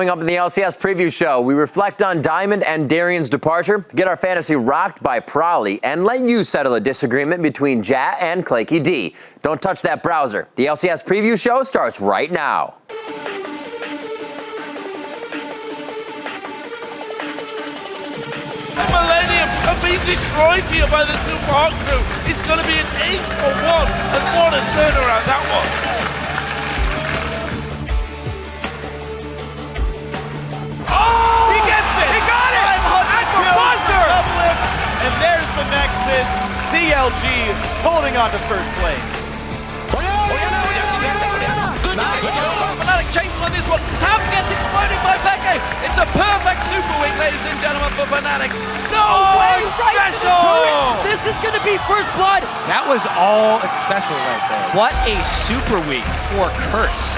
Coming up in the LCS preview show, we reflect on Diamond and Darian's departure, get our fantasy rocked by Prolly, and let you settle a disagreement between Ja and Claky D. Don't touch that browser. The LCS preview show starts right now. Millennium have been destroyed here by the SUPA crew. It's going to be an 8-1, and what a turnaround that was. Oh! He gets it! He got it! 500 uplift, and there's the Nexus. CLG holding on to first place. Good Fnatic chasing on this one. Tabs gets exploded by Peke. It's a perfect super week, ladies and gentlemen, for Fnatic. No way! Right to the turret! This is going to be first blood. That was all special right there. What a super week for Curse.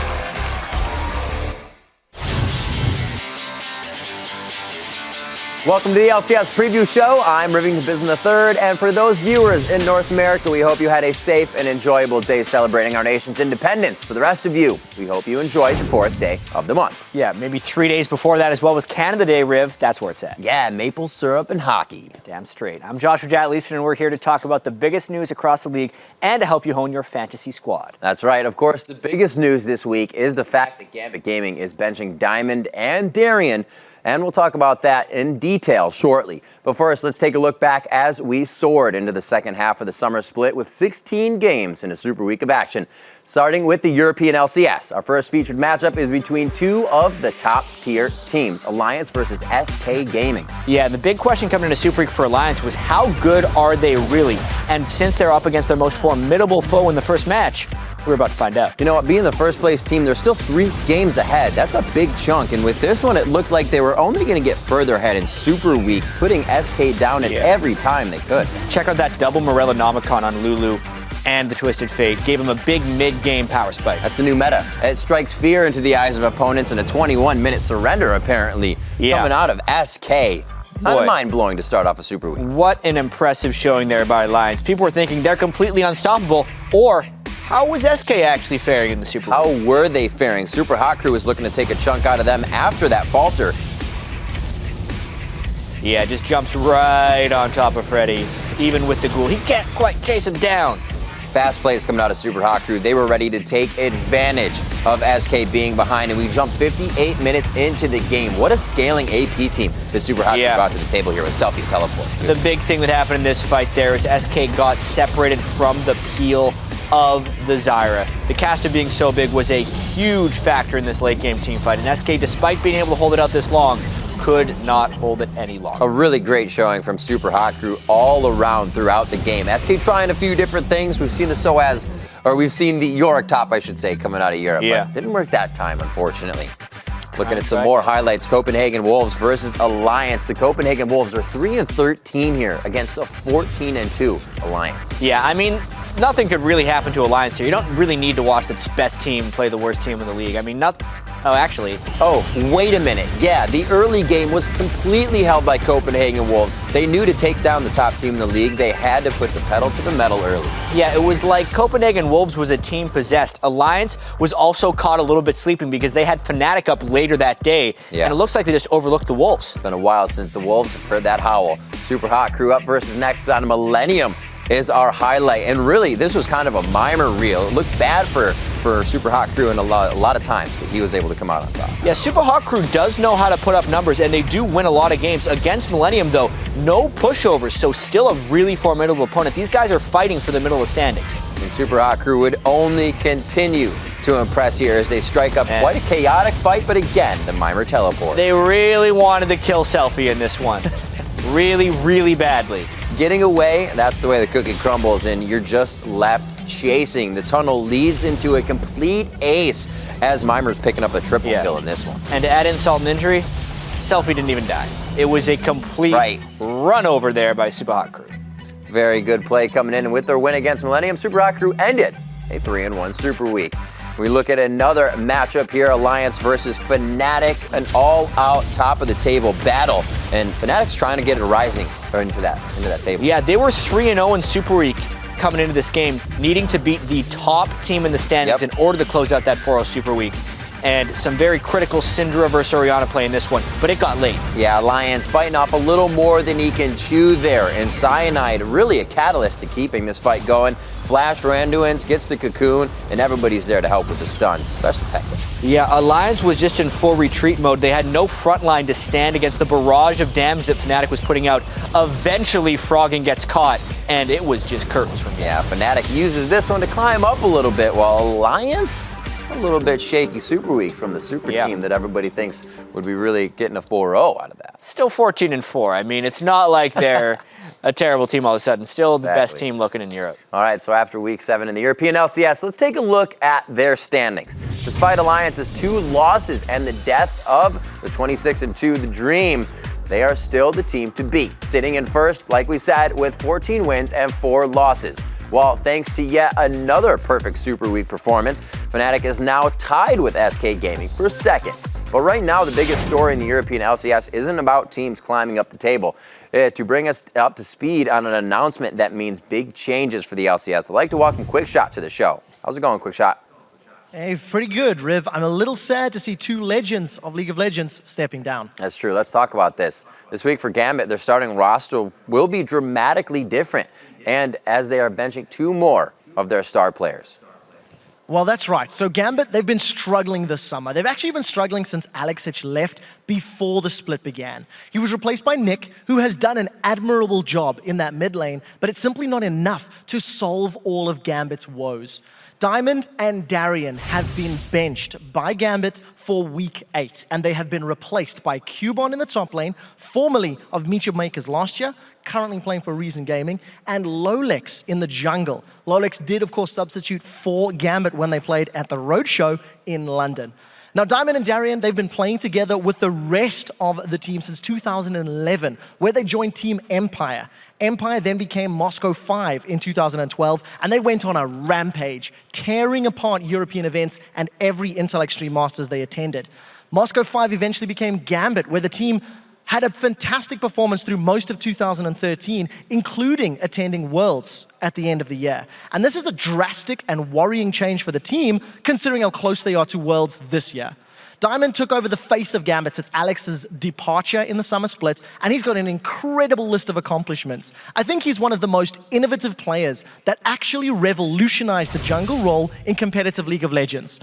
Welcome to the LCS preview show. I'm Rivington Bisman III, and for those viewers in North America, we hope you had a safe and enjoyable day celebrating our nation's independence. For the rest of you, we hope you enjoyed the 4th day of the month. Yeah, maybe 3 days before that as well was Canada Day, Riv. That's where it's at. Yeah, maple syrup and hockey. Damn straight. I'm Joshua Jatt Leesford, and we're here to talk about the biggest news across the league and to help you hone your fantasy squad. That's right. Of course, the biggest news this week is the fact that Gambit Gaming is benching Diamond and Darian, and we'll talk about that in detail shortly. But first, let's take a look back as we soared into the second half of the summer split with 16 games in a super week of action. Starting with the European LCS. Our first featured matchup is between two of the top-tier teams, Alliance versus SK Gaming. Yeah, the big question coming into Super Week for Alliance was how good are they really? And since they're up against their most formidable foe in the first match, we're about to find out. You know what, being the first place team, they're still 3 games ahead. That's a big chunk, and with this one, it looked like they were only going to get further ahead in Super Week, putting SK down at every time they could. Check out that double Morellonomicon on Lulu and the Twisted Fate. Gave him a big mid-game power spike. That's the new meta. It strikes fear into the eyes of opponents, and a 21-minute surrender, apparently, coming out of SK. Kind of mind-blowing to start off a Super Week. What an impressive showing there by Alliance. People were thinking they're completely unstoppable, or how was SK actually faring in the Super Week? How were they faring? Super Hot Crew was looking to take a chunk out of them after that falter. Yeah, just jumps right on top of Freddy, even with the ghoul. He can't quite chase him down. Fast plays coming out of Super Hot Crew. They were ready to take advantage of SK being behind, and we jumped 58 minutes into the game. What a scaling AP team that Super Hot Crew brought to the table here with Selfie's teleport. The big thing that happened in this fight there is SK got separated from the peel of the Zyra. The caster being so big was a huge factor in this late game team fight, and SK, despite being able to hold it out this long, could not hold it any longer. A really great showing from Super Hot Crew all around throughout the game. SK trying a few different things. We've seen the SOAS, or we've seen the Yorick top, I should say, coming out of Europe. Yeah. But didn't work that time, unfortunately. Looking at some more highlights, Copenhagen Wolves versus Alliance. The Copenhagen Wolves are 3-13 here against a 14-2 Alliance. Yeah, I mean, nothing could really happen to Alliance here. You don't really need to watch the best team play the worst team in the league. I mean, Oh, wait a minute. Yeah, the early game was completely held by Copenhagen Wolves. They knew to take down the top team in the league. They had to put the pedal to the metal early. Yeah, it was like Copenhagen Wolves was a team possessed. Alliance was also caught a little bit sleeping because they had Fnatic up later that day. Yeah. And it looks like they just overlooked the Wolves. It's been a while since the Wolves have heard that howl. Super Hot Crew up versus next on Millennium is our highlight. And really, this was kind of a mimer reel. It looked bad for Super Hot Crew in a lot of times, but he was able to come out on top. Yeah, Super Hot Crew does know how to put up numbers, and they do win a lot of games. Against Millennium, though, no pushovers, so still a really formidable opponent. These guys are fighting for the middle of the standings. And Super Hot Crew would only continue to impress here as they strike up quite a chaotic fight, but again, the mimer teleport. They really wanted to kill Selfie in this one. Really, really badly. Getting away, that's the way the cookie crumbles, and you're just left chasing. The tunnel leads into a complete ace as Mimer's picking up a triple kill in this one. And to add insult and injury, Selfie didn't even die. It was a complete run over there by Super Hot Crew. Very good play coming in, and with their win against Millennium, Super Hot Crew ended a 3-1 Super Week. We look at another matchup here, Alliance versus Fnatic, an all-out top-of-the-table battle, and Fnatic's trying to get a rising into that table. Yeah, they were 3-0 in Super Week coming into this game, needing to beat the top team in the standings in order to close out that 4-0 Super Week. and some very critical Syndra versus Orianna play in this one, but it got late. Yeah, Alliance biting off a little more than he can chew there, and Cyanide really a catalyst to keeping this fight going. Flash Randuin's gets the cocoon, and everybody's there to help with the stuns, especially Pekka. Yeah, Alliance was just in full retreat mode. They had no front line to stand against the barrage of damage that Fnatic was putting out. Eventually, Froggen gets caught, and it was just curtains from there. Yeah, Fnatic uses this one to climb up a little bit, while Alliance, a little bit shaky super week from the super team that everybody thinks would be really getting a 4-0 out of that. Still 14-4. I mean, it's not like they're a terrible team all of a sudden. Still the best team looking in Europe. All right, so after week 7 in the European LCS, let's take a look at their standings. Despite Alliance's 2 losses and the death of the 26-2 The Dream, they are still the team to beat, sitting in first, like we said, with 14 wins and 4 losses. Well, thanks to yet another perfect Super Week performance, Fnatic is now tied with SK Gaming for second. But right now, the biggest story in the European LCS isn't about teams climbing up the table. To bring us up to speed on an announcement that means big changes for the LCS, I'd like to welcome Quickshot to the show. How's it going, Quickshot? Hey, pretty good, Riv. I'm a little sad to see 2 legends of League of Legends stepping down. That's true. Let's talk about this. This week for Gambit, their starting roster will be dramatically different, and as they are benching 2 more of their star players. Well, that's right. So Gambit, they've been struggling this summer. They've actually been struggling since Alexic left before the split began. He was replaced by Nick, who has done an admirable job in that mid lane, but it's simply not enough to solve all of Gambit's woes. Diamond and Darien have been benched by Gambit for week 8, and they have been replaced by Cubon in the top lane, formerly of Meteor Makers last year, currently playing for Reason Gaming, and Lolex in the jungle. Lolex did, of course, substitute for Gambit when they played at the Roadshow in London. Now, Diamond and Darien, they've been playing together with the rest of the team since 2011, where they joined Team Empire. Empire then became Moscow 5 in 2012, and they went on a rampage, tearing apart European events and every Intel Extreme Masters they attended. Moscow 5 eventually became Gambit, where the team had a fantastic performance through most of 2013, including attending Worlds at the end of the year. And this is a drastic and worrying change for the team, considering how close they are to Worlds this year. Diamond took over the face of Gambit since Alex's departure in the summer split, and he's got an incredible list of accomplishments. I think he's one of the most innovative players that actually revolutionized the jungle role in competitive League of Legends.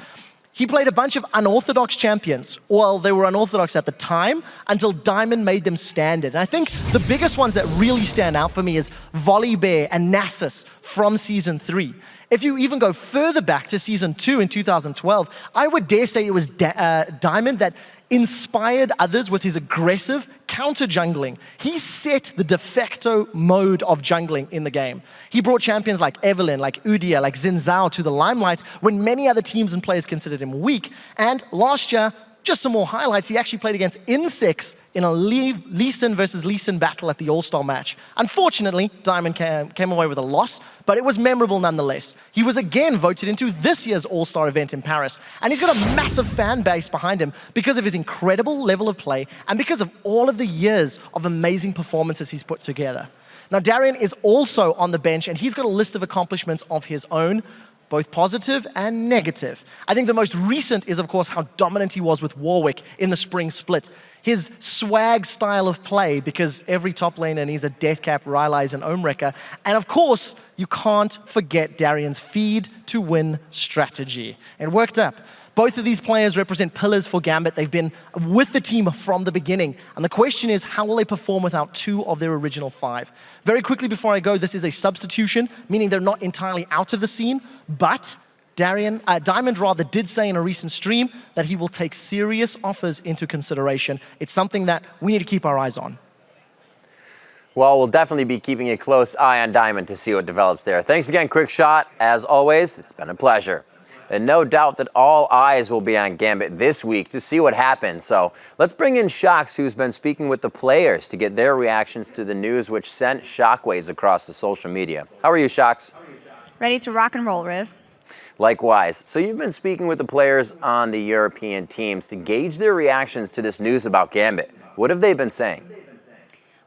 He played a bunch of unorthodox champions. Well, they were unorthodox at the time until Diamond made them standard. And I think the biggest ones that really stand out for me is Volibear and Nasus from Season 3. If you even go further back to Season 2 in 2012, I would dare say it was Diamond that inspired others with his aggressive counter-jungling. He set the de facto mode of jungling in the game. He brought champions like Evelynn, like Udyr, like Xin Zhao to the limelight when many other teams and players considered him weak. And last year, just some more highlights, he actually played against Insects in a Lee Sin versus Lee Sin battle at the All-Star match. Unfortunately, Diamond came away with a loss, but it was memorable nonetheless. He was again voted into this year's All-Star event in Paris, and he's got a massive fan base behind him because of his incredible level of play and because of all of the years of amazing performances he's put together. Now, Darien is also on the bench, and he's got a list of accomplishments of his own, both positive and negative. I think the most recent is, of course, how dominant he was with Warwick in the spring split. His swag style of play, because every top laner needs a Deathcap, Rylai's, and Omewrecker. And of course, you can't forget Darien's feed to win strategy. It worked up. Both of these players represent pillars for Gambit. They've been with the team from the beginning. And the question is, how will they perform without 2 of their original 5? Very quickly before I go, this is a substitution, meaning they're not entirely out of the scene, but Diamond rather did say in a recent stream that he will take serious offers into consideration. It's something that we need to keep our eyes on. Well, we'll definitely be keeping a close eye on Diamond to see what develops there. Thanks again, Quickshot. As always, it's been a pleasure. And no doubt that all eyes will be on Gambit this week to see what happens. So let's bring in Shox, who's been speaking with the players to get their reactions to the news, which sent shockwaves across the social media. How are you, Shox? Ready to rock and roll, Riv. Likewise. So you've been speaking with the players on the European teams to gauge their reactions to this news about Gambit. What have they been saying?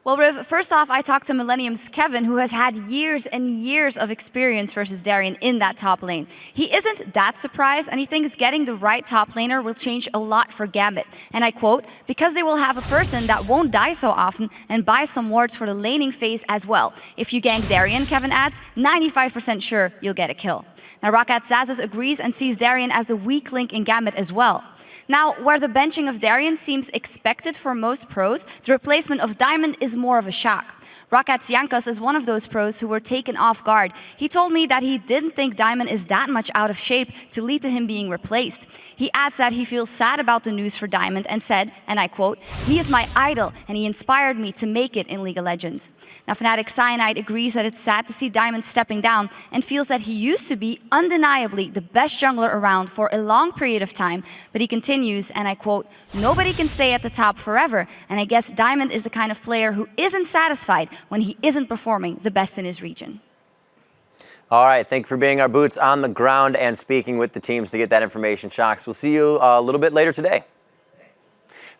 Well, Riv, first off, I talked to Millennium's Kevin, who has had years and years of experience versus Darien in that top lane. He isn't that surprised, and he thinks getting the right top laner will change a lot for Gambit. And I quote, because they will have a person that won't die so often and buy some wards for the laning phase as well. If you gank Darien, Kevin adds, 95% sure you'll get a kill. Now, Rockat Zazas agrees and sees Darien as the weak link in Gambit as well. Now, where the benching of Darien seems expected for most pros, the replacement of Diamond is more of a shock. Rockat Ziankos is one of those pros who were taken off guard. He told me that he didn't think Diamond is that much out of shape to lead to him being replaced. He adds that he feels sad about the news for Diamond and said, and I quote, "He is my idol and he inspired me to make it in League of Legends." Now, Fnatic Cyanide agrees that it's sad to see Diamond stepping down and feels that he used to be undeniably the best jungler around for a long period of time, but he continues, and I quote, "Nobody can stay at the top forever, and I guess Diamond is the kind of player who isn't satisfied when he isn't performing the best in his region." All right, thank you for being our boots on the ground and speaking with the teams to get that information, Shocks. We'll see you a little bit later today.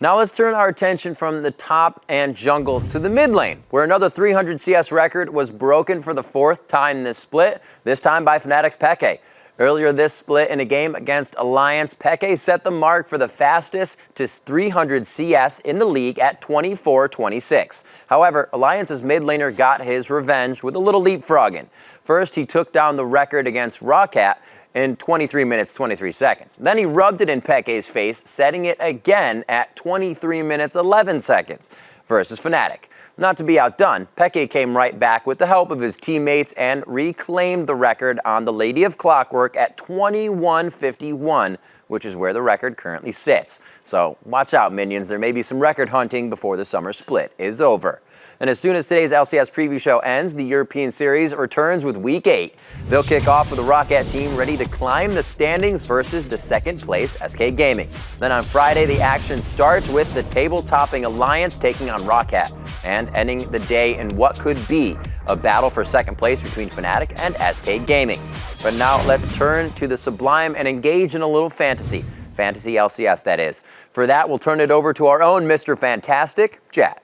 Now let's turn our attention from the top and jungle to the mid lane, where another 300 CS record was broken for the 4th time this split, this time by Fnatic's Peke. Earlier this split in a game against Alliance, Peke set the mark for the fastest to 300 CS in the league at 24:26. However, Alliance's mid laner got his revenge with a little leapfrogging. First, he took down the record against ROCCAT in 23 minutes, 23 seconds. Then he rubbed it in Peke's face, setting it again at 23 minutes, 11 seconds versus Fnatic. Not to be outdone, Peke came right back with the help of his teammates and reclaimed the record on the Lady of Clockwork at 21:51, which is where the record currently sits. So watch out, minions. There may be some record hunting before the summer split is over. And as soon as today's LCS preview show ends, the European Series returns with Week 8. They'll kick off with the Rockat team ready to climb the standings versus the second place SK Gaming. Then on Friday, the action starts with the table-topping Alliance taking on Rockat and ending the day in what could be a battle for second place between Fnatic and SK Gaming. But now let's turn to the sublime and engage in a little fantasy. Fantasy LCS, that is. For that, we'll turn it over to our own Mr. Fantastic, Jet.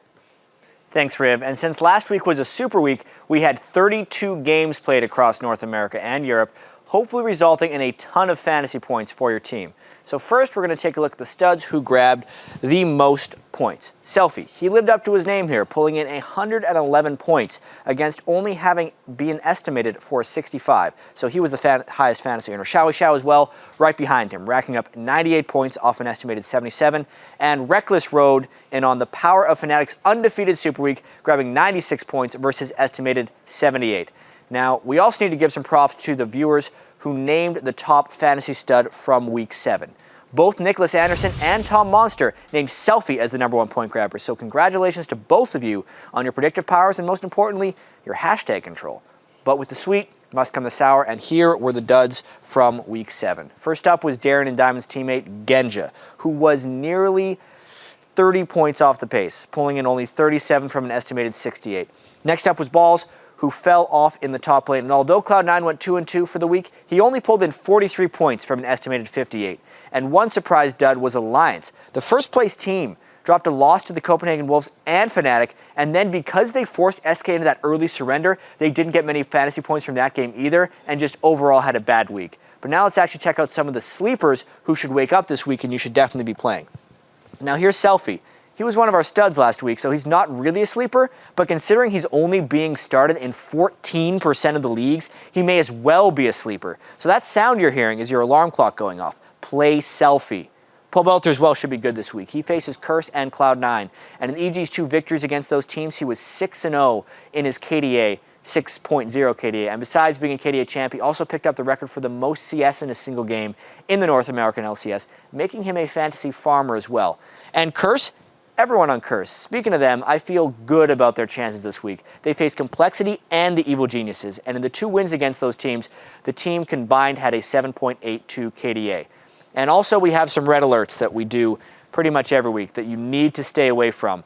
Thanks, Riv. And since last week was a super week, we had 32 games played across North America and Europe, hopefully resulting in a ton of fantasy points for your team. So first, we're going to take a look at the studs who grabbed the most points. Selfie, he lived up to his name here, pulling in 111 points against only having been estimated for 65. So he was the highest fantasy earner. Xiao as well, right behind him, racking up 98 points off an estimated 77. And Reckless rode in on the power of Fnatic's undefeated Super Week, grabbing 96 points versus estimated 78. Now, we also need to give some props to the viewers who named the top fantasy stud from Week 7. Both Nicholas Anderson and Tom Monster named Selfie as the #1 point grabber. So congratulations to both of you on your predictive powers and most importantly, your hashtag control. But with the sweet must come the sour, and here were the duds from Week 7. First up was Darren and Diamond's teammate Genja, who was nearly 30 points off the pace, pulling in only 37 from an estimated 68. Next up was Balls, who fell off in the top lane. And although Cloud9 went 2-2 for the week, he only pulled in 43 points from an estimated 58. And one surprise dud was Alliance. The first place team dropped a loss to the Copenhagen Wolves and Fnatic, and then because they forced SK into that early surrender, they didn't get many fantasy points from that game either, and just overall had a bad week. But now let's actually check out some of the sleepers who should wake up this week and you should definitely be playing. Now here's Selfie. He was one of our studs last week, so he's not really a sleeper, but considering he's only being started in 14% of the leagues, he may as well be a sleeper. So that sound you're hearing is your alarm clock going off. Play Selfie. Paul Belter as well should be good this week. He faces Curse and Cloud9, and in EG's 2 victories against those teams, he was 6-0 in his KDA, 6.0 KDA. And besides being a KDA champ, he also picked up the record for the most CS in a single game in the North American LCS, making him a fantasy farmer as well. And Curse, everyone on Curse. Speaking of them, I feel good about their chances this week. They faced Complexity and the Evil Geniuses, and in the 2 wins against those teams, the team combined had a 7.82 KDA. And also we have some red alerts that we do pretty much every week that you need to stay away from.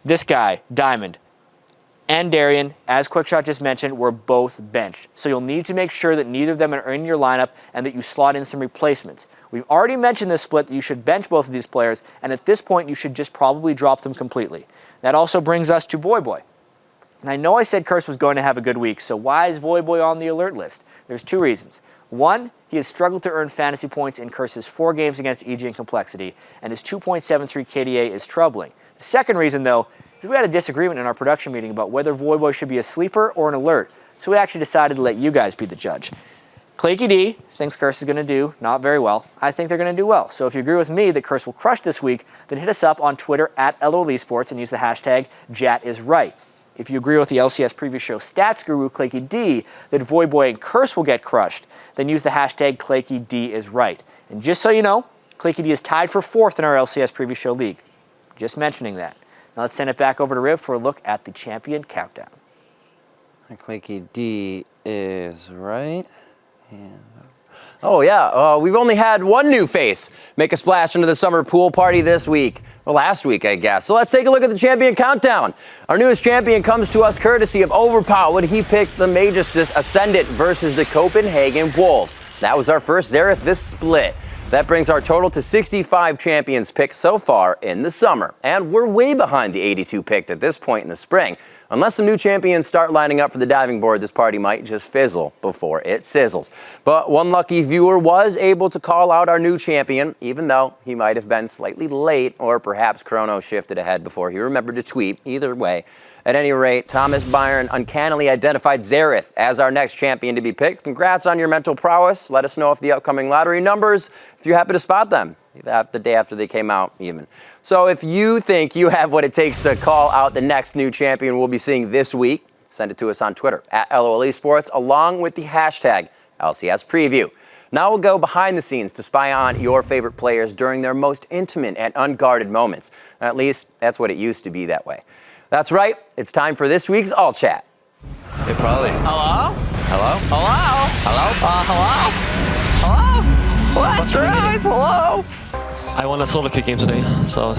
This guy, Diamond, and Darien, as Quickshot just mentioned, were both benched. So you'll need to make sure that neither of them are in your lineup and that you slot in some replacements. We've already mentioned this split that you should bench both of these players, and at this point, you should just probably drop them completely. That also brings us to Voyboy. And I know I said Curse was going to have a good week, so why is Voyboy on the alert list? There's 2 reasons. One, he has struggled to earn fantasy points in Curse's 4 games against EG and Complexity, and his 2.73 KDA is troubling. The second reason, though, is we had a disagreement in our production meeting about whether Voyboy should be a sleeper or an alert, so we actually decided to let you guys be the judge. Claky D thinks Curse is going to do not very well. I think they're going to do well. So if you agree with me that Curse will crush this week, then hit us up on Twitter at LOL Esports and use the hashtag JatIsRight. If you agree with the LCS preview show stats guru Claky D that Voyboy and Curse will get crushed, then use the hashtag ClakyDisRight. And just so you know, Claky D is tied for 4th in our LCS preview show league. Just mentioning that. Now let's send it back over to Riv for a look at the champion countdown. Claky D is right. And, oh yeah, we've only had one new face make a splash into the summer pool party this week. Well, last week, I guess. So let's take a look at the champion countdown. Our newest champion comes to us courtesy of Overpowered. He picked the Majestus Ascendant versus the Copenhagen Wolves. That was our first Xerath this split. That brings our total to 65 champions picked so far in the summer. And we're way behind the 82 picked at this point in the spring. Unless some new champions start lining up for the diving board, this party might just fizzle before it sizzles. But one lucky viewer was able to call out our new champion, even though he might have been slightly late, or perhaps Chrono shifted ahead before he remembered to tweet. Either way, at any rate, Thomas Byron uncannily identified Xerath as our next champion to be picked. Congrats on your mental prowess. Let us know if the upcoming lottery numbers, if you happen to spot them. The day after they came out, even. So if you think you have what it takes to call out the next new champion we'll be seeing this week, send it to us on Twitter at LOL Esports along with the hashtag LCS Preview. Now we'll go behind the scenes to spy on your favorite players during their most intimate and unguarded moments. At least that's what it used to be that way. That's right, it's time for this week's All Chat. Hey, probably. Hello? Hello? Hello? Hello? Hello? Hello? Let's rise, hello? I won a solo queue game today, so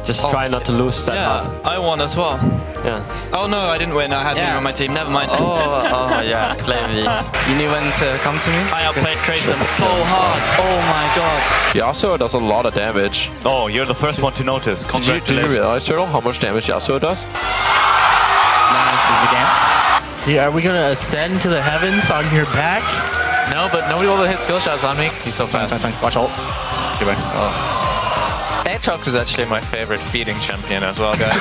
just try not to lose that hard. I won as well. Yeah. Oh no, I didn't win. I had you on my team. Never mind. Oh yeah, clearly. You knew when to come to me? I outplayed Creighton so hard. Oh my god. Yasuo does a lot of damage. Oh, you're the first one to notice. Congratulations. Do you realize, Turtle, how much damage Yasuo does? Nice. Did you game? Yeah, are we gonna ascend to the heavens on your back? No, but nobody will hit skill shots on me. He's so fast. Watch ult. Goodbye. Aatrox is actually my favorite feeding champion as well, guys.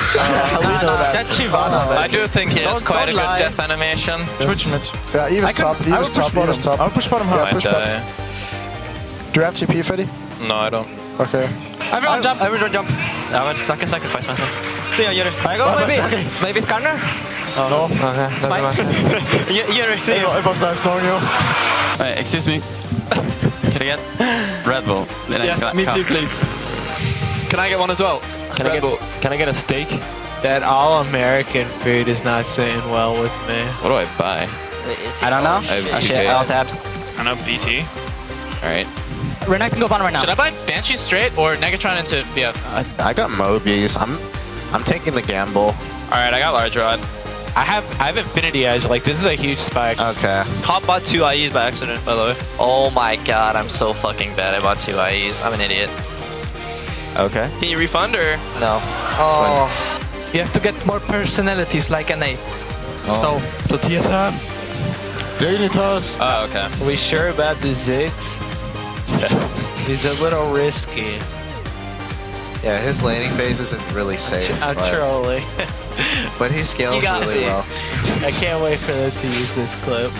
That's Shyvana. I do think he has quite a good death animation. Twitch mid. Yeah, Eva's top. Eva's top. Eva's top. I'll push bottom half. Push bottom. Do you have TP, Freddy? No, I don't. Okay. Everyone jump. Everyone jump. I went second sacrifice myself. See ya, Yuri. I go, maybe scanner? No. Okay, that's my Yuri, see you. It was nice knowing you. Excuse me. Can I get Red Bull? Yes, me too, please. Can I get one as well? Can I get a steak? That all-American food is not sitting well with me. What do I buy? I don't know. Actually, I'll tap. I know BT. Alright. Renekton can go bottom right now. Should I buy Banshee straight or Negatron into BF? I got Mobies. I'm taking the gamble. Alright, I got Large Rod. I have Infinity Edge. Like, this is a huge spike. Okay. Cop bought 2 IEs by accident, by the way. Oh my god, I'm so fucking bad. I bought 2 IEs. I'm an idiot. Okay. Can you refund or? No. Oh. You have to get more personalities like an 8. So TSM. Dignitas. Oh, okay. We sure about the Ziggs? He's a little risky. Yeah, his laning phase isn't really safe. I'm trolling. But he scales really well. I can't wait for them to use this clip.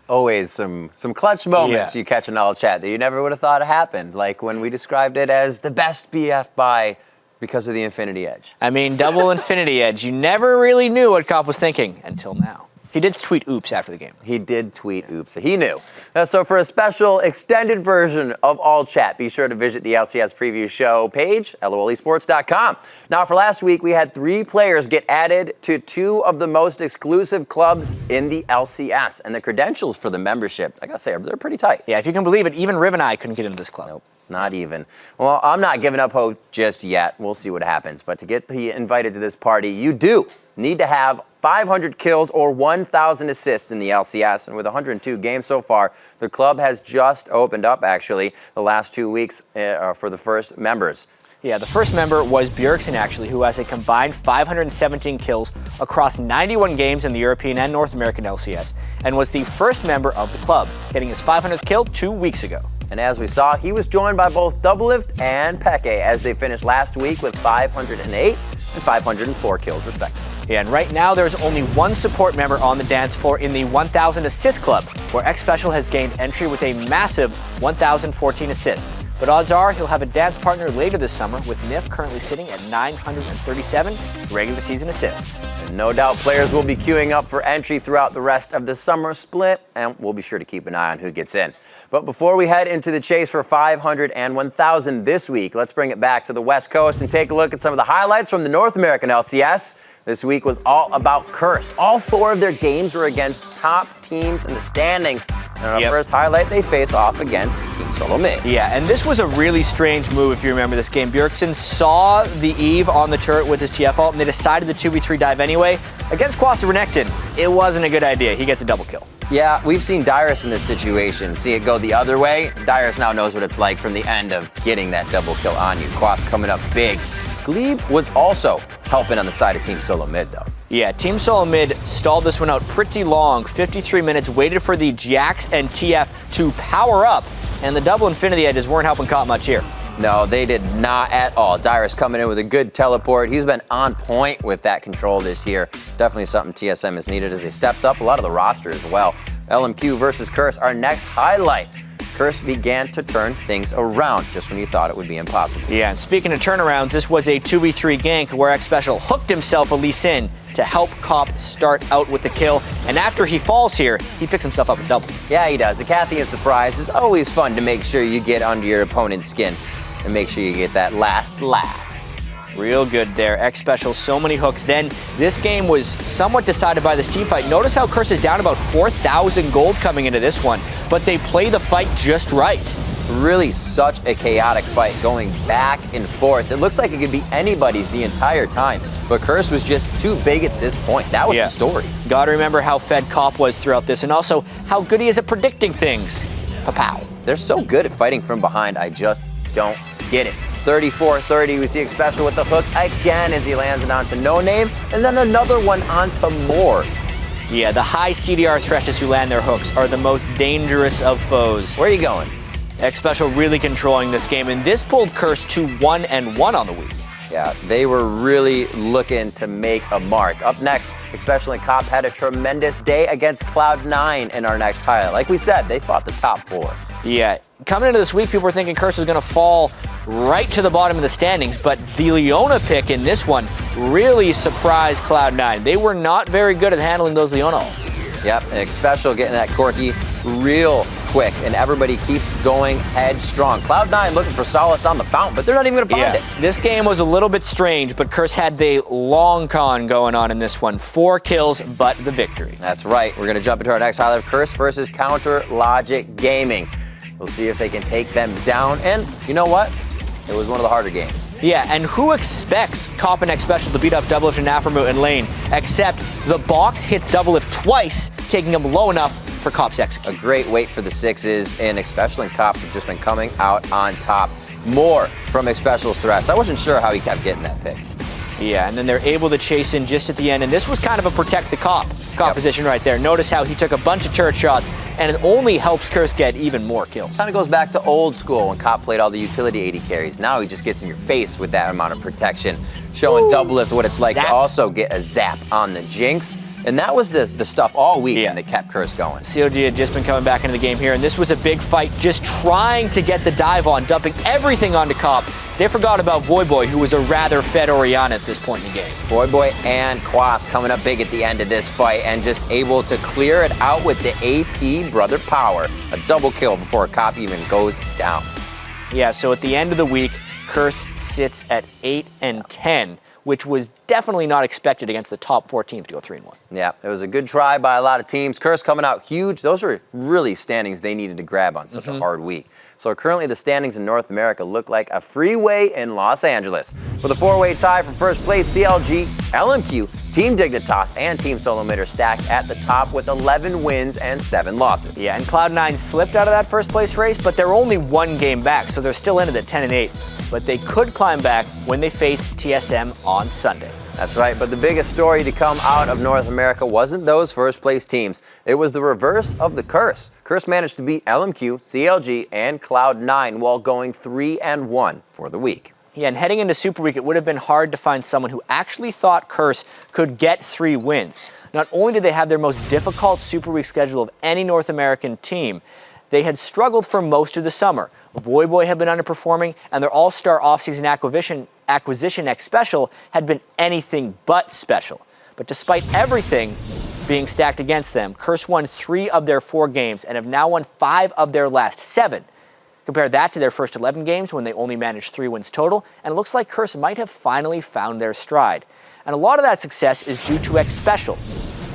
Always some clutch moments you catch in All Chat that you never would have thought happened, like when we described it as the best BF buy because of the Infinity Edge. I mean, double Infinity Edge. You never really knew what Cop was thinking until now. He did tweet oops after the game. He did tweet oops. He knew. So for a special extended version of All Chat, be sure to visit the LCS preview show page, lolesports.com. Now for last week, we had 3 players get added to 2 of the most exclusive clubs in the LCS. And the credentials for the membership, I gotta say, they're pretty tight. Yeah, if you can believe it, even Riv and I couldn't get into this club. Nope. Not even. Well, I'm not giving up hope just yet. We'll see what happens. But to get invited to this party, you do need to have 500 kills or 1,000 assists in the LCS. And with 102 games so far, the club has just opened up, actually, the last 2 weeks for the first members. Yeah, the first member was Bjergsen, actually, who has a combined 517 kills across 91 games in the European and North American LCS, and was the first member of the club, getting his 500th kill 2 weeks ago. And as we saw, he was joined by both Doublelift and Peke as they finished last week with 508 and 504 kills, respectively. Yeah, and right now there's only one support member on the dance floor in the 1,000 Assist Club, where XSpecial has gained entry with a massive 1,014 assists. But odds are he'll have a dance partner later this summer, with Nif currently sitting at 937 regular season assists. And no doubt players will be queuing up for entry throughout the rest of the summer split, and we'll be sure to keep an eye on who gets in. But before we head into the chase for 500 and 1,000 this week, let's bring it back to the West Coast and take a look at some of the highlights from the North American LCS. This week was all about Curse. All 4 of their games were against top teams in the standings. And our first highlight, they face off against Team Solo Mid. Yeah, and this was a really strange move if you remember this game. Bjergsen saw the Eve on the turret with his TF ult, and they decided the 2v3 dive anyway. Against QUARTERFINAL, it wasn't a good idea. He gets a double kill. Yeah, we've seen Dyrus in this situation. See it go the other way. Dyrus now knows what it's like from the end of getting that double kill on you. Quas coming up big. Glebe was also helping on the side of Team Solo Mid, though. Yeah, Team Solo Mid stalled this one out pretty long. 53 minutes, waited for the Jax and TF to power up, and the double Infinity Edges weren't helping Cop much here. No, they did not at all. Dyrus coming in with a good teleport. He's been on point with that control this year. Definitely something TSM has needed as they stepped up a lot of the roster as well. LMQ versus Curse, our next highlight. Curse began to turn things around just when you thought it would be impossible. Yeah, and speaking of turnarounds, this was a 2v3 gank where XSpecial hooked himself a Lee Sin to help Cop start out with the kill. And after he falls here, he picks himself up a double. Yeah, he does. The Cathian surprise is always fun to make sure you get under your opponent's skin and make sure you get that last laugh. Real good there. XSpecial, so many hooks. Then this game was somewhat decided by this team fight. Notice how Curse is down about 4,000 gold coming into this one, but they play the fight just right. Really such a chaotic fight going back and forth. It looks like it could be anybody's the entire time, but Curse was just too big at this point. That was the story. Gotta remember how fed Cop was throughout this, and also how good he is at predicting things. Pow. They're so good at fighting from behind, I just don't get it. 34-30, we see XSpecial with the hook again as he lands it onto No Name, and then another one onto Moore. Yeah, the high CDR Threshes who land their hooks are the most dangerous of foes. Where are you going? XSpecial really controlling this game, and this pulled Curse to 1-1 on the week. Yeah, they were really looking to make a mark. Up next, XSpecial and Cop had a tremendous day against Cloud9 in our next highlight. Like we said, they fought the top 4. Yeah, coming into this week, people were thinking Curse was going to fall right to the bottom of the standings, but the Leona pick in this one really surprised Cloud9. They were not very good at handling those Leona ults. Yep, and XSpecial getting that Corki real quick, and everybody keeps going headstrong. Cloud9 looking for solace on the fountain, but they're not even going to find it. This game was a little bit strange, but Curse had the long con going on in this one. 4 kills, but the victory. That's right. We're going to jump into our next highlight of Curse versus Counter Logic Gaming. We'll see if they can take them down, and you know what? It was one of the harder games. Yeah, and who expects Cop and XSpecial to beat up Doublelift and Afromu in lane, except the box hits Doublelift twice, taking him low enough for Cop's execute. A great wait for the 6s, and XSpecial and Cop have just been coming out on top. More from XSpecial's Thresh. I wasn't sure how he kept getting that pick. Yeah, and then they're able to chase in just at the end, and this was kind of a protect the Cop position right there. Notice how he took a bunch of turret shots, and it only helps Curse get even more kills. Kind of goes back to old school when Cop played all the utility AD carries. Now he just gets in your face with that amount of protection, showing Doublelift what it's like to also get a zap on the Jinx. And that was the stuff all weekend that kept Curse going. COG had just been coming back into the game here, and this was a big fight, just trying to get the dive on, dumping everything onto Cop. They forgot about Voyboy, who was a rather fed Orianna at this point in the game. Voyboy and Quas coming up big at the end of this fight and just able to clear it out with the AP Brother Power. A double kill before Cop even goes down. Yeah, so at the end of the week, Curse sits at 8-10. Which was definitely not expected against the top 4 teams to go 3-1. Yeah, it was a good try by a lot of teams. Curse coming out huge. Those are really standings they needed to grab on such a hard week. So currently the standings in North America look like a freeway in Los Angeles. With a 4-way tie for first place, CLG, LMQ, Team Dignitas and Team Solo Mid are stacked at the top with 11 wins and 7 losses. Yeah, and Cloud9 slipped out of that first place race, but they're only 1 game back, so they're still in it at 10-8. But they could climb back when they face TSM on Sunday. That's right, but the biggest story to come out of North America wasn't those first place teams. It was the reverse of the Curse. Curse managed to beat LMQ, CLG, and Cloud9 while going 3-1 for the week. Yeah, and heading into Super Week, it would have been hard to find someone who actually thought Curse could get 3 wins. Not only did they have their most difficult Super Week schedule of any North American team, they had struggled for most of the summer. Voyboy had been underperforming, and their all-star offseason acquisition X Special had been anything but special. But despite everything being stacked against them, Curse won 3 of their 4 games and have now won 5 of their last 7. Compare that to their first 11 games when they only managed 3 wins total, and it looks like Curse might have finally found their stride. And a lot of that success is due to X Special.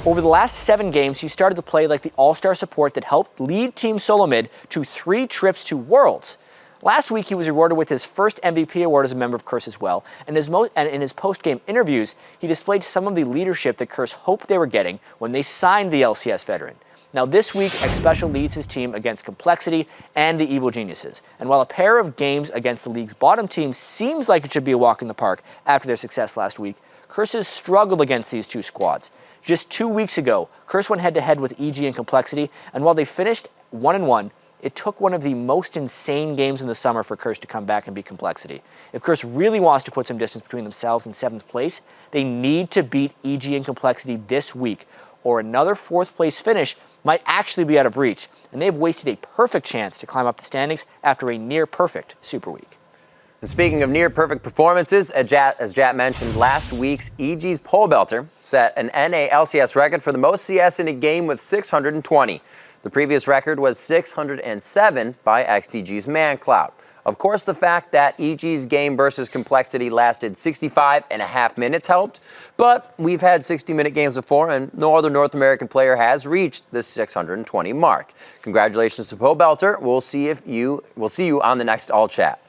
Over the last 7 games, he started to play like the all-star support that helped lead Team Solo Mid to 3 trips to Worlds. Last week, he was rewarded with his first MVP award as a member of Curse as well, and in his post-game interviews, he displayed some of the leadership that Curse hoped they were getting when they signed the LCS veteran. Now this week, X Special leads his team against Complexity and the Evil Geniuses. And while a pair of games against the league's bottom team seems like it should be a walk in the park after their success last week, Curse has struggled against these 2 squads. Just 2 weeks ago, Curse went head-to-head with EG and Complexity, and while they finished 1-1, it took one of the most insane games in the summer for Curse to come back and beat Complexity. If Curse really wants to put some distance between themselves and 7th place, they need to beat EG and Complexity this week, or another 4th place finish might actually be out of reach, and they've wasted a perfect chance to climb up the standings after a near-perfect Super Week. And speaking of near-perfect performances, as Jat mentioned, last week's EG's pole belter set an NA LCS record for the most CS in a game with 620. The previous record was 607 by XDG's ManCloud. Of course, the fact that EG's game versus Complexity lasted 65.5 minutes helped, but we've had 60-minute games before, and no other North American player has reached this 620 mark. Congratulations to Pole Belter. We'll see you on the next All Chat.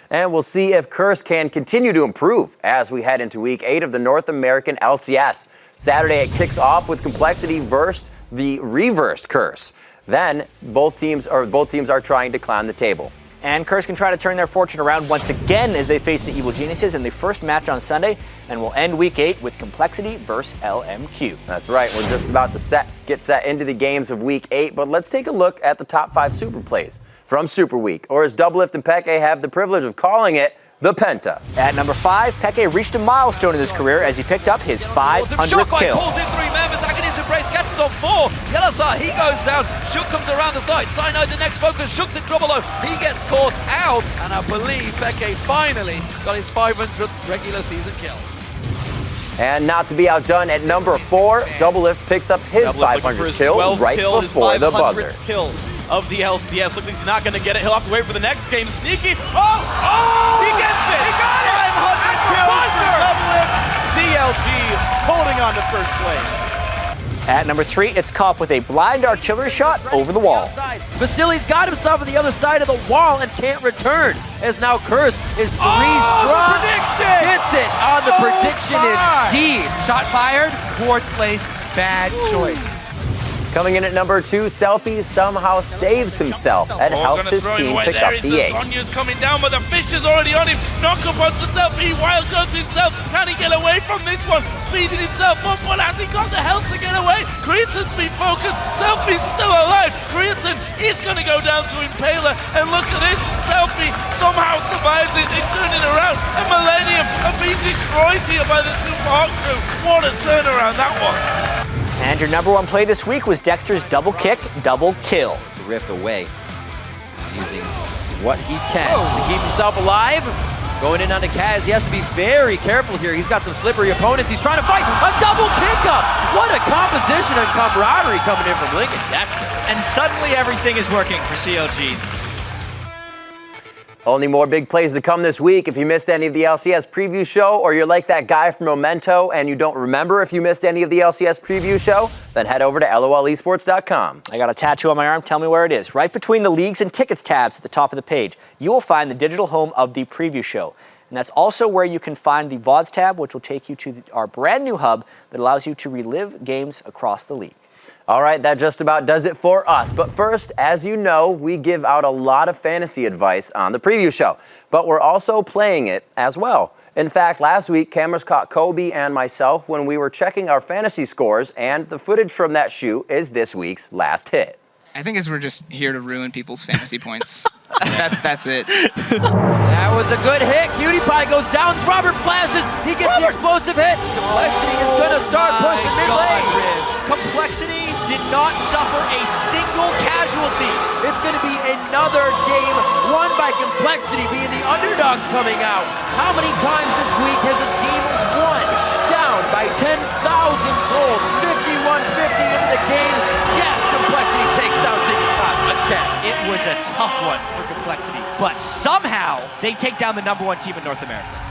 And we'll see if Curse can continue to improve as we head into Week 8 of the North American LCS. Saturday, it kicks off with Complexity versus the reversed Curse. Then, both teams are trying to climb the table. And Curse can try to turn their fortune around once again as they face the Evil Geniuses in the first match on Sunday, and we'll end Week 8 with Complexity versus LMQ. That's right, we're just about to get set into the games of Week 8, but let's take a look at the top 5 super plays from Super Week, or as Doublelift and Peke have the privilege of calling it, the Penta. At number 5, Peke reached a milestone in his career as he picked up his 500th kill. Pulls in 3 members, Agony's Embrace catches on 4. Yellowstar, he goes down. Shook comes around the side. Sino, the next focus. Shook's in trouble though. He gets caught out, and I believe Peke finally got his 500th regular season kill. And not to be outdone, at number 4, Doublelift picks up his 500th kill right before the buzzer. Kill of the LCS. Looks like he's not going to get it. He'll have to wait for the next game. Sneaky. Oh! He gets it! He got it! 500 kills for Doublelift. CLG holding on to first place. At number 3, it's Cop with a blind artillery shot over the wall. Vasily's got himself on the other side of the wall and can't return. As now Curse is 3 strong. Prediction! Hits it on the prediction indeed. Shot fired, 4th place, bad choice. Coming in at number 2, Selfie somehow saves himself and helps his team pick up the ace. Sonya's coming down, but the fish is already on him. Knock up onto Selfie, wild goes himself. Can he get away from this one? Speeding himself up, but has he got the help to get away? Creaton's been focused, Selfie's still alive. Creaton is going to go down to Impaler, and look at this. Selfie somehow survives it in turning around, and Millennium have been destroyed here by the Super Hawk crew. What a turnaround that was. And your number 1 play this week was Dexter's double kick, double kill. To rift away, using what he can to keep himself alive. Going in onto Kaz, he has to be very careful here. He's got some slippery opponents. He's trying to fight a double pickup. What a composition and camaraderie coming in from Lincoln Dexter. And suddenly everything is working for CLG. Only more big plays to come this week. If you missed any of the LCS preview show, or you're like that guy from Memento and you don't remember if you missed any of the LCS preview show, then head over to lolesports.com. I got a tattoo on my arm. Tell me where it is. Right between the leagues and tickets tabs at the top of the page, you will find the digital home of the preview show. And that's also where you can find the VODs tab, which will take you to our brand new hub that allows you to relive games across the league. All right, that just about does it for us. But first, as you know, we give out a lot of fantasy advice on the preview show, but we're also playing it as well. In fact, last week, cameras caught Kobe and myself when we were checking our fantasy scores, and the footage from that shoot is this week's last hit. I think we're just here to ruin people's fantasy points. That's it. That was a good hit. Cutie Pie goes down. Robert flashes. He gets the explosive hit. Complexity is going to start pushing mid lane. Complexity did not suffer a single casualty. It's going to be another game won by Complexity, being the underdogs coming out. How many times this week has a team won down by 10,000 gold? 51-50 into the game. Yes, Complexity takes down Dignitas again. It was a tough one for Complexity, but somehow they take down the #1 team in North America.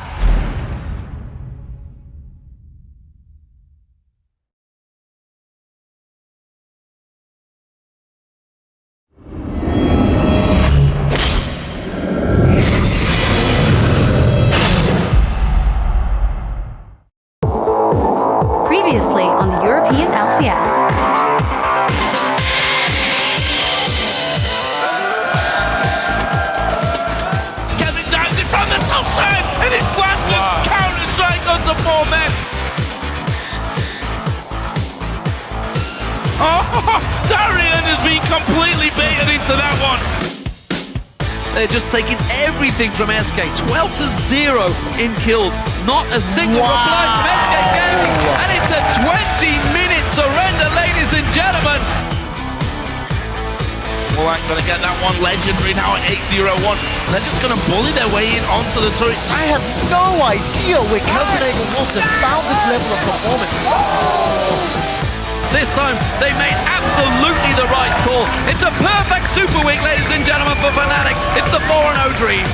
Previously on the European LCS. Kevin dives in front of the outside, and it's blasted. Counter-strike onto 4 men. Oh, Darian has been completely baited into that one. They're just taking everything from SK. 12-0 in kills. Not a single reply from SK Gaming. And it's a 20-minute surrender, ladies and gentlemen. Well, I'm going to get that one legendary now at 8-0-1. They're just going to bully their way in onto the turret. I have no idea where Copenhagen Wolves have found this level of performance. This time, they made absolutely the right call. It's a perfect Super Week, ladies and gentlemen, for Fnatic. It's the 4-0 dream.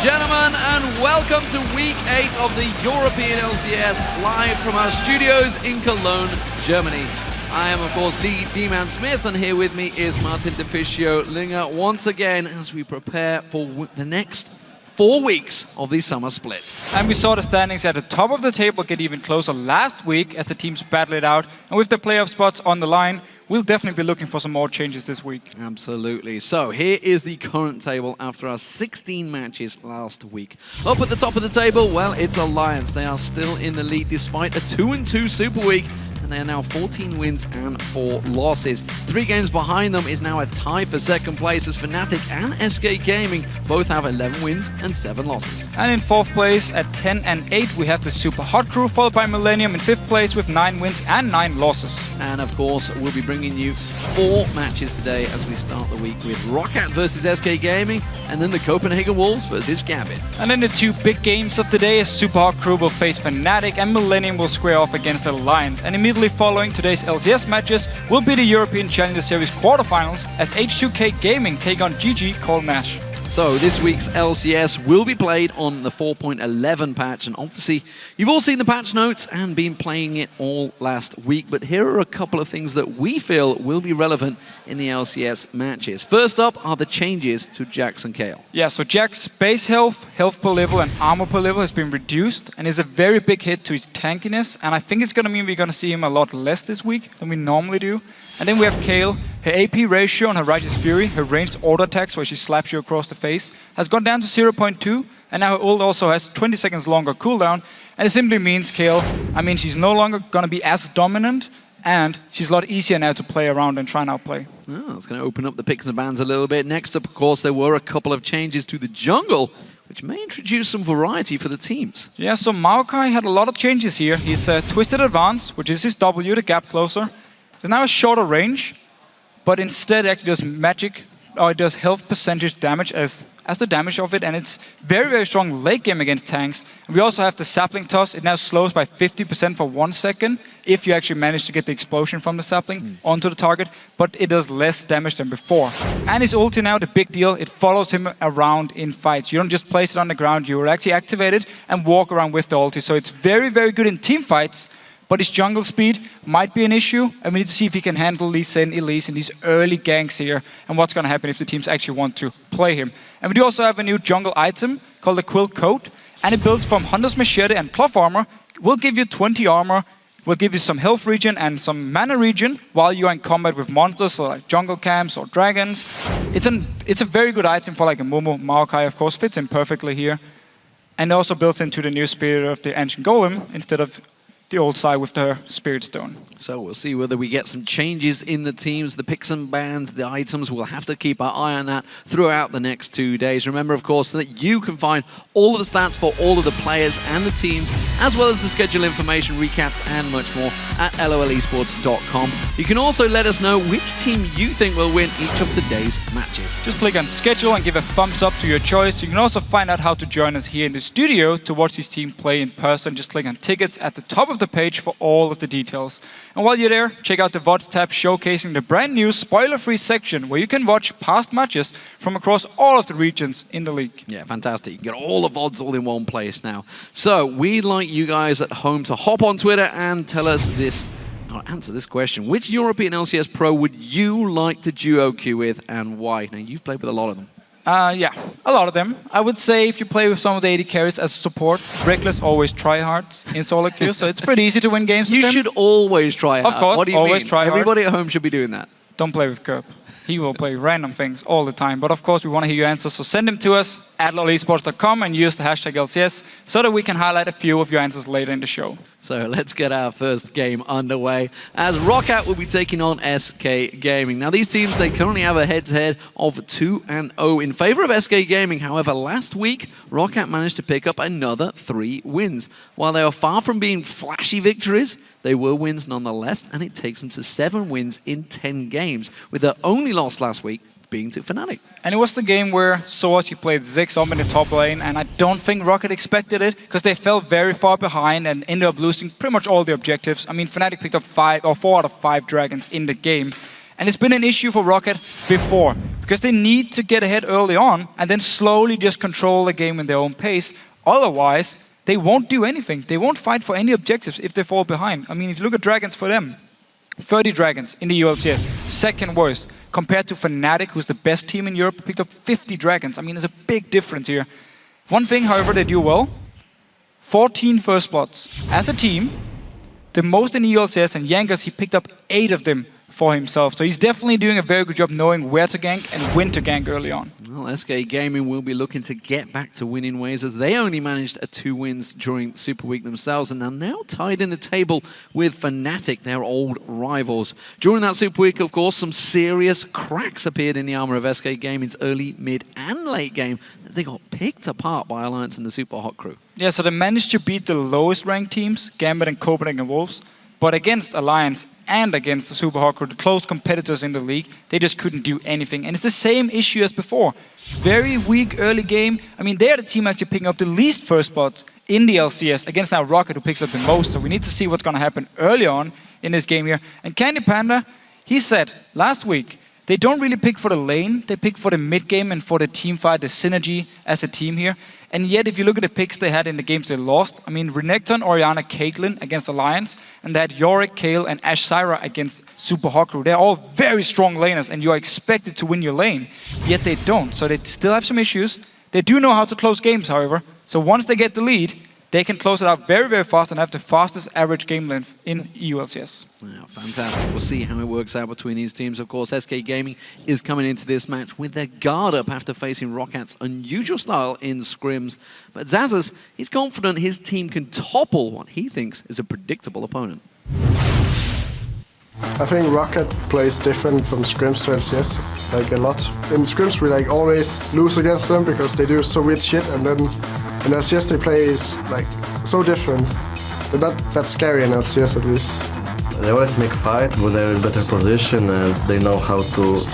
Gentlemen, and welcome to Week 8 of the European LCS, live from our studios in Cologne, Germany. I am, of course, Lee D-Man Smith, and here with me is Martin DeFiscio Linger once again as we prepare for the next 4 weeks of the summer split. And we saw the standings at the top of the table get even closer last week as the teams battle it out. And with the playoff spots on the line, we'll definitely be looking for some more changes this week. Absolutely. So here is the current table after our 16 matches last week. Up at the top of the table, well, it's Alliance. They are still in the lead despite a 2-2 Super Week. And they are now 14 wins and 4 losses. 3 games behind them is now a tie for second place as Fnatic and SK Gaming both have 11 wins and 7 losses. And in 4th place at 10 and 8 we have the Super Hot Crew, followed by Millennium in 5th place with 9 wins and 9 losses. And of course we'll be bringing you 4 matches today as we start the week with Rockat versus SK Gaming and then the Copenhagen Wolves versus Gambit. And then the 2 big games of the day is Super Hot Crew will face Fnatic and Millennium will square off against Alliance. And immediately following today's LCS matches will be the European Challenger Series quarterfinals as H2K Gaming take on GG Call Nash. So this week's LCS will be played on the 4.11 patch, and obviously you've all seen the patch notes and been playing it all last week, but here are a couple of things that we feel will be relevant in the LCS matches. First up are the changes to Jax and Kayle. Yeah, so Jax's base health, health per level and armor per level has been reduced and is a very big hit to his tankiness, and I think it's going to mean we're going to see him a lot less this week than we normally do. And then we have Kayle. Her AP ratio on her Righteous Fury, her ranged auto attacks where she slaps you across the face, has gone down to 0.2, and now her ult also has 20 seconds longer cooldown. And it simply means Kayle, she's no longer going to be as dominant, and she's a lot easier now to play around and try and outplay. Oh, it's going to open up the picks and bans a little bit. Next up, of course, there were a couple of changes to the jungle, which may introduce some variety for the teams. Yeah, so Maokai had a lot of changes here. He's Twisted Advance, which is his W, the gap closer. There's now a shorter range, but instead actually does magic or it does health percentage damage as the damage of it, and it's very, very strong late game against tanks. And we also have the sapling toss. It now slows by 50% for 1 second if you actually manage to get the explosion from the sapling onto the target, but it does less damage than before. And his ulti now, the big deal, it follows him around in fights. You don't just place it on the ground, you will actually activate it and walk around with the ulti. So it's very, very good in team fights, but his jungle speed might be an issue, and we need to see if he can handle Lee Sin, Elise in these early ganks here, and what's going to happen if the teams actually want to play him. And we do also have a new jungle item called the Quill Coat, and it builds from Hunter's Machete and Cloth Armor. Will give you 20 armor, will give you some health regen and some mana regen while you're in combat with monsters like jungle camps or dragons. It's a very good item for like a Momo. Maokai, of course, fits in perfectly here. And also built into the new Spirit of the Ancient Golem instead of the old side with the Spirit Stone. So we'll see whether we get some changes in the teams, the picks and bans, the items. We'll have to keep our eye on that throughout the next 2 days. Remember, of course, that you can find all of the stats for all of the players and the teams, as well as the schedule information, recaps, and much more at lolesports.com. You can also let us know which team you think will win each of today's matches. Just click on schedule and give a thumbs up to your choice. You can also find out how to join us here in the studio to watch this team play in person. Just click on tickets at the top of the page for all of the details. And while you're there, check out the VODs tab showcasing the brand new spoiler-free section where you can watch past matches from across all of the regions in the league. Yeah, fantastic. You can get all the VODs all in one place now. So we'd like you guys at home to hop on Twitter and tell us this, or answer this question. Which European LCS pro would you like to duo queue with and why? Now, you've played with a lot of them. Yeah, a lot of them. I would say if you play with some of the AD carries as support, Reckless always tryhards in solo queue, so it's pretty easy to win games with You them. should always try hard. Of course, what do you always mean? try hard. Everybody at home should be doing that. Don't play with Kerb. He will play random things all the time. But of course, we want to hear your answers, so send them to us at lolesports.com and use the hashtag LCS so that we can highlight a few of your answers later in the show. So let's get our first game underway as Rockat will be taking on SK Gaming. Now these teams, they currently have a head-to-head of 2-0 in favor of SK Gaming. However, last week, Rockat managed to pick up another 3 wins. While they are far from being flashy victories, they were wins nonetheless, and it takes them to 7 wins in 10 games, with their only loss last week being to Fnatic. And it was the game where Source, he played Ziggs up in the top lane, and I don't think Rockat expected it, because they fell very far behind and ended up losing pretty much all the objectives. I mean, Fnatic picked up 4 out of 5 dragons in the game. And it's been an issue for Rockat before, because they need to get ahead early on and then slowly just control the game in their own pace. Otherwise, they won't do anything. They won't fight for any objectives if they fall behind. I mean, if you look at dragons for them, 30 dragons in the EUCS, second worst, compared to Fnatic, who's the best team in Europe, picked up 50 dragons. I mean, there's a big difference here. One thing, however, they do well, 14 first spots. As a team, the most in the EUCS, and Jankers, he picked up 8 of them for himself. So he's definitely doing a very good job knowing where to gank and when to gank early on. Well, SK Gaming will be looking to get back to winning ways, as they only managed 2 wins during Super Week themselves and are now tied in the table with Fnatic, their old rivals. During that Super Week, of course, some serious cracks appeared in the armor of SK Gaming's early, mid and late game as they got picked apart by Alliance and the Super Hot Crew. Yeah, so they managed to beat the lowest ranked teams, Gambit and Copenhagen Wolves, but against Alliance and against the Super Hot Crew, the close competitors in the league, they just couldn't do anything. And it's the same issue as before. Very weak early game. I mean, they're the team actually picking up the least first spots in the LCS against now Rockat, who picks up the most. So we need to see what's going to happen early on in this game here. And Candy Panda, he said last week, they don't really pick for the lane, they pick for the mid game and for the team fight, the synergy as a team here. And yet, if you look at the picks they had in the games they lost, I mean, Renekton, Orianna, Caitlyn against Alliance, and they had Yorick, Kayle, and Ashe Zyra against Super Hot Crew. They're all very strong laners, and you are expected to win your lane, yet they don't. So they still have some issues. They do know how to close games, however. So once they get the lead, they can close it out very, very fast and have the fastest average game length in EULCS. Yeah, fantastic. We'll see how it works out between these teams. Of course, SK Gaming is coming into this match with their guard up after facing Rockat's unusual style in scrims. But Zazas, he's confident his team can topple what he thinks is a predictable opponent. I think Rockat plays different from scrims to LCS, like a lot. In scrims we like always lose against them because they do so weird shit, and then in LCS they play is like so different. They're not that scary in LCS at least. They always make fight, but they're in better position and they know how to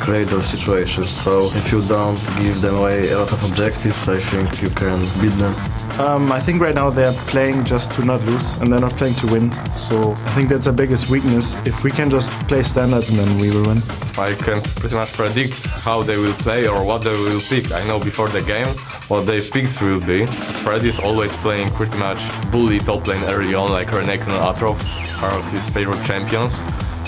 create those situations. So if you don't give them away a lot of objectives, I think you can beat them. I think right now they're playing just to not lose, and they're not playing to win. So I think that's our biggest weakness. If we can just play standard, then we will win. I can pretty much predict how they will play or what they will pick. I know before the game what their picks will be. Fred is always playing pretty much bully top lane early on, like Renekton and Aatrox are his favorite champions.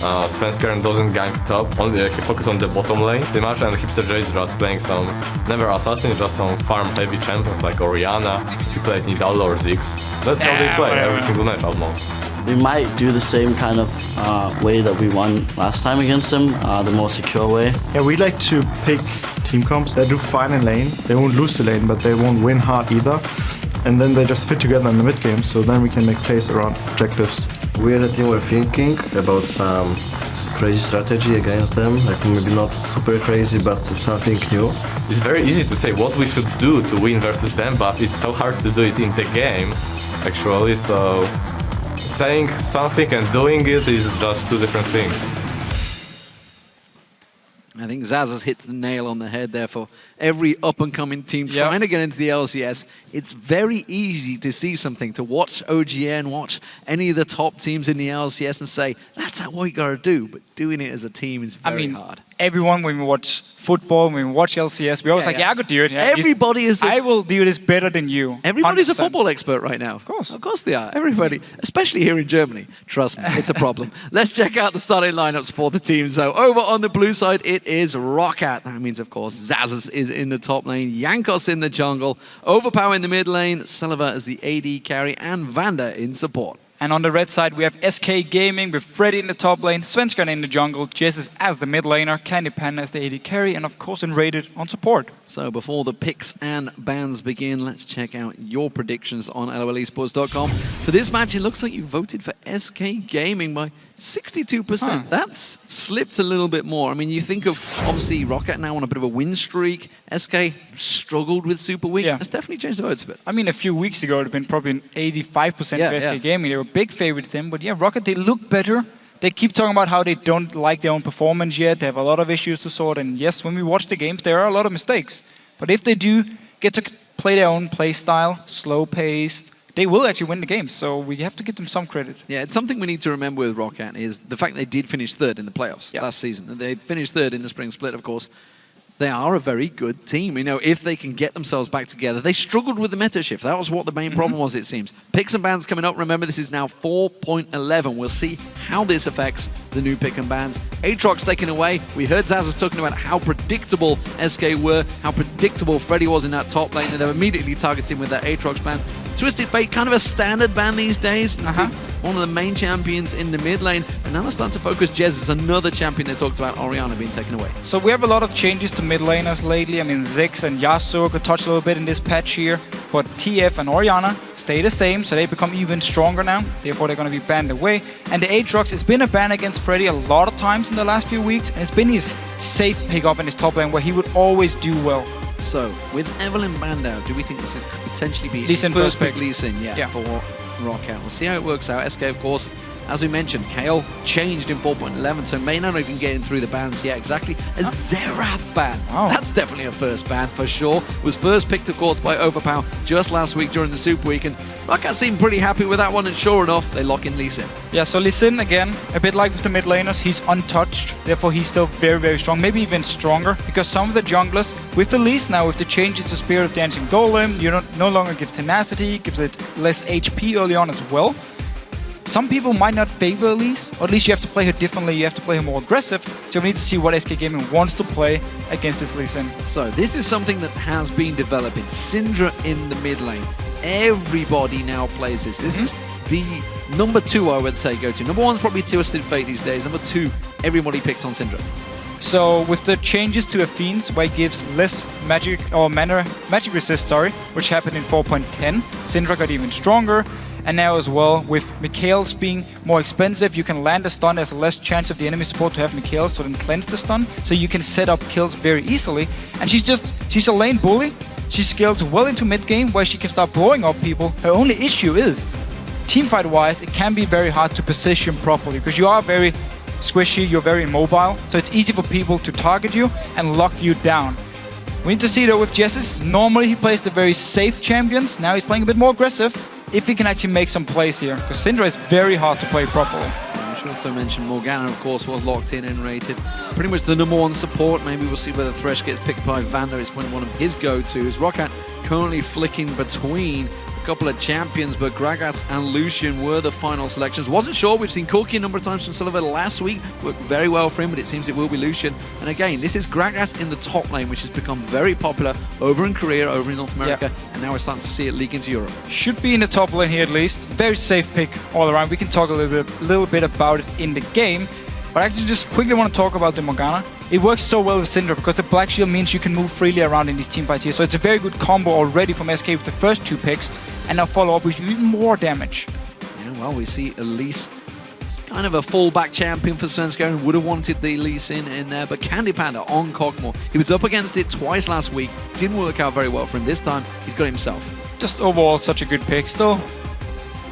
Svenskeren doesn't gank top, only he focuses on the bottom lane pretty much, and Hipster J is just playing some, never assassin, just some farm heavy champions like Orianna, he played Nidallo or Ziggs. That's how they play every single match almost. We might do the same kind of way that we won last time against them, the more secure way. Yeah, we like to pick team comps that do fine in lane. They won't lose the lane, but they won't win hard either. And then they just fit together in the mid game, so then we can make plays around objectives. We as a team were thinking about some crazy strategy against them, like maybe not super crazy, but something new. It's very easy to say what we should do to win versus them, but it's so hard to do it in the game, actually, so saying something and doing it is just two different things. I think Zazas hits the nail on the head there for every up-and-coming team trying to get into the LCS. It's very easy to see something, to watch OGN, watch any of the top teams in the LCS and say, that's how we got to do. But doing it as a team is very hard. Everyone, when we watch football, when we watch LCS, we always like, I could do it. Yeah, everybody is. I will do this better than you. Everybody's 100%. a football expert right now. Of course they are. Everybody, especially here in Germany. Trust me, it's a problem. Let's check out the starting lineups for the teams. So over on the blue side, it is Rockat. That means, of course, Zazas is in the top lane, Jankos in the jungle, Overpower in the mid lane, Selva as the AD carry, and Vanda in support. And on the red side, we have SK Gaming with Freddy in the top lane, Svenskeren in the jungle, Jesus as the mid laner, Candy Panda as the AD carry, and of course Enrated on support. So before the picks and bans begin, let's check out your predictions on LOLesports.com. For this match, it looks like you voted for SK Gaming by 62%. That's slipped a little bit more. I mean, you think of, obviously, Rockat now on a bit of a win streak. SK struggled with Super Week. That's definitely changed the votes a bit. I mean, a few weeks ago, it would have been probably an 85% for SK Gaming. They were a big favorite to him. But yeah, Rockat, they look better. They keep talking about how they don't like their own performance yet. They have a lot of issues to sort. And yes, when we watch the games, there are a lot of mistakes. But if they do get to play their own play style, slow-paced, they will actually win the game, so we have to give them some credit. Yeah, it's something we need to remember with Rockat is the fact they did finish third in the playoffs last season. They finished third in the spring split, of course. They are a very good team. You know, if they can get themselves back together. They struggled with the meta shift. That was what the main problem was, it seems. Picks and bans coming up. Remember, this is now 4.11. We'll see how this affects the new pick and bans. Aatrox taken away. We heard Zazas talking about how predictable SK were, how predictable Freddy was in that top lane, and they're immediately targeting with that Aatrox ban. Twisted Fate, kind of a standard ban these days. One of the main champions in the mid lane. And now they're starting to focus Jez as another champion. They talked about Orianna being taken away. So we have a lot of changes to mid laners lately. I mean, Ziggs and Yasuo could touch a little bit in this patch here. But TF and Orianna stay the same, so they become even stronger now. Therefore, they're going to be banned away. And the Aatrox, it's been a ban against Freddy a lot of times in the last few weeks. And it's been his safe pick up in his top lane where he would always do well. So, with Evelyn banned out, do we think this could potentially be Lee Sin first pick Lee Sin, for Rockat? We'll see how it works out. SK, of course, as we mentioned, Kale changed in 4.11, so may not even get through the bans yet. Exactly. A Xerath ban. That's definitely a first ban for sure. Was first picked, of course, by Overpower just last week during the Super Week, and Rockat seemed pretty happy with that one, and sure enough, they lock in Lee Sin. Yeah, so Lee Sin, again, a bit like with the mid laners, he's untouched. Therefore, he's still very, very strong, maybe even stronger, because some of the junglers, with the Lease now, with the changes to Spirit of Dancing Golem, you don't no longer give tenacity, gives it less HP early on as well. Some people might not favor Elise, or at least you have to play her differently, you have to play her more aggressive, so we need to see what SK Gaming wants to play against this Lee Sin. So this is something that has been developing. Syndra in the mid lane. Everybody now plays this. This is the number 2, I would say, go to. Number 1 is probably Twisted Fate these days. Number 2, everybody picks on Syndra. So with the changes to Athene's, where it gives less magic or magic resist, which happened in 4.10, Syndra got even stronger. And now as well, with Mikhail's being more expensive, you can land a stun. There's less chance of the enemy support to have Mikhail's to then cleanse the stun. So you can set up kills very easily. And she's a lane bully. She scales well into mid game where she can start blowing up people. Her only issue is, teamfight wise, it can be very hard to position properly because you are very squishy, you're very mobile, so it's easy for people to target you and lock you down. We need to see though with Jessis, normally he plays the very safe champions, now he's playing a bit more aggressive, if he can actually make some plays here, because Syndra is very hard to play properly. I should also mention Morgana, of course, was locked in and rated. Pretty much the #1 support. Maybe we'll see whether Thresh gets picked by Vander. It's one of his go-tos. Rockat currently flicking between a couple of champions, but Gragas and Lucian were the final selections. Wasn't sure. We've seen Corki a number of times from Silver last week. Worked very well for him, but it seems it will be Lucian. And again, this is Gragas in the top lane, which has become very popular over in Korea, over in North America, and now we're starting to see it leak into Europe. Should be in the top lane here at least. Very safe pick all around. We can talk a little bit about it in the game. But I actually just quickly want to talk about the Morgana. It works so well with Syndra because the Black Shield means you can move freely around in these teamfights here. So it's a very good combo already from SK with the first 2 picks. And now follow up with even more damage. Yeah, well, we see Elise. It's kind of a fallback champion for Svenska and would have wanted the Elise in there. But Candy Panda on Cockmore. He was up against it twice last week. Didn't work out very well for him. This time, he's got himself. Just overall, such a good pick. Still,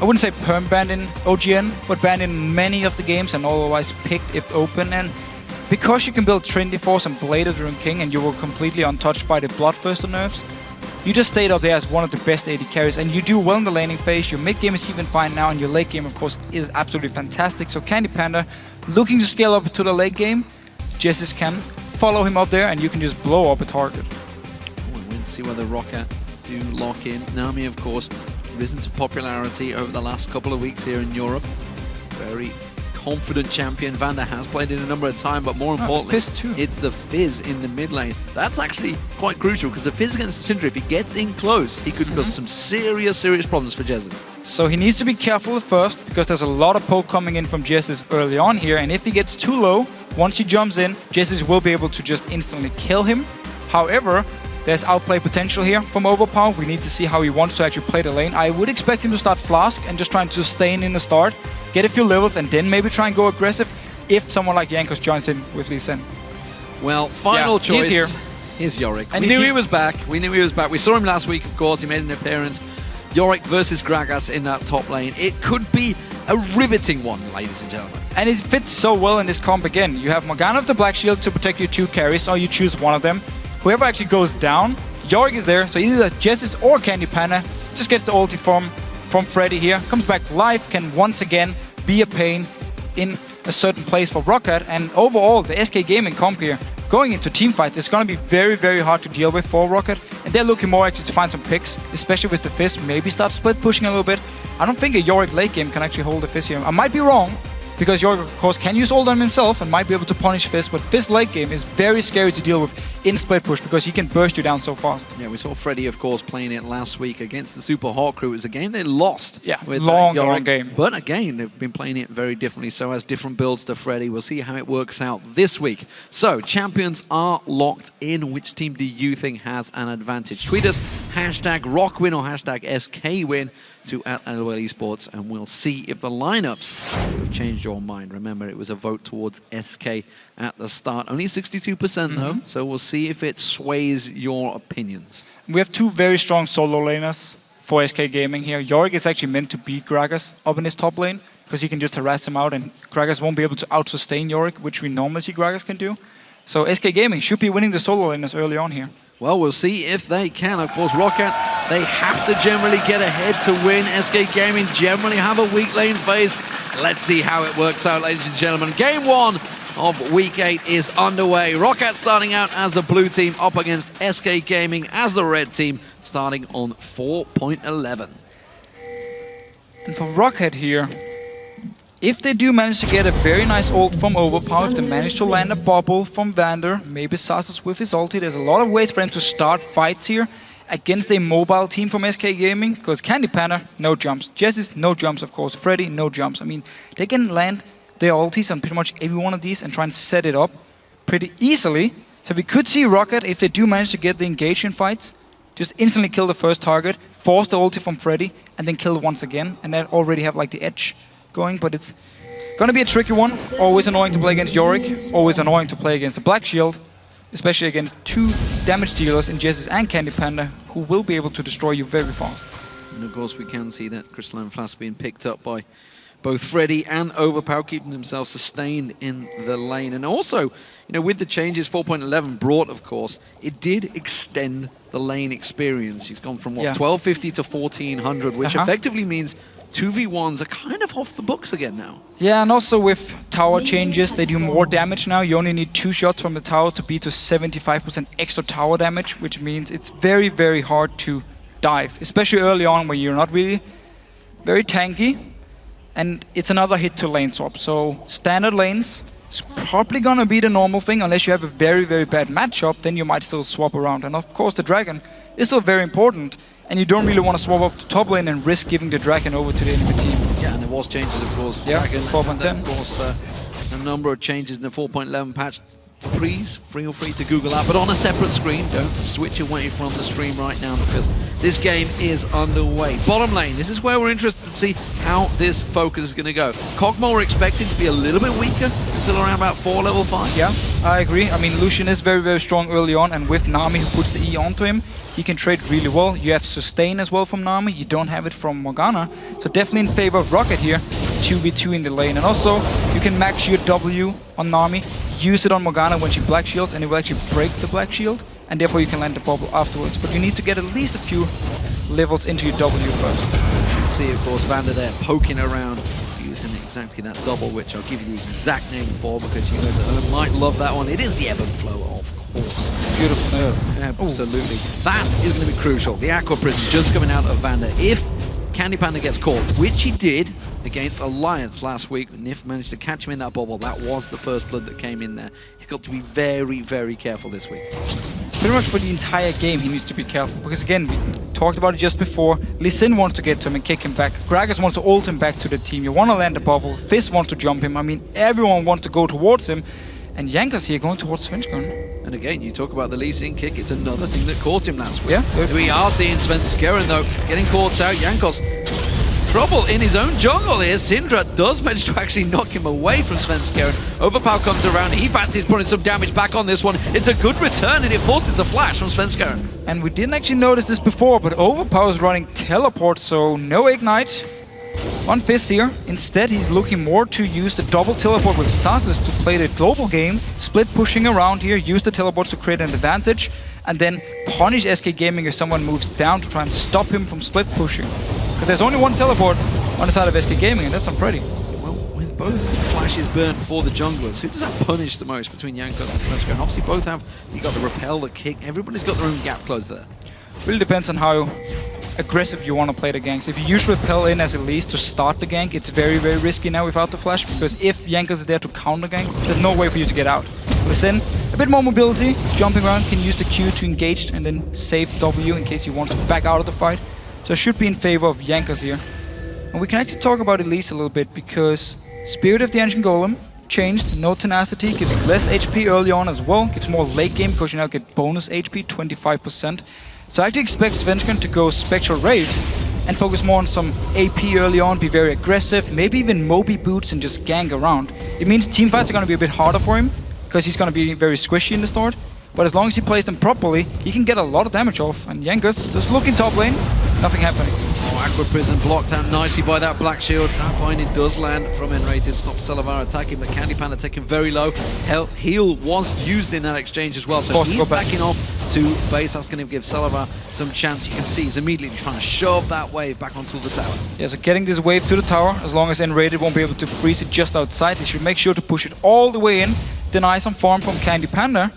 I wouldn't say perm banned in OGN, but banned in many of the games and otherwise picked if open. And because you can build Trinity Force and Blade during King and you were completely untouched by the Bloodthirster nerfs, you just stayed up there as one of the best AD carries, and you do well in the laning phase. Your mid game is even fine now, and your late game, of course, is absolutely fantastic. So Candy Panda, looking to scale up to the late game, Jessis can follow him up there, and you can just blow up a target. We'll see whether Rockat do lock in. Nami, of course, risen to popularity over the last couple of weeks here in Europe. Very confident champion. Vander has played it a number of times, but more importantly, it's the Fizz in the mid lane. That's actually quite crucial because the Fizz against Syndra, if he gets in close, he could cause some serious problems for Jessis. So he needs to be careful at first because there's a lot of poke coming in from Jessis early on here, and if he gets too low, once he jumps in, Jessis will be able to just instantly kill him. However, there's outplay potential here from Overpower. We need to see how he wants to actually play the lane. I would expect him to start Flask and just trying to sustain in the start, get a few levels, and then maybe try and go aggressive if someone like Jankos joins in with Lee Sin. Well, final choice. He's here. Here's Yorick. And we knew he was back. We knew he was back. We saw him last week, of course. He made an appearance. Yorick versus Gragas in that top lane. It could be a riveting one, ladies and gentlemen. And it fits so well in this comp again. You have Morgana of the Black Shield to protect your 2 carries, or you choose one of them. Whoever actually goes down, Yorick is there, so either Jessis or Candy Panda just gets the ulti from Freddy here, comes back to life, can once again be a pain in a certain place for Rockat. And overall, the SK Gaming comp here, going into teamfights, it's going to be very, very hard to deal with for Rockat. And they're looking more actually to find some picks, especially with the Fizz, maybe start split pushing a little bit. I don't think a Yorick late game can actually hold the Fizz here. I might be wrong, because Yorick, of course, can use ult on himself and might be able to punish Fizz, but Fizz late game is very scary to deal with in split push because he can burst you down so fast. Yeah, we saw Freddy, of course, playing it last week against the Super Hawk crew. It was a game they lost. Yeah, with long Yorick. game. But again, they've been playing it very differently, so has different builds to Freddy. We'll see how it works out this week. So, champions are locked in. Which team do you think has an advantage? Tweet us, #RockWin or #SKWin to @LOL Esports, and we'll see if the lineups have changed your mind. Remember, it was a vote towards SK at the start. Only 62% though, so we'll see if it sways your opinions. We have 2 very strong solo laners for SK Gaming here. Yorick is actually meant to beat Gragas up in his top lane because he can just harass him out and Gragas won't be able to out-sustain Yorick, which we normally see Gragas can do. So SK Gaming should be winning the solo laners early on here. Well, we'll see if they can. Of course, Rockat, they have to generally get ahead to win. SK Gaming generally have a weak lane phase. Let's see how it works out, ladies and gentlemen. Game 1 of Week 8 is underway. Rockat starting out as the blue team up against SK Gaming as the red team, starting on 4.11. And for Rockat here, if they do manage to get a very nice ult from Overpower, if they manage to land a bubble from Vander, maybe Sassus with his ulti, there's a lot of ways for them to start fights here against a mobile team from SK Gaming, because Candy Panda, no jumps. Jessis, no jumps, of course. Freddy, no jumps. I mean, they can land their ultis on pretty much every one of these and try and set it up pretty easily. So we could see Rockat, if they do manage to get the engage in fights, just instantly kill the first target, force the ulti from Freddy, and then kill once again, and then already have like the edge going, but it's gonna be a tricky one. Always annoying to play against Yorick, always annoying to play against the Black Shield, especially against 2 damage dealers in Jessis and Candy Panda, who will be able to destroy you very fast. And of course we can see that Crystalline Flask being picked up by both Freddy and Overpower keeping themselves sustained in the lane. And also, with the changes 4.11 brought, of course, it did extend the lane experience. You've gone from, 1250 to 1400, which effectively means 2v1s are kind of off the books again now. Yeah, and also with tower changes, they do more damage now. You only need 2 shots from the tower to be to 75% extra tower damage, which means it's very, very hard to dive, especially early on when you're not really very tanky. And it's another hit to lane swap. So standard lanes is probably gonna be the normal thing, unless you have a very, very bad matchup, then you might still swap around. And of course the Dragon is still very important, and you don't really want to swap up to top lane and risk giving the Dragon over to the enemy team. Yeah, and there was changes, of course. Yeah, Dragon, 4.10. Of course, a number of changes in the 4.11 patch. Please feel free to Google that, but on a separate screen. Don't switch away from the stream right now, because this game is underway. Bottom lane, this is where we're interested to see how this focus is going to go. Kog'Maw we're expecting to be a little bit weaker until around about 4 level 5. Yeah, I agree. I mean, Lucian is very, very strong early on, and with Nami who puts the E onto him, he can trade really well. You have sustain as well from Nami, you don't have it from Morgana. So definitely in favor of Rockat here, 2v2 in the lane. And also, you can max your W on Nami, use it on Morgana when she black shields, and it will actually break the black shield, and therefore you can land the bubble afterwards. But you need to get at least a few levels into your W first. You can see, of course, Vander there poking around, using exactly that double, which I'll give you the exact name for, because you guys at home might love that one. It is the ebb and flow, of course. Beautiful. Absolutely. That is going to be crucial. The Aqua Prison just coming out of Vander. If Candy Panda gets caught, which he did against Alliance last week, Nif managed to catch him in that bubble. That was the first blood that came in there. He's got to be very, very careful this week. Pretty much for the entire game he needs to be careful, because again, we talked about it just before. Lee Sin wants to get to him and kick him back. Gragas wants to ult him back to the team. You want to land the bubble. Fizz wants to jump him. I mean, everyone wants to go towards him. And Jankos here going towards Svenskeren. And again, you talk about the Lee Sin kick. It's another thing that caught him last week. Yeah. We are seeing Svenskeren, though, getting caught out. Jankos, trouble in his own jungle here. Syndra does manage to actually knock him away from Svenskeren. Overpower comes around. He fancies putting some damage back on this one. It's a good return, and it forces the flash from Svenskeren. And we didn't actually notice this before, but Overpower is running teleport, so no ignite. On Fizz here. Instead, he's looking more to use the double teleport with Sazes to play the global game, split pushing around here, use the teleports to create an advantage, and then punish SK Gaming if someone moves down to try and stop him from split pushing. Because there's only one teleport on the side of SK Gaming, and that's on Freddy. Well, with both flashes burnt for the junglers, who does that punish the most between Jankos and Svenskeren? Obviously, both have, you got the repel, the kick, everybody's got their own gap closed there. Really depends on how aggressive you want to play the ganks. If you use repel in as a least to start the gank, it's very, very risky now without the flash, because if Jankos is there to counter gank, there's no way for you to get out. Listen, a bit more mobility, jumping around, can use the Q to engage and then save W in case you want to back out of the fight. So it should be in favor of Jankos here. And we can actually talk about Elise a little bit, because Spirit of the Ancient Golem changed, no tenacity, gives less HP early on as well, gives more late game because you now get bonus HP, 25%. So I actually expect Svenskeren to go Spectral Raid and focus more on some AP early on, be very aggressive, maybe even Moby Boots and just gank around. It means team fights are going to be a bit harder for him, because he's going to be very squishy in the start. But as long as he plays them properly, he can get a lot of damage off. And Jankos just looking top lane, nothing happening. Oh, Aqua Prison blocked out nicely by that Black Shield. That binding does land from Enrated, stops Selavar attacking, but Candy Panda taken very low. Heal was used in that exchange as well, so he's backing off to base. That's going to give Selavar some chance. You can see he's immediately trying to shove that wave back onto the tower. Yeah, so getting this wave to the tower, as long as Enrated won't be able to freeze it just outside, they should make sure to push it all the way in, deny some farm from Candy Panda.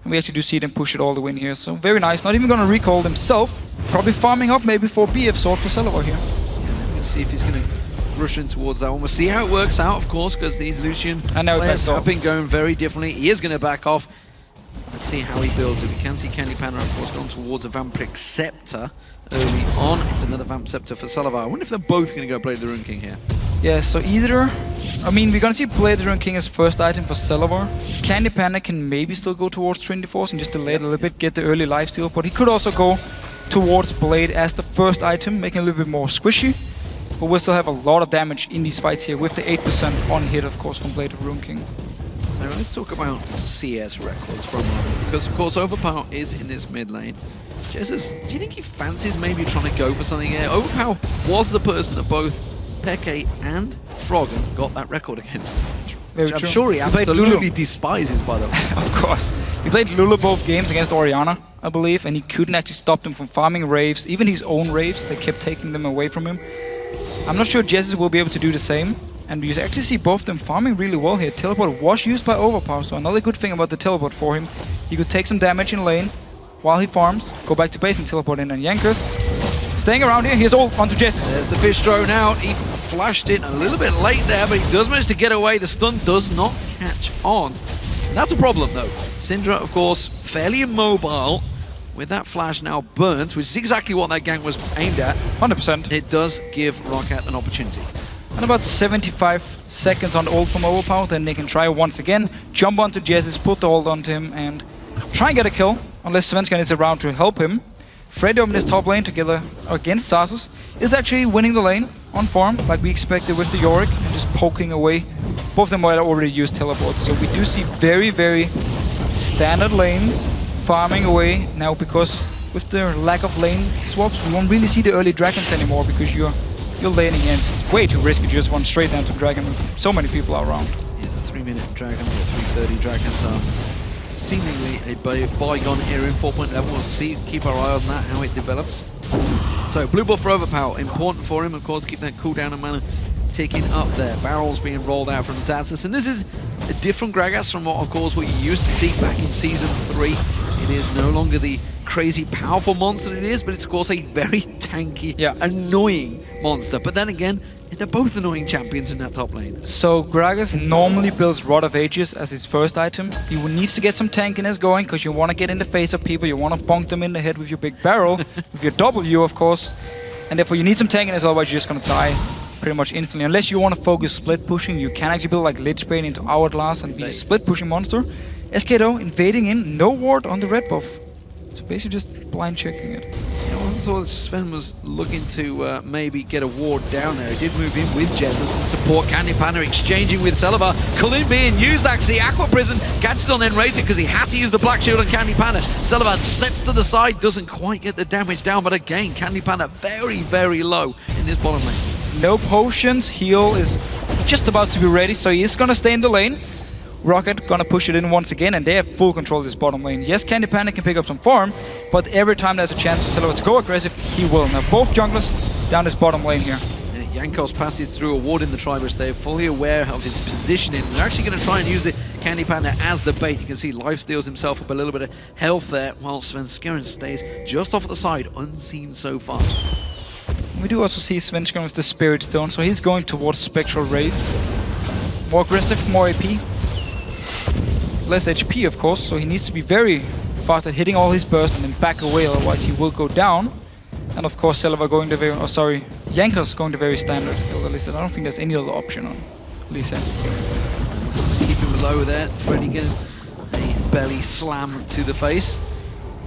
And we actually do see them push it all the way in here, so very nice. Not even going to recall himself, probably farming up maybe for BF Sword for Selavar here. Let's see if he's going to rush in towards that one. We'll see how it works out, of course, because these Lucian players have been going very differently. He is going to back off. Let's see how he builds it. We can see Candy Panda, of course, going towards a Vampiric Scepter early on. It's another Vamp Scepter for Selavar. I wonder if they're both going to go Blade the Rune King here. Yeah, so either... I mean, we're going to see Blade the Rune King as first item for Selavar. Candy Panda can maybe still go towards Trinity Force and just delay it a little bit, get the early lifesteal. But he could also go towards Blade as the first item, making it a little bit more squishy. But we'll still have a lot of damage in these fights here with the 8% on hit, of course, from Blade of Rune King. So let's talk about CS records for a moment, because of course Overpower is in this mid lane. Jesus, do you think he fancies maybe trying to go for something here? Overpower was the person that both Peke and Frog and got that record against. Very Which true. I'm sure he played absolutely Lulu. despises, by the way. Of course. He played Lulu both games against Orianna, I believe, and he couldn't actually stop them from farming Raves, even his own Raves. They kept taking them away from him. I'm not sure Jesus will be able to do the same. And you actually see both of them farming really well here. Teleport was used by Overpower, so another good thing about the teleport for him. He could take some damage in lane while he farms, go back to base and teleport in, and Jankos staying around here. Here's all onto Jesus. There's the fish thrown out. He flashed it a little bit late there, but he does manage to get away. The stun does not catch on. And that's a problem, though. Syndra, of course, fairly immobile. With that flash now burnt, which is exactly what that gank was aimed at. 100%. It does give Rockat an opportunity. And about 75 seconds on the ult from Overpower, then they can try once again, jump onto Jesus, put the ult onto him, and try and get a kill, unless Svenska is around to help him. Freddy in his top lane together against Sasus is actually winning the lane on farm, like we expected with the Yorick, and just poking away. Both of them might already used teleports, so we do see very, very standard lanes farming away now, because with the lack of lane swaps, we won't really see the early dragons anymore, because you're laning in. It's way too risky to just run straight down to dragon with so many people around. Yeah, the 3-minute dragon, the 3:30 dragons are seemingly a bygone era in 4.11. We'll see, keep our eye on that, how it develops. So, blue buff for Overpower, important for him, of course, keep that cooldown and mana ticking up there. Barrels being rolled out from Xaxus, and this is a different Gragas from what, of course, what you used to see back in Season 3. It is no longer the crazy powerful monster it is, but it's of course a very tanky, annoying monster. But then again, they're both annoying champions in that top lane. So Gragas normally builds Rod of Ages as his first item. He needs to get some tankiness going, because you want to get in the face of people, you want to bonk them in the head with your big barrel, with your W, of course. And therefore you need some tankiness, otherwise you're just going to die pretty much instantly. Unless you want to focus split pushing, you can actually build like Lichbane into Hourglass and be a split pushing monster. SK though, invading in, no ward on the red buff. So basically just blind checking it. I wasn't sure that Sven was looking to maybe get a ward down there. He did move in with Jesus and support. Candy Panda exchanging with Celibar. Kalin being used actually. Aqua Prison catches on Enrated because he had to use the Black Shield on Candy Panda. Celibar slips to the side, doesn't quite get the damage down, but again, Candy Panda very, very low in this bottom lane. No potions, heal is just about to be ready, so he is going to stay in the lane. Rockat gonna push it in once again, and they have full control of this bottom lane. Yes, Candy Panda can pick up some farm, but every time there's a chance for Celibar to go aggressive, he will. Now both junglers down this bottom lane here. Jankos passes through a ward in the Triburst. They're fully aware of his positioning. They're actually going to try and use the Candy Panda as the bait. You can see Life steals himself up a little bit of health there, while Svenskeren stays just off the side, unseen so far. We do also see Svenskeren with the Spirit Stone, so he's going towards Spectral Raid. More aggressive, more AP. Less HP, of course, so he needs to be very fast at hitting all his bursts and then back away, otherwise he will go down. And of course, Celibar going to very, Jankos going to very standard. At least I don't think there's any other option on Lisa. Keep him low there. Freddy getting a belly slam to the face.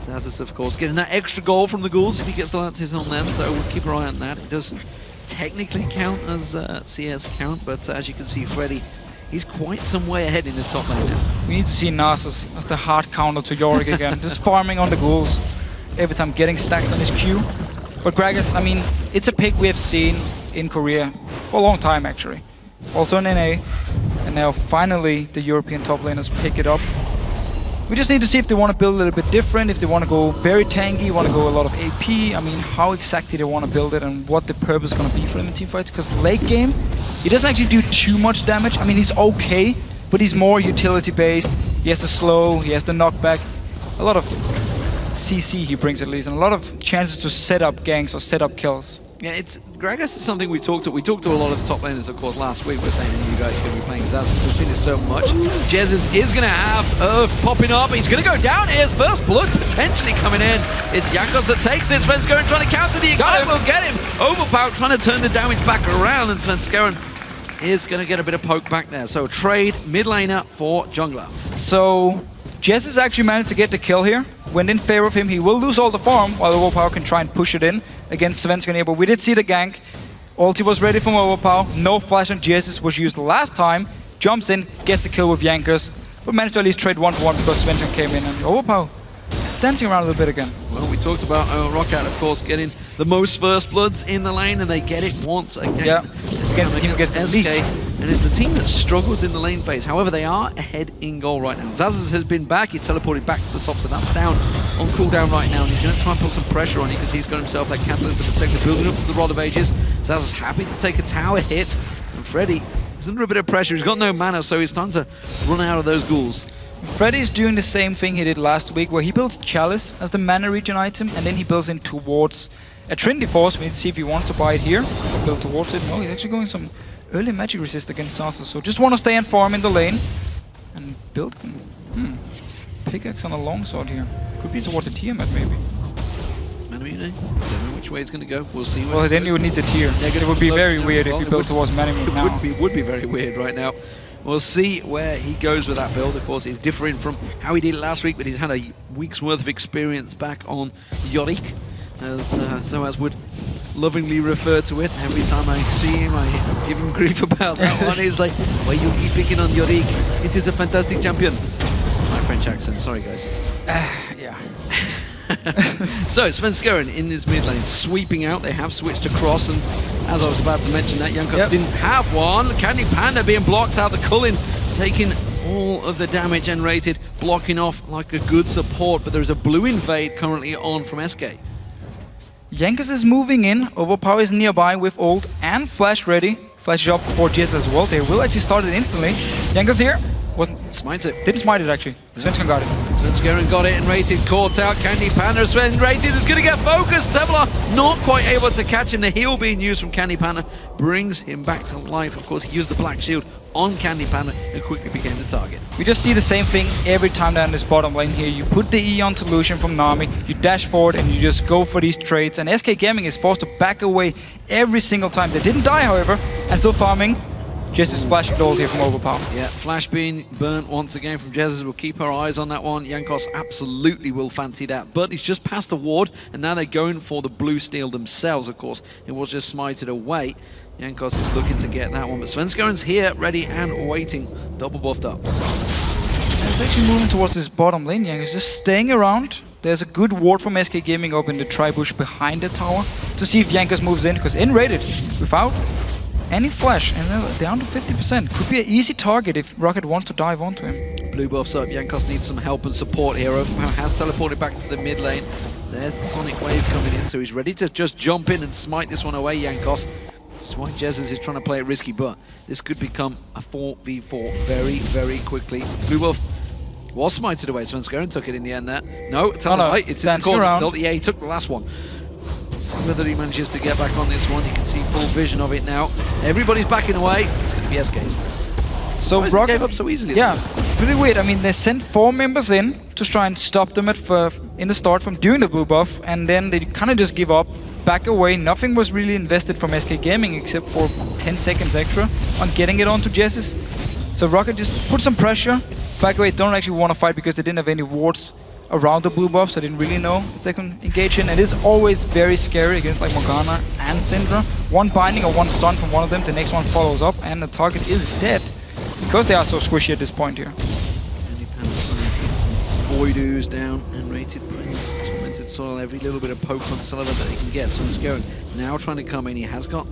Xaxus, of course, getting that extra goal from the Ghouls if he gets the lances on them, so we'll keep our eye on that. It does technically count as CS count, but as you can see, Freddy, he's quite some way ahead in this top lane now. We need to see Narsus as the hard counter to Yorick again. Just farming on the Ghouls. Every time getting stacks on his Q. But Gragas, I mean, it's a pick we have seen in Korea for a long time actually. Also in NA. And now finally the European top laners pick it up. We just need to see if they want to build a little bit different, if they want to go very tanky, want to go a lot of AP. I mean, how exactly they want to build it and what the purpose is going to be for them in teamfights. Because late game, he doesn't actually do too much damage. I mean, he's okay, but he's more utility based. He has the slow, he has the knockback. A lot of CC he brings at least, and a lot of chances to set up ganks or set up kills. Yeah, Gragas is something we talked to. We talked to a lot of the top laners, of course, last week. We're saying you guys are going to be playing Xaxus. We've seen it so much. Jesus is going to have Earth popping up. He's going to go down. Here's first blood potentially coming in. It's Jankos that takes it. Svenskeren trying to counter the ignite will get him. Overpower trying to turn the damage back around, and Svenskeren is going to get a bit of poke back there. So trade mid laner for jungler. So Jez has actually managed to get the kill here. Went in favor of him. He will lose all the farm, while Overpower can try and push it in against Svenskeren here. But we did see the gank. Ulti was ready from Overpower. No flash on Jesus was used last time. Jumps in, gets the kill with Jankos. But managed to at least trade 1-for-1 because Svenskeren came in. And Overpower dancing around a little bit again. Well, we talked about Rockat, of course, getting the most first bloods in the lane, and they get it once again. Yeah, it's against the team against the SK, and it's the team that struggles in the lane phase. However, they are ahead in goal right now. Zazas has been back. He's teleported back to the top, so that's down on cooldown right now, and he's going to try and put some pressure on you because he's got himself that catalyst to protect the building up to the Rod of Ages. Zazas happy to take a tower hit, and Freddy is under a bit of pressure. He's got no mana, so it's time to run out of those ghouls. Freddy's doing the same thing he did last week, where he builds Chalice as the mana regen item, and then he builds in towards a Trinity Force. We need to see if he wants to buy it here, or build towards it. No, he's actually going some early magic resist against Sasa, so just want to stay and farm in the lane, and build pickaxe on a longsword here. Could be towards the Tiamat maybe. Manamune, don't know which way it's going to go. We'll see. Well, then you would need the tier. It would be very weird if you built towards Manamune now. It would be very weird right now. We'll see where he goes with that build. Of course, he's different from how he did it last week, but he's had a week's worth of experience back on Yorick, as Soaz would lovingly refer to it. Every time I see him, I give him grief about that one. He's like, why you keep picking on Yorick? It is a fantastic champion. My French accent, sorry guys. Yeah. So Svenskeren in this mid lane, sweeping out. They have switched across, and as I was about to mention that, Jankos didn't have one. Candy Panda being blocked out, the Cullen taking all of the damage and rated, blocking off like a good support, but there's a blue invade currently on from SK. Jankos is moving in, Overpower is nearby with ult and flash ready. Flash up for GS as well, they will actually start it instantly. Jankos here. Smites it. Didn't smite it actually. Svenskeren got it. Svenskeren got it and rated, caught out. Candy Panda, Sven rated is going to get focused. Tebler not quite able to catch him. The heal being used from Candy Panda brings him back to life. Of course, he used the Black Shield on Candy Panda and quickly became the target. We just see the same thing every time down this bottom lane here. You put the E onto Lucian from Nami, you dash forward and you just go for these trades. And SK Gaming is forced to back away every single time. They didn't die, however, and still farming. Jez is splashing gold here from Overpower. Yeah, Flash being burnt once again from Jez. We'll keep our eyes on that one. Jankos absolutely will fancy that, but he's just passed the ward, and now they're going for the blue steel themselves, of course. It was just smited away. Jankos is looking to get that one, but Svenskeren's here, ready and waiting. Double buffed up. He's actually moving towards this bottom lane. Jankos just staying around. There's a good ward from SK Gaming up in the tri-bush behind the tower to see if Jankos moves in, because in rated without any flash, and they're down to 50%. Could be an easy target if Rockat wants to dive onto him. Blue buffs up. Jankos needs some help and support here. Overpower has teleported back to the mid lane. There's the Sonic Wave coming in, so he's ready to just jump in and smite this one away, Jankos. That's why Jesus is trying to play it risky, but this could become a 4v4 very, very quickly. Blue buff was smited away. Svenskeren took it in the end there. No, it's in the corner still. Yeah, he took the last one. See whether he manages to get back on this one. You can see full vision of it now. Everybody's backing away. It's going to be SK's. So Rockat gave up so easily. Yeah, pretty weird. I mean, they sent 4 members in to try and stop them in the start from doing the blue buff, and then they kind of just give up, back away. Nothing was really invested from SK Gaming except for 10 seconds extra on getting it onto Jessis. So Rockat just put some pressure, back away. Don't actually want to fight because they didn't have any wards around the blue buff, so I didn't really know if they can engage in. It is always very scary against like Morgana and Syndra. One binding or one stun from one of them, the next one follows up, and the target is dead because they are so squishy at this point here. Void ooze down and rated Prince. Tormented Soil, every little bit of poke on Sullivan that he can get. So Svenskeren now trying to come in. He has not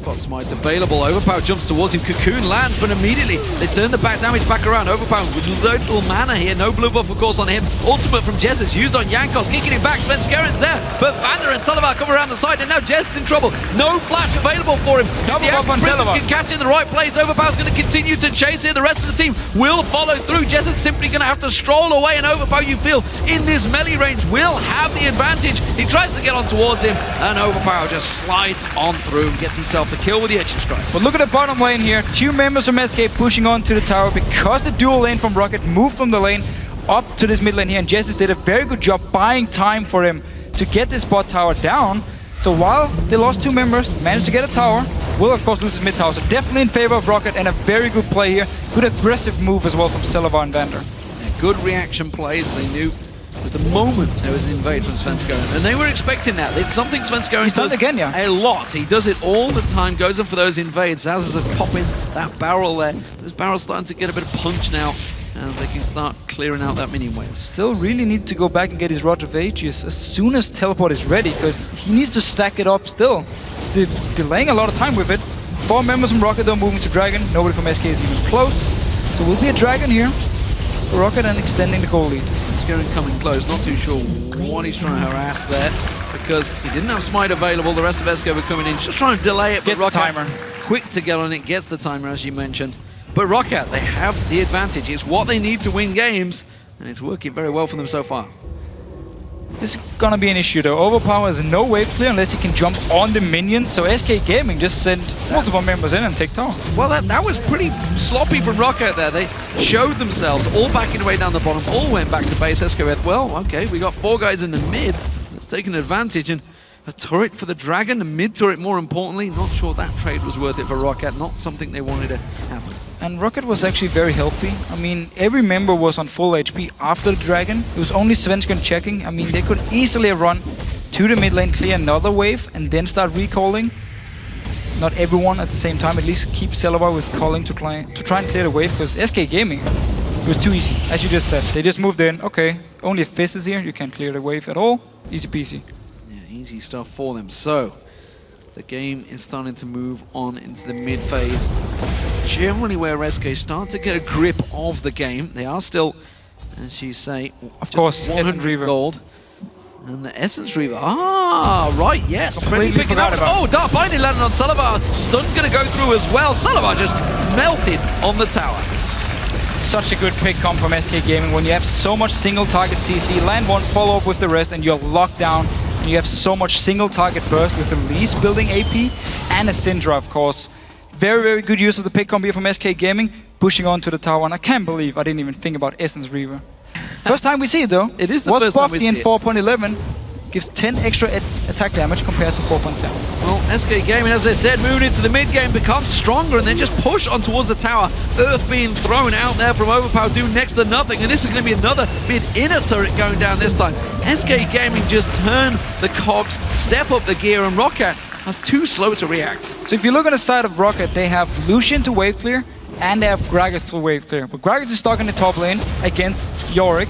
got smite available. Overpower jumps towards him. Cocoon lands, but immediately they turn the back damage back around. Overpower with little mana here. No blue buff, of course, on him. Ultimate from Jez is used on Jankos, kicking him back. Svenskeren's there, but Vander and Sullivan come around the side, and now Jez is in trouble. No flash available for him. Double buff on Sullivan. Can catch in the right place. Overpower's going to continue to chase here. The rest of the team will follow through. Jez is simply going to have to stroll away, and Overpower, you feel, in this melee range, will have the advantage. He tries to get on towards him, and Overpower just slides on through and gets himself the kill with the Etching Strike. But look at the bottom lane here. 2 members from SK pushing on to the tower because the dual lane from Rockat moved from the lane up to this mid lane here, and Jessis did a very good job buying time for him to get this bot tower down. So while they lost 2 members, managed to get a tower, will of course lose his mid tower. So definitely in favor of Rockat, and a very good play here. Good aggressive move as well from Sullivan and Vander. Yeah, good reaction plays. They knew at the moment there was an invade from Svenskeren, and they were expecting that. It's something Svenskeren does again, yeah. A lot. He does it all the time, goes in for those invades. Zazas are popping that barrel there. Those barrels starting to get a bit of punch now. as they can start clearing out that minion wave. Still really need to go back and get his Rod of Ages as soon as teleport is ready, because he needs to stack it up still. Still delaying a lot of time with it. 4 members from Rockat though moving to Dragon. Nobody from SK is even close. So we'll be a Dragon here for Rockat and extending the goal lead. Scaring coming close, not too sure what he's trying to harass there, because he didn't have Smite available. The rest of SK were coming in, just trying to delay it. Get but the Rockat, timer. quick to get on it, gets the timer as you mentioned. But Rockat, they have the advantage. It's what they need to win games, and it's working very well for them so far. This is gonna be an issue though. Overpower has no wave clear unless he can jump on the minions, so SK Gaming just sent multiple members in and take tower. Well, that was pretty sloppy from Rockat there. They showed themselves, all backing away down the bottom, all went back to base. SK went, well, okay, we got 4 guys in the mid. Let's take an advantage, and a turret for the Dragon, a mid turret more importantly. Not sure that trade was worth it for Rockat, not something they wanted to happen. And Rockat was actually very healthy. I mean, every member was on full HP after the Dragon. It was only Svensson checking. I mean, they could easily have run to the mid lane, clear another wave, and then start recalling. Not everyone at the same time, at least keep Celabar with calling to try and clear the wave, because SK Gaming, it was too easy. As you just said, they just moved in. Okay, only if Fizz is here, you can't clear the wave at all. Easy peasy. Yeah, easy stuff for them. So, the game is starting to move on into the mid phase. It's generally where SK start to get a grip of the game. They are still, as you say, of course, 100 gold. And the Essence Reaver. Ah, right, yes. Freddy picking up. Oh, Dark Binding landing on Celabar. Stun's going to go through as well. Celabar just melted on the tower. Such a good pick comp from SK Gaming when you have so much single target CC, land one, follow up with the rest, and you're locked down. And you have so much single target burst with the least building AP and a Syndra, of course. Very, very good use of the pick comp here from SK Gaming, pushing on to the tower. And I can't believe I didn't even think about Essence Reaver. First time we see it though. It is the first time we see in it. 4.11. Gives 10 extra attack damage compared to 4.10. Well, SK Gaming, as I said, moving into the mid game, becomes stronger and then just push on towards the tower. Earth being thrown out there from Overpower, do next to nothing. And this is going to be another mid inner turret going down this time. SK Gaming just turn the cogs, step up the gear, and Rockat was too slow to react. So if you look on the side of Rockat, they have Lucian to wave clear and they have Gragas to wave clear. But Gragas is stuck in the top lane against Yorick,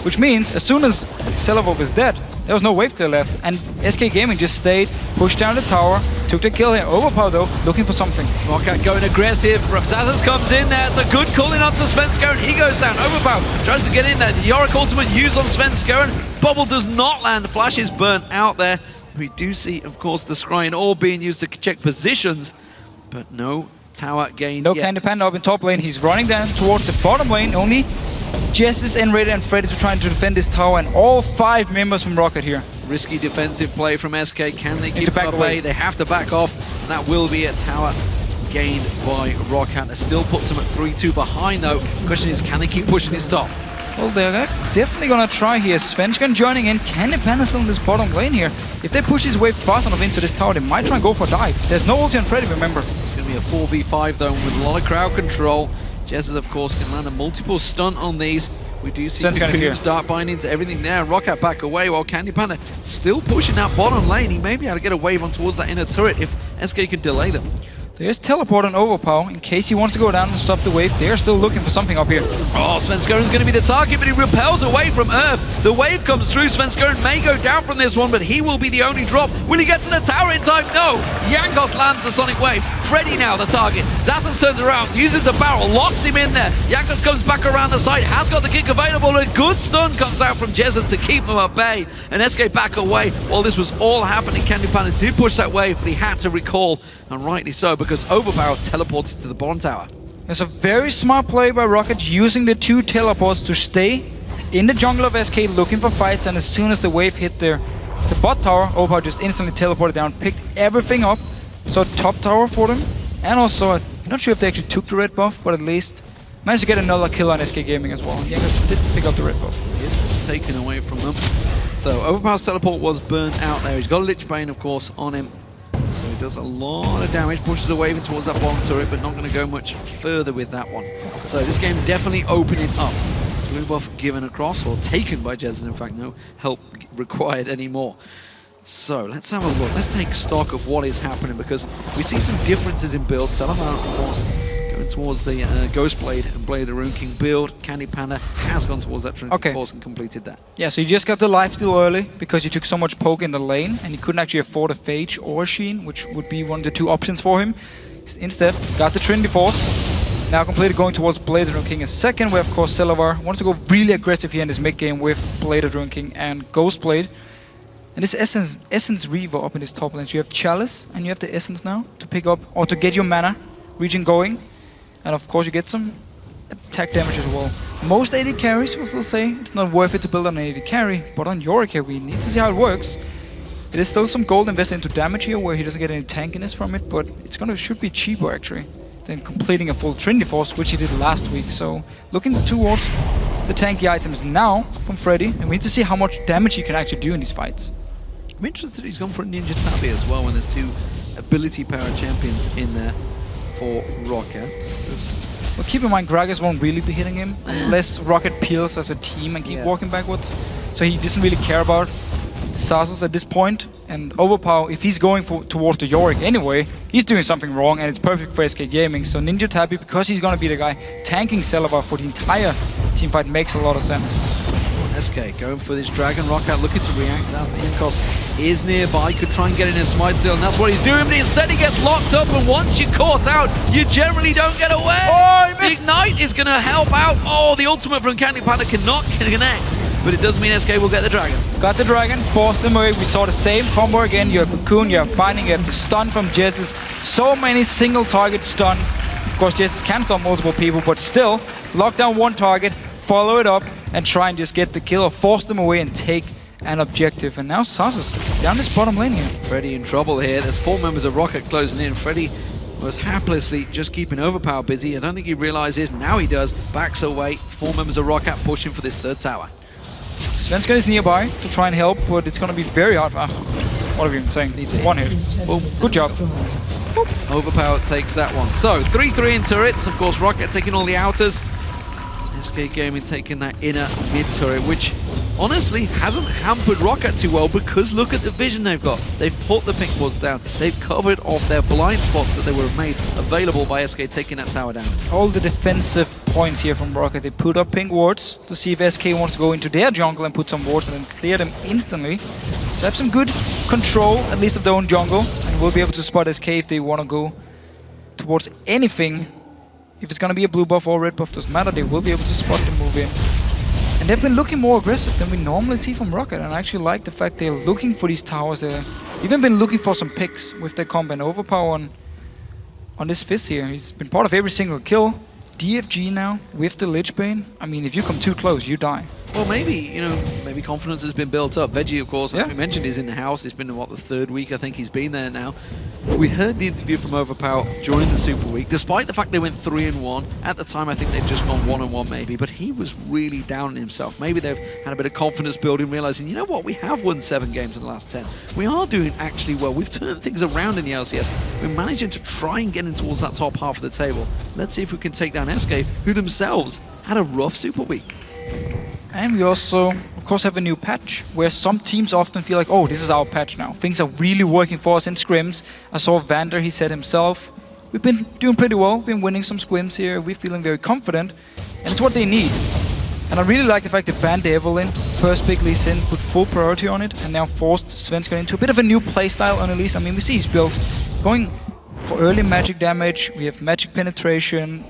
which means as soon as Celabar is dead, there was no wave clear left, and SK Gaming just stayed, pushed down the tower, took the kill here. Overpower though, looking for something. Rockat going aggressive. Zazas comes in there. It's a good calling onto Svensson. He goes down. Overpower tries to get in there. The Yorick ultimate used on Svensson. Bubble does not land. Flash is burnt out there. We do see, of course, the scrying all being used to check positions, but no tower gain No yet. Candy Panda up in top lane. He's running down towards the bottom lane. Only Jess is Enrated and Freddy to try to defend this tower, and all 5 members from Rockat here. Risky defensive play from SK. Can they keep back it away? away? They have to back off, and that will be a tower gained by Rockat. That still puts them at 3-2 behind though. Question is, can they keep pushing this top? Well, they're definitely gonna try here. Svensson joining in. Candy Panda still in this bottom lane here. If they push his wave fast enough into this tower, they might try and go for a dive. There's no ulti on Freddy, remember. It's going to be a 4v5 though, with a lot of crowd control. Jezz, of course, can land a multiple stun on these. We do see the Dark Bindings, everything there. Rockat back away while Candy Panda still pushing that bottom lane. He may be able to get a wave on towards that inner turret if SK can delay them. There's teleport on Overpower in case he wants to go down and stop the wave. They're still looking for something up here. Oh, Svensson going to be the target, but he repels away from Earth. The wave comes through. Svensson may go down from this one, but he will be the only drop. Will he get to the tower in time? No. Jankos lands the Sonic Wave. Freddy now the target. Zazas turns around, uses the barrel, locks him in there. Jankos comes back around the side, has got the kick available. A good stun comes out from Jezz to keep him at bay. And SK back away. While this was all happening, Candy Panda did push that wave, but he had to recall, and rightly so, because Overpower teleported to the bottom tower. It's a very smart play by Rockat, using the 2 teleports to stay in the jungle of SK looking for fights, and as soon as the wave hit the bot tower, Overpower just instantly teleported down, picked everything up. So top tower for them, and also I'm not sure if they actually took the red buff, but at least managed to get another kill on SK Gaming as well. Jankos did pick up the red buff. It was taken away from them. So Overpower's teleport was burnt out there. He's got a Lich Bane, of course, on him. So he does a lot of damage, pushes a wave towards that bottom turret, but not going to go much further with that one. So this game definitely opening up. Blue buff given across, or taken by Jezz, in fact, no help required anymore. So let's have a look. Let's take stock of what is happening, because we see some differences in builds. Celabar, of course, Going towards the Ghost Blade and Blade of the Rune King build. Candy Panda has gone towards that Trinity Force and completed that. Yeah, so you just got the lifesteal early because you took so much poke in the lane and you couldn't actually afford a Phage or a Sheen, which would be one of the two options for him. Instead, got the Trinity Force. Now completely going towards Blade of the Rune King a second, where of course Celavar wants to go really aggressive here in this mid game with Blade of the Rune King and Ghost Blade. And this Essence Reaver up in this top lane. So you have Chalice and you have the Essence now to pick up or to get your mana region going. And of course you get some attack damage as well. Most AD carries will still say it's not worth it to build on an AD carry, but on Yorick here we need to see how it works. It is still some gold invested into damage here where he doesn't get any tankiness from it, but it's should be cheaper actually than completing a full Trinity Force, which he did last week. So looking towards the tanky items now from Freddy, and we need to see how much damage he can actually do in these fights. I'm interested he's gone for a Ninja Tabi as well when there's two ability power champions in there for Rockat. Well, keep in mind, Gragas won't really be hitting him unless Rockat peels as a team and keep walking backwards. So he doesn't really care about Sasus at this point. And Overpower, if he's going towards the Yorick anyway, he's doing something wrong and it's perfect for SK Gaming. So Ninja Tabi, because he's going to be the guy tanking Celavar for the entire team fight, makes a lot of sense. SK going for this Dragon. Rockat looking to react as the Inkos is nearby. Could try and get in a smite still, and that's what he's doing, but instead he gets locked up, and once you're caught out, you generally don't get away. Oh, the Ignite is going to help out. Oh, the ultimate from Candy Panda cannot connect, but it does mean SK will get the Dragon. Got the Dragon, forced them away. We saw the same combo again. You have Cocoon, you have Binding, you have the stun from Jesus. So many single target stuns. Of course, Jesus can stun multiple people, but still, lock down one target, follow it up, and try and just get the kill or force them away and take an objective. And now Sasus down this bottom lane here. Freddy in trouble here. There's 4 members of Rockat closing in. Freddy was haplessly just keeping Overpower busy. I don't think he realizes. Now he does. Backs away. 4 members of Rockat pushing for this third tower. Svenska is nearby to try and help, but it's going to be very hard. What have you been saying? Needs one hit. Boom. Good job. Boop. Overpower takes that one. So 3-3 in turrets. Of course, Rockat taking all the outers. SK Gaming taking that inner mid turret, which honestly hasn't hampered Rockat too well because look at the vision they've got. They've put the pink wards down. They've covered off their blind spots that they would have made available by SK taking that tower down. All the defensive points here from Rockat. They put up pink wards to see if SK wants to go into their jungle and put some wards and then clear them instantly. So they have some good control, at least of their own jungle, and will be able to spot SK if they want to go towards anything. If it's going to be a blue buff or red buff, doesn't matter, they will be able to spot the move in. And they've been looking more aggressive than we normally see from Rockat, and I actually like the fact they're looking for these towers. They've even been looking for some picks with their comp and Overpower on this Fizz here. He's been part of every single kill. DFG now with the Lich Bane. I mean, if you come too close, you die. Well, maybe, you know, maybe confidence has been built up. Veggie, of course, like we mentioned, is in the house. It's been, what, the 3rd week I think he's been there now. We heard the interview from Overpower during the Super Week. Despite the fact they went 3-1, at the time I think they'd just gone 1-1 maybe, but he was really down on himself. Maybe they've had a bit of confidence building, realizing, you know what, we have won 7 games in the last 10. We are doing actually well. We've turned things around in the LCS. We're managing to try and get in towards that top half of the table. Let's see if we can take down SK, who themselves had a rough Super Week. And we also, of course, have a new patch where some teams often feel like, oh, this is our patch now. Things are really working for us in scrims. I saw Vander, he said himself, we've been doing pretty well, been winning some scrims here, we're feeling very confident, and it's what they need. And I really like the fact that banned Evelyn, first pick Lee Sin, put full priority on it, and now forced Svenska into a bit of a new playstyle on Elise. I mean, we see his build going for early magic damage, we have magic penetration.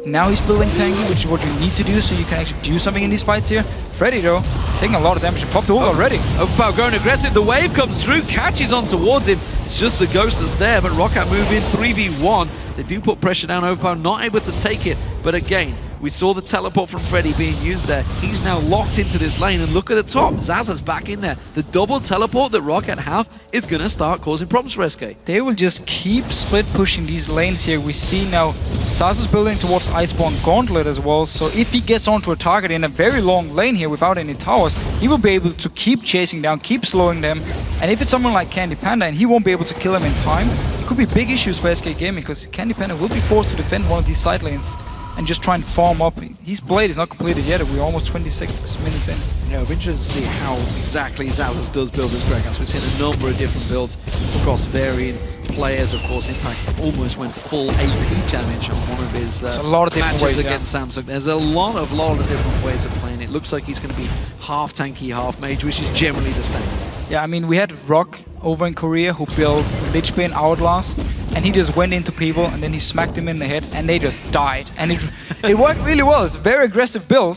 Now he's building tanky, which is what you need to do so you can actually do something in these fights here. Freddy, though, taking a lot of damage and popped the ult already. Overpower going aggressive. The wave comes through, catches on towards him. It's just the ghost that's there, but Rockat move in 3v1. They do put pressure down. Overpower not able to take it, but again, we saw the teleport from Freddy being used there. He's now locked into this lane, and look at the top. Zaza's back in there. The double teleport that Rockat have is going to start causing problems for SK. They will just keep split pushing these lanes here. We see now Zaza's building towards Iceborne Gauntlet as well, so if he gets onto a target in a very long lane here without any towers, he will be able to keep chasing down, keep slowing them, and if it's someone like Candy Panda and he won't be able to kill him in time, it could be big issues for SK Gaming because Candy Panda will be forced to defend one of these side lanes and just try and farm up. His blade is not completed yet, we're almost 26 minutes in. Yeah, I'm interested to see how exactly Zazas does build his Gragas. We've seen a number of different builds across varying players. Of course, Impact almost went full AP damage on one of his a lot of different matches ways, against Samsung. There's a lot of different ways of playing. It looks like he's going to be half tanky, half mage, which is generally the standard. Yeah, I mean, we had Rock over in Korea who built Lich Bane Hourglass, and he just went into people and then he smacked them in the head and they just died. And it worked really well. It's a very aggressive build,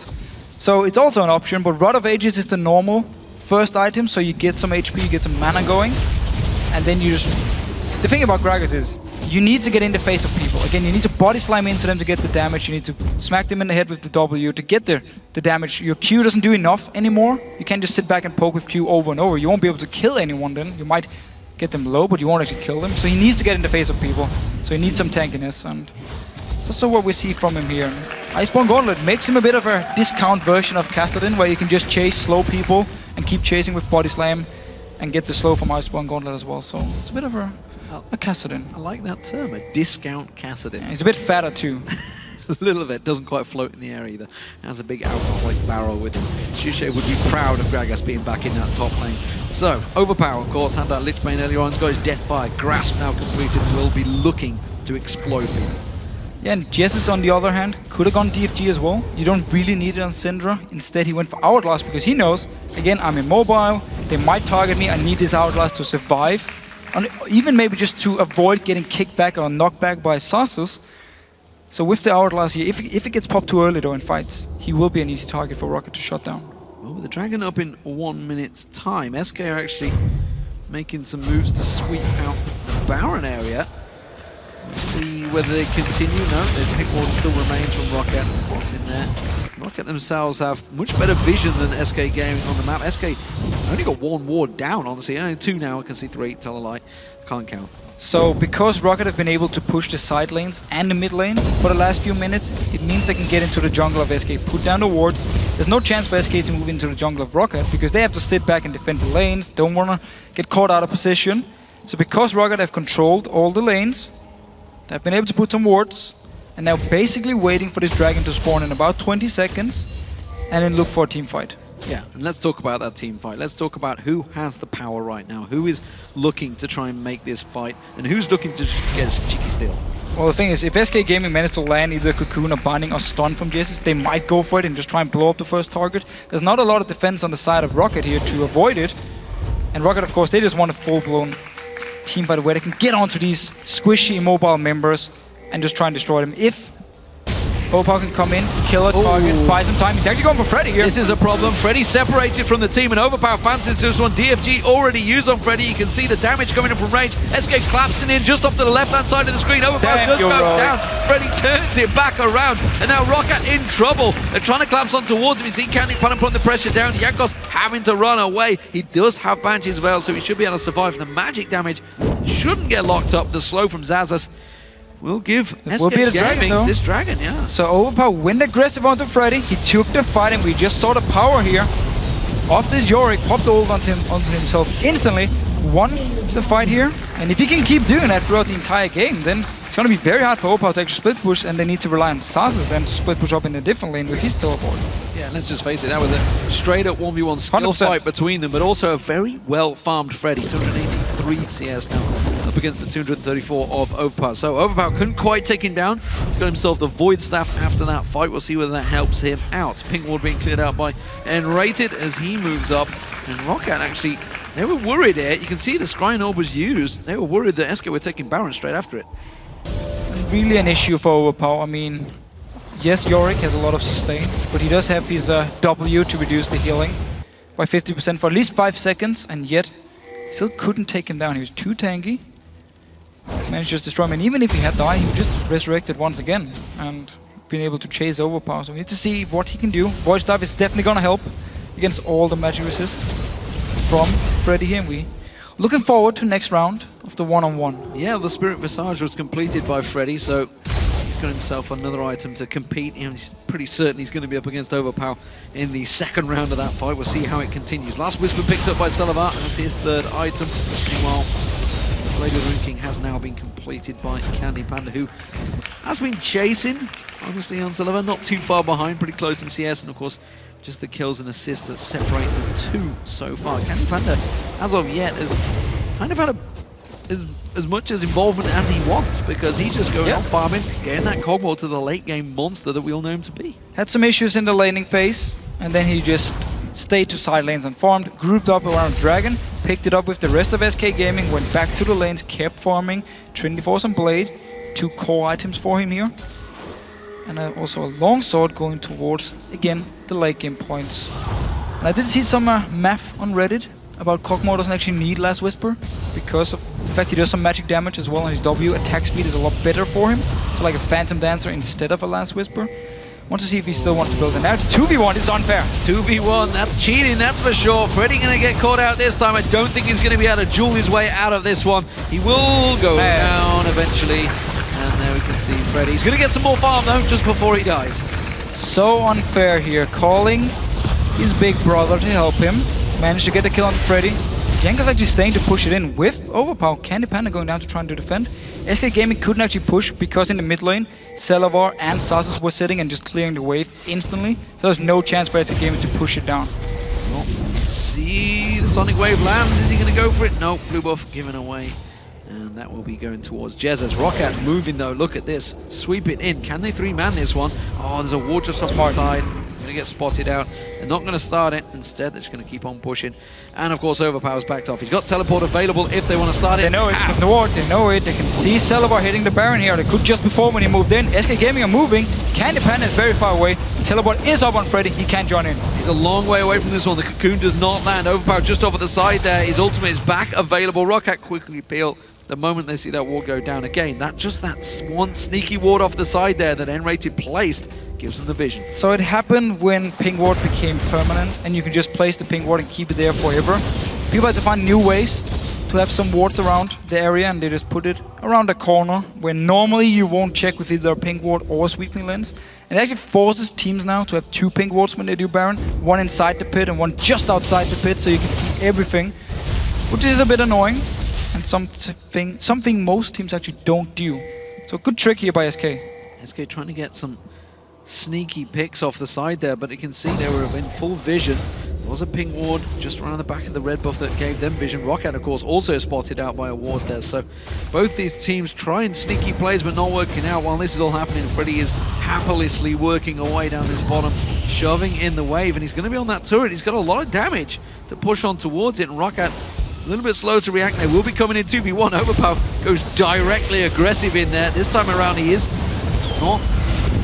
so it's also an option. But Rod of Ages is the normal first item, so you get some HP, you get some mana going, and then you just... The thing about Gragas is you need to get in the face of people. Again, you need to body slam into them to get the damage. You need to smack them in the head with the W to get the damage. Your Q doesn't do enough anymore. You can't just sit back and poke with Q over and over. You won't be able to kill anyone then. You might get them low, but you won't actually kill them. So he needs to get in the face of people. So he needs some tankiness, and that's what we see from him here. Iceborne Gauntlet makes him a bit of a discount version of Kassadin, where you can just chase slow people and keep chasing with body slam and get the slow from Iceborne Gauntlet as well. So it's a bit of a Kassadin. I like that term, a discount Kassadin. Yeah, he's a bit fatter too. A little bit, doesn't quite float in the air either. Has a big alcoholic barrel with him. Shushay would be proud of Gragas being back in that top lane. So, Overpower, of course, had that Lich Bane earlier on. He's got his Deathfire Grasp now completed and will be looking to explode people. Yeah, and Jesus, on the other hand, could have gone DFG as well. You don't really need it on Syndra. Instead, he went for Hourglass because he knows, again, I'm immobile. They might target me. I need this Hourglass to survive. And even maybe just to avoid getting kicked back or knocked back by Zazas. So with the Hourglass here, if it gets popped too early though in fights, he will be an easy target for Rockat to shut down. Well, with the Dragon up in 1 minute's time, SK are actually making some moves to sweep out the Baron area. We'll see whether they continue. No, the pick ward still remains from Rockat. What's in there? Rockat themselves have much better vision than SK Gaming on the map. SK only got one ward down, honestly. Only 2 now. I can see 3. Tell a lie. Can't count. So because Rockat have been able to push the side lanes and the mid lane for the last few minutes, it means they can get into the jungle of SK, put down the wards. There's no chance for SK to move into the jungle of Rockat because they have to sit back and defend the lanes, don't want to get caught out of position. So because Rockat have controlled all the lanes, they've been able to put some wards, and now basically waiting for this dragon to spawn in about 20 seconds and then look for a team fight. Yeah, and let's talk about that team fight. Let's talk about who has the power right now, who is looking to try and make this fight, and who's looking to just get a cheeky steal. Well, the thing is, if SK Gaming managed to land either Cocoon or Binding or Stun from Jesus, they might go for it and just try and blow up the first target. There's not a lot of defense on the side of Rockat here to avoid it. And Rockat, of course, they just want a full-blown team fight where they can get onto these squishy, immobile members and just try and destroy them. If Overpower can come in, kill a target, buy some time. He's actually going for Freddy here. This is a problem. Freddy separated from the team, and Overpower fancies this one. DFG already used on Freddy. You can see the damage coming in from range. SK collapsing in just off to the left-hand side of the screen. Overpower does go down. Freddy turns it back around, and now Rockat in trouble. They're trying to collapse on towards him. You see Candy Pan putting the pressure down. Jankos having to run away. He does have Banshee's Veil, so he should be able to survive. The magic damage shouldn't get locked up. The slow from Zazas will give SK Gaming this dragon, yeah. So Overpower went aggressive onto Freddy. He took the fight, and we just saw the power here of this Yorick. Popped the ult onto himself instantly. Won the fight here. And if he can keep doing that throughout the entire game, then it's going to be very hard for Overpower to actually split push, and they need to rely on Zazas then to split push up in a different lane with his teleport. Yeah, let's just face it, that was a straight up 1v1 skill 100%. fight between them, but also a very well farmed Freddy. 283 CS now, up against the 234 of Overpower. So Overpower couldn't quite take him down. He's got himself the Void Staff after that fight. We'll see whether that helps him out. Pink ward being cleared out by N-Rated as he moves up. And Rockat actually, they were worried here. You can see the Scrying Orb was used. They were worried that SK were taking Baron straight after it. Really an issue for Overpower. I mean, yes, Yorick has a lot of sustain, but he does have his W to reduce the healing by 50% for at least 5 seconds, and yet still couldn't take him down. He was too tanky. Managed to just destroy him, and even if he had died, he would just resurrected once again and been able to chase Overpower. So we need to see what he can do. Void Staff is definitely going to help against all the magic resist from Freddy here. We looking forward to next round of the one-on-one. Yeah, the Spirit Visage was completed by Freddy, so he's got himself another item to compete. And he's pretty certain he's going to be up against Overpower in the second round of that fight. We'll see how it continues. Last Whisper picked up by Salavat as his third item. Meanwhile, Lady of the Ring King has now been completed by Candy Panda, who has been chasing, honestly, on Sullivan, not too far behind, pretty close in CS, and of course, just the kills and assists that separate the two so far. Candy Panda, as of yet, has kind of had as much as involvement as he wants, because he's just going out farming, getting that Cogwall to the late game monster that we all know him to be. Had some issues in the laning phase, and then he just stayed to side lanes and farmed, grouped up around Dragon, picked it up with the rest of SK Gaming, went back to the lanes, kept farming, Trinity Force and Blade, 2 core items for him here. And also a longsword going towards, again, the late game points. And I did see some math on Reddit about Cogmore doesn't actually need Last Whisper, because of the fact he does some magic damage as well, and his W attack speed is a lot better for him. So like a Phantom Dancer instead of a Last Whisper. Want to see if he still wants to build it. Now it's 2v1, it's unfair. 2v1, that's cheating, that's for sure. Freddy gonna get caught out this time. I don't think he's gonna be able to duel his way out of this one. He will go down eventually. And there we can see Freddy. He's gonna get some more farm though, just before he dies. So unfair here. Calling his big brother to help him. Managed to get the kill on Freddy. Yanka's actually staying to push it in with Overpower. Candy Panda going down to try and defend. SK Gaming couldn't actually push because in the mid lane, Celavar and Sasus were sitting and just clearing the wave instantly. So there's no chance for SK Gaming to push it down. Well, let's see, the Sonic Wave lands. Is he going to go for it? No, blue buff given away. And that will be going towards Jez as Rockat moving though. Look at this. Sweep it in. Can they 3-man this one? Oh, there's a ward just off the side. Going to get spotted out. They're not going to start it. Instead, they're just going to keep on pushing. And of course, Overpower's backed off. He's got teleport available if they want to start it. They know it. From the ward, they know it. They can see Celavar hitting the Baron here. They could just before when he moved in. SK Gaming are moving. Candy Panda is very far away. Teleport is up on Freddy. He can't join in. He's a long way away from this one. The cocoon does not land. Overpower just off at the side there. His ultimate is back available. Rockat quickly peel. The moment they see that ward go down again, that one sneaky ward off the side there that N-Rated placed gives them the vision. So it happened when ping ward became permanent, and you can just place the ping ward and keep it there forever. People had to find new ways to have some wards around the area, and they just put it around the corner where normally you won't check with either a ping ward or a sweeping lens. And it actually forces teams now to have 2 ping wards when they do Baron, one inside the pit and one just outside the pit, so you can see everything, which is a bit annoying. And something most teams actually don't do. So good trick here by SK. SK trying to get some sneaky picks off the side there, but you can see they were in full vision. There was a ping ward just around the back of the red buff that gave them vision. Rockat, of course, also spotted out by a ward there. So both these teams trying sneaky plays but not working out. While this is all happening, Freddy is happily working away down this bottom, shoving in the wave, and he's going to be on that turret. He's got a lot of damage to push on towards it, and Rockat a little bit slow to react. They will be coming in 2v1. Overpower goes directly aggressive in there. This time around he is not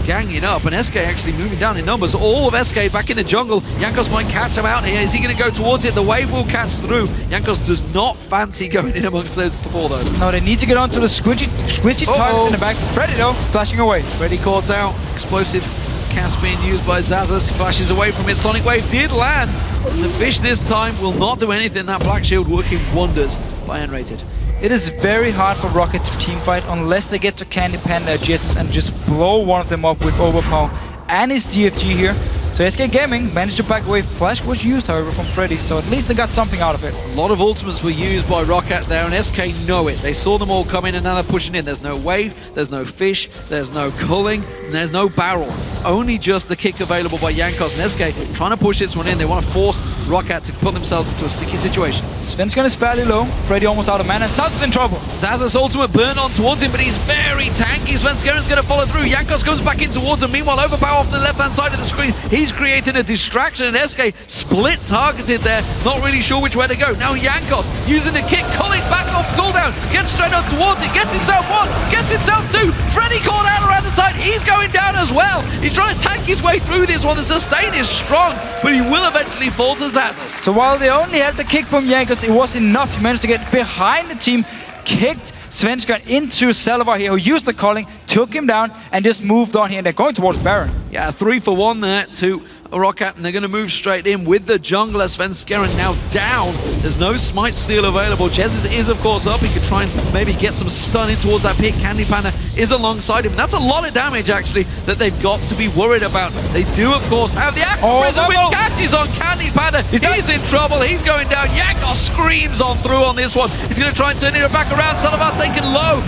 ganging up, and SK actually moving down in numbers. All of SK back in the jungle. Jankos might catch him out here. Is he going to go towards it? The wave will catch through. Jankos does not fancy going in amongst those 4 though. No, they need to get onto the squishy target in the back. Freddy though, flashing away. Freddy caught out. Explosive cast being used by Zazas. He flashes away from it. Sonic Wave did land. The fish this time will not do anything. That Black Shield working wonders by N-Rated. It is very hard for Rockat to teamfight unless they get to Candy Panda Jesus and just blow one of them up with Overpower and his DFG here. So SK Gaming managed to back away. Flash was used, however, from Freddy, so at least they got something out of it. A lot of ultimates were used by Rockat there, and SK know it. They saw them all come in, and now they're pushing in. There's no wave, there's no fish, there's no culling, and there's no barrel. Only just the kick available by Jankos, and SK trying to push this one in. They want to force Rockat to put themselves into a sticky situation. Svensson is fairly low. Freddy almost out of mana. Zazas in trouble. Zazas ultimate burn on towards him, but he's very tanky. Svensson is going to follow through. Jankos comes back in towards him. Meanwhile, Overpower off the left-hand side of the screen. He's creating a distraction, and SK split targeted there. Not really sure which way to go. Now Jankos using the kick. Culling back off cooldown. Gets straight on towards it. Gets himself 1. Gets himself 2. Freddy caught out around the side. He's going down as well. He's trying to tank his way through this one. The sustain is strong, but he will eventually fall to Zazas. So while they only had the kick from Jankos, it was enough. He managed to get behind the team, kicked Svensson into Celavar here, who used the calling, took him down, and just moved on here. And they're going towards Baron. Yeah, 3 for 1 there to Rockat, and they're going to move straight in with the jungler. Svensson now down. There's no smite steal available. Jesus is, of course, up. He could try and maybe get some stun in towards that pick. Candy Panda is alongside him. And that's a lot of damage, actually, that they've got to be worried about. They do, of course, have the Prism with catches on Candy Panda. He's in trouble. He's going down. Jankos screams on through on this one. He's going to try and turn it back around. Salavar taken low.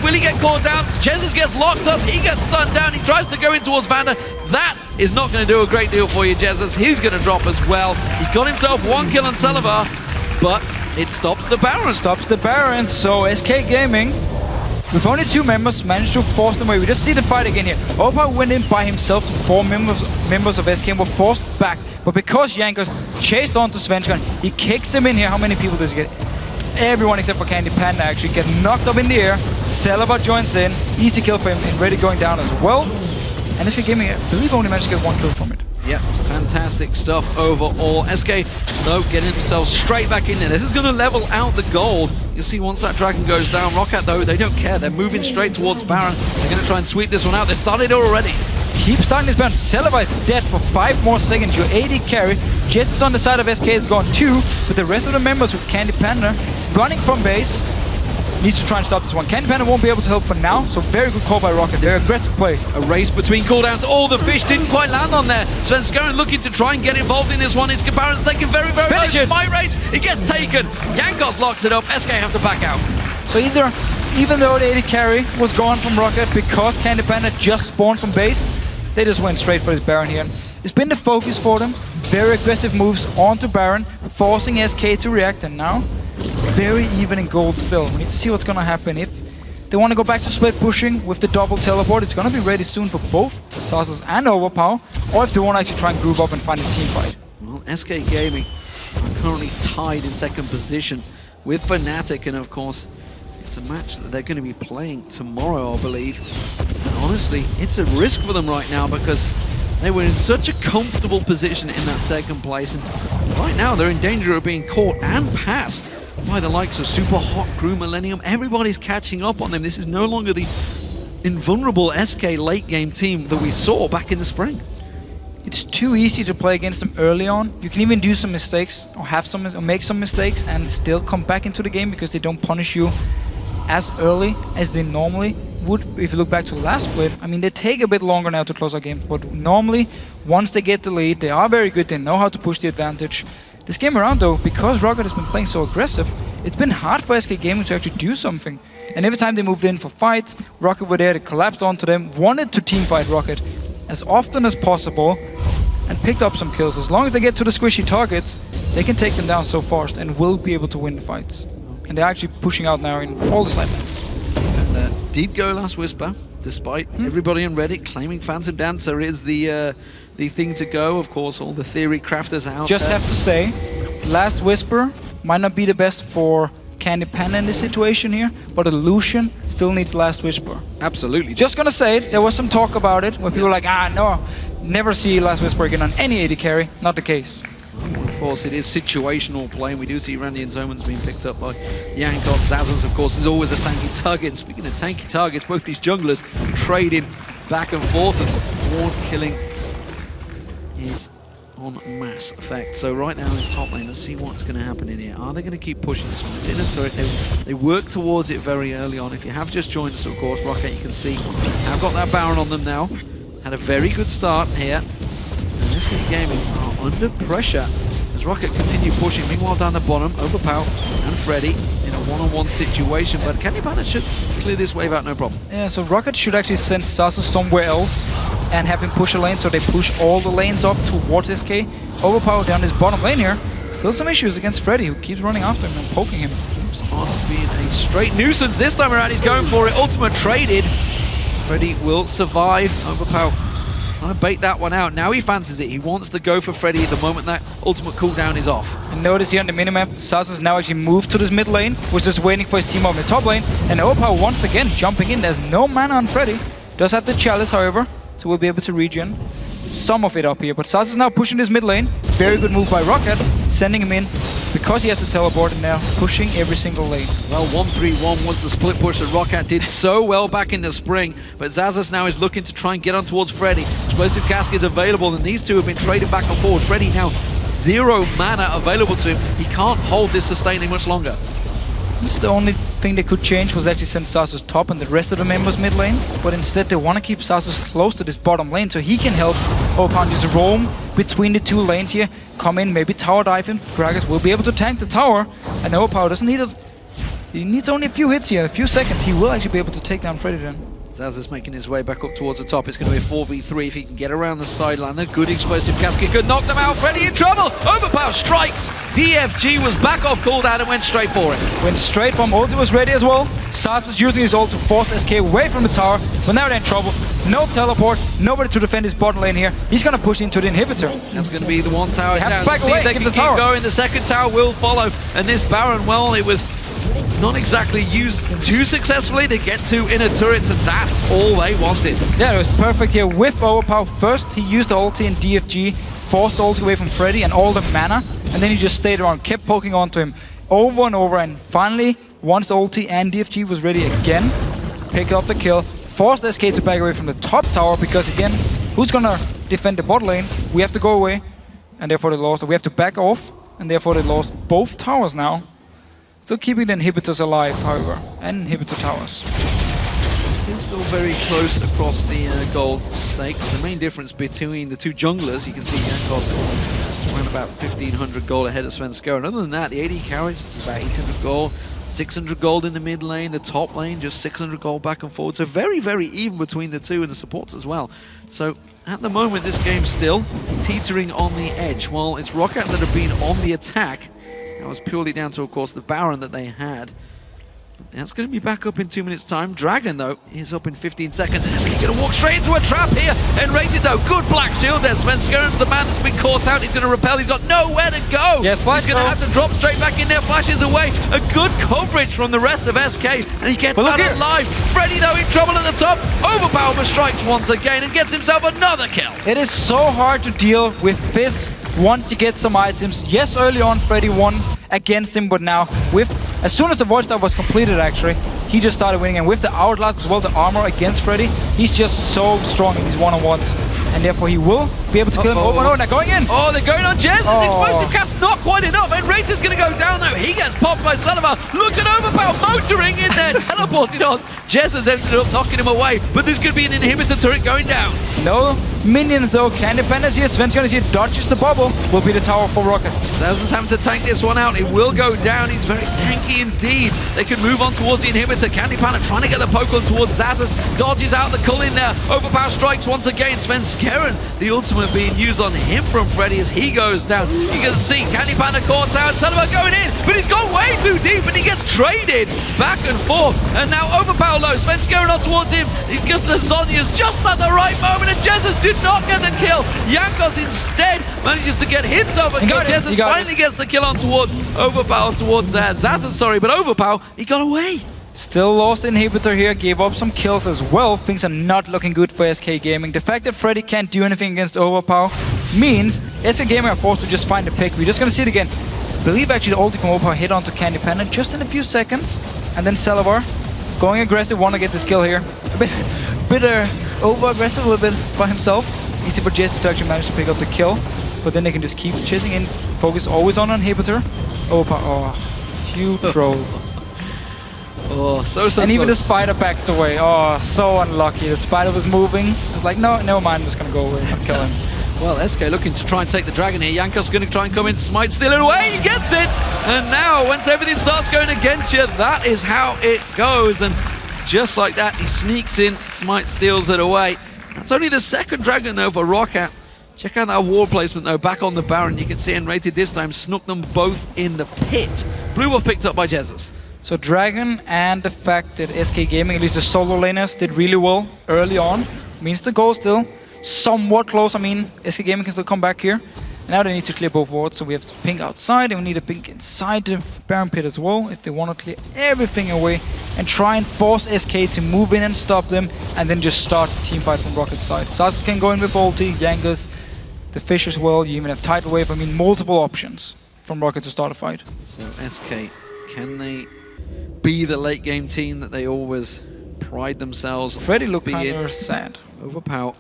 Will he get caught down? Jesus gets locked up. He gets stunned down. He tries to go in towards Vanda. That is not going to do a great deal for you, Jesus. He's going to drop as well. He got himself 1 kill on Salavar, but it stops the Baron. Stops the Baron, so SK Gaming, with only 2 members, managed to force them away. We just see the fight again here. Opa went in by himself to 4 members of SK and were forced back. But because Jankos chased onto Svenskan, he kicks him in here. How many people does he get? Everyone except for Candy Panda actually get knocked up in the air. Salavar joins in. Easy kill for him, and Ready going down as well. And SK Gaming, I believe, only managed to get 1 kill from it. Yeah, fantastic stuff overall. SK, though, getting themselves straight back in there. This is going to level out the gold. You'll see once that dragon goes down. Rockat, though, they don't care. They're moving straight towards Baron. They're going to try and sweep this one out. They started already. Keep starting this Baron. Salavar is dead for 5 more seconds. Your AD carry. Jess is on the side of SK is gone too, but the rest of the members with Candy Panda running from base. Needs to try and stop this one. Candy Panda won't be able to help for now, so very good call by Rockat. Very aggressive play. A race between cooldowns. All the fish didn't quite land on there. Svenskaren looking to try and get involved in this one. It's Baron's taken very low. Smite range. It gets taken. Jankos locks it up. SK have to back out. So even though the AD carry was gone from Rockat because Candy Panda just spawned from base, they just went straight for this Baron here. It's been the focus for them. Very aggressive moves onto Baron, forcing SK to react, and now very even in gold still. We need to see what's going to happen. If they want to go back to split pushing with the double teleport, it's going to be ready soon for both Saucers and Overpower, or if they want to actually try and group up and find a team fight. Well, SK Gaming are currently tied in 2nd position with Fnatic, and of course, it's a match that they're going to be playing tomorrow, I believe. And honestly, it's a risk for them right now because they were in such a comfortable position in that 2nd place, and right now they're in danger of being caught and passed by the likes of Super Hot Crew, Millennium. Everybody's catching up on them. This is no longer the invulnerable SK late game team that we saw back in the spring. It's too easy to play against them early on. You can even do some mistakes or make some mistakes and still come back into the game because they don't punish you as early as they normally would. If you look back to the last split, I mean, they take a bit longer now to close our games, but normally once they get the lead, they are very good. They know how to push the advantage. This game around, though, because Rockat has been playing so aggressive, it's been hard for SK Gaming to actually do something. And every time they moved in for fights, Rockat were there, they collapsed onto them, wanted to teamfight Rockat as often as possible, and picked up some kills. As long as they get to the squishy targets, they can take them down so fast and will be able to win the fights. And they're actually pushing out now in all the side lanes. And did go Last Whisper, despite everybody on Reddit claiming Phantom Dancer is the thing to go. Of course, all the theory crafters out Just there. have to say, Last Whisper might not be the best for Candy Panda in this situation here, but Illusion still needs Last Whisper. Absolutely. Just gonna say it, there was some talk about it, where people were like, no, never see Last Whisper again on any AD carry. Not the case. Of course, it is situational play, and we do see Randy and Zomans being picked up by Jankos. Zazas, of course, is always a tanky target. And speaking of tanky targets, both these junglers trading back and forth, and ward killing is on mass effect. So right now in this top lane, let's see what's going to happen in here. Are they going to keep pushing this one? It's in a turret. They work towards it very early on. If you have just joined us, of course, Rockat, you can see, have got that Baron on them now. Had a very good start here. And SK Gaming are under pressure as Rockat continue pushing. Meanwhile, down the bottom, Overpower and Freddy in a one-on-one situation. But Candy Panda should clear this wave out, no problem. Yeah, so Rockat should actually send Sasa somewhere else and have him push a lane, so they push all the lanes up towards SK. Overpower down his bottom lane here. Still some issues against Freddy, who keeps running after him and poking him. Keeps on being a straight nuisance. This time around, he's going for it. Ultimate traded. Freddy will survive. Overpower trying to bait that one out. Now he fancies it. He wants to go for Freddy the moment that ultimate cooldown is off. And notice here on the minimap, Sasa's now actually moved to this mid lane, was just waiting for his team on the top lane. And Overpower once again jumping in. There's no mana on Freddy. Does have the chalice, however, so we'll be able to regen some of it up here. But Sasa's now pushing this mid lane. Very good move by Rockat, sending him in because he has to teleport and now pushing every single lane. Well, 1-3-1 was the split push that Rockat did so well back in the spring, but Zazas now is looking to try and get on towards Freddy. Explosive Cask is available, and these two have been traded back and forward. Freddy now 0 mana available to him. He can't hold this sustaining much longer. It's the only thing they could change was actually send Sasus top and the rest of the members mid lane, but instead they want to keep Sasus close to this bottom lane so he can help Overpower just roam between the two lanes here, come in, maybe tower dive him. Gragas will be able to tank the tower, and Overpower doesn't need it. He needs only a few hits here, a few seconds. He will actually be able to take down Freddy then. Zaz is making his way back up towards the top. It's going to be a 4v3 if he can get around the sideline. A good explosive casket could knock them out. Freddy in trouble. Overpower strikes. DFG was back off, called out, and went straight for it. Went straight from ulti was ready as well. Sasus using his ult to force SK away from the tower, but now they're in trouble. No teleport, nobody to defend his bottom lane here. He's going to push into the inhibitor. That's going to be the one tower down. Back See away, if they give can the tower. keep going. The second tower will follow. And this Baron, well, it was not exactly used too successfully. They get two inner turrets, and that's all they wanted. Yeah, it was perfect here with Overpower. First, he used the ulti in DFG, forced the ulti away from Freddy and all the mana, and then he just stayed around, kept poking onto him over and over, and finally, once the ulti and DFG was ready again, picked up the kill, forced SK to back away from the top tower, because again, who's gonna defend the bot lane? We have to go away, and therefore they lost. We have to back off, and therefore they lost both towers now. Still keeping the inhibitors alive, however, and inhibitor towers. It is still very close across the gold stakes. The main difference between the two junglers, you can see Jankos just around about 1,500 gold ahead of Svenska. And other than that, the AD carries, it's about 800 gold, 600 gold in the mid lane, the top lane, just 600 gold back and forward. So very, very even between the two and the supports as well. So at the moment, this game's still teetering on the edge. While it's Rockat that have been on the attack, that was purely down to, of course, the Baron that they had. That's going to be back up in 2 minutes' time. Dragon, though, is up in 15 seconds. And he's going to walk straight into a trap here. And Rated, though, good black shield there. Svenska's the man that's been caught out. He's going to repel. He's got nowhere to go. Yes, He's going to have to drop straight back in there. Flashes away. A good coverage from the rest of SK. And he gets out alive. Freddy, though, in trouble at the top. Overpower strikes once again and gets himself another kill. It is so hard to deal with Fizz once you get some items. Yes, early on, Freddy won against him, but now, as soon as the voice dive was completed, actually, he just started winning. And with the hourglass as well, the armor against Freddy, he's just so strong in these one-on-ones. And therefore, he will be able to kill him over and over. They're going in. Oh, they're going on Jez. Explosive cast, not quite enough. And Rater's going to go down, though. He gets popped by Sullivan. Look at Overpower motoring in there, teleported on. Jez has ended up knocking him away. But this could be an inhibitor turret going down. No minions, though. Can dependence here. Sven's going to see it. Dodges the bubble. Will be the tower for Rockat. Zaz is having to tank this one out. It will go down. He's very tanky indeed. They can move on towards the inhibitor. Candy Panda trying to get the poke on towards Zazas. Dodges out the cull in there. Overpower strikes once again. Svenskeren, the ultimate being used on him from Freddy as he goes down. You can see Candy Panda caught out. Sullivan going in, but he's gone way too deep and he gets traded back and forth. And now Overpower low. Svenskeren on towards him. He gets the Sonya's just at the right moment, and Jesus did not get the kill. Jankos instead manages to get himself a kill. Jesus finally gets the kill on towards Overpower, towards Zazas, sorry, but Overpower, he got away. Still lost inhibitor here, gave up some kills as well. Things are not looking good for SK Gaming. The fact that Freddy can't do anything against Overpower means SK Gaming are forced to just find the pick. We're just gonna see it again. I believe actually the ulti from Overpower hit onto Candy Panda just in a few seconds. And then Celavar going aggressive, want to get this kill here. A bit over-aggressive a little bit by himself. Easy for Jesse to actually manage to pick up the kill. But then they can just keep chasing in. Focus always on inhibitor. Overpower, oh, huge troll. Oh, so and even close. the spider backs away. Oh, so unlucky. The spider was moving. I was like, no, never mind. I'm just going to go away and kill him. Well, SK looking to try and take the dragon here. Jankos going to try and come in, smite, steal it away. He gets it. And now, once everything starts going against you, that is how it goes. And just like that, he sneaks in, smite, steals it away. That's only the second dragon, though, for Rockat. Check out that wall placement, though, back on the Baron. You can see N-rated this time snuck them both in the pit. Blue Wolf picked up by Jesus. So Dragon and the fact that SK Gaming, at least the solo laners, did really well early on, means the goal still somewhat close. I mean, SK Gaming can still come back here. And now they need to clear both wards, so we have to pink outside, and we need a pink inside the Baron pit as well, if they want to clear everything away and try and force SK to move in and stop them, and then just start the team fight from Rocket's side. Sasus can go in with ulti, Yangas, the fish as well, you even have tidal wave. I mean, multiple options from Rocket to start a fight. So SK, can they be the late game team that they always pride themselves Freddy looked kind of sad. Overpower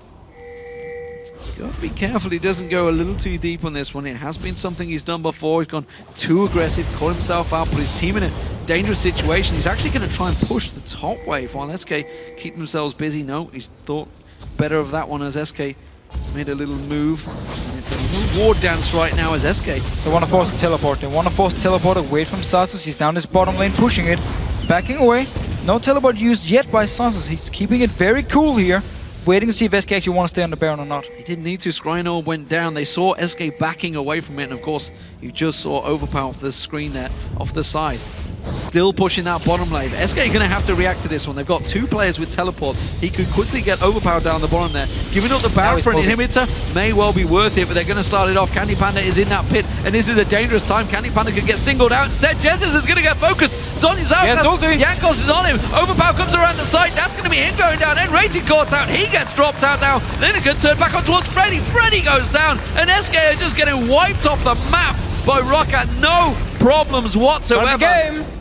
Got to be careful he doesn't go a little too deep on this one. It has been something he's done before. He's gone too aggressive, caught himself out, put his team in a dangerous situation. He's actually going to try and push the top wave while SK keep themselves busy. No, he's thought better of that one as SK made a little move. And it's a little ward dance right now as SK. They want to force a teleport. They want to force teleport away from Sasus. He's down his bottom lane, pushing it, backing away. No teleport used yet by Sasus. He's keeping it very cool here, waiting to see if SK actually want to stay on the Baron or not. He didn't need to. Scryno went down. They saw SK backing away from it, and of course, you just saw Overpower off the screen there, off the side. Still pushing that bottom lane. SK going to have to react to this one. They've got two players with teleport. He could quickly get Overpower down the bottom there. Giving up the Baron for an inhibitor may well be worth it, but they're going to start it off. Candy Panda is in that pit, and this is a dangerous time. Candy Panda could get singled out. Instead, Jesus is going to get focused. Zonya's out. Yes, Jankos is on him. Overpower comes around the side. That's going to be him going down. And Rated caught out. He gets dropped out now. Lineker turned back on towards Freddy. Freddy goes down, and SK are just getting wiped off the map by Rockat. No problems whatsoever.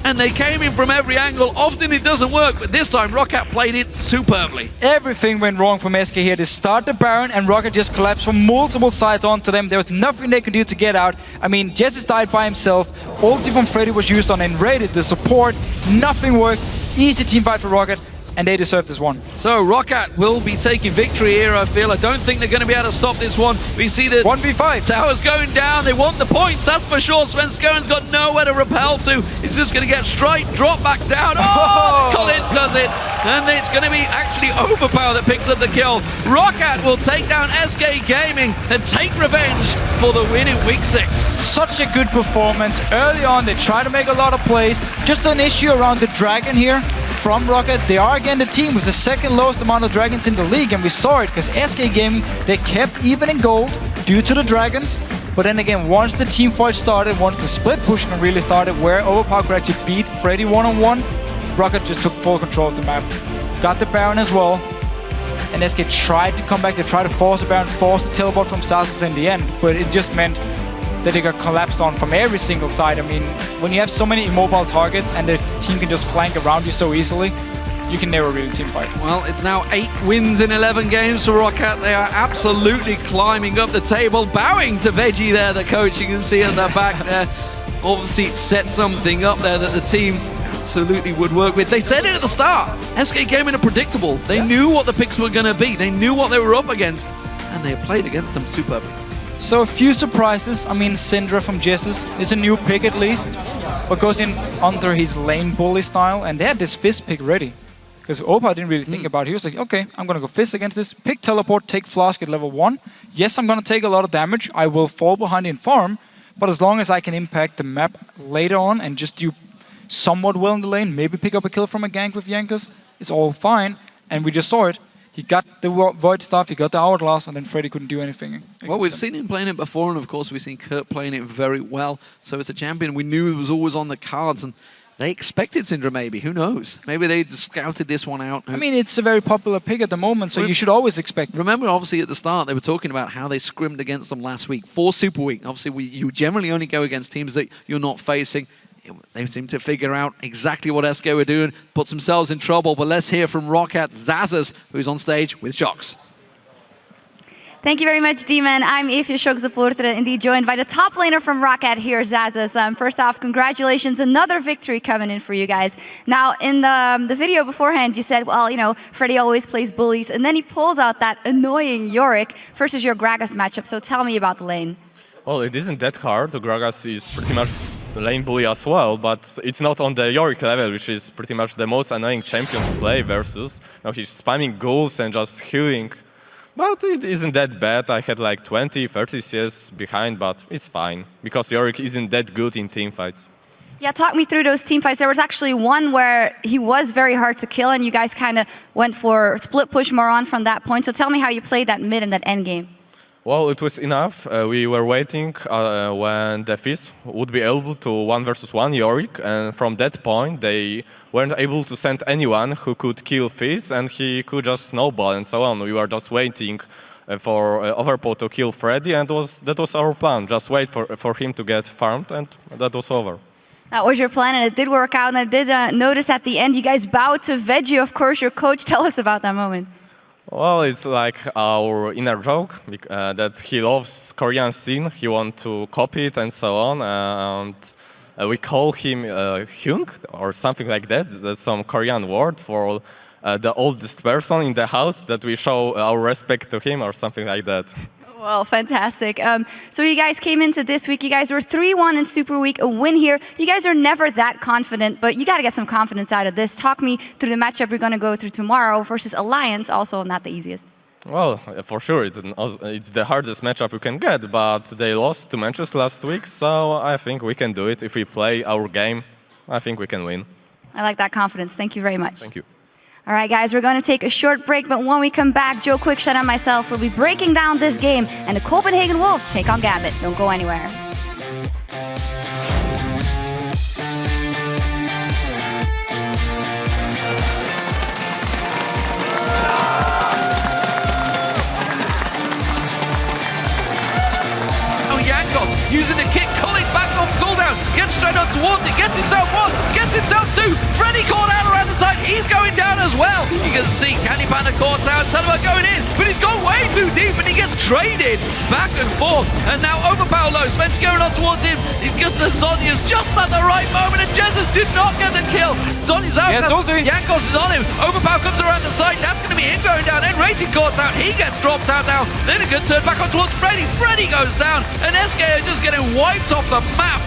And they came in from every angle. Often it doesn't work, but this time Rockat played it superbly. Everything went wrong from SK here. They start the Baron and Rockat just collapsed from multiple sides onto them. There was nothing they could do to get out. I mean, Jesus died by himself. Ulti from Freddy was used on and raided the support. Nothing worked. Easy team fight for Rockat. And they deserve this one. So Rockat will be taking victory here, I feel. I don't think they're going to be able to stop this one. We see the 1v5 towers going down. They want the points, that's for sure. Sven Skirren's got nowhere to repel to. He's just going to get straight, drop back down. Oh, Colin does it. And it's going to be actually Overpower that picks up the kill. Rockat will take down SK Gaming and take revenge for the win in week 6. Such a good performance. Early on, they try to make a lot of plays. Just an issue around the Dragon here from Rockat. They are again the team with the second lowest amount of dragons in the league, and we saw it because SK Gaming, they kept even in gold due to the dragons. But then again, once the team fight started, once the split pushing really started, where Overpower could actually beat Freddy one-on-one, Rockat just took full control of the map. Got the Baron as well, and SK tried to come back. They tried to force the Baron, force the teleport from Sasus in the end, but it just meant that they got collapsed on from every single side. I mean, when you have so many immobile targets and the team can just flank around you so easily, you can never really team fight. Well, it's now 8 wins in 11 games for Rockat. They are absolutely climbing up the table, bowing to Veggie there, the coach. You can see at the back there. Obviously set something up there that the team absolutely would work with. They said it at the start. SK Gaming are predictable. They knew what the picks were going to be. They knew what they were up against, and they played against them superbly. So a few surprises. I mean, Syndra from Jesus is a new pick at least, but goes in under his lane bully style, and they had this Fizz pick ready. Because Opa didn't really think about it. He was like, okay, I'm going to go Fizz against this, pick teleport, take Flask at level 1. Yes, I'm going to take a lot of damage. I will fall behind in farm, but as long as I can impact the map later on and just do somewhat well in the lane, maybe pick up a kill from a gank with Jankos, it's all fine. And we just saw it. He got the Void stuff, he got the Hourglass, and then Freddy couldn't do anything. Well, we've seen him playing it before, and of course we've seen Kurt playing it very well. So it's a champion we knew was always on the cards, and they expected Syndra maybe, who knows? Maybe they scouted this one out. I mean, it's a very popular pick at the moment, so you should always expect. Remember, obviously, at the start, they were talking about how they scrimmed against them last week for Super Week. Obviously, you generally only go against teams that you're not facing. They seem to figure out exactly what SK were doing, puts themselves in trouble. But let's hear from Rockat Zazas, who's on stage with Shox. Thank you very much, D-Man. I'm Evie Shox, indeed joined by the top laner from Rockat here, Zazas. First off, congratulations, another victory coming in for you guys. Now, in the video beforehand, you said, well, you know, Freddy always plays bullies, and then he pulls out that annoying Yorick versus your Gragas matchup. So tell me about the lane. Well, it isn't that hard. The Gragas is pretty much lane bully as well, but it's not on the Yorick level, which is pretty much the most annoying champion to play versus. Now he's spamming goals and just healing, but it isn't that bad. I had like 20, 30 CS behind, but it's fine, because Yorick isn't that good in teamfights. Yeah, talk me through those teamfights. There was actually one where he was very hard to kill, and you guys kind of went for split push more on from that point. So tell me how you played that mid and that end game. Well, it was enough. We were waiting when the Fizz would be able to 1 versus 1 Yorick, and from that point they weren't able to send anyone who could kill Fizz, and he could just snowball and so on. We were just waiting for Overpower to kill Freddy, and that was our plan. Just wait for him to get farmed, and that was over. That was your plan, and it did work out. And I did notice at the end you guys bowed to Veggie, of course, your coach. Tell us about that moment. Well, it's like our inner joke that he loves Korean scene. He wants to copy it and so on. And we call him Hyung or something like that. That's some Korean word for the oldest person in the house, that we show our respect to him or something like that. Well, fantastic. So you guys came into this week. You guys were 3-1 in Super Week, a win here. You guys are never that confident, but you got to get some confidence out of this. Talk me through the matchup we're going to go through tomorrow versus Alliance, also not the easiest. Well, for sure, it's the hardest matchup you can get, but they lost to Manchester last week, so I think we can do it. If we play our game, I think we can win. I like that confidence. Thank you very much. Thank you. All right, guys, we're going to take a short break, but when we come back, Joe Quickshot and myself will be breaking down this game, and the Copenhagen Wolves take on Gambit. Don't go anywhere. Using the kick, calling back off cooldown, gets straight on towards it, gets himself one, gets himself two. Freddy caught out around the side, he's going down as well. You can see Candy Panda caught out, Sullivan going in, but he's gone way too deep and he gets traded back and forth. And now Overpower low, Sven's going on towards him. He's just as Sonya's just at the right moment, and Jesus did not get the kill. Sonya's out, Jankos is on him. Overpower comes around the side, that's going to be him going down. And Rating caught out, he gets dropped out now. Then a good turn back on towards Freddy. Freddy goes down, and SK are just getting wiped off the map.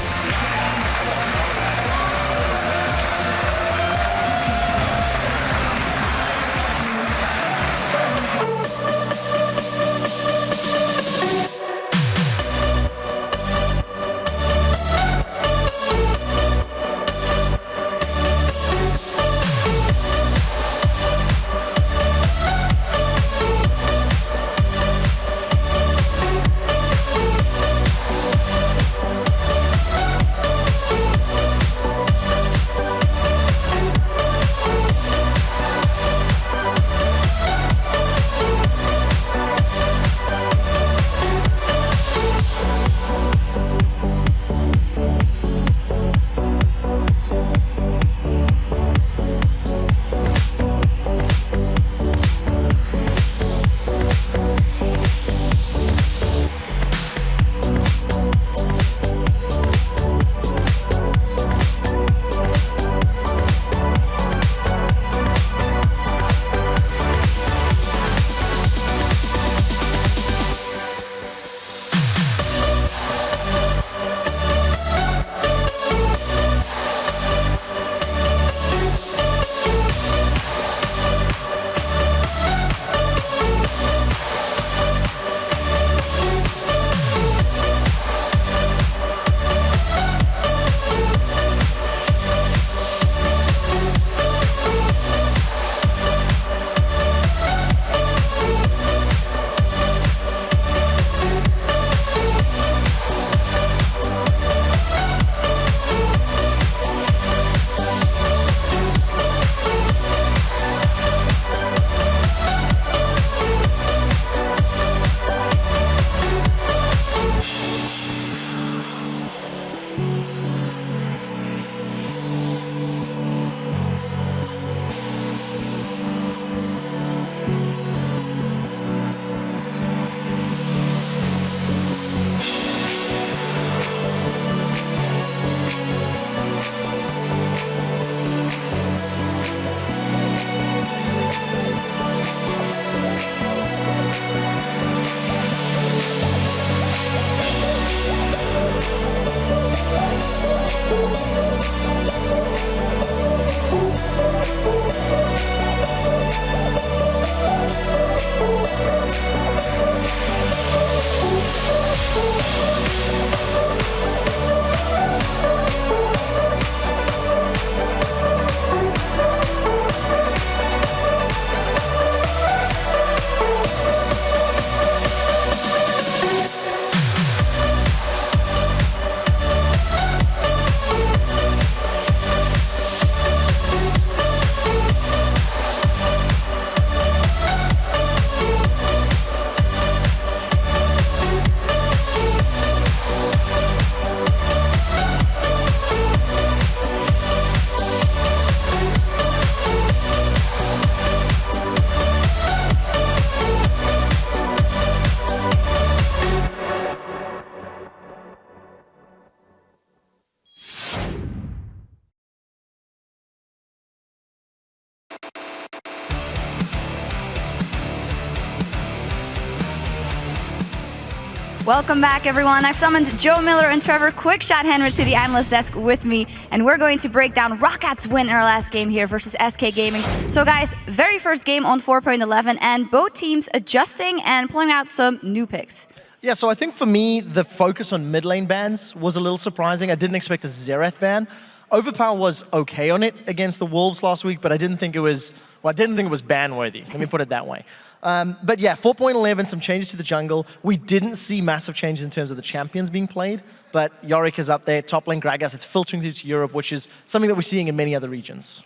Welcome back, everyone. I've summoned Joe Miller and Trevor Quickshot Henry to the analyst desk with me, and we're going to break down Rockat's win in our last game here versus SK Gaming. So guys, very first game on 4.11, and both teams adjusting and pulling out some new picks. Yeah, so I think for me, the focus on mid lane bans was a little surprising. I didn't expect a Xerath ban. Overpower was okay on it against the Wolves last week, but I didn't think it was, well, I didn't think it was ban-worthy. Let me put it that way. But yeah, 4.11, some changes to the jungle. We didn't see massive changes in terms of the champions being played, but Yorick is up there, top lane Gragas, it's filtering through to Europe, which is something that we're seeing in many other regions.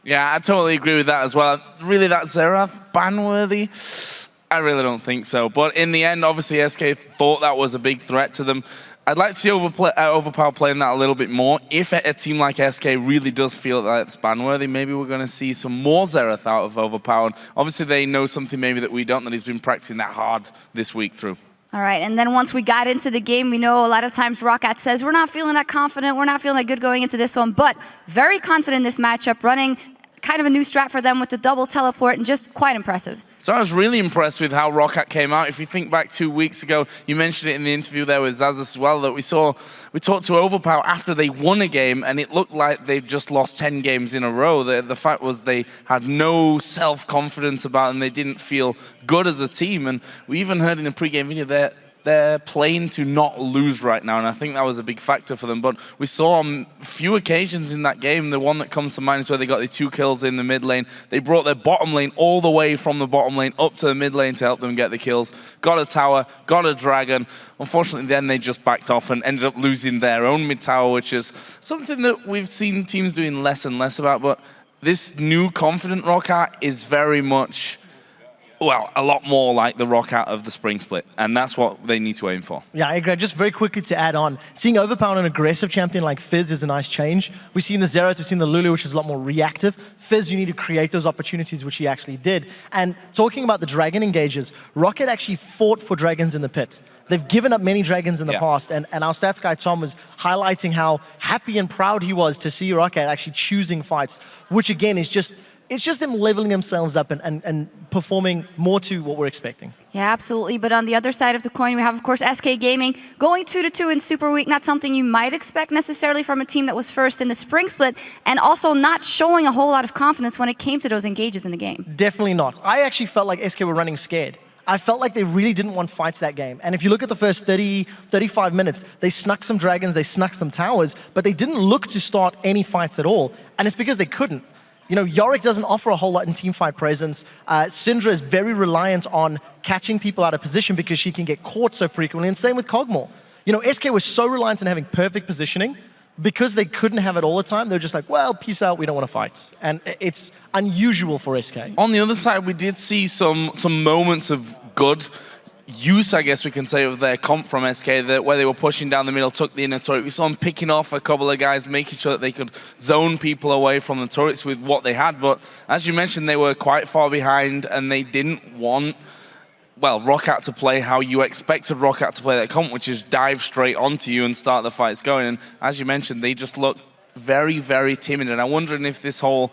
Yeah, I totally agree with that as well. Really, that Xerath ban-worthy? I really don't think so. But in the end, obviously, SK thought that was a big threat to them. I'd like to see Overpower playing that a little bit more. If a team like SK really does feel that it's ban-worthy, maybe we're going to see some more Xerath out of Overpower. Obviously, they know something maybe that we don't, that he's been practicing that hard this week through. All right, and then once we got into the game, we know a lot of times Rockat says, we're not feeling that confident, we're not feeling that good going into this one, but very confident in this matchup, running kind of a new strat for them with the double teleport, and just quite impressive. So I was really impressed with how Rockat came out. If you think back 2 weeks ago, you mentioned it in the interview there with Zaz as well, that we talked to Overpower after they won a game, and it looked like they'd just lost 10 games in a row. The fact was they had no self-confidence about them. They didn't feel good as a team. And we even heard in the pre-game video they're playing to not lose right now, and I think that was a big factor for them. But we saw on a few occasions in that game, the one that comes to mind is where they got the 2 kills in the mid lane. They brought their bottom lane all the way from the bottom lane up to the mid lane to help them get the kills. Got a tower, got a dragon. Unfortunately, then they just backed off and ended up losing their own mid tower, which is something that we've seen teams doing less and less about. But this new confident Rockat is very much, well, a lot more like the Rockat of the spring split, and that's what they need to aim for. Yeah, I agree. Just very quickly to add on, seeing Overpower on an aggressive champion like Fizz is a nice change. We've seen the Xerath, we've seen the Lulu, which is a lot more reactive. Fizz, you need to create those opportunities, which he actually did. And talking about the dragon engages, Rockat actually fought for dragons in the pit. They've given up many dragons in the past, and our stats guy Tom was highlighting how happy and proud he was to see Rockat actually choosing fights, which again is just, it's just them leveling themselves up and performing more to what we're expecting. Yeah, absolutely. But on the other side of the coin, we have, of course, SK Gaming going 2-2 in Super Week. Not something you might expect necessarily from a team that was first in the spring split, and also not showing a whole lot of confidence when it came to those engages in the game. Definitely not. I actually felt like SK were running scared. I felt like they really didn't want fights that game. And if you look at the first 30, 35 minutes, they snuck some dragons, they snuck some towers, but they didn't look to start any fights at all. And it's because they couldn't. You know, Yorick doesn't offer a whole lot in teamfight presence. Syndra is very reliant on catching people out of position because she can get caught so frequently, and same with Kog'Maw. You know, SK was so reliant on having perfect positioning. Because they couldn't have it all the time, they're just like, well, peace out, we don't want to fight. And it's unusual for SK. On the other side, we did see some moments of good use, I guess we can say, of their comp from SK, where they were pushing down the middle, took the inner turret. We saw them picking off a couple of guys, making sure that they could zone people away from the turrets with what they had. But as you mentioned, they were quite far behind, and they didn't want, well, Rockat to play how you expected Rockat to play that comp, which is dive straight onto you and start the fights going. And as you mentioned, they just look very, very timid. And I'm wondering if this whole,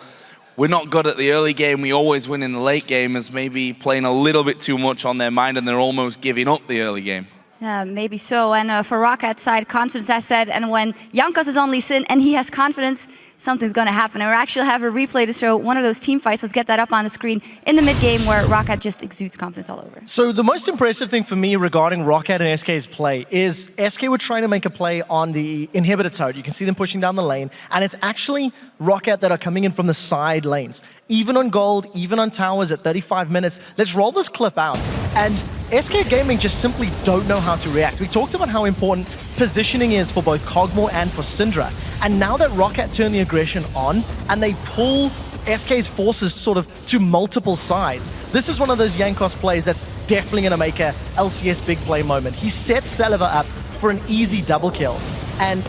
we're not good at the early game, we always win in the late game, is maybe playing a little bit too much on their mind, and they're almost giving up the early game. Yeah, maybe so. And for Rockat's side, confidence, as said, and when Jankos is on Lee Sin and he has confidence, something's going to happen. And we'll actually have a replay to show one of those team fights. Let's get that up on the screen in the mid-game where Rockat just exudes confidence all over. So the most impressive thing for me regarding Rockat and SK's play is SK were trying to make a play on the inhibitor turret. You can see them pushing down the lane, and it's actually Rockat that are coming in from the side lanes. Even on gold, even on towers at 35 minutes. Let's roll this clip out. And SK Gaming just simply don't know how to react. We talked about how important positioning is for both Kog'Maw and for Syndra. And now that Rockat turned the aggression on and they pull SK's forces sort of to multiple sides, this is one of those Jankos plays that's definitely going to make a LCS big play moment. He sets Saliva up for an easy double kill. And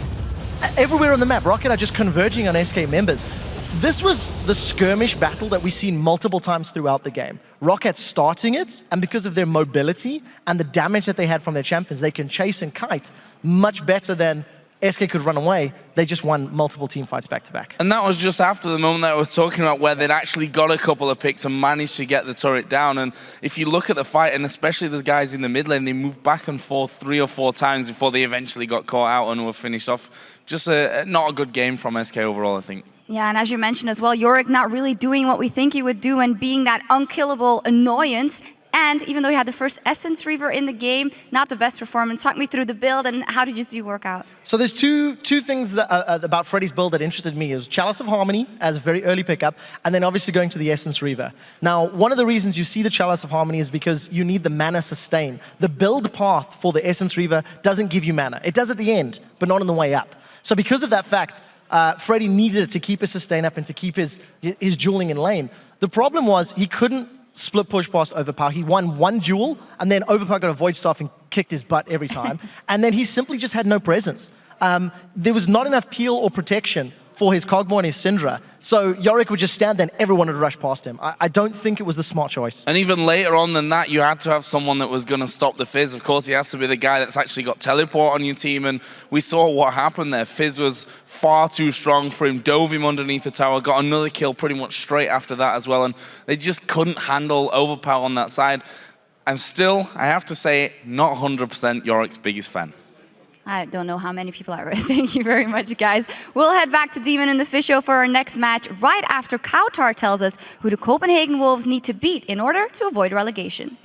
everywhere on the map, Rockat are just converging on SK members. This was the skirmish battle that we've seen multiple times throughout the game. Rockat starting it, and because of their mobility and the damage that they had from their champions, they can chase and kite much better than SK could run away. They just won multiple team fights back to back. And that was just after the moment that I was talking about where they'd actually got a couple of picks and managed to get the turret down. And if you look at the fight, and especially the guys in the mid lane, they moved back and forth 3 or 4 times before they eventually got caught out and were finished off. Just not a good game from SK overall, I think. Yeah, and as you mentioned as well, Yorick not really doing what we think he would do and being that unkillable annoyance. And even though he had the first Essence Reaver in the game, not the best performance. Talk me through the build and how did you see it work out? So there's two things that, about Freddy's build that interested me. It was Chalice of Harmony as a very early pickup, and then obviously going to the Essence Reaver. Now, one of the reasons you see the Chalice of Harmony is because you need the mana sustain. The build path for the Essence Reaver doesn't give you mana. It does at the end, but not on the way up. So because of that fact, Freddy needed it to keep his sustain up and to keep his dueling in lane. The problem was he couldn't split push past Overpower. He won 1 duel, and then Overpower got a Void Staff and kicked his butt every time. And then he simply just had no presence. There was not enough peel or protection for his Kog'Maw and his Syndra. So Yorick would just stand there and everyone would rush past him. I don't think it was the smart choice. And even later on than that, you had to have someone that was going to stop the Fizz. Of course, he has to be the guy that's actually got teleport on your team. And we saw what happened there. Fizz was far too strong for him, dove him underneath the tower, got another kill pretty much straight after that as well. And they just couldn't handle Overpower on that side. I'm still, I have to say, not 100% Yorick's biggest fan. I don't know how many people are. Thank you very much, guys. We'll head back to Demon in the Fish Show for our next match right after Kautar tells us who the Copenhagen Wolves need to beat in order to avoid relegation.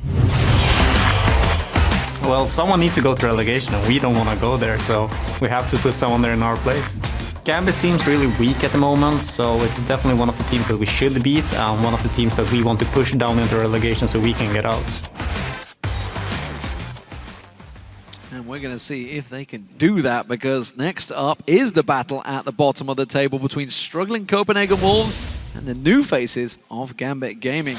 Well, someone needs to go to relegation, and we don't want to go there, so we have to put someone there in our place. Gambit seems really weak at the moment, so it's definitely one of the teams that we should beat, one of the teams that we want to push down into relegation so we can get out. And we're going to see if they can do that, because next up is the battle at the bottom of the table between struggling Copenhagen Wolves and the new faces of Gambit Gaming.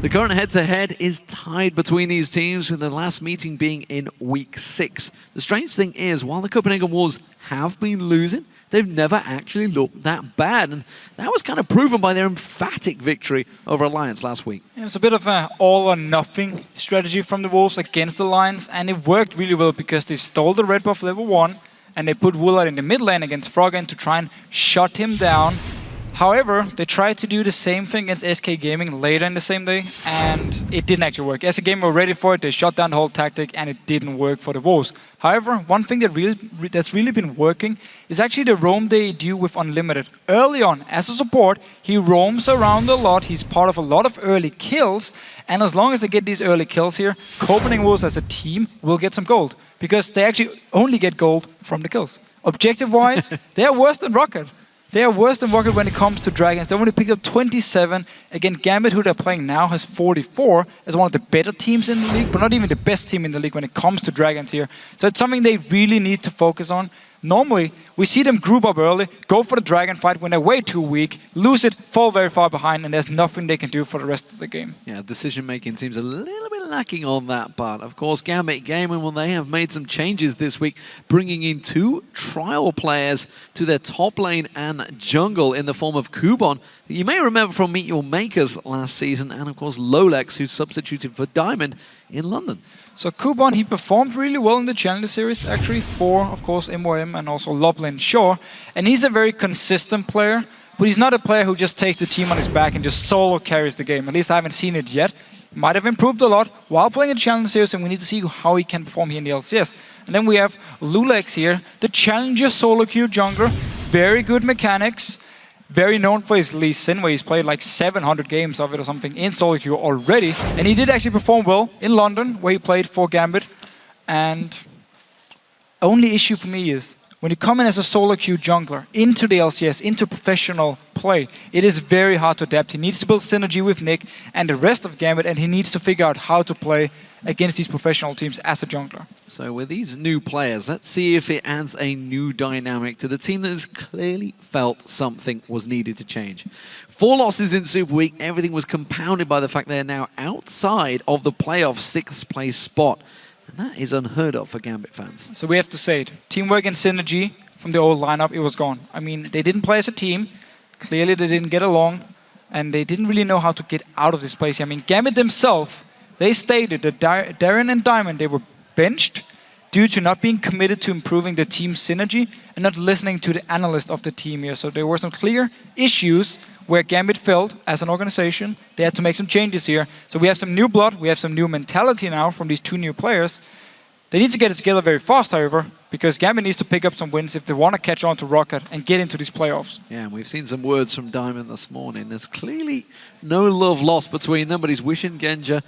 The current head-to-head is tied between these teams, with the last meeting being in Week 6. The strange thing is, while the Copenhagen Wolves have been losing, they've never actually looked that bad. And that was kind of proven by their emphatic victory over Alliance last week. It was a bit of an all-or-nothing strategy from the Wolves against the Lions, and it worked really well because they stole the red buff level 1, and they put Woolard in the mid lane against Froggen to try and shut him down. However, they tried to do the same thing against SK Gaming later in the same day, and it didn't actually work. SK Gaming were ready for it, they shut down the whole tactic, and it didn't work for the Wolves. However, one thing that's really been working is actually the roam they do with Unlimited. Early on, as a support, he roams around a lot, he's part of a lot of early kills, and as long as they get these early kills here, Copenhagen Wolves as a team will get some gold, because they actually only get gold from the kills. Objective-wise, they are worse than Rockat. They are worse than Rockat when it comes to Dragons. They only picked up 27. Again, Gambit, who they're playing now, has 44 as one of the better teams in the league, but not even the best team in the league when it comes to Dragons here. So it's something they really need to focus on. Normally, we see them group up early, go for the Dragon fight when they're way too weak, lose it, fall very far behind, and there's nothing they can do for the rest of the game. Yeah, decision-making seems a little bit lacking on that part. Of course, Gambit Gaming, well, they have made some changes this week, bringing in 2 trial players to their top lane and jungle in the form of Kubon, who you may remember from Meet Your Makers last season, and of course Lolex, who substituted for Diamond in London. So Kubon, he performed really well in the Challenger Series, actually, for, of course, MOM and also Loblin Shore. And he's a very consistent player, but he's not a player who just takes the team on his back and just solo carries the game. At least I haven't seen it yet. He might have improved a lot while playing in Challenger Series, and we need to see how he can perform here in the LCS. And then we have Lulex here, the Challenger solo queue jungler, very good mechanics. Very known for his Lee Sin, where he's played like 700 games of it or something in solo queue already. And he did actually perform well in London, where he played for Gambit. And only issue for me is, when you come in as a solo queue jungler into the LCS, into professional play, it is very hard to adapt. He needs to build synergy with Nick and the rest of Gambit, and he needs to figure out how to play against these professional teams as a jungler. So with these new players, let's see if it adds a new dynamic to the team that has clearly felt something was needed to change. 4 losses in Super Week, everything was compounded by the fact they're now outside of the playoff 6th place spot. And that is unheard of for Gambit fans. So we have to say it. Teamwork and synergy from the old lineup, it was gone. I mean, they didn't play as a team. Clearly they didn't get along. And they didn't really know how to get out of this place. I mean, Gambit themselves, they stated that Darren and Diamond, they were benched. due to not being committed to improving the team synergy and not listening to the analyst of the team here. So there were some clear issues where Gambit felt, as an organization, they had to make some changes here. So we have some new blood, we have some new mentality now from these 2 new players. They need to get it together very fast, however, because Gambit needs to pick up some wins if they want to catch on to Rockat and get into these playoffs. Yeah, and we've seen some words from Diamond this morning. There's clearly no love lost between them, but he's wishing Genja,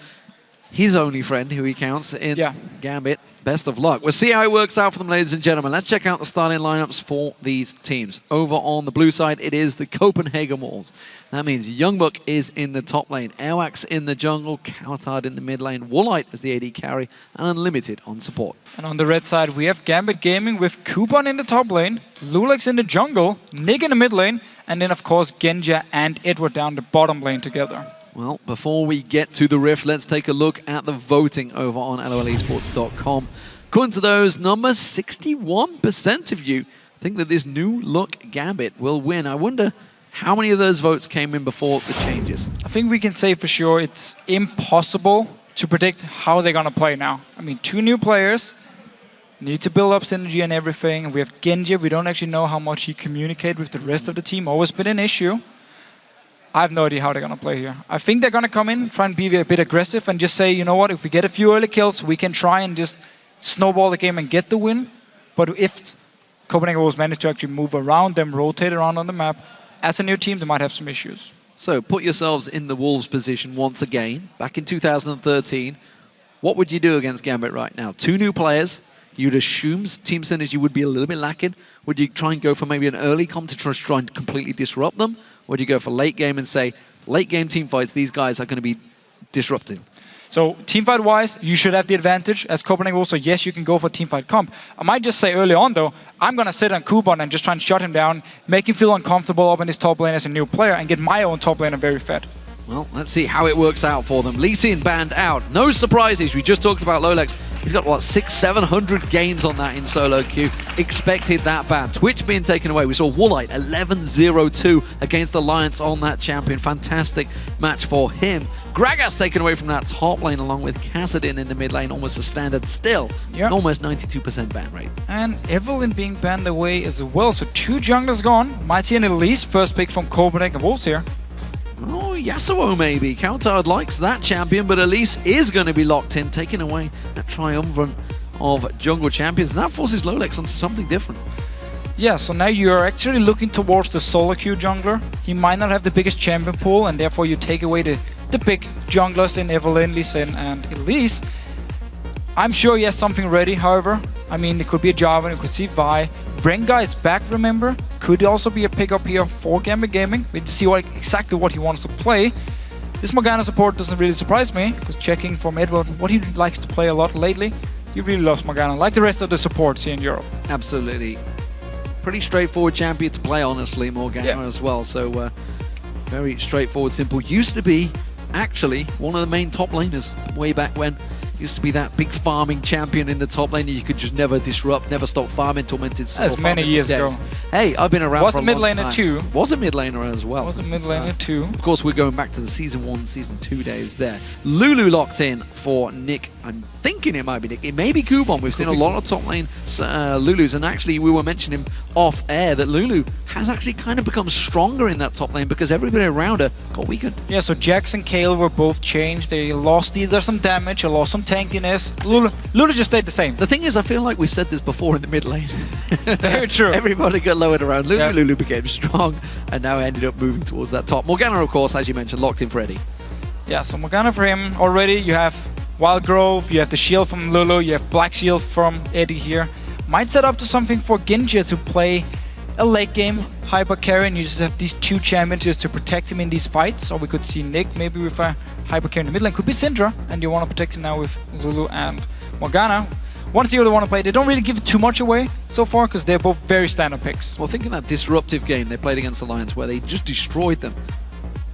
his only friend, who he counts in Gambit, best of luck. We'll see how it works out for them, ladies and gentlemen. Let's check out the starting lineups for these teams. Over on the blue side, it is the Copenhagen Wolves. That means Youngbuck is in the top lane, Airwax in the jungle, Cowtard in the mid lane, Ro8 as the AD carry, and Unlimited on support. And on the red side, we have Gambit Gaming with Kuban in the top lane, Lulex in the jungle, Nick in the mid lane, and then of course Genja and Edward down the bottom lane together. Well, before we get to the Rift, let's take a look at the voting over on lolesports.com. According to those numbers, 61% of you think that this new look Gambit will win. I wonder how many of those votes came in before the changes. I think we can say for sure it's impossible to predict how they're going to play now. I mean, 2 new players need to build up synergy and everything. We have Genji. We don't actually know how much he communicates with the rest of the team. Always been an issue. I have no idea how they're going to play here. I think they're going to come in, try and be a bit aggressive and just say, you know what, if we get a few early kills, we can try and just snowball the game and get the win. But if Copenhagen Wolves manage to actually move around them, rotate around on the map, as a new team, they might have some issues. So put yourselves in the Wolves' position once again. Back in 2013, what would you do against Gambit right now? 2 new players. You'd assume team synergy would be a little bit lacking. Would you try and go for maybe an early comp to try and completely disrupt them? Or would you go for late game and say, late game team fights, these guys are going to be disrupting? So teamfight-wise, you should have the advantage as Copenhagen Wolves. So yes, you can go for teamfight comp. I might just say early on, though, I'm going to sit on Kuban and just try and shut him down, make him feel uncomfortable up in his top lane as a new player, and get my own top laner very fed. Well, let's see how it works out for them. Lee Sin banned out. No surprises. We just talked about Lolex. He's got, what, 600-700 games on that in solo queue. Expected that ban. Twitch being taken away. We saw Ro8 11-0-2 against Alliance on that champion. Fantastic match for him. Gragas taken away from that top lane along with Kassadin in the mid lane. Almost a standard still. Yep. Almost 92% ban rate. And Evelyn being banned away as well. So 2 junglers gone. Might see an Elise first pick from Copenhagen Wolves here. Oh, Yasuo maybe. Cowtard likes that champion, but Elise is going to be locked in, taking away that triumvirate of jungle champions. And that forces Lolex onto something different. Yeah, so now you're actually looking towards the solo queue jungler. He might not have the biggest champion pool, and therefore you take away the big junglers in Evelyn, Lee Sin, and Elise. I'm sure he has something ready, however. I mean, it could be a Jarvan, it could see Vi. Rengar is back, remember? Could also be a pickup here for Gambit Gaming. We need to see exactly what he wants to play. This Morgana support doesn't really surprise me, because checking from Edward what he likes to play a lot lately, he really loves Morgana, like the rest of the supports here in Europe. Absolutely. Pretty straightforward champion to play, honestly, Morgana as well. So, very straightforward, simple. Used to be, actually, one of the main top laners way back when. Used to be that big farming champion in the top lane that you could just never disrupt, never stop farming, tormented. That's many years ago. Hey, I've been around for a long time. Was a mid laner too. Was a mid laner as well. Was a mid laner too. Of course, we're going back to the Season 1, Season 2 days there. Lulu locked in for Nick. I'm thinking it might be Nick. It may be Kuban. We've seen a lot of top lane Lulus, and actually we were mentioning off air that Lulu has actually kind of become stronger in that top lane because everybody around her got weakened. Yeah, so Jax and Kayle were both changed. They lost either some damage or lost some tankiness. Lulu just stayed the same. The thing is, I feel like we've said this before in the mid lane. Very true. Everybody got lowered around. Lulu became strong and now ended up moving towards that top. Morgana, of course, as you mentioned, locked in for Eddie. Yeah, so Morgana for him already. You have Wild Grove, you have the shield from Lulu, you have Black Shield from Eddie here. Might set up to something for Genja to play a late game hyper carry, and you just have these 2 champions just to protect him in these fights. Or we could see Nick maybe with a hyper carry in the mid lane. Could be Syndra, and you want to protect him now with Lulu and Morgana. Want to see what they want to play. They don't really give too much away so far because they're both very standard picks. Well, think of that disruptive game they played against Alliance where they just destroyed them.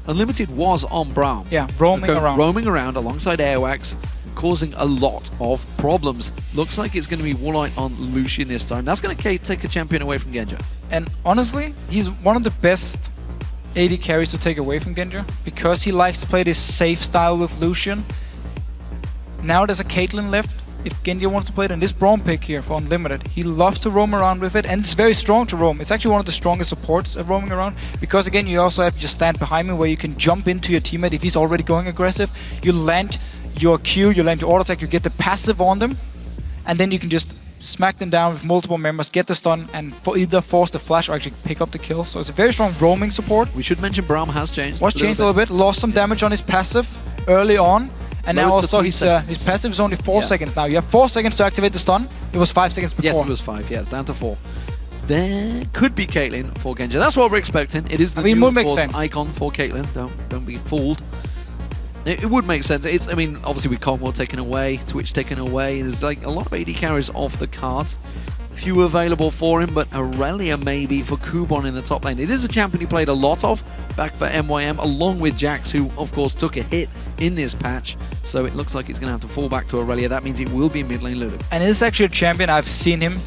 Unlimited was on Braum. Yeah, roaming around alongside Airwax, causing a lot of problems. Looks like it's going to be Ro8 on Lucian this time. That's going to take a champion away from Genja. And honestly, he's one of the best AD carries to take away from Genja because he likes to play this safe style with Lucian. Now there's a Caitlyn left. if Genji wants to play it in this Braum pick here for Unlimited. He loves to roam around with it, and it's very strong to roam. It's actually one of the strongest supports of roaming around, because again, you also have your stand behind me where you can jump into your teammate if he's already going aggressive. You land your Q, you land your auto attack, you get the passive on them, and then you can just smack them down with multiple members, get the stun, and either force the flash or actually pick up the kill. So it's a very strong roaming support. We should mention Braum has changed. Was changed a little bit, lost some damage on his passive early on, and now also his passive is only 4 seconds now. You have 4 seconds to activate the stun. It was 5 seconds before. Yes, it was 5. Yeah, it's down to 4. There could be Caitlyn for Genji. That's what we're expecting. It is the new, of course, icon for Caitlyn. Don't be fooled. It would make sense. I mean, obviously with Conwell taken away, Twitch taken away, there's like a lot of AD carries off the cards. Few available for him, but Aurelia maybe for Kubon in the top lane. It is a champion he played a lot of back for MYM, along with Jax, who of course took a hit in this patch. So it looks like he's going to have to fall back to Aurelia. That means it will be mid lane Lulu. And it is actually a champion I've seen him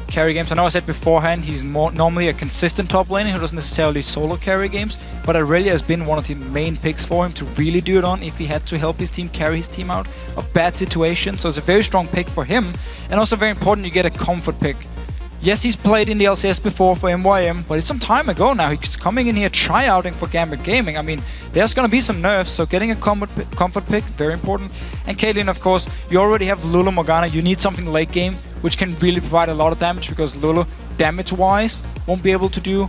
carry games. I know I said beforehand he's normally a consistent top laner who doesn't necessarily solo carry games, but Aurelia has been one of the main picks for him to really do it on if he had to help his team carry his team out of bad situations. So it's a very strong pick for him, and also very important you get a comfort pick. Yes, he's played in the LCS before for MYM, but it's some time ago now. He's coming in here tryouting for Gambit Gaming. I mean, there's going to be some nerfs, so getting a comfort pick, very important. And Caitlyn, of course, you already have Lulu Morgana. You need something late game, which can really provide a lot of damage, because Lulu, damage-wise, won't be able to do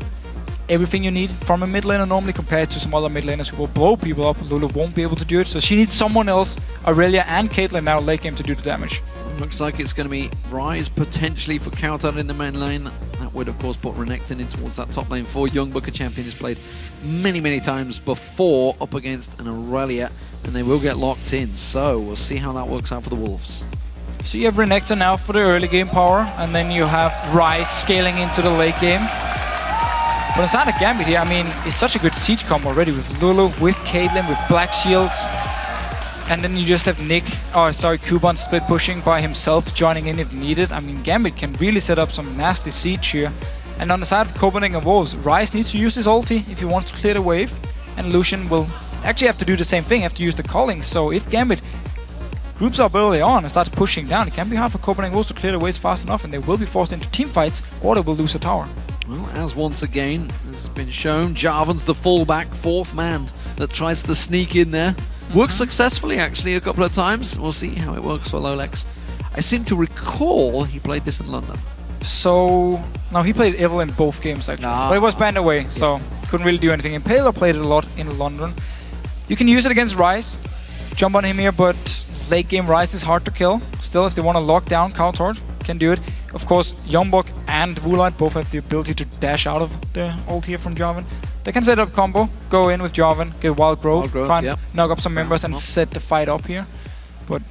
everything you need from a mid laner normally, compared to some other mid laners who will blow people up. Lulu won't be able to do it, so she needs someone else, Aurelia and Caitlyn now late game, to do the damage. Looks like it's going to be Ryze potentially for Kautar in the main lane. That would, of course, put Renekton in towards that top lane for Young Booker champion. He's played many, many times before up against an Aurelia, and they will get locked in. So we'll see how that works out for the Wolves. So you have Renekton now for the early game power, and then you have Ryze scaling into the late game. But inside of Gambit here, I mean, it's such a good siege combo already with Lulu, with Caitlyn, with Black Shields. And then you just have Kubon split pushing by himself, joining in if needed. I mean, Gambit can really set up some nasty siege here. And on the side of Copenhagen Wolves, Ryze needs to use his ulti if he wants to clear the wave. And Lucian will actually have to do the same thing, have to use the calling. So if Gambit groups up early on and starts pushing down, it can be hard for Copenhagen Wolves to clear the waves fast enough, and they will be forced into team fights, or they will lose a tower. Well, as once again has been shown, Jarvan's the fullback, 4th man that tries to sneak in there. Worked successfully, actually, a couple of times. We'll see how it works for Lolex. I seem to recall he played this in London. So, no, he played Evil in both games, actually. But it was banned away, so couldn't really do anything. Impaler played it a lot in London. You can use it against Ryze, jump on him here, but late game Ryze is hard to kill. Still, if they want to lock down Kautar, can do it. Of course, Youngbok and Woolite both have the ability to dash out of the ult here from Jarvan. They can set up combo, go in with Jarvan, get Wild Growth, try and knock up some members and set the fight up here. But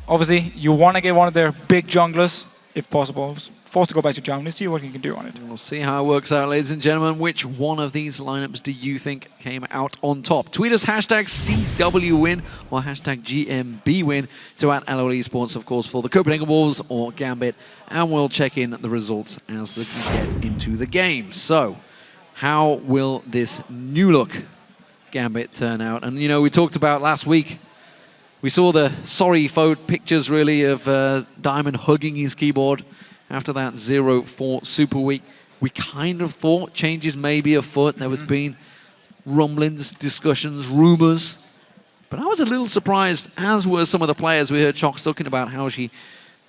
obviously, you want to get one of their big junglers, if possible. Forced to go back to Jarvan and see what he can do on it. We'll see how it works out, ladies and gentlemen. Which one of these lineups do you think came out on top? Tweet us #CWWin or #GMBWin to @LOL Esports, of course, for the Copenhagen Wolves or Gambit, and we'll check in the results as we get into the game. So, how will this new look Gambit turn out? And you know, we talked about last week, we saw the sorry pictures really of Diamond hugging his keyboard after that 0-4 Super Week. We kind of thought changes may be afoot. There was been rumblings, discussions, rumors. But I was a little surprised, as were some of the players. We heard Chox talking about how she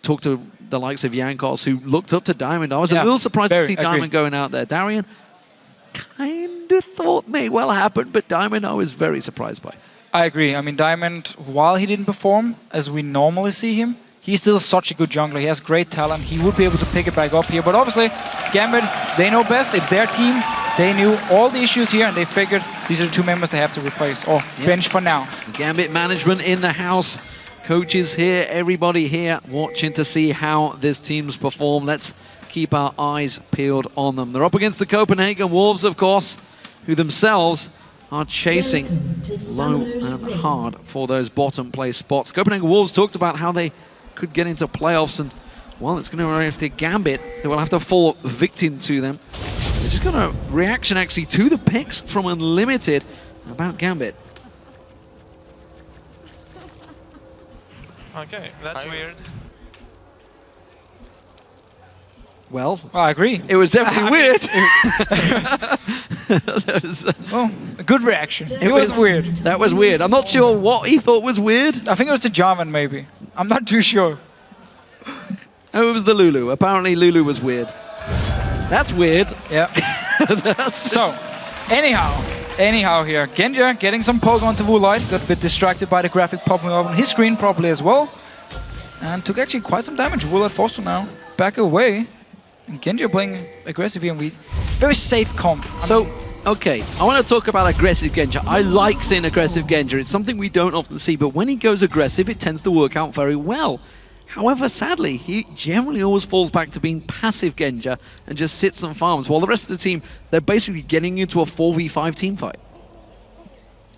talked to the likes of Jankos, who looked up to Diamond. I was a little surprised to see Diamond going out there. Darian kind of thought may well happen, but Diamond I was very surprised by. I agree. I mean, Diamond, while he didn't perform as we normally see him, he's still such a good jungler. He has great talent. He would be able to pick it back up here. But obviously, Gambit, they know best. It's their team. They knew all the issues here, and they figured these are the 2 members they have to replace, or bench for now. The Gambit management in the house. Coaches here, everybody here, watching to see how this team's perform. Let's keep our eyes peeled on them. They're up against the Copenhagen Wolves, of course, who themselves are chasing low and hard for those bottom place spots. Copenhagen Wolves talked about how they could get into playoffs, and well, it's going to have to Gambit. They will have to fall victim to them. They just got a reaction actually to the picks from Unlimited about Gambit. Okay, that's weird. Well, I agree. It was definitely weird. Well, a good reaction. It was weird. That was weird. I'm not sure what he thought was weird. I think it was the Jarvan, maybe. I'm not too sure. Oh, it was the Lulu. Apparently, Lulu was weird. That's weird. Yeah. So, anyhow here, Genja getting some poke onto Woolite, got a bit distracted by the graphic popping up on his screen probably as well, and took actually quite some damage. Woolite forced to now back away, and Genja playing aggressive here, and very safe comp. So, okay, I want to talk about aggressive Genja. I like seeing aggressive Genja. It's something we don't often see, but when he goes aggressive, it tends to work out very well. However, sadly, he generally always falls back to being passive Genja and just sits and farms, while the rest of the team, they're basically getting into a 4v5 team fight.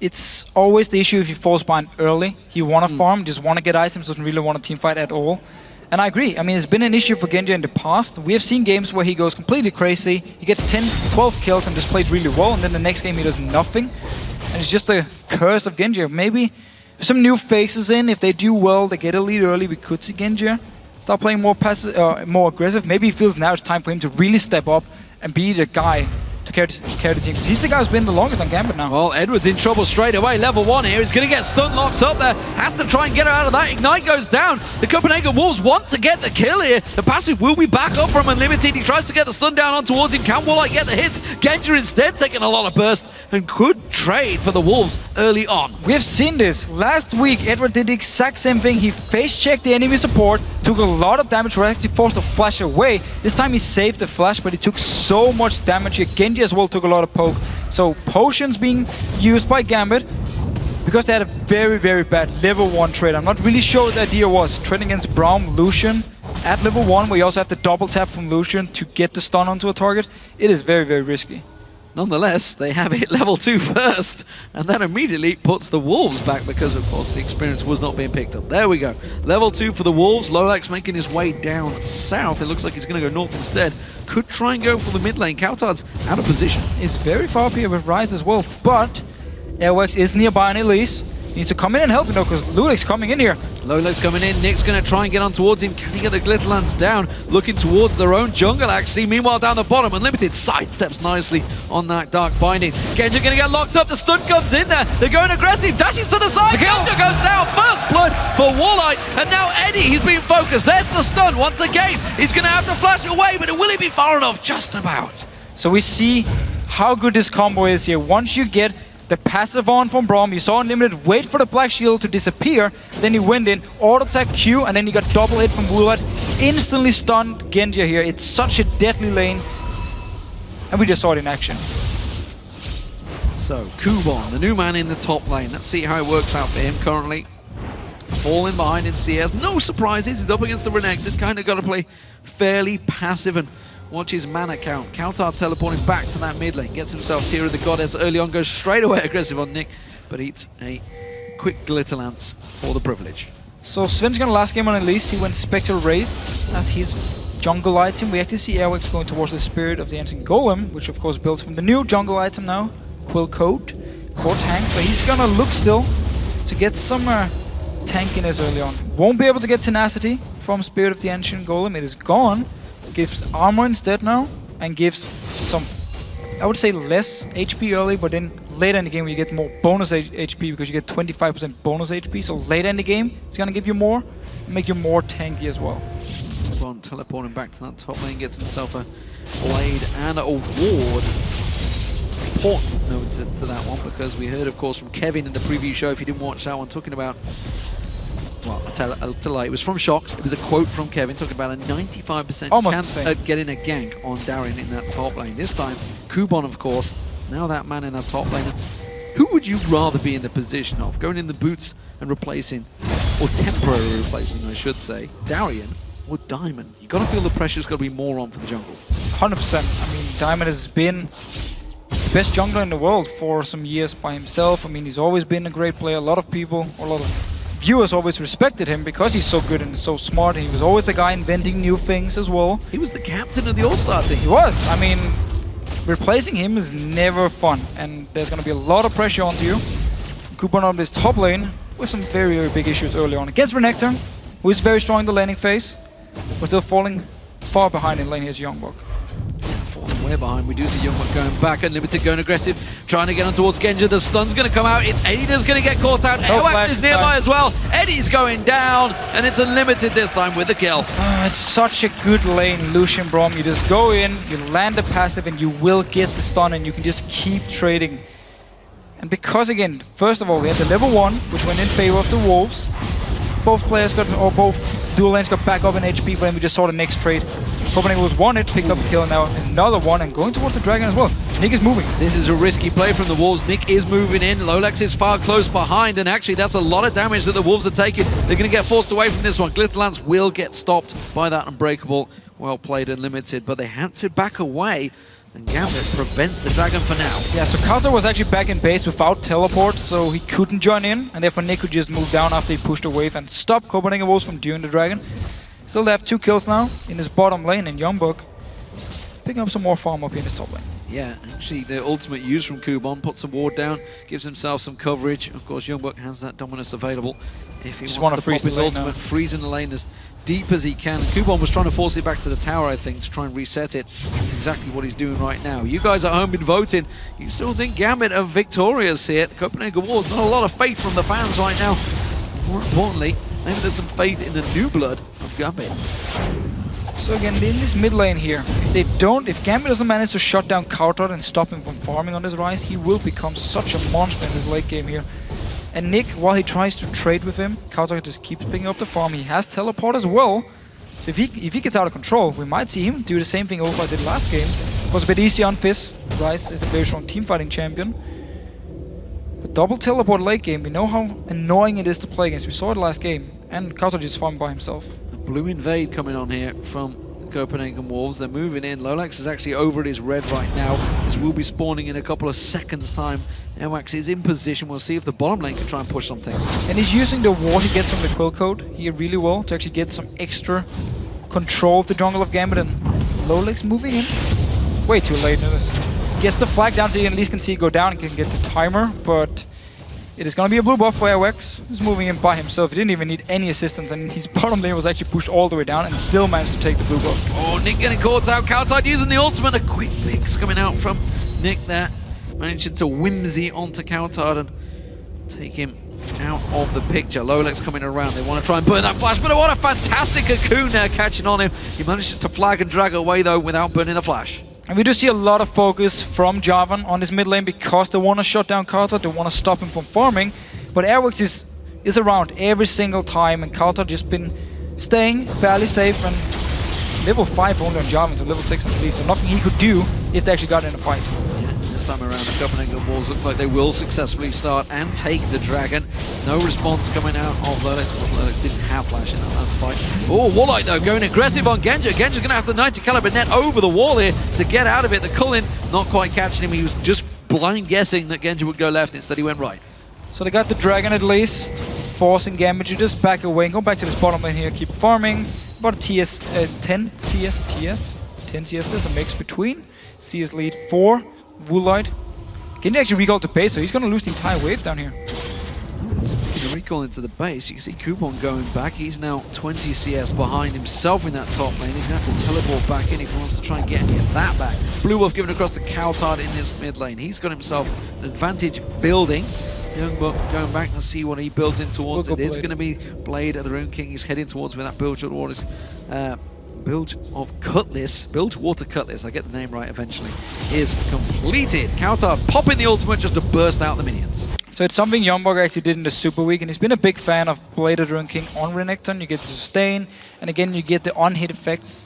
It's always the issue if you fall behind early. You want to farm, just want to get items, doesn't really want a team fight at all. And I agree. I mean, it's been an issue for Genja in the past. We have seen games where he goes completely crazy. He gets 10, 12 kills and just plays really well, and then the next game he does nothing. And it's just a curse of Genja. Maybe some new faces in. If they do well, they get a lead early, we could see Genja start playing more passive, more aggressive. Maybe he feels now it's time for him to really step up and be the guy to carry the team. He's the guy who's been the longest on Gambit now. Well, Edward's in trouble straight away. Level 1 here. He's going to get stun locked up there. Has to try and get her out of that. Ignite goes down. The Copenhagen Wolves want to get the kill here. The passive will be back up from Unlimited. He tries to get the stun down on towards him. Can Woolite get the hits? Genja instead taking a lot of burst and could trade for the Wolves early on. We have seen this. Last week, Edward did the exact same thing. He face-checked the enemy support, took a lot of damage, was actually forced to flash away. This time he saved the flash, but he took so much damage here. Genji as well took a lot of poke. So potions being used by Gambit because they had a very, very bad level 1 trade. I'm not really sure what the idea was. Trading against Braum, Lucian at level 1, where you also have to double tap from Lucian to get the stun onto a target. It is very, very risky. Nonetheless, they have hit level 2 first, and that immediately puts the Wolves back because, of course, the experience was not being picked up. There we go. Level 2 for the Wolves. Lolax making his way down south. It looks like he's going to go north instead. Could try and go for the mid lane. Kautar's out of position. He's very far up here with Ryze as well, but Airwax is nearby on Elise. Needs to come in and help him though, because Ludic's coming in here. Lola's coming in. Nick's going to try and get on towards him. Can he get the Glitterlands down? Looking towards their own jungle, actually. Meanwhile, down the bottom, Unlimited sidesteps nicely on that Dark Binding. Genja going to get locked up. The stun comes in there. They're going aggressive. Dashing to the side. Genja goes down. First blood for Woolite. And now Eddie, he's being focused. There's the stun once again. He's going to have to flash away, but will he be far enough? Just about. So we see how good this combo is here. Once you get the passive on from Braum, you saw Unlimited wait for the Black Shield to disappear, then he went in, auto-attack Q, and then he got double hit from Woolite, instantly stunned Genja here. It's such a deadly lane, and we just saw it in action. So, Kubon, the new man in the top lane. Let's see how it works out for him currently. Falling behind in CS, no surprises, he's up against the Renekton, kind of got to play fairly passive and watch his mana count. Kautar teleporting back to that mid lane. Gets himself Tear of the Goddess early on. Goes straight away aggressive on Nick. But eats a quick Glitterlance for the privilege. So Sven's gonna last game on Elise. He went Spectre Wraith as his jungle item. We actually see Airwax going towards the Spirit of the Ancient Golem, which of course builds from the new jungle item now. Quill Coat. Core tank. So he's gonna look still to get some tankiness early on. Won't be able to get Tenacity from Spirit of the Ancient Golem. It is gone. Gives armor instead now, and gives some, I would say, less HP early, but then later in the game you get more bonus HP because you get 25% bonus HP. So later in the game it's gonna give you more, make you more tanky as well. Bon teleporting back to that top lane, gets himself a blade and a ward. Important note to that one, because we heard, of course, from Kevin in the preview show, if you didn't watch that one, talking about, well, I'll tell you, it was from Shox. It was a quote from Kevin talking about a 95% chance of getting a gank on Darien in that top lane. This time, Kubon, of course, now that man in that top lane. Who would you rather be in the position of? Going in the boots and replacing, or temporarily replacing, I should say, Darien or Diamond? You got to feel the pressure's got to be more on for the jungle. 100%. I mean, Diamond has been the best jungler in the world for some years by himself. I mean, he's always been a great player. A lot of people, or a lot of viewers always respected him because he's so good and so smart. He was always the guy inventing new things as well. He was the captain of the All-Star team. He was. I mean, replacing him is never fun, and there's going to be a lot of pressure onto you. Kubon on this top lane with some very, very big issues early on. Against Renekton, who is very strong in the laning phase. We're still falling far behind in lane here is Youngbuck. Way behind. We do see Youngbuck going back, Unlimited going aggressive, trying to get on towards Genja. The stun's going to come out. It's Eddie that's going to get caught out. Airwax is nearby as well. Eddie's going down, and it's Unlimited this time with the kill. It's such a good lane, Lucian Brom. You just go in, you land the passive, and you will get the stun, and you can just keep trading. And because, again, first of all, we had the level 1, which went in favor of the Wolves. Both players got, or both dual lanes got back up in HP, but then we just saw the next trade. Copenhagen was 1-hit, picked up a kill, and now another one, and going towards the Dragon as well. Nick is moving. This is a risky play from the Wolves. Nick is moving in. Lolex is far close behind, and actually that's a lot of damage that the Wolves are taking. They're going to get forced away from this one. Glitterlance will get stopped by that Unbreakable. Well played, Unlimited, but they had to back away, and Gambit prevent the Dragon for now. Yeah, so Counter was actually back in base without teleport, so he couldn't join in, and therefore Nick could just move down after he pushed a wave and stop Copenhagen Wolves from doing the Dragon. Still they have 2 kills now in his bottom lane, and Youngbuck picking up some more farm up here in his top lane. Yeah, actually the ultimate use from Kubon, puts a ward down, gives himself some coverage. Of course, Youngbuck has that dominance available. If he wants to pop his ultimate, freezing the lane as deep as he can. And Kubon was trying to force it back to the tower, I think, to try and reset it. That's exactly what he's doing right now. You guys at home been voting. You still think Gambit are victorious here? Copenhagen Wars, not a lot of faith from the fans right now. More importantly, maybe there's some faith in the new blood of Gambit. So again, in this mid lane here, if Gambit doesn't manage to shut down Kautar and stop him from farming on this rise, he will become such a monster in this late game here. And Nick, while he tries to trade with him, Kautar just keeps picking up the farm. He has teleport as well. So if he gets out of control, we might see him do the same thing Opa did last game. It was a bit easy on Fizz. Rise is a very strong teamfighting champion. But double teleport late game, we know how annoying it is to play against. We saw it last game, and Kautar just farmed by himself. Blue invade coming on here from the Copenhagen Wolves. They're moving in. Lolex is actually over at his red right now. This will be spawning in a couple of seconds time. Airwax is in position. We'll see if the bottom lane can try and push something. And he's using the ward he gets from the Quill Code here really well to actually get some extra control of the jungle of Gambit. And Lolex moving in. Way too late. Gets the flag down so you at least can see it go down and can get the timer, but it is going to be a blue buff for Airwax. He's moving in by himself. He didn't even need any assistance, and his bottom lane was actually pushed all the way down and still managed to take the blue buff. Oh, Nick getting caught out. Kautar using the ultimate. A quick picks coming out from Nick there. Managing to whimsy onto Kautar and take him out of the picture. Lolex coming around. They want to try and burn that flash, but what a fantastic cocoon there catching on him. He managed to flag and drag away, though, without burning the flash. And we do see a lot of focus from Jarvan on this mid lane because they want to shut down Kautar, they want to stop him from farming. But Airwax is around every single time, and Kautar just been staying fairly safe, and level 5 only on Jarvan to level 6 at least, so nothing he could do if they actually got in a fight. Yeah, this time around the Copenhagen Wolves look like they will successfully start and take the Dragon. No response coming out of Lolex, but Lolex didn't have flash in that last fight. Oh, Warlight though, going aggressive on Genja. Genja's going to have the 90 caliber net over the wall here to get out of it. The Cullen not quite catching him. He was just blind guessing that Genja would go left. Instead he went right. So they got the Dragon at least, forcing Gambit to just back away and go back to this bottom lane here, keep farming. About 10 CS, 10 CS, there's a mix between. CS lead 4, Woolite. Can actually recall to base, so he's going to lose the entire wave down here. Speaking of recall into the base, you can see Coupon going back. He's now 20 CS behind himself in that top lane. He's going to have to teleport back in if he wants to try and get any of that back. Blue Wolf given across to Kautar in his mid lane. He's got himself an advantage building. Youngbuck going back to see what he built in towards. It is going to be Blade of the Rune King. He's heading towards where that Bilge of Cutlass, Bilge Water Cutlass, I get the name right eventually, is completed. Kautar popping the ultimate just to burst out the minions. So it's something Youngbuck actually did in the Super Week, and he's been a big fan of Blade of the Rune King on Renekton. You get the sustain, and again you get the on-hit effects.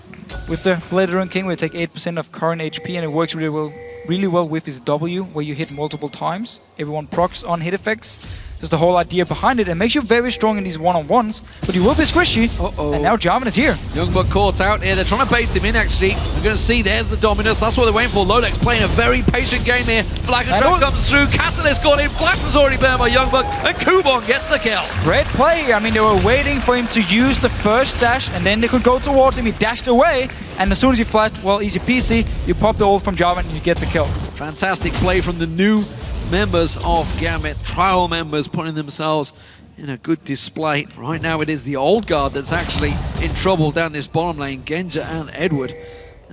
With the Blade of the Rune King, we take 8% of current HP, and it works really well with his W, where you hit multiple times. Everyone procs on hit effects. There's the whole idea behind it. It makes you very strong in these one-on-ones, but you will be squishy. And now Jarvan is here. Youngbuck caught out here. They're trying to bait him in, actually. We're going to see there's the Dominus. That's what they're waiting for. Lolex playing a very patient game here. Flag and Drag comes through. Catalyst got in. Flash was already burned by Youngbuck, and Kubon gets the kill. Great play. I mean, they were waiting for him to use the first dash, and then they could go towards him. He dashed away, and as soon as he flashed, well, easy peasy. You pop the ult from Jarvan, and you get the kill. Fantastic play from the new members of Gambit, trial members putting themselves in a good display. Right now it is the old guard that's actually in trouble down this bottom lane, Genja and Edward,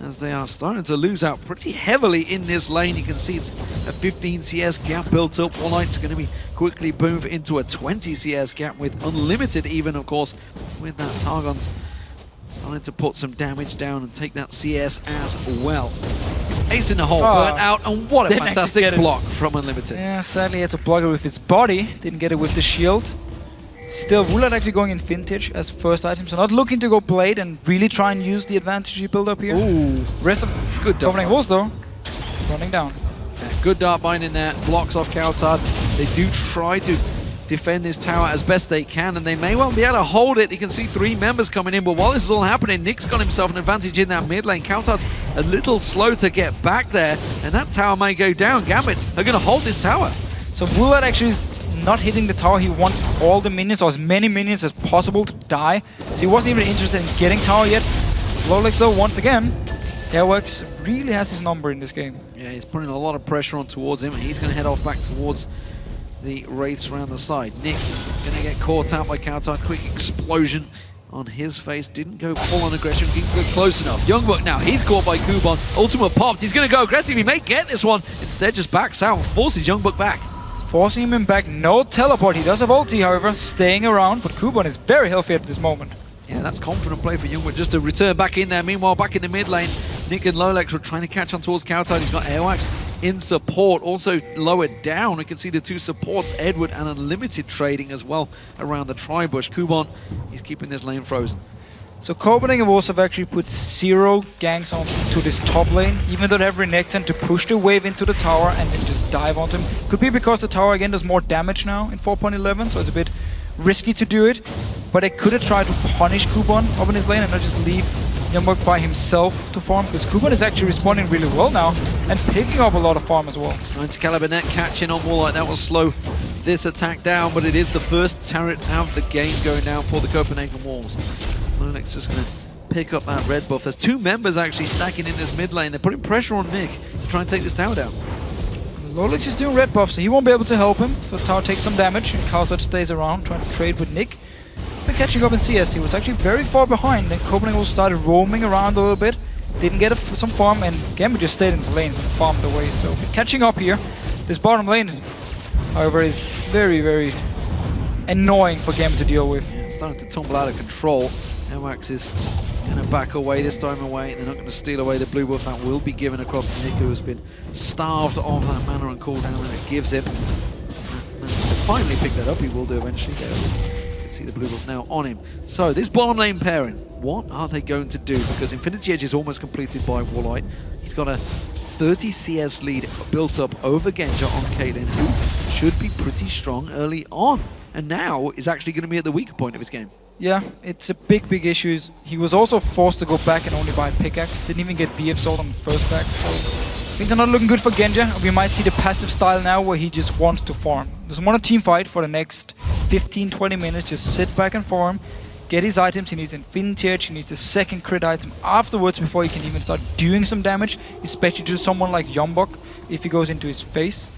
as they are starting to lose out pretty heavily in this lane. You can see it's a 15 CS gap built up. Ro8's going to be quickly move into a 20 CS gap with Unlimited even, of course, with that Targon's starting to put some damage down and take that CS as well. Ace in the hole, burnt out, and what a fantastic block from Unlimited. Yeah, sadly he had to block it with his body, didn't get it with the shield. Still, Ro8 actually going in Vintage as first item, so not looking to go Blade and really try and use the advantage he built up here. Ooh. Rest of good opening walls though, running down. Yeah, good dart bind in there, blocks off Kautar. They do try to defend this tower as best they can, and they may well be able to hold it. You can see 3 members coming in, but while this is all happening, Nick's got himself an advantage in that mid lane. Kautar's a little slow to get back there, and that tower may go down. Gambit are going to hold this tower. So Ro8 actually is not hitting the tower. He wants all the minions, or as many minions as possible, to die. So he wasn't even interested in getting tower yet. Lowlex though, once again, Airworks really has his number in this game. Yeah, he's putting a lot of pressure on towards him, and he's going to head off back towards the Wraiths around the side. Nick going to get caught out by Kautar. Quick explosion on his face. Didn't go full on aggression. Didn't go close enough. Youngbuck now, he's caught by Kuban. Ultimate popped. He's going to go aggressive. He may get this one. Instead, just backs out. Forces Youngbuck back. Forcing him back. No teleport. He does have ulti, however, staying around. But Kuban is very healthy at this moment. Yeah, that's confident play for Youngbuck just to return back in there. Meanwhile, back in the mid lane, Nick and Lowlex were trying to catch on towards Kautar. He's got Airwax in support, also lowered down. We can see the 2 supports, Edward and Unlimited, trading as well around the tri-bush. Kuban, he's keeping this lane frozen. So Copenhagen and Wolves have actually put 0 ganks onto this top lane, even though they have Renekton to push the wave into the tower and then just dive onto him. Could be because the tower again does more damage now in 4.11, so it's a bit risky to do it. But they could have tried to punish Kuban up in his lane and not just leave Youngbuck by himself to farm, because Kuban is actually responding really well now and picking up a lot of farm as well. Trying to Caliber net catching on Ro8. That will slow this attack down, but it is the first turret out of the game going down for the Copenhagen Wolves. Lowlex just going to pick up that red buff. There's 2 members actually stacking in this mid lane. They're putting pressure on Nick to try and take this tower down. Lowlex is doing red buff, so he won't be able to help him. So the tower takes some damage, and Kautar stays around trying to trade with Nick. Been catching up in CS. He was actually very far behind. Then Copenhagen started roaming around a little bit. Didn't get some farm, and Gambit just stayed in the lanes and farmed away. So catching up here. This bottom lane, however, is very, very annoying for Gambit to deal with. Yeah, it's starting to tumble out of control. Airwax is going to back away this time away. They're not going to steal away the blue buff. That will be given across to Nick, who has been starved of that mana and cooldown that it gives him. Finally pick that up. He will do eventually. There it is. See the blue buff now on him. So this bottom lane pairing, what are they going to do? Because Infinity Edge is almost completed by Ro8. He's got a 30 CS lead built up over Genja on Caitlyn, who should be pretty strong early on, and now is actually going to be at the weaker point of his game. Yeah, it's a big, big issue. He was also forced to go back and only buy a pickaxe. Didn't even get BF sold on the first back, so things are not looking good for Genja. We might see the passive style now where he just wants to farm. Doesn't want a team fight for the next 15-20 minutes. Just sit back and farm, get his items. He needs Infinity Edge, he needs the second crit item afterwards before he can even start doing some damage, especially to someone like Youngbuck if he goes into his face.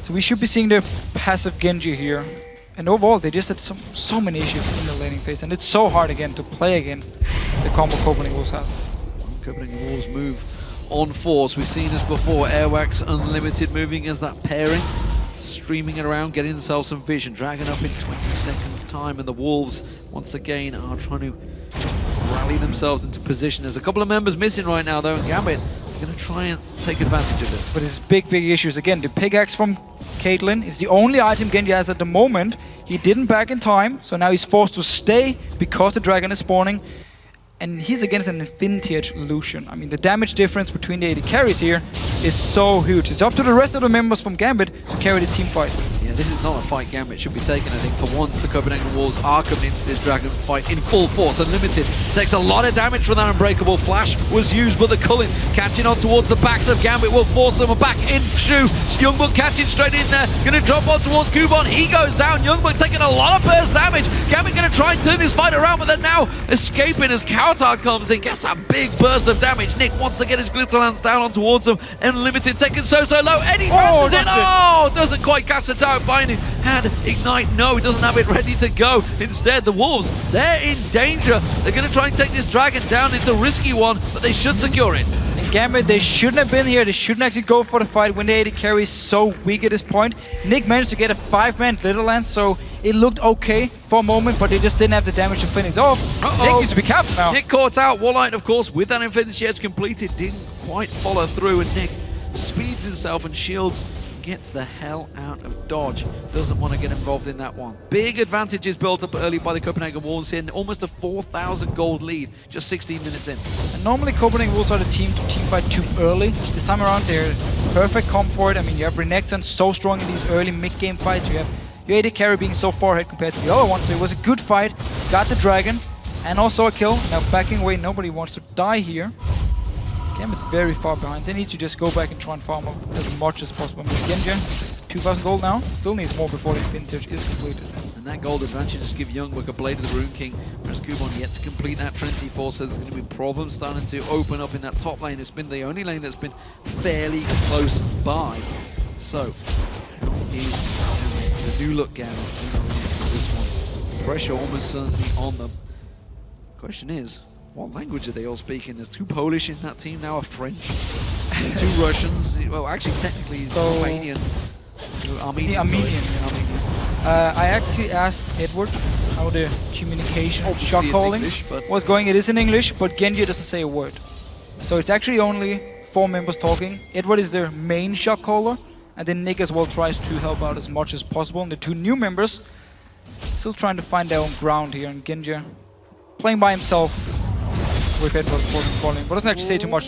So we should be seeing the passive Genji here. And overall, they just had so many issues in the laning phase, and it's so hard again to play against the combo Copenhagen Wolves has. Copenhagen Wolves move on force. We've seen this before. Airwax Unlimited moving as that pairing, streaming it around, getting themselves some vision. Dragon up in 20 seconds time, and the Wolves once again are trying to rally themselves into position. There's a couple of members missing right now though, and Gambit are going to try and take advantage of this. But it's big, big issues. Again, the pickaxe from Caitlyn is the only item Genji has at the moment. He didn't back in time, so now he's forced to stay because the dragon is spawning. And he's against an Infinity Edge Lucian. I mean, the damage difference between the AD carries here is so huge. It's up to the rest of the members from Gambit to carry the team fight. Yeah, this is not a fight Gambit should be taken. I think for once the Copenhagen Wolves are coming into this dragon fight in full force. Unlimited takes a lot of damage from that unbreakable flash was used, but the Cullen catching on towards the backs of Gambit will force them back in shoe. Youngbuck catching straight in there, gonna drop on towards Kuban. He goes down. Youngbuck taking a lot of burst damage. Gambit gonna try and turn this fight around, but they're now escaping as Kautar comes in, gets a big burst of damage. Nick wants to get his Glitterlands down on towards them. Unlimited taken so low. Eddie runs it. Oh, doesn't quite catch the dark Binding had Ignite. No, he doesn't have it ready to go. Instead, the Wolves, they're in danger. They're going to try and take this Dragon down. It's a risky one, but they should secure it. And Gambit, they shouldn't have been here. They shouldn't actually go for the fight when the AD carry is so weak at this point. Nick managed to get a 5-man Little, so it looked okay for a moment, but they just didn't have the damage to finish off. Nick needs to be careful now. Nick caught out. Wall8, of course, with that Infinity Edge completed, didn't quite follow through, and Nick speeds himself and shields, gets the hell out of dodge. Doesn't want to get involved in that one. Big advantages built up early by the Copenhagen Wolves here, almost a 4,000 gold lead, just 16 minutes in. And normally Copenhagen Wolves are the team to teamfight too early. This time around, they're perfect comfort. I mean, you have Renekton so strong in these early mid-game fights. You have your AD carry being so far ahead compared to the other one, so it was a good fight. Got the Dragon, and also a kill. Now backing away, nobody wants to die here. Gambit very far behind. They need to just go back and try and farm up as much as possible. I mean, Genja, 2,000 gold now. Still needs more before the vintage is completed. And that gold advantage just give Youngbuck a Blade of the Rune King, whereas Kubon yet to complete that Trinity Force, so there's going to be problems starting to open up in that top lane. It's been the only lane that's been fairly close by. So, how is the new look Gambit this one? Pressure almost certainly on them. Question is, what language are they all speaking? There's 2 Polish in that team now, a French, 2 Russians. Well, actually, technically, it's Romanian. Armenian. I actually asked Edward how the communication, shot calling was going. It is in English, but Genji doesn't say a word. So it's actually only 4 members talking. Edward is their main shot caller, and then Nick as well tries to help out as much as possible. And the 2 new members still trying to find their own ground here, and Genji playing by himself with Edward falling, but doesn't actually say too much.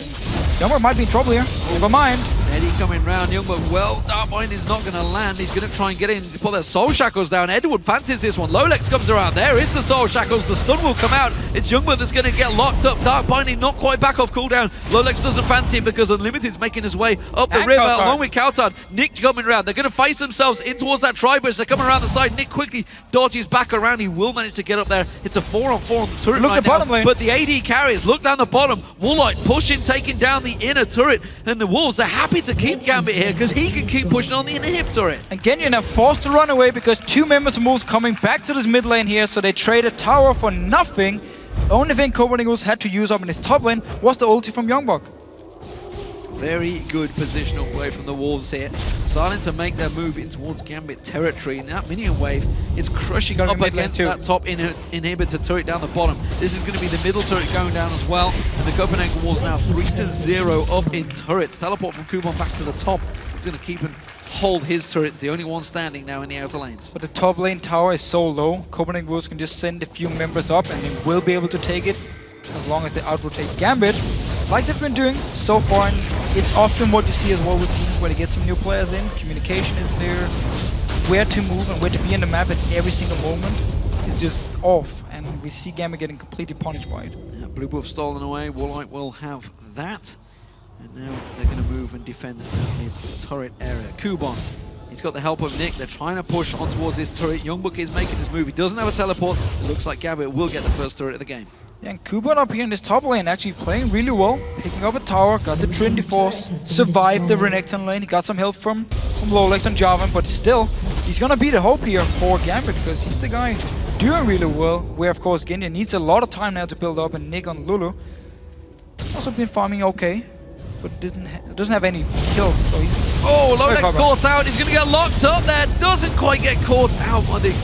Youngbuck might be in trouble here. Never mind. Eddie coming round, Youngbuck. Well, Darkbind is not going to land. He's going to try and get in, pull their Soul Shackles down. Edward fancies this one. Lolex comes around. There is the Soul Shackles. The stun will come out. It's Youngbuck that's going to get locked up. Darkbinding not quite back off cooldown. Lolex doesn't fancy him because Unlimited's making his way up the river along with Kautan. Nick coming around. They're going to face themselves in towards that Tribush. They're coming around the side. Nick quickly dodges back around. He will manage to get up there. It's a 4-on-4 on the turret look right the now. Bottom lane. But the AD carries. Look down the bottom. Wall8 pushing, taking down the inner turret. And the Wolves are happy to keep Gambit here because he can keep pushing on the inner hip turret. And Genji now forced to run away because 2 members of Wolves coming back to this mid lane here, so they trade a tower for nothing. The only thing Copenhagen Wolves had to use up in his top lane was the ulti from Youngbuck. Very good positional play from the Wolves here. Starting to make their move in towards Gambit territory. And that minion wave is crushing up against that top inhibitor turret down the bottom. This is going to be the middle turret going down as well. And the Copenhagen Wolves now 3-0 up in turrets. Teleport from Kubon back to the top. He's going to keep and hold his turrets. The only one standing now in the outer lanes. But the top lane tower is so low. Copenhagen Wolves can just send a few members up and they will be able to take it as long as they out-rotate Gambit, like they've been doing so far. And it's often what you see as well with teams where they get some new players in. Communication isn't there. Where to move and where to be in the map at every single moment is just off. And we see Gambit getting completely punished by it. Yeah, Blue Buff stolen away. Wall8 will have that. And now they're going to move and defend that mid-turret area. Kubon, he's got the help of Nick. They're trying to push on towards his turret. Youngbuck is making his move. He doesn't have a teleport. It looks like Gambit will get the first turret of the game. Yeah, and Kubon up here in this top lane actually playing really well. Picking up a tower, got the Trinity Force, survived the Renekton lane. He got some help from Lolex and Jarvan, but still, he's gonna be the hope here for Gambit because he's the guy doing really well. Where of course Genji needs a lot of time now to build up, and Nick on Lulu also been farming okay, but doesn't have any kills, so he's... Oh, Lolex caught out. He's gonna get locked up there. Doesn't quite get caught out by the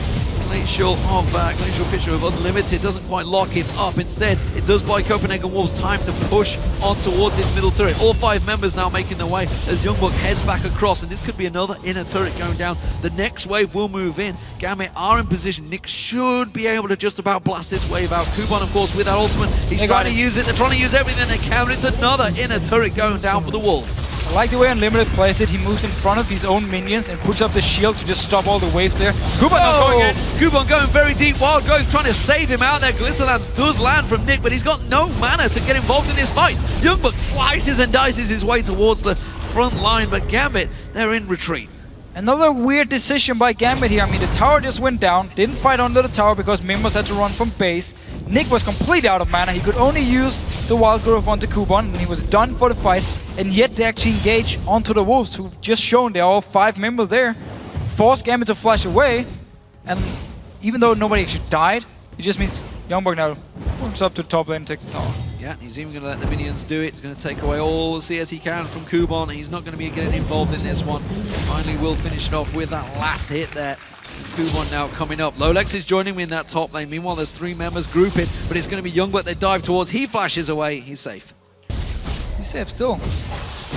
Glacial Glacial Fissure with Unlimited. Doesn't quite lock him up. Instead, it does buy Copenhagen Wolves time to push on towards his middle turret. All 5 members now making their way as Youngbuck heads back across, and this could be another inner turret going down. The next wave will move in. Gambit are in position. Nick should be able to just about blast this wave out. Kubon, of course, with that ultimate. He's trying to use it. They're trying to use everything they can, but it's another inner turret going down for the Wolves. I like the way Unlimited plays it. He moves in front of his own minions and puts up the shield to just stop all the waves there. Kubon not going in. Kubon going very deep. Wild Growth trying to save him out there. Glitterlance does land from Nick, but he's got no mana to get involved in this fight. Youngbuck slices and dices his way towards the front line, but Gambit, they're in retreat. Another weird decision by Gambit here. I mean, the tower just went down. Didn't fight under the tower because Mimbos had to run from base. Nick was completely out of mana. He could only use the Wild Growth onto Kubon, and he was done for the fight. And yet they actually engage onto the Wolves, who've just shown they're all 5 members there. force Gambit to flash away, and even though nobody actually died, it just means Youngbuck now walks up to the top lane and takes the tower. Yeah, he's even going to let the minions do it. He's going to take away all the CS he can from Kubon. He's not going to be getting involved in this one. Finally will finish it off with that last hit there. Kubon now coming up. Lolex is joining me in that top lane. Meanwhile, there's 3 members grouping, but it's going to be Youngbuck they dive towards. He flashes away. He's safe. He's safe still.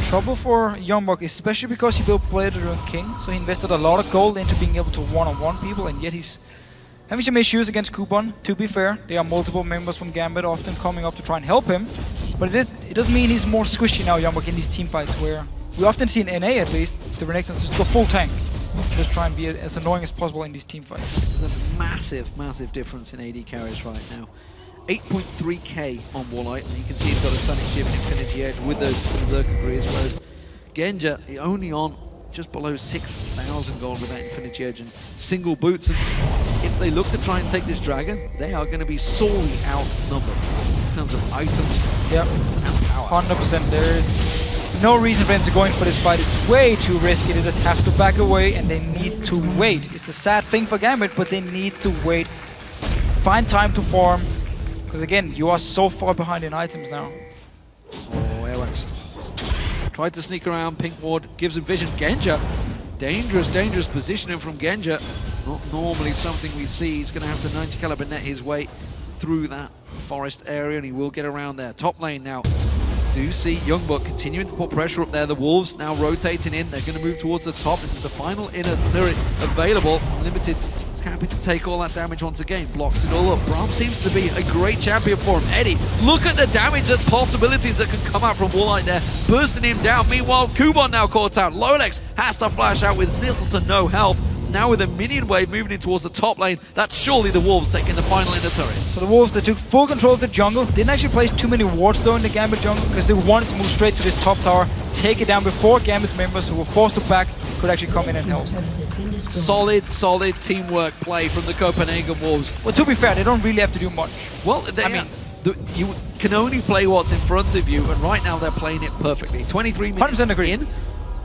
Trouble for Youngbuck, especially because he built Blader and King, so he invested a lot of gold into being able to one-on-one people, and yet he's having some issues against Kubon. To be fair, there are multiple members from Gambit often coming up to try and help him, but it doesn't mean he's more squishy now, Youngbuck, in these team fights, where we often see in NA at least, the Renekton just go full tank. Just try and be as annoying as possible in these team fights. There's a massive, massive difference in AD carries right now. 8.3k on Ro8, and you can see he's got a stunning shift in Infinity Edge with those Berserker Greaves, whereas Genja only on just below 6,000 gold with that Infinity Edge and single boots. And if they look to try and take this dragon, they are going to be sorely outnumbered in terms of items. Yep, 100%. There is no reason for them to go in for this fight. It's way too risky. They just have to back away, and they need to wait. It's a sad thing for Gambit, but they need to wait. Find time to farm. Because again, you are so far behind in items now. Oh, Airwax tried to sneak around. Pink Ward gives him vision. Genja, dangerous, dangerous positioning from Genja. Not normally something we see. He's going to have the 90 caliber net his way through that forest area, and he will get around there. Top lane now. Do see Youngbuck continuing to put pressure up there. The Wolves now rotating in. They're going to move towards the top. This is the final inner turret available. Limited. Happy to take all that damage once again. Blocks it all up. Braum seems to be a great champion for him. Eddie, look at the damage and possibilities that can come out from Ro8 there. Bursting him down. Meanwhile, Kubon now caught out. Lolex has to flash out with little to no health. Now with a minion wave moving in towards the top lane, that's surely the Wolves taking the final inner turret. So the Wolves, they took full control of the jungle. Didn't actually place too many wards though in the Gambit jungle because they wanted to move straight to this top tower, take it down before Gambit's members who were forced to back could actually come in and help. Solid, solid teamwork play from the Copenhagen Wolves. Well, to be fair, they don't really have to do much. Well, you can only play what's in front of you, and right now they're playing it perfectly. 23 minutes 100% agree. in.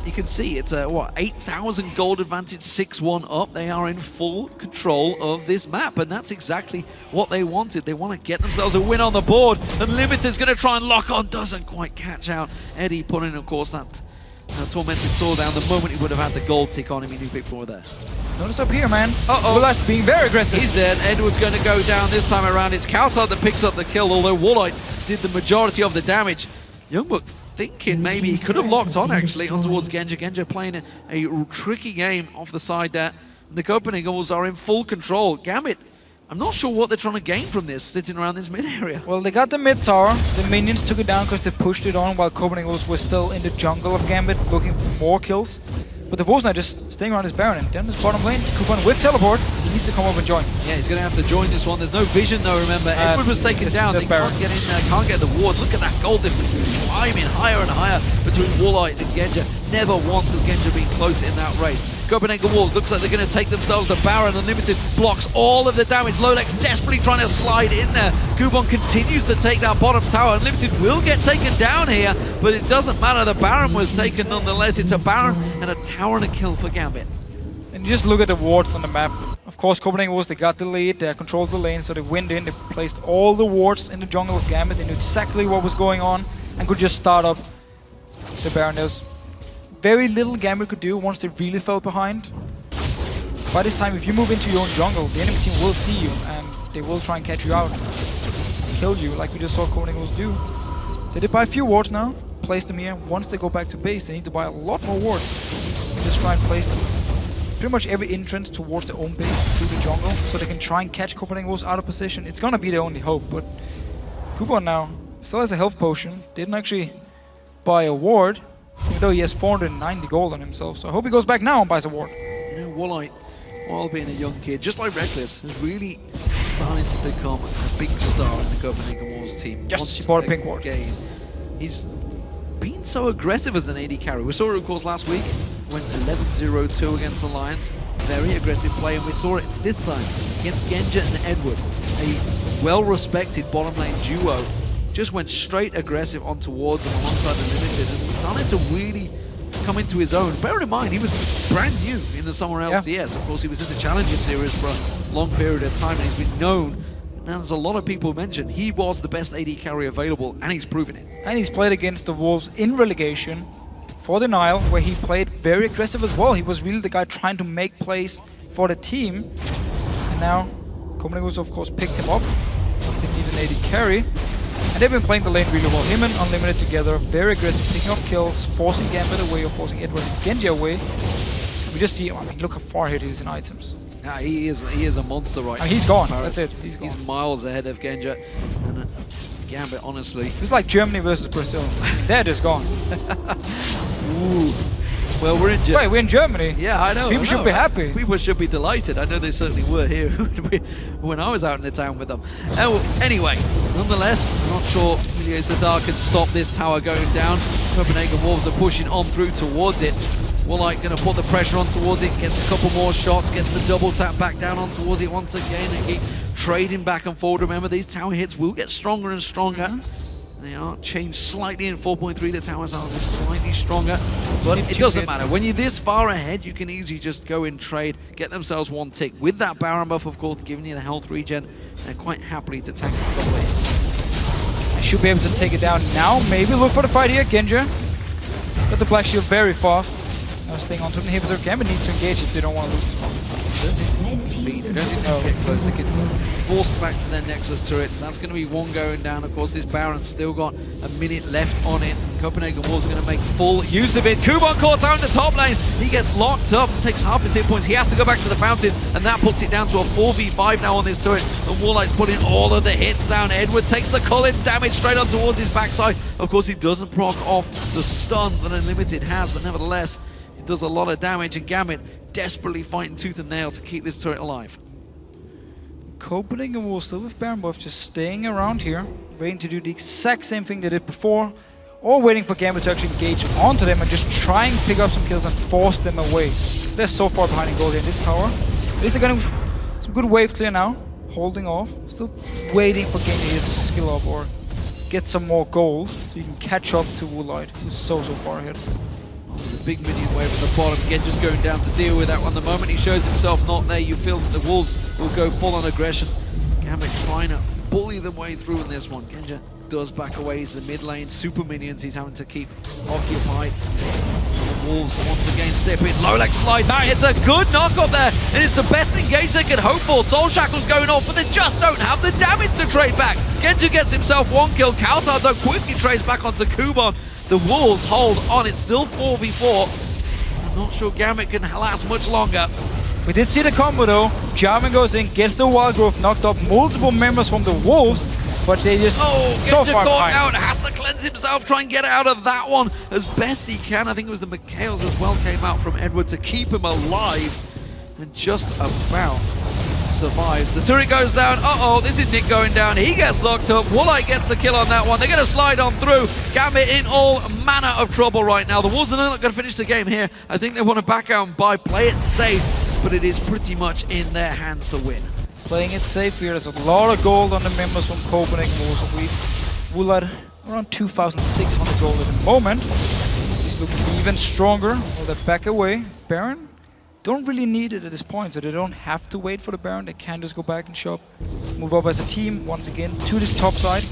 You can see it's a, 8,000 gold advantage, 6-1 up. They are in full control of this map, and that's exactly what they wanted. They want to get themselves a win on the board, and Limited's going to try and lock on. Doesn't quite catch out. Eddie putting, of course, that Tormented Sword down. The moment he would have had the gold tick on him, he knew people were there. Notice up here, man. Willas being very aggressive. He's dead. Edward's going to go down this time around. It's Kautar that picks up the kill, although Ro8 did the majority of the damage. Youngbuck thinking maybe he could have locked on actually on towards Genja. Genja playing a tricky game off the side there. The Copenhagen Wolves are in full control. Gambit, I'm not sure what they're trying to gain from this, sitting around this mid area. Well, they got the mid tower. The minions took it down because they pushed it on while Copenhagen Wolves were still in the jungle of Gambit looking for more kills. But the Wolves now just staying around this Baron, and down this bottom lane, Kubon with teleport, he needs to come over and join. Yeah, he's going to have to join this one. There's no vision though, remember. Edward was taken down, they can't get in there, can't get the ward. Look at that gold difference, climbing higher and higher between Ro8 and Genja. Never once has Genja been close in that race. Copenhagen Wolves looks like they're going to take themselves the Baron. Unlimited blocks all of the damage. Lolex desperately trying to slide in there. Kubon continues to take that bottom tower. Unlimited will get taken down here, but it doesn't matter. The Baron was taken nonetheless. It's a Baron and a tower and a kill for Gambit. And just look at the wards on the map. Of course, Copenhagen Wolves, they got the lead, they controlled the lane, so they went in, they placed all the wards in the jungle of Gambit. They knew exactly what was going on and could just start up the Baron. There's very little Gambit could do once they really fell behind. By this time, if you move into your own jungle, the enemy team will see you and they will try and catch you out and kill you, like we just saw Copenhagen Wolves do. They did buy a few wards now, place them here. Once they go back to base, they need to buy a lot more wards. Just try and place them pretty much every entrance towards their own base through the jungle, so they can try and catch Copenhagen Wolves out of position. It's gonna be their only hope, but Kubon now still has a health potion, didn't actually buy a ward, even though he has 490 gold on himself, so I hope he goes back now and buys a ward. You know, Ro8, while being a young kid, just like Reckless, is really starting to become a big star in the Copenhagen Wolves team. Yes, he bought a pink ward. He's been so aggressive as an AD carry. We saw it, of course, last week. Went 11-0-2 against the Lions. Very aggressive play, and we saw it this time against Genja and Edward. A well-respected bottom lane duo. Just went straight aggressive on towards them alongside the Limited, and started to really come into his own. Bear in mind, he was brand new in the Summer LCS. Of course, he was in the Challenger Series for a long period of time, and he's been known. And as a lot of people mentioned, he was the best AD carry available, and he's proven it. And he's played against the Wolves in relegation for the Nile, where he played very aggressive as well. He was really the guy trying to make plays for the team. And now, Copenhagen Wolves, of course, picked him up. They need an AD carry. And they've been playing the lane really well. Him and Unlimited together, very aggressive, picking up kills, forcing Gambit away or forcing Edward and Genji away. We just see, I mean, look how far ahead he is in items. Yeah, he is a monster right now. He's gone, that's it, he's gone. He's miles ahead of Genja. And Gambit, honestly. It's like Germany versus Brazil. They're just gone. Ooh. Well, we're in Germany. Wait, we're in Germany? Yeah, I know. People should be happy. People should be delighted. I know they certainly were here when I was out in the town with them. Anyway, nonetheless, I'm not sure EUCS can stop this tower going down. Copenhagen Wolves are pushing on through towards it. Woolite going to put the pressure on towards it, gets a couple more shots, gets the double tap back down on towards it once again. They keep trading back and forward. Remember, these tower hits will get stronger and stronger. They are changed slightly in 4.3. The towers are just slightly stronger, but it doesn't matter. When you're this far ahead, you can easily just go in trade, get themselves one tick. With that Baron buff, of course, giving you the health regen, they're quite happily to tank a couple of hits. They should be able to take it down now. Maybe look for the fight here. Genja got the Black Shield very fast. Now staying on to the inhibitor. Gambit needs to engage if they don't want to lose this one. They don't need to get close. They can force back to their Nexus turrets. That's going to be one going down. Of course, this Baron's still got a minute left on it. Copenhagen Wolves are going to make full use of it. Kuban caught out in the top lane. He gets locked up, takes half his hit points. He has to go back to the fountain, and that puts it down to a 4v5 now on this turret. And Woolite's putting all of the hits down. Edward takes the Cullen damage straight on towards his backside. Of course, he doesn't proc off the stun that Unlimited has, but nevertheless, it does a lot of damage, and Gambit desperately fighting tooth and nail to keep this turret alive. Copenhagen Wolves still with Baron buff, just staying around here, waiting to do the exact same thing they did before, or waiting for Gambit to actually engage onto them and just try and pick up some kills and force them away. They're so far behind in gold here in this tower. At least they're getting some good wave clear now, holding off, still waiting for Genji here to skill up or get some more gold so you can catch up to Woolite, who's so far ahead. The big minion wave at the bottom, again just going down to deal with that one. The moment he shows himself not there, you feel that the Wolves will go full on aggression. Gambit trying to bully their way through in this one. Genja does back away. He's the mid lane. Super minions he's having to keep occupied. The Wolves once again step in. Low leg slide. Now it's a good knock up there, and it's the best engage they can hope for. Soul Shackle's going off, but they just don't have the damage to trade back. Genja gets himself one kill. Kautar though quickly trades back onto Kuban. The Wolves hold on. It's still 4v4. I'm not sure Gambit can last much longer. We did see the combo though. Jarvan goes in, gets the Wild Growth, knocked up multiple members from the Wolves, but they just so far caught behind. out, has to cleanse himself, try and get out of that one as best he can. I think it was the McHales as well came out from Edward to keep him alive, and just about survives. The turret goes down. This is Nick going down. He gets locked up. Woolite gets the kill on that one. They're going to slide on through. Gambit in all manner of trouble right now. The Wolves are not going to finish the game here. I think they want to back out and play it safe, but it is pretty much in their hands to win. Playing it safe here. There's a lot of gold on the members from Copenhagen Wolves. Woolite around 2,600 gold at the moment. He's looking even stronger. Will they back away? Baron don't really need it at this point, so they don't have to wait for the Baron. They can just go back and shop, move up as a team once again to this top side,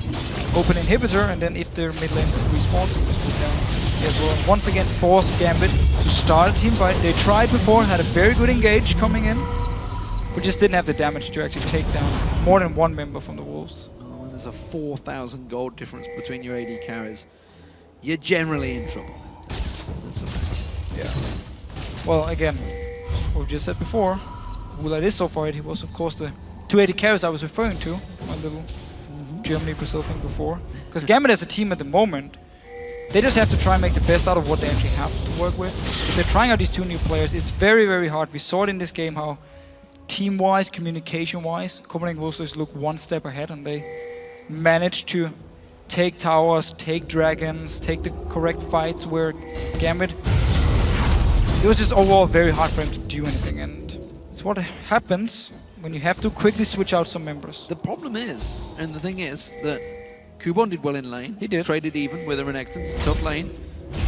open inhibitor, and then if their mid lane respawns, just move down as well. And once again, force Gambit to start a team fight. They tried before, had a very good engage coming in, but just didn't have the damage to actually take down more than one member from the Wolves. And there's a 4,000 gold difference between your AD carries. You're generally in trouble. That's okay. Yeah. Well, again, what we just said before, Woolite is so far ahead. He was, of course, the 280 carries I was referring to, my little Germany-Brazil thing before. Because Gambit as a team at the moment, they just have to try and make the best out of what they actually have to work with. They're trying out these two new players. It's very, very hard. We saw it in this game how team-wise, communication-wise, Copenhagen Wolves just look one step ahead, and they managed to take towers, take dragons, take the correct fights where Gambit, it was just overall very hard for him to do anything, and it's what happens when you have to quickly switch out some members. The problem is, and the thing is, that Kuban did well in lane. He did. Traded even with a Renekton, top lane.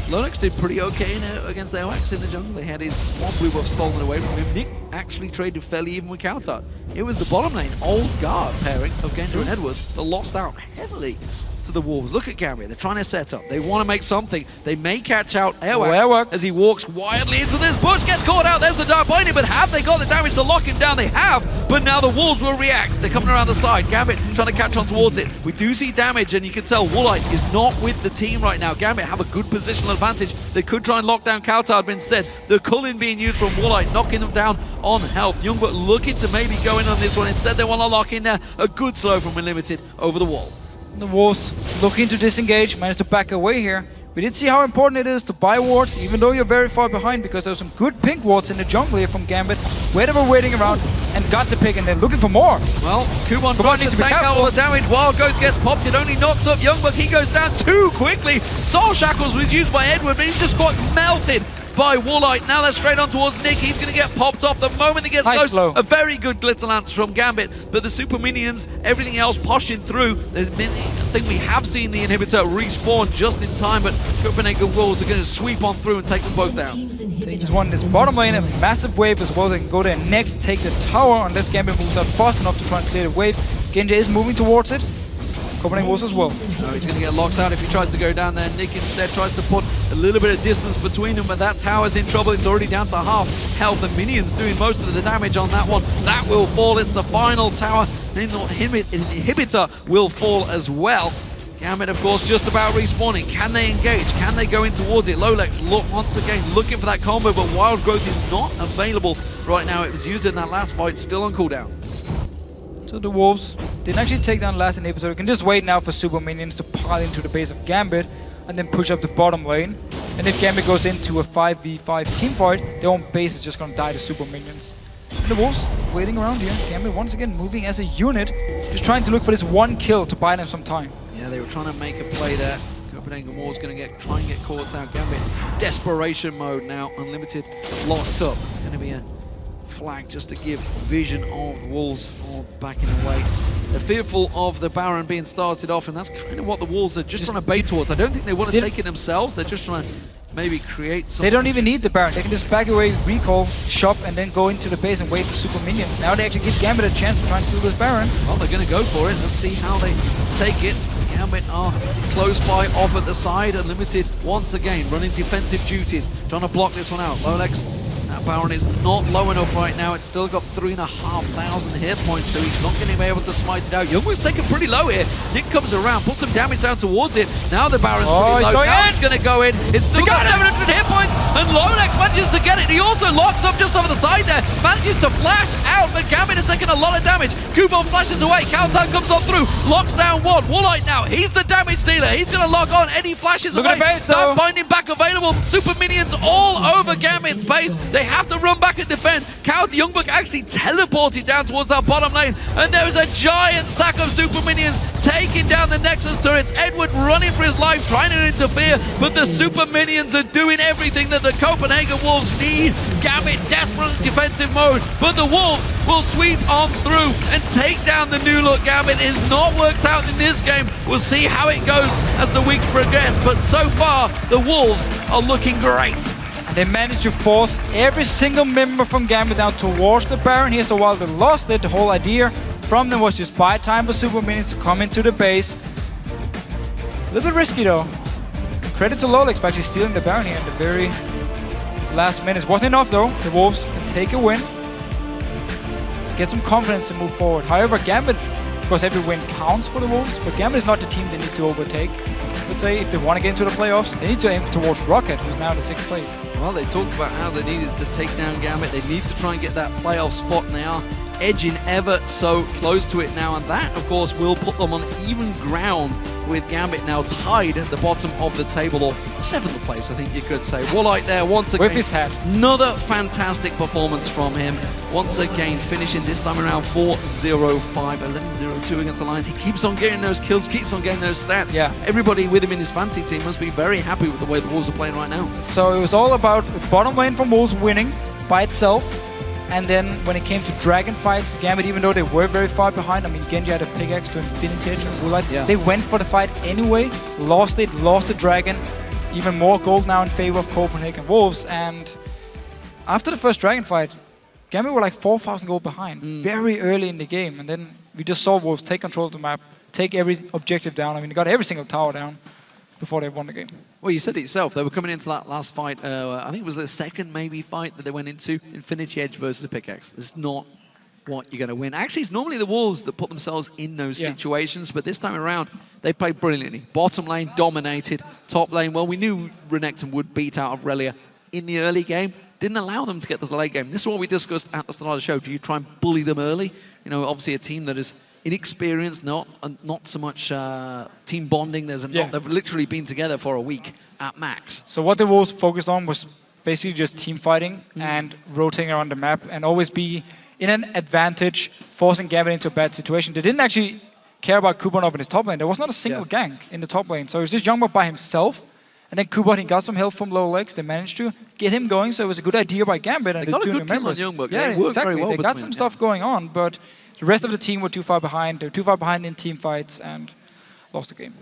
Lonex did pretty okay against the OX in the jungle. They had his one blue buff stolen away from him. Nick actually traded fairly even with counter. It was the bottom lane, old guard pairing of Genja and Edwards that lost out heavily to the Wolves. Look at Gambit, they're trying to set up. They want to make something. They may catch out Airwax as he walks wildly into this bush, gets caught out. There's the dark binding, but have they got the damage to lock him down? They have, but now the Wolves will react. They're coming around the side. Gambit trying to catch on towards it. We do see damage, and you can tell Woolite is not with the team right now. Gambit have a good positional advantage. They could try and lock down Kautar, but instead, the Cullen being used from Woolite, knocking them down on health. Youngblood looking to maybe go in on this one. Instead, they want to lock in there. A good slow from Unlimited over the wall. The Wolves looking to disengage, managed to back away here. We did see how important it is to buy wards, even though you're very far behind, because there's some good pink wards in the jungle here from Gambit. Where they were waiting around and got the pick, and they're looking for more. Well, Kuban tries to tank out all the damage. Wild Ghost gets popped. It only knocks up Youngblood. He goes down too quickly. Soul Shackles was used by Edward, but he's just got melted by Woolite. Now they're straight on towards Nick. He's going to get popped off the moment he gets close. A very good Glitzer Lance from Gambit, but the Super Minions, everything else pushing through. There's been, I think we have seen the inhibitor respawn just in time, but Copenhagen Wolves are going to sweep on through and take them both down. Take this one, this bottom lane, a massive wave as well. They can go there next, take the tower, unless Gambit moves out fast enough to try and clear the wave. Genja is moving towards it. Copenhagen Wolves as well. No, he's going to get locked out if he tries to go down there. Nick instead tries to put a little bit of distance between them, but that tower's in trouble. It's already down to half health. The minions doing most of the damage on that one. That will fall. It's the final tower. Inhibitor will fall as well. Gambit, of course, just about respawning. Can they engage? Can they go in towards it? Lolex once again looking for that combo, but Wild Growth is not available right now. It was used in that last fight, still on cooldown. So the Wolves didn't actually take down the last inhibitor. You can just wait now for Super Minions to pile into the base of Gambit and then push up the bottom lane. And if Gambit goes into a 5v5 team fight, their own base is just going to die to Super Minions. And the Wolves waiting around here. Gambit once again moving as a unit, just trying to look for this one kill to buy them some time. Yeah, they were trying to make a play there. Copenhagen Wolves going to try and get caught out. Gambit, desperation mode now. Unlimited locked up. It's going to be a flag just to give vision of the Wolves all backing away. They're fearful of the Baron being started off, and that's kind of what the Wolves are just trying to bait towards. I don't think they want to take it themselves. They're just trying to maybe create something. They don't even need the Baron. They can just back away, recall, shop, and then go into the base and wait for Super Minions. Now they actually give Gambit a chance to try and steal this Baron. Well, they're going to go for it. Let's see how they take it. Gambit are close by, off at the side. Unlimited once again running defensive duties, trying to block this one out. Lolex, that Baron is not low enough right now. It's still got 3,500 hit points, so he's not going to be able to smite it out. Youngwood's taken pretty low here. Nick comes around, puts some damage down towards it. Now the Baron's pretty low. Now it's going to go in. It's still got 700 hit points, and Lolex manages to get it. He also locks up just over the side there. Manages to flash out, but Gambit has taken a lot of damage. Kubo flashes away. Countdown comes on through. Locks down one. Woolite now. He's the damage dealer. He's going to lock on. Eddie flashes away. Now binding back available. Super Minions all over Gambit's base. They have to run back and defend. Youngbuck actually teleported down towards that bottom lane, and there is a giant stack of Super Minions taking down the Nexus turrets. Edward running for his life, trying to interfere, but the Super Minions are doing everything that the Copenhagen Wolves need. Gambit desperate defensive mode, but the Wolves will sweep on through and take down the new look Gambit. It has not worked out in this game. We'll see how it goes as the weeks progress, but so far the Wolves are looking great. And they managed to force every single member from Gambit down towards the Baron here, so while they lost it, the whole idea from them was just buy time for Super Minions to come into the base. A little bit risky though. Credit to Lolex for actually stealing the Baron here in the very last minutes. Wasn't enough though. The Wolves can take a win, get some confidence and move forward. However, Gambit, of course every win counts for the Wolves, but Gambit is not the team they need to overtake. Let's say if they want to get into the playoffs, they need to aim towards Rockat, who's now in the 6th place. Well, they talked about how they needed to take down Gambit. They need to try and get that playoff spot now, edging ever so close to it now, and that, of course, will put them on even ground with Gambit now tied at the bottom of the table, or 7th place, I think you could say. Woolite there once again. With his hat. Another fantastic performance from him. Once again, finishing this time around 4-0-5, 11-0-2 against the Lions. He keeps on getting those kills, keeps on getting those stats. Yeah. Everybody with him in his fantasy team must be very happy with the way the Wolves are playing right now. So it was all about the bottom lane from Wolves winning by itself. And then when it came to dragon fights, Gambit, even though they were very far behind, I mean, Genji had a pickaxe to Vintage and Woolite, they went for the fight anyway, lost it, lost the dragon. even more gold now in favor of Copenhagen Wolves. And after the first Dragon fight, Gambit were like 4,000 gold behind very early in the game. And then we just saw Wolves take control of the map, take every objective down. I mean, they got every single tower down before they won the game. Well, you said it yourself. They were coming into that last fight. I think it was the second maybe fight that they went into. Infinity Edge versus a pickaxe. It's not what you're going to win. Actually, it's normally the Wolves that put themselves in those situations, but this time around, they played brilliantly. Bottom lane dominated. Top lane, well, we knew Renekton would beat out of Relia in the early game. Didn't allow them to get to the late game. This is what we discussed at the start of the show. Do you try and bully them early? You know, obviously a team that is inexperienced, not so much team bonding. They've literally been together for a week at max. So what the Wolves focused on was basically just team fighting and rotating around the map and always be in an advantage, forcing Gambit into a bad situation. They didn't actually care about Kubot up in his top lane. There was not a single gank in the top lane. So it was just Youngblood by himself. And then Kubot, he got some help from low legs. They managed to get him going, so it was a good idea by Gambit and they the got two a good new members. Youngblood. Yeah, exactly. Very well they got some stuff going on, but the rest of the team were too far behind. They were too far behind in team fights and lost the game.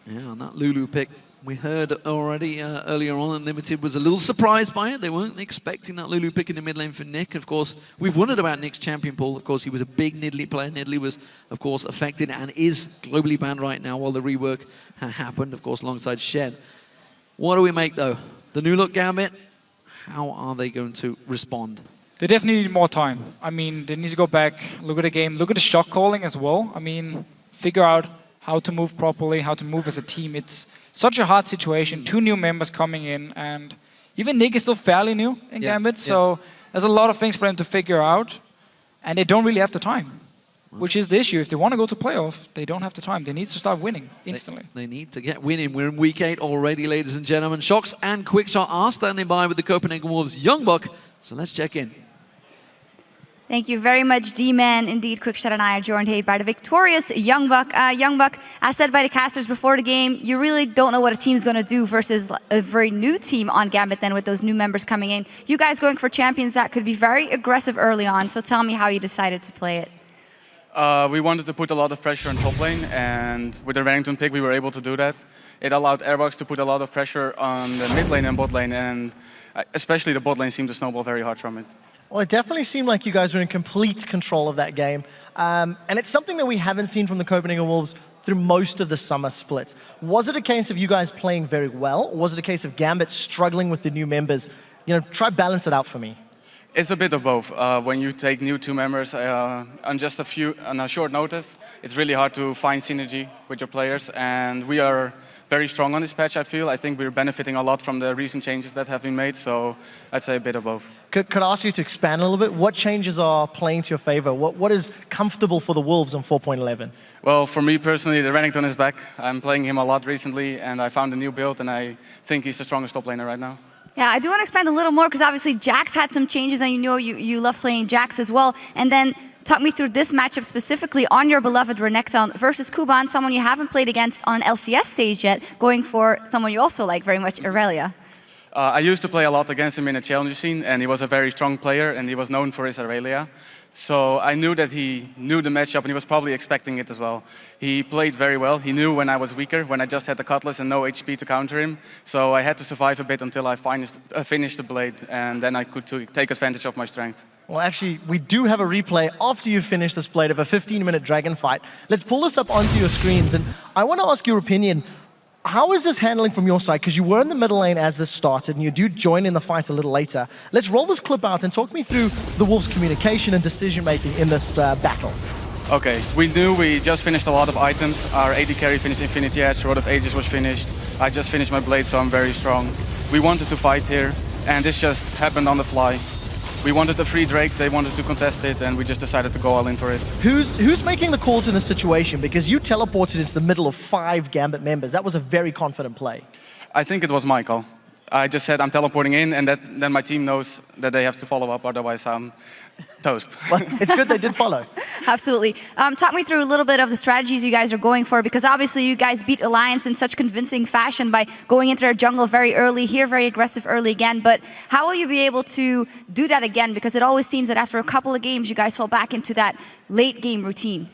Yeah, and that Lulu pick, we heard already earlier on, Unlimited was a little surprised by it. They weren't expecting that Lulu pick in the mid lane for Nick. Of course, we've wondered about Nick's champion pool. Of course, he was a big Nidalee player. Nidalee was, of course, affected and is globally banned right now while the rework happened, of course, alongside Shen. What do we make, though? The new look Gambit, how are they going to respond? They definitely need more time. I mean, they need to go back, look at the game, look at the shot calling as well. I mean, figure out how to move properly, how to move as a team. It's such a hard situation, 2 new members coming in, and even Nick is still fairly new in Gambit, so there's a lot of things for them to figure out, and they don't really have the time. Which is the issue. If they want to go to playoff, they don't have the time. They need to start winning instantly. They need to get winning. We're in week 8 already, ladies and gentlemen. Shox and Quickshot are standing by with the Copenhagen Wolves Youngbuck. So let's check in. Thank you very much, D-Man. Indeed, Quickshot and I are joined here by the victorious Youngbuck. Youngbuck, as said by the casters before the game, you really don't know what a team's going to do versus a very new team on Gambit then with those new members coming in. You guys going for champions that could be very aggressive early on. So tell me how you decided to play it. We wanted to put a lot of pressure on top lane, and with the Renekton pick we were able to do that. It allowed Airbox to put a lot of pressure on the mid lane and bot lane, and especially the bot lane seemed to snowball very hard from it. Well, it definitely seemed like you guys were in complete control of that game. And it's something that we haven't seen from the Copenhagen Wolves through most of the summer split. Was it a case of you guys playing very well, or was it a case of Gambit struggling with the new members? You know, try balance it out for me. It's a bit of both. When you take new 2 members on just on a short notice, it's really hard to find synergy with your players, and we are very strong on this patch, I feel. I think we're benefiting a lot from the recent changes that have been made, so I'd say a bit of both. Could I ask you to expand a little bit? What changes are playing to your favor? What is comfortable for the Wolves on 4.11? Well, for me personally, the Renekton is back. I'm playing him a lot recently, and I found a new build, and I think he's the strongest top laner right now. Yeah, I do want to expand a little more because obviously Jax had some changes and you know you love playing Jax as well. And then talk me through this matchup specifically on your beloved Renekton versus Kuban, someone you haven't played against on an LCS stage yet, going for someone you also like very much, Aurelia. I used to play a lot against him in a challenger scene, and he was a very strong player, and he was known for his Aurelia. So I knew that he knew the matchup, and he was probably expecting it as well. He played very well. He knew when I was weaker, when I just had the Cutlass and no HP to counter him. So I had to survive a bit until I finished the Blade, and then I could take advantage of my strength. Well, actually, we do have a replay after you finish this Blade of a 15-minute dragon fight. Let's pull this up onto your screens, and I want to ask your opinion. How is this handling from your side? Because you were in the middle lane as this started, and you do join in the fight a little later. Let's roll this clip out and talk me through the Wolves' communication and decision-making in this battle. Okay, we knew we just finished a lot of items. Our AD carry finished Infinity Edge, Rod of Ages was finished. I just finished my Blade, so I'm very strong. We wanted to fight here, and this just happened on the fly. We wanted the free Drake, they wanted to contest it, and we just decided to go all in for it. Who's making the calls in this situation? Because you teleported into the middle of 5 Gambit members. That was a very confident play. I think it was my call. I just said I'm teleporting in, and then my team knows that they have to follow up, otherwise I'm toast. Well, it's good they did follow. Absolutely. Talk me through a little bit of the strategies you guys are going for, because obviously you guys beat Alliance in such convincing fashion by going into their jungle very early, here very aggressive early again, but how will you be able to do that again? Because it always seems that after a couple of games you guys fall back into that late game routine.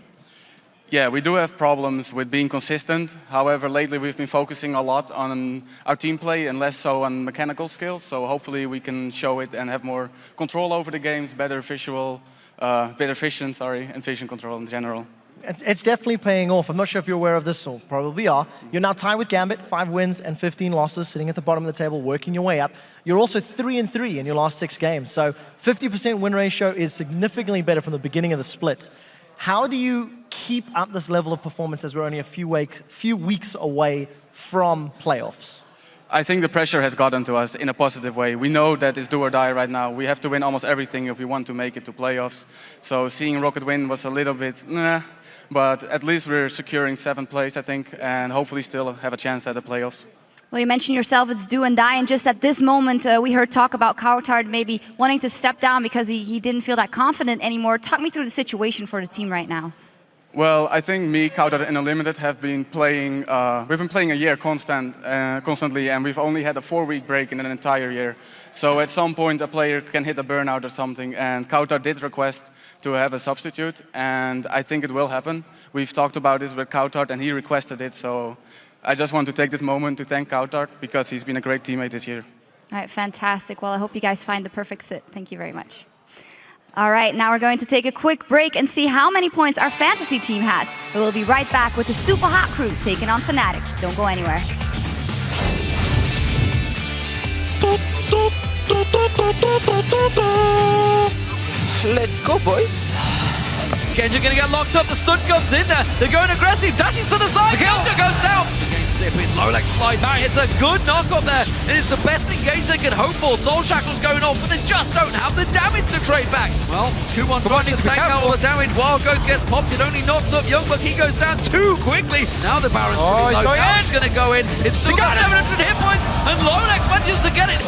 Yeah, we do have problems with being consistent. However, lately we've been focusing a lot on our team play and less so on mechanical skills. So hopefully we can show it and have more control over the games, better vision, and vision control in general. It's definitely paying off. I'm not sure if you're aware of this, or probably are. You're now tied with Gambit, 5 wins and 15 losses, sitting at the bottom of the table, working your way up. You're also 3-3 in your last 6 games. So 50% win ratio is significantly better from the beginning of the split. How do you keep up this level of performance as we're only a few weeks away from playoffs? I think the pressure has gotten to us in a positive way. We know that it's do or die right now. We have to win almost everything if we want to make it to playoffs. So seeing Rockat win was a little bit, but at least we're securing 7th place, I think, and hopefully still have a chance at the playoffs. Well, you mentioned yourself, it's do and die, and just at this moment, we heard talk about Coulthard maybe wanting to step down because he didn't feel that confident anymore. Talk me through the situation for the team right now. Well, I think me, Coulthard, and Unlimited have been playing, we've been playing a year constantly, and we've only had a 4-week break in an entire year. So at some point, a player can hit a burnout or something, and Coulthard did request to have a substitute, and I think it will happen. We've talked about this with Coulthard, and he requested it, so I just want to take this moment to thank Coulthard because he's been a great teammate this year. All right, fantastic. Well, I hope you guys find the perfect fit. Thank you very much. All right, now we're going to take a quick break and see how many points our fantasy team has. But we'll be right back with the super hot crew taking on Fnatic. Don't go anywhere. Let's go, boys. Genji gonna get locked up. The stun comes in there. They're going aggressive. Dashing to the side. The counter goes down. Slipping. Lowlex slide back. It's a good knock up there. It is the best engage they can hope for. Soul Shackle's going off, but they just don't have the damage to trade back. Well, Kuwon trying to tank out all the damage. Wild Ghost gets popped. It only knocks up Youngbuck. He goes down too quickly. Now the Baron's pretty low. Baron's gonna go in. It's still got 700 hit points, and Lowlex manages to get it.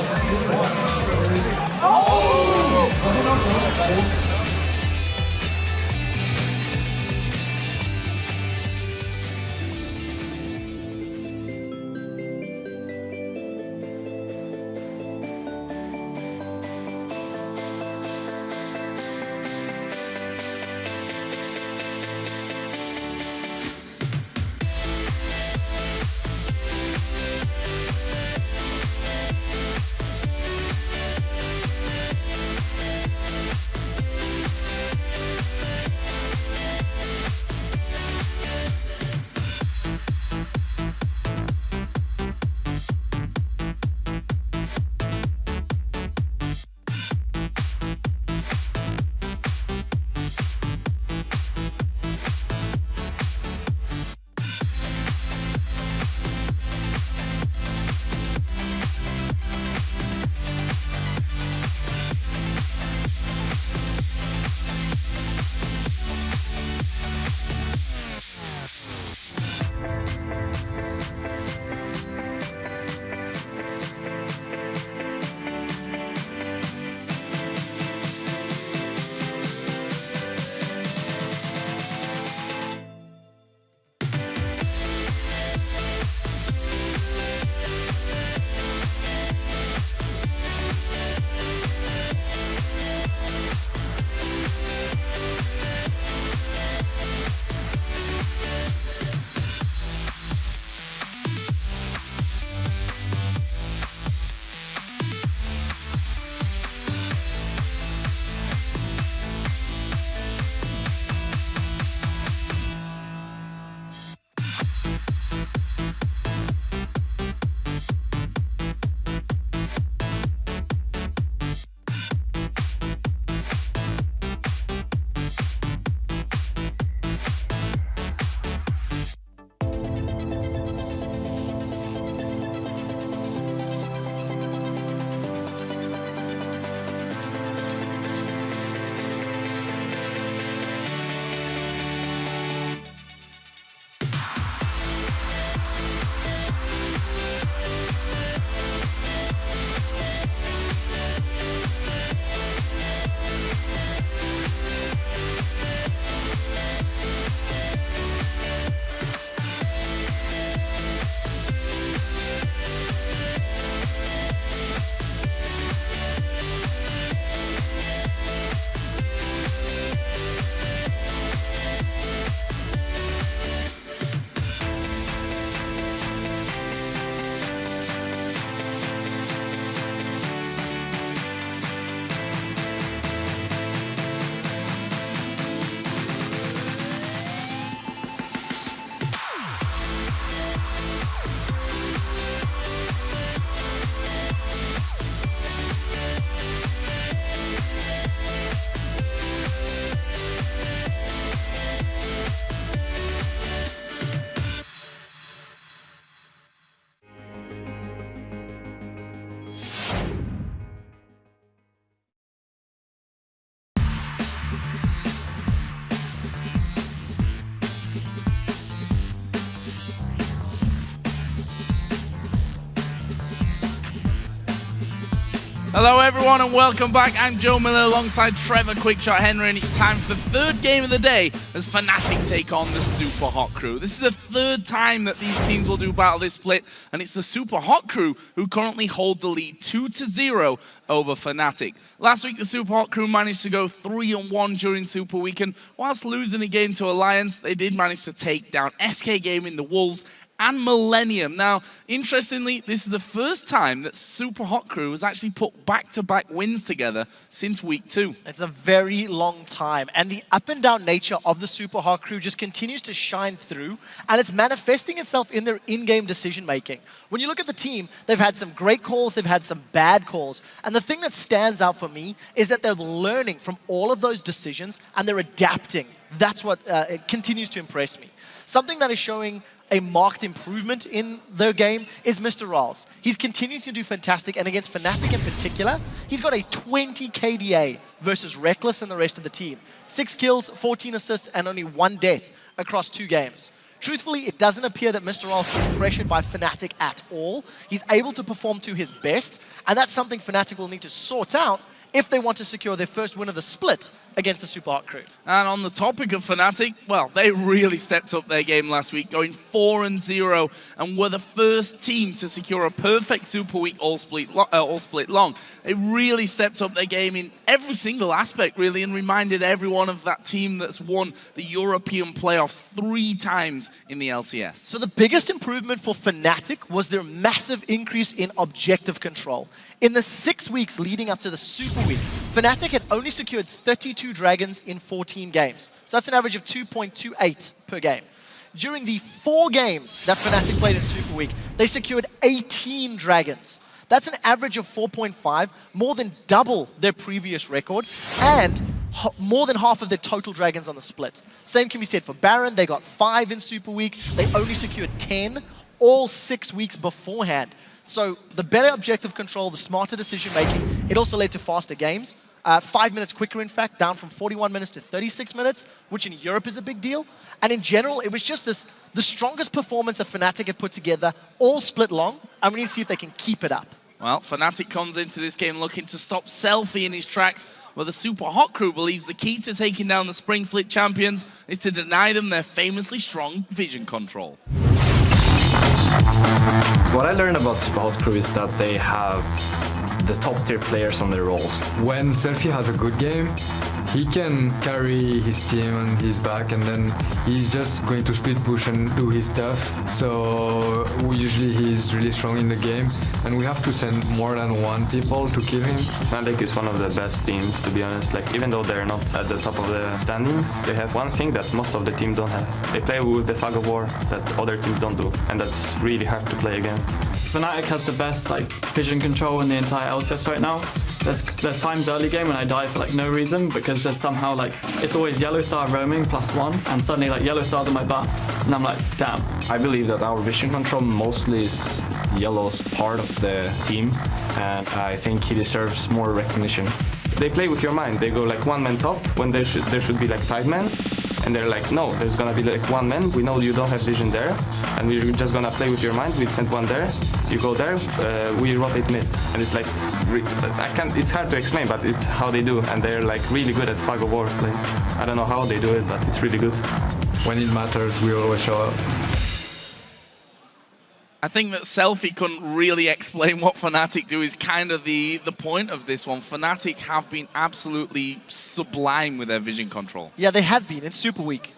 Hello everyone and welcome back. I'm Joe Miller alongside Trevor Quickshot Henry, and it's time for the third game of the day as Fnatic take on the Super Hot Crew. This is the third time that these teams will do battle this split, and it's the Super Hot Crew who currently hold the lead 2-0 over Fnatic. Last week the Super Hot Crew managed to go 3-1 during Super Weekend. Whilst losing a game to Alliance, they did manage to take down SK Gaming, the Wolves, and Millennium. Now, interestingly, this is the first time that Super Hot Crew has actually put back-to-back wins together since week 2. It's a very long time, and the up and down nature of the Super Hot Crew just continues to shine through, and it's manifesting itself in their in-game decision-making. When you look at the team, they've had some great calls, they've had some bad calls, and the thing that stands out for me is that they're learning from all of those decisions, and they're adapting. That's what continues to impress me. Something that is showing a marked improvement in their game is Mr. Rawls. He's continuing to do fantastic, and against Fnatic in particular, he's got a 20 KDA versus Reckless and the rest of the team. 6 kills, 14 assists, and only 1 death across 2 games. Truthfully, it doesn't appear that Mr. Rawls is pressured by Fnatic at all. He's able to perform to his best, and that's something Fnatic will need to sort out if they want to secure their first win of the split against the Super Hot Crew. And on the topic of Fnatic, well, they really stepped up their game last week, going 4-0, and were the first team to secure a perfect Super Week all split long. They really stepped up their game in every single aspect, really, and reminded everyone of that team that's won the European playoffs 3 times in the LCS. So the biggest improvement for Fnatic was their massive increase in objective control. In the 6 weeks leading up to the Super Week, Fnatic had only secured 32 dragons in 14 games. So that's an average of 2.28 per game. During the 4 games that Fnatic played in Super Week, they secured 18 dragons. That's an average of 4.5, more than double their previous record, and more than half of their total dragons on the split. Same can be said for Baron. They got 5 in Super Week. They only secured 10 all 6 weeks beforehand. So the better objective control, the smarter decision-making, it also led to faster games. 5 minutes quicker, in fact, down from 41 minutes to 36 minutes, which in Europe is a big deal. And in general, it was just the strongest performance that Fnatic have put together, all split long, and we need to see if they can keep it up. Well, Fnatic comes into this game looking to stop Selfie in his tracks, where the Super Hot Crew believes the key to taking down the Spring Split champions is to deny them their famously strong vision control. What I learned about Super Hot Crew is that they have the top tier players on their roles. When Selfie has a good game, he can carry his team on his back, and then he's just going to split push and do his stuff. So usually he's really strong in the game, and we have to send more than 1 people to kill him. Fnatic is one of the best teams, to be honest. Like, even though they're not at the top of the standings, they have one thing that most of the team don't have. They play with the fog of war that other teams don't do, and that's really hard to play against. Fnatic has the best vision control in the entire LCS right now. There's times early game when I die for no reason, because there's somehow it's always Yellow Star roaming +1, and suddenly Yellow Star's on my butt, and I'm like, damn. I believe that our vision control mostly is Yellow's part of the team, and I think he deserves more recognition. They play with your mind. They go 1 man top when there should be 5 men. And they're like, no, there's gonna be 1 man. We know you don't have vision there, and we're just gonna play with your mind. We send 1 there, you go there, we rotate mid, and it's it's hard to explain, but it's how they do, and they're really good at fog of war play. I don't know how they do it, but it's really good. When it matters, we always show up. I think that Selfie couldn't really explain what Fnatic do is kind of the point of this one. Fnatic have been absolutely sublime with their vision control. Yeah, they have been in Super Week.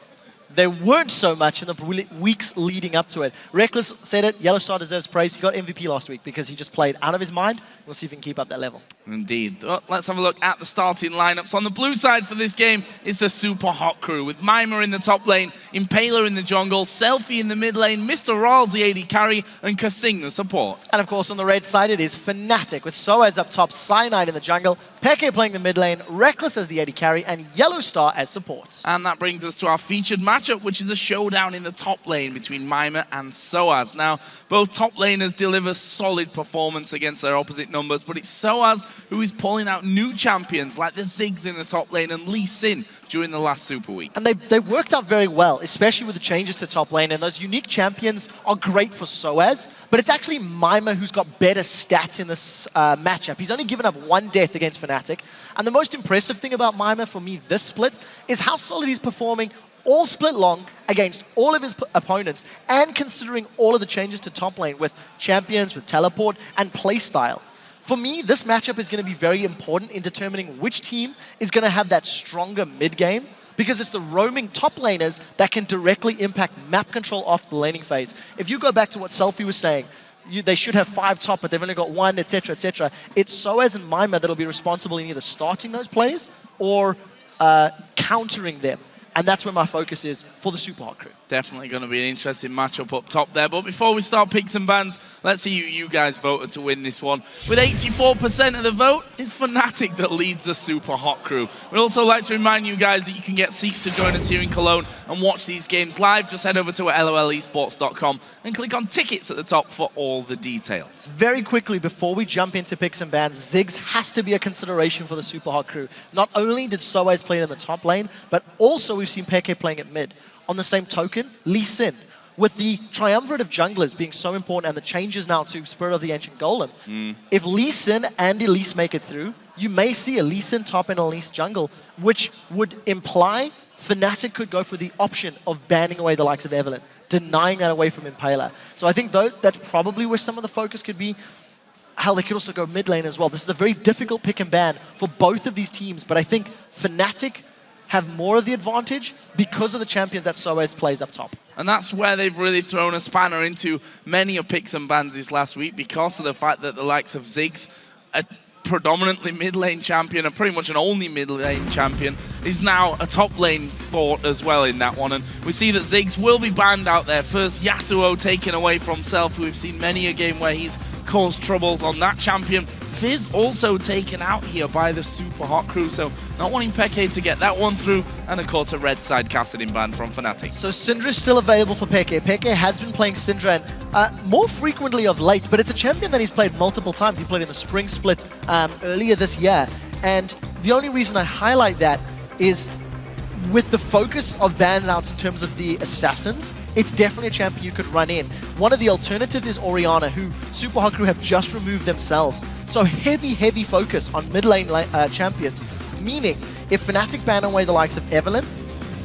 They weren't so much in the weeks leading up to it. Reckless said it, Yellow Star deserves praise. He got MVP last week because he just played out of his mind. We'll see if he can keep up that level. Indeed. Well, let's have a look at the starting lineups. On the blue side for this game is the Super Hot Crew, with Mima in the top lane, Impaler in the jungle, Selfie in the mid lane, Mr. Rawls the AD carry, and Kasing the support. And of course on the red side it is Fnatic, with Soaz up top, Cyanide in the jungle, Peke playing the mid lane, Reckless as the AD carry, and Yellow Star as support. And that brings us to our featured matchup, which is a showdown in the top lane between Mima and Soaz. Now, both top laners deliver solid performance against their opposite numbers, but it's Soaz who is pulling out new champions like the Ziggs in the top lane and Lee Sin during the last Super Week. And they worked out very well, especially with the changes to top lane. And those unique champions are great for Soaz, but it's actually Mima who's got better stats in this matchup. He's only given up 1 death against Fnatic. And the most impressive thing about Mima for me this split is how solid he's performing all split long against all of his opponents, and considering all of the changes to top lane with champions, with teleport, and playstyle. For me, this matchup is going to be very important in determining which team is going to have that stronger mid game, because it's the roaming top laners that can directly impact map control off the laning phase. If you go back to what Selfie was saying, they should have 5 top, but they've only got 1, etc., etc. It's Soaz and Mima that'll be responsible in either starting those plays or countering them. And that's where my focus is for the Super Hot crew. Definitely going to be an interesting matchup up top there. But before we start picks and bans, let's see who you guys voted to win this one. With 84% of the vote, it's Fnatic that leads the Super Hot crew. We'd also like to remind you guys that you can get seats to join us here in Cologne and watch these games live. Just head over to lolesports.com and click on tickets at the top for all the details. Very quickly, before we jump into picks and bans, Ziggs has to be a consideration for the Super Hot crew. Not only did Soaz play in the top lane, but also we've seen Peke playing at mid. On the same token, Lee Sin, with the triumvirate of junglers being so important and the changes now to Spirit of the Ancient Golem, if Lee Sin and Elise make it through, you may see a Lee Sin top and Elise jungle, which would imply Fnatic could go for the option of banning away the likes of Evelynn, denying that away from Impaler. So I think that's probably where some of the focus could be. Hell, they could also go mid lane as well. This is a very difficult pick and ban for both of these teams, but I think Fnatic have more of the advantage because of the champions that Soaz plays up top. And that's where they've really thrown a spanner into many of picks and bans this last week, because of the fact that the likes of Ziggs, a predominantly mid lane champion and pretty much an only mid lane champion, is now a top lane thought as well in that one. And we see that Ziggs will be banned out there. First, Yasuo taken away from Self. We've seen many a game where he's caused troubles on that champion. Fizz also taken out here by the Super Hot crew, so not wanting Peke to get that one through, and of course a red side Kassadin ban from Fnatic. So Syndra is still available for Peke. Peke has been playing Syndra and more frequently of late, but it's a champion that he's played multiple times. He played in the spring split earlier this year, and the only reason I highlight that is with the focus of ban outs in terms of the assassins, it's definitely a champion you could run in. One of the alternatives is Orianna, who Super Hot crew have just removed themselves. So heavy focus on mid lane champions, meaning if Fnatic ban away the likes of Evelynn,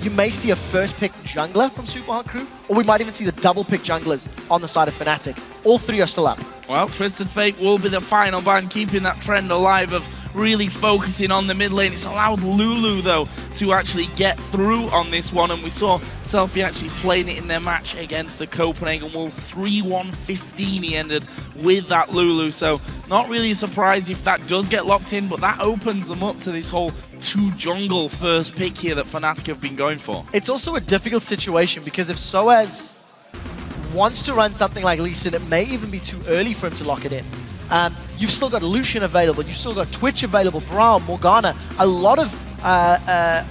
you may see a first pick jungler from Super Hot crew, or we might even see the double pick junglers on the side of Fnatic. All 3 are still up. Well, Twisted Fate will be the final ban, keeping that trend alive of really focusing on the mid lane. It's allowed Lulu, though, to actually get through on this one, and we saw Selfie actually playing it in their match against the Copenhagen Wolves. 3-1-15 he ended with that Lulu, so not really a surprise if that does get locked in, but that opens them up to this whole 2 jungle first pick here that Fnatic have been going for. It's also a difficult situation, because if Soaz wants to run something like Lee Sin, it may even be too early for him to lock it in. You've still got Lucian available, you've still got Twitch available, Braum, Morgana. A lot of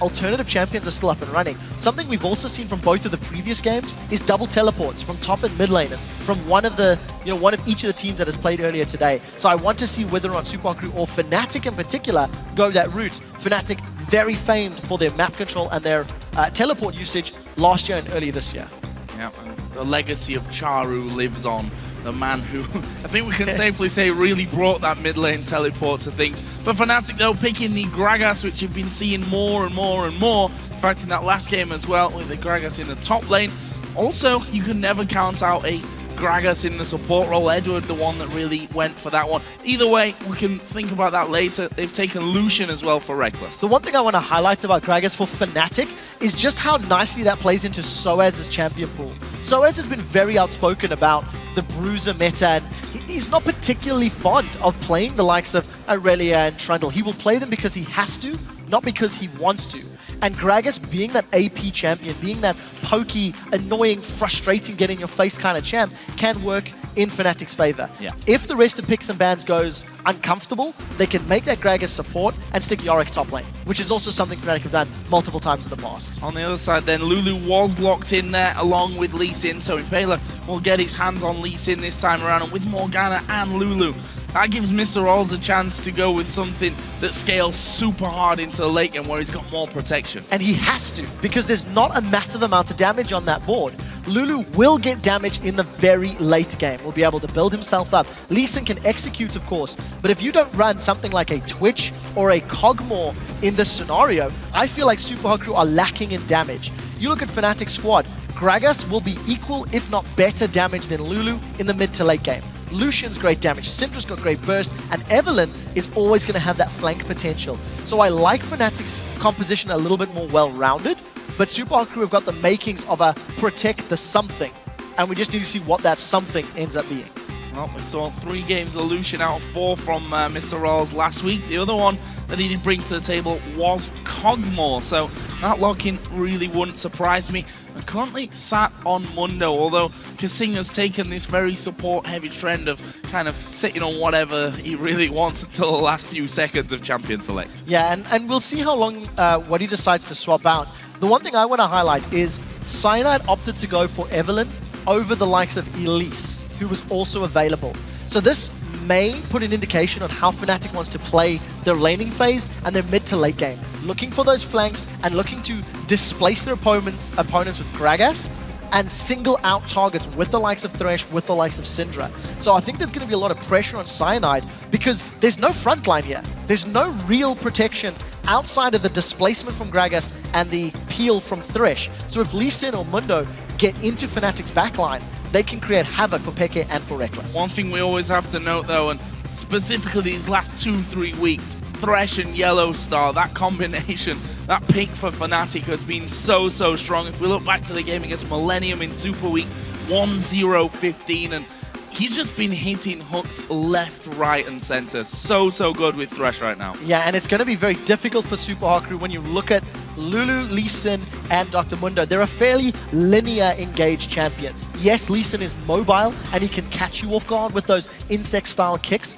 alternative champions are still up and running. Something we've also seen from both of the previous games is double teleports from top and mid laners from one of each of the teams that has played earlier today. So I want to see whether or not Super Hot crew or Fnatic in particular go that route. Fnatic very famed for their map control and their teleport usage last year and early this year. Yeah, the legacy of Charu lives on. The man who, I think we can safely say, really brought that mid lane teleport to things. For Fnatic, though, picking the Gragas, which you've been seeing more and more and more. In fact, in that last game as well, with the Gragas in the top lane. Also, you can never count out a Gragas in the support role. Edward, the one that really went for that one. Either way, we can think about that later. They've taken Lucian as well for Reckless. The one thing I want to highlight about Gragas for Fnatic is just how nicely that plays into Soaz's champion pool. Soaz has been very outspoken about the bruiser meta, and he's not particularly fond of playing the likes of Aurelia and Trundle. He will play them because he has to, not because he wants to. And Gragas, being that AP champion, being that pokey, annoying, frustrating, get in your face kind of champ, can work in Fnatic's favor. Yeah. If the rest of picks and bans goes uncomfortable, they can make that Gragas support and stick Yorick top lane, which is also something Fnatic have done multiple times in the past. On the other side then, Lulu was locked in there along with Lee Sin, so Impaler will get his hands on Lee Sin this time around, and with Morgana and Lulu that gives Mr. Rolls a chance to go with something that scales super hard into the late game where he's got more protection. And he has to, because there's not a massive amount of damage on that board. Lulu will get damage in the very late game. Will be able to build himself up. Lee Sin can execute, of course, but if you don't run something like a Twitch or a Cogmore in this scenario, I feel like Super Hot Crew are lacking in damage. You look at Fnatic's squad, Gragas will be equal, if not better damage than Lulu in the mid to late game. Lucian's great damage, Syndra's got great burst, and Evelynn is always going to have that flank potential. So I like Fnatic's composition a little bit more well-rounded, but Super Hot Crew have got the makings of a protect the something, and we just need to see what that something ends up being. Well, we saw 3 games of Lucian out of 4 from Mr. Rolls last week. The other one that he did bring to the table was Cogmore, so that lock-in really wouldn't surprise me. I'm currently sat on Mundo, although Kasinga's taken this very support-heavy trend of kind of sitting on whatever he really wants until the last few seconds of Champion Select. Yeah, and we'll see how long, what he decides to swap out. The one thing I want to highlight is Cyanide opted to go for Evelynn over the likes of Elise, who was also available. So this may put an indication on how Fnatic wants to play their laning phase and their mid to late game. Looking for those flanks and looking to displace their opponents with Gragas and single out targets with the likes of Thresh, with the likes of Syndra. So I think there's going to be a lot of pressure on Cyanide because there's no front line here. There's no real protection outside of the displacement from Gragas and the peel from Thresh. So if Lee Sin or Mundo get into Fnatic's backline, they can create havoc for Peke and for Reckless. One thing we always have to note though, and specifically these last 2-3 weeks, Thresh and Yellow Star, that combination, that pick for Fnatic has been so strong. If we look back to the game against Millennium in Super Week 1-0-15, and he's just been hitting hooks left, right, and center. So good with Thresh right now. Yeah, and it's going to be very difficult for Super Hot Crew when you look at Lulu, Lee Sin, and Dr. Mundo. They're a fairly linear engaged champions. Yes, Lee Sin is mobile, and he can catch you off guard with those insect-style kicks.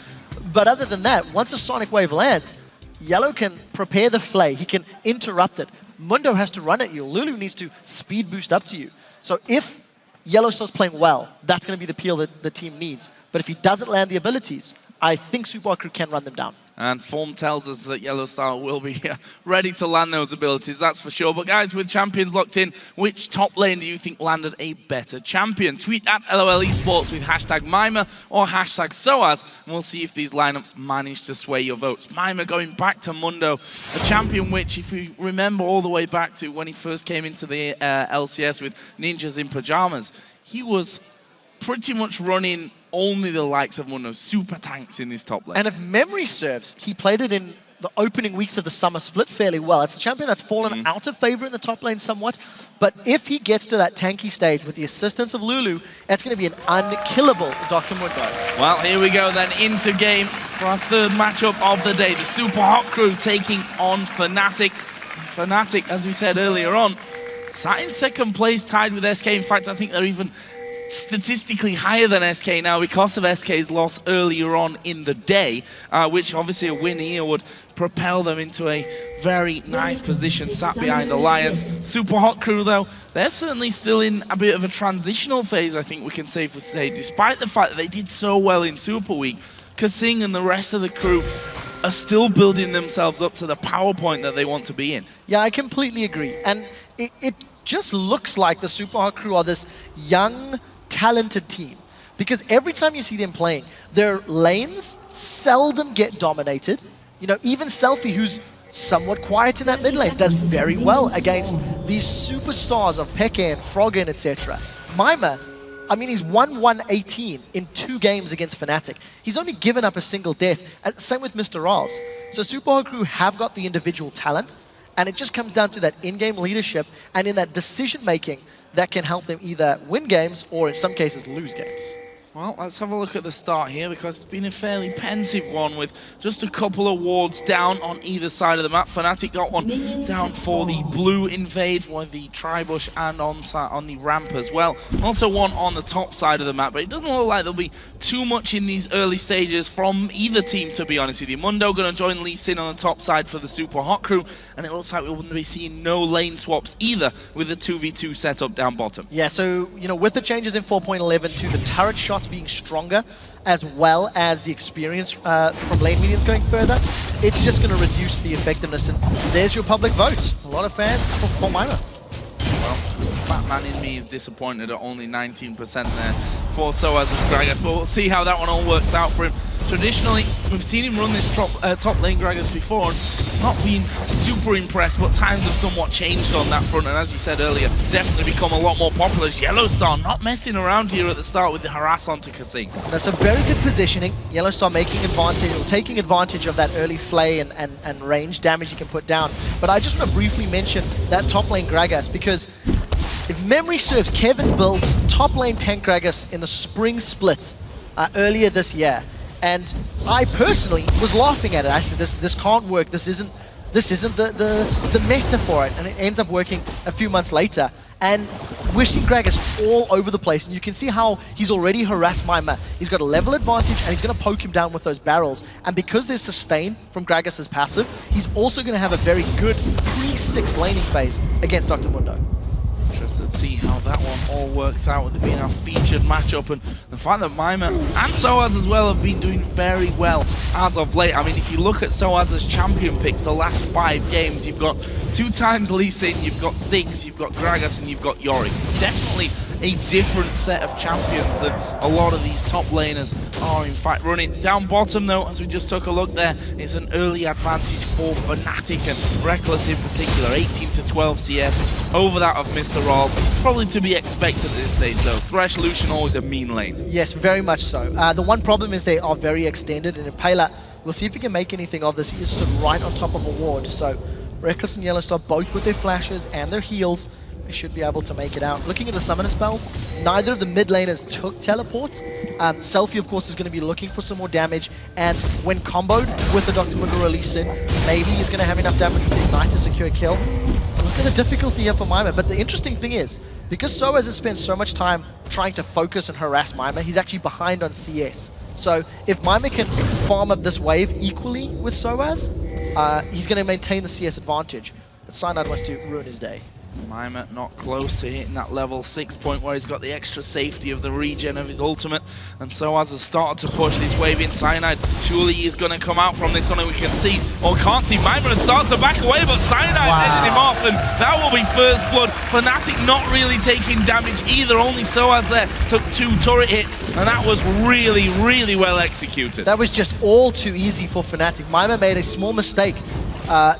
But other than that, once a Sonic Wave lands, Yellow can prepare the flay. He can interrupt it. Mundo has to run at you. Lulu needs to speed boost up to you. So if Yellow starts playing well, that's going to be the peel that the team needs. But if he doesn't land the abilities, I think Super Hot Crew can run them down. And form tells us that Yellow Star will be ready to land those abilities, that's for sure. But guys, with champions locked in, which top lane do you think landed a better champion? Tweet at LOL Esports with hashtag Mima or hashtag SOAS, and we'll see if these lineups manage to sway your votes. Mima going back to Mundo, a champion which, if you remember all the way back to when he first came into the LCS with Ninjas in Pajamas, he was pretty much running only the likes of Mundo, super tanks in this top lane. And if memory serves, he played it in the opening weeks of the summer split fairly well. It's a champion that's fallen out of favor in the top lane somewhat, but if he gets to that tanky stage with the assistance of Lulu, it's going to be an unkillable Dr. Mundo. Well, here we go then into game for our third matchup of the day. The Super Hot Crew taking on Fnatic. Fnatic, as we said earlier on, sat in second place, tied with SK. In fact, I think they're even statistically higher than SK now because of SK's loss earlier on in the day, which obviously a win here would propel them into a very nice position sat behind Alliance. Super Hot Crew though, they're certainly still in a bit of a transitional phase, I think we can safely say, despite the fact that they did so well in Super Week. Kasing and the rest of the crew are still building themselves up to the PowerPoint that they want to be in. Yeah, I completely agree. And it just looks like the Super Hot Crew are this young, talented team, because every time you see them playing, their lanes seldom get dominated. You know, even Selfie, who's somewhat quiet in that mid lane, does very well against these superstars of Peke and Froggen, etc. Mima, I mean, he's 1-1-18 in 2 games against Fnatic. He's only given up a single death. Same with Mr. Raz. So Super Hot Crew have got the individual talent, and it just comes down to that in-game leadership and in that decision-making that can help them either win games or, in some cases, lose games. Well, let's have a look at the start here, because it's been a fairly pensive one with just a couple of wards down on either side of the map. Fnatic got one down for the blue invade, for the Tribush, and on the ramp as well. Also one on the top side of the map, but it doesn't look like there'll be too much in these early stages from either team, to be honest with you. Mundo going to join Lee Sin on the top side for the Super Hot Crew, and it looks like we wouldn't be seeing no lane swaps either with the 2v2 setup down bottom. Yeah, so, you know, with the changes in 4.11 to the turret shot starts being stronger, as well as the experience from lane minions going further, it's just going to reduce the effectiveness. And there's your public vote. A lot of fans for Mima. Batman in me is disappointed at only 19% there for Soaz and Gragas, but we'll see how that one all works out for him. Traditionally, we've seen him run this top lane Gragas before, not been super impressed, but times have somewhat changed on that front, and as you said earlier, definitely become a lot more popular. Yellowstar not messing around here at the start with the harass onto Kassim. That's a very good positioning. Yellowstar making advantage, or taking advantage of that early flay and range damage you can put down. But I just want to briefly mention that top lane Gragas, because if memory serves, Kevin built top lane tank Gragas in the spring split earlier this year. And I personally was laughing at it. I said, this can't work. This isn't the meta for it. And it ends up working a few months later. And we're seeing Gragas all over the place. And you can see how he's already harassed Mima. He's got a level advantage, and he's going to poke him down with those barrels. And because there's sustain from Gragas' passive, he's also going to have a very good pre-6 laning phase against Dr. Mundo. Interested to see how that one all works out with it being our featured matchup, and the fact that Mima and Soaz as well have been doing very well as of late. I mean, if you look at Soaz's champion picks the last 5 games, you've got 2 times Lee Sin, you've got Ziggs, you've got Gragas, and you've got Yorick. Definitely a different set of champions than a lot of these top laners are in fact running. Down bottom though, as we just took a look there, it's an early advantage for Fnatic and Reckless in particular, 18 to 12 CS over that of Mr. Rolls. Probably to be expected at this stage though. Thresh, Lucian always a mean lane. Yes, very much so. The one problem is they are very extended, and Impaler, we'll see if he can make anything of this. He is stood right on top of a ward, so Reckless and Yellowstar, both with their flashes and their heals, they should be able to make it out. Looking at the summoner spells, neither of the mid laners took teleports. Selfie, of course, is going to be looking for some more damage, and when comboed with the Dr. Mundo release in, maybe he's going to have enough damage with the Ignite to secure a kill. Look at the difficulty here for Mima, but the interesting thing is, because Soaz has spent so much time trying to focus and harass Mima, he's actually behind on CS. So if Mima can farm up this wave equally with Soaz, he's going to maintain the CS advantage. But Cyanide wants to ruin his day. Mima not close to hitting that level 6 point where he's got the extra safety of the regen of his ultimate, and Soaz has started to push this wave in. Cyanide surely he's going to come out from this one, and we can see, or can't see, Mima and start to back away, but Cyanide ended him off, and that will be first blood. Fnatic not really taking damage either, only Soaz there took 2 turret hits, and that was really, really well executed. That was just all too easy for Fnatic. Mima made a small mistake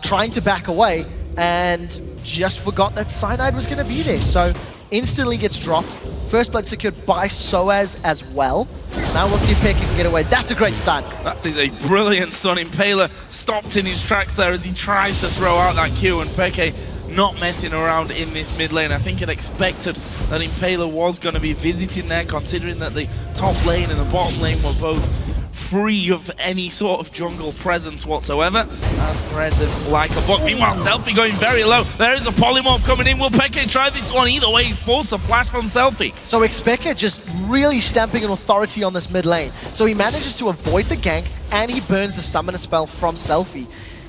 trying to back away, and just forgot that Cyanide was going to be there. So instantly gets dropped. First blood secured by Soaz as well. Now we'll see if Peke can get away. That's a great stun. That is a brilliant stun. Impaler stopped in his tracks there as he tries to throw out that Q, and Peke not messing around in this mid lane. I think it expected that Impaler was going to be visiting there, considering that the top lane and the bottom lane were both free of any sort of jungle presence whatsoever, and read them like a book. Meanwhile, Selfie going very low. There is a polymorph coming in. Will Peke try this one? Either way, he's forced a flash from Selfie. So Peke just really stamping an authority on this mid lane. So he manages to avoid the gank, and he burns the summoner spell from Selfie.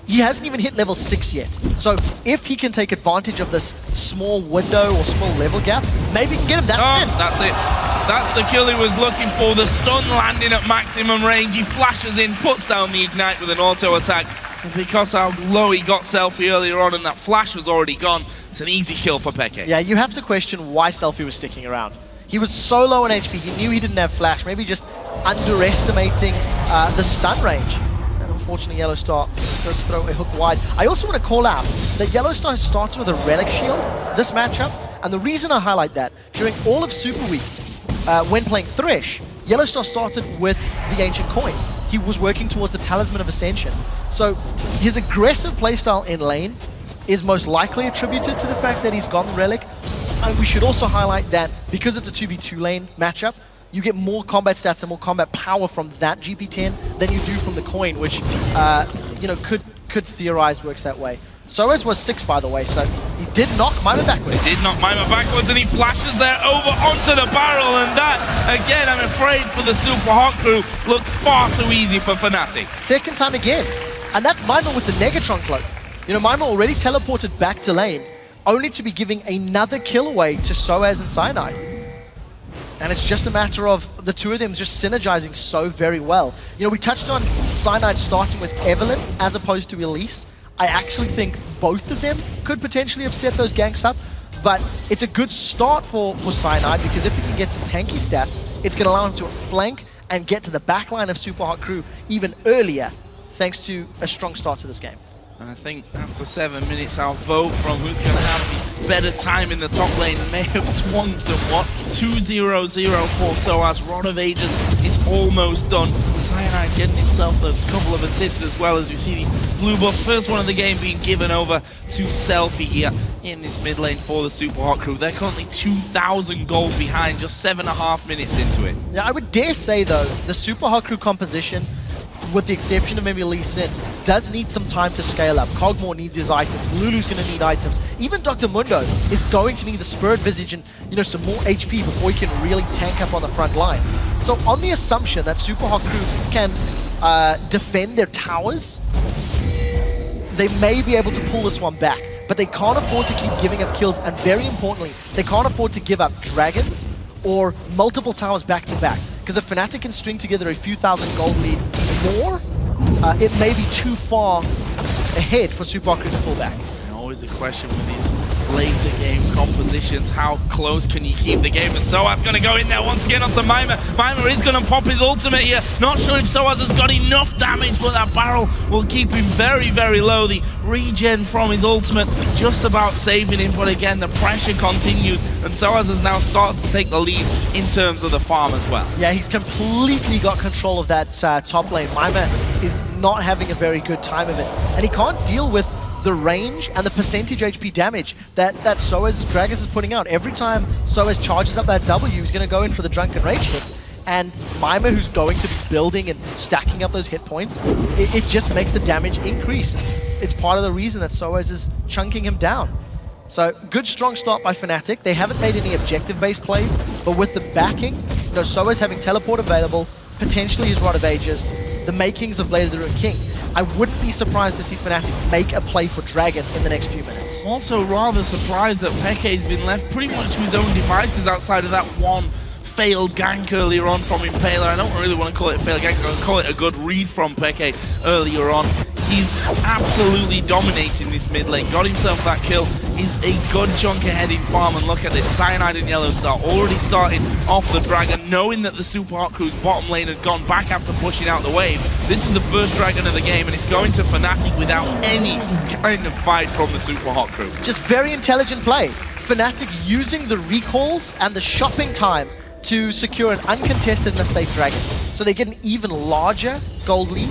He hasn't even hit level 6 yet. So if he can take advantage of this small window or small level gap, maybe he can get him that win. That's it. That's the kill he was looking for. The stun landing at maximum range. He flashes in, puts down the Ignite with an auto attack. And because how low he got Selfie earlier on and that flash was already gone, it's an easy kill for Peke. Yeah, you have to question why Selfie was sticking around. He was so low on HP, he knew he didn't have flash, maybe just underestimating the stun range. Unfortunately, Yellowstar does throw a hook wide. I also want to call out that Yellowstar starts with a Relic Shield this matchup, and the reason I highlight that, during all of Super Week, when playing Thresh, Yellowstar started with the Ancient Coin. He was working towards the Talisman of Ascension. So his aggressive playstyle in lane is most likely attributed to the fact that he's got the Relic. And we should also highlight that because it's a 2v2 lane matchup, you get more combat stats and more combat power from that GP10 than you do from the coin, which you know, could theorize works that way. Soaz was 6, by the way, so he did knock Mima backwards. He did knock Mima backwards, and he flashes there over onto the barrel, and that, again, I'm afraid for the Super Hot crew, looked far too easy for Fnatic. Second time again, and that's Mima with the Negatron cloak. You know, Mima already teleported back to lane, only to be giving another kill away to Soaz and Cyanide. And it's just a matter of the two of them just synergizing so very well. You know, we touched on Cyanide starting with Evelyn as opposed to Elise. I actually think both of them could potentially have set those ganks up, but it's a good start for Cyanide because if he can get some tanky stats, it's going to allow him to flank and get to the back line of Super Hot Crew even earlier, thanks to a strong start to this game. And I think after 7 minutes, our vote from who's going to have the better time in the top lane may have swung somewhat. 2-0-0 for SOAS. Rod of Ages is almost done. Cyanide getting himself those couple of assists as well, as we see the blue buff. First one of the game being given over to Selfie here in this mid lane for the Super Hot Crew. They're currently 2,000 gold behind, just 7.5 minutes into it. Yeah, I would dare say, though, the Super Hot Crew composition, with the exception of maybe Lee Sin, does need some time to scale up. Cogmore needs his items. Lulu's going to need items. Even Dr. Mundo is going to need the Spirit Visage and, you know, some more HP before he can really tank up on the front line. So on the assumption that Super Hot Crew can defend their towers, they may be able to pull this one back. But they can't afford to keep giving up kills, and very importantly, they can't afford to give up dragons or multiple towers back to back. Because if Fnatic can string together a few thousand gold lead more, it may be too far ahead for Super Hot Crew to pull back. And always the question with these later game compositions, how close can you keep the game? And SOAS going to go in there once again onto Mima. Mima is going to pop his ultimate here. Not sure if SOAS has got enough damage, but that barrel will keep him very, very low. The regen from his ultimate just about saving him, but again, the pressure continues, and SOAS has now started to take the lead in terms of the farm as well. Yeah, he's completely got control of that top lane. Mima is not having a very good time of it, and he can't deal with the range and the percentage HP damage that SOAS' Gragas is putting out. Every time SOAS charges up that W, he's going to go in for the Drunken Rage hit. And Mima, who's going to be building and stacking up those hit points, it just makes the damage increase. It's part of the reason that SOAS is chunking him down. So, good strong start by Fnatic. They haven't made any objective-based plays, but with the backing, you know, SOAS having teleport available, potentially his Rod of Ages, the makings of Blade of the Ruined King, I wouldn't be surprised to see Fnatic make a play for Dragon in the next few minutes. Also rather surprised that Peke's been left pretty much to his own devices outside of that one failed gank earlier on from Impaler. I don't really want to call it a failed gank, I'll call it a good read from Peke earlier on. He's absolutely dominating this mid lane, got himself that kill, is a good chunk ahead in farm, and look at this, Cyanide and Yellow Star already starting off the Dragon, knowing that the Super Hot Crew's bottom lane had gone back after pushing out the wave. This is the first Dragon of the game, and it's going to Fnatic without any kind of fight from the Super Hot Crew. Just very intelligent play. Fnatic using the recalls and the shopping time to secure an uncontested and a safe Dragon. So they get an even larger gold lead,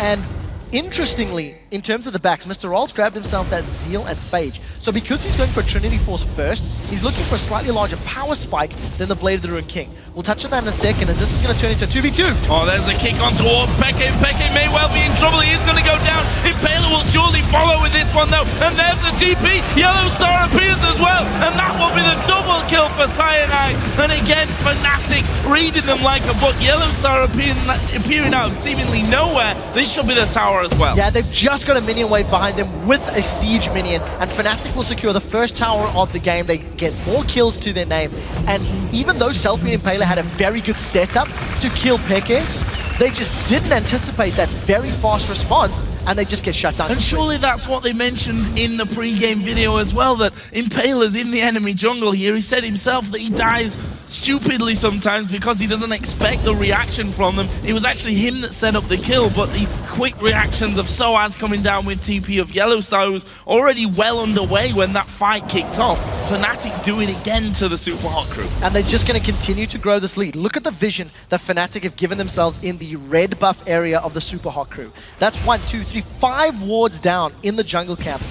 and interestingly, in terms of the backs, Mr. Rolls grabbed himself that Zeal and Phage. So because he's going for Trinity Force first, he's looking for a slightly larger power spike than the Blade of the Ruined King. We'll touch on that in a second, as this is going to turn into a 2v2. Oh, there's a kick on towards Peke. Peke may well be in trouble. He is going to go down. Impaler will surely follow with this one, though. And there's the TP. Yellow Star appears as well. And that will be the double kill for Cyanide. And again, Fnatic reading them like a book. Yellow Star appearing out of seemingly nowhere. This should be the tower as well. Yeah, they've just got a minion wave behind them with a siege minion, and Fnatic will secure the first tower of the game. They get more kills to their name, and even though Selfie and Impaler had a very good setup to kill Peke, they just didn't anticipate that very fast response, and they just get shut down. And surely that's what they mentioned in the pre-game video as well, that Impaler's in the enemy jungle here. He said himself that he dies stupidly sometimes because he doesn't expect the reaction from them. It was actually him that set up the kill, but the quick reactions of SOAS coming down with TP of Yellow Star was already well underway when that fight kicked off. Fnatic do it again to the Super Hot Crew. And they're just going to continue to grow this lead. Look at the vision that Fnatic have given themselves in the red buff area of the Super Hot Crew. That's 1, 2, 3, 5 wards down in the jungle camp.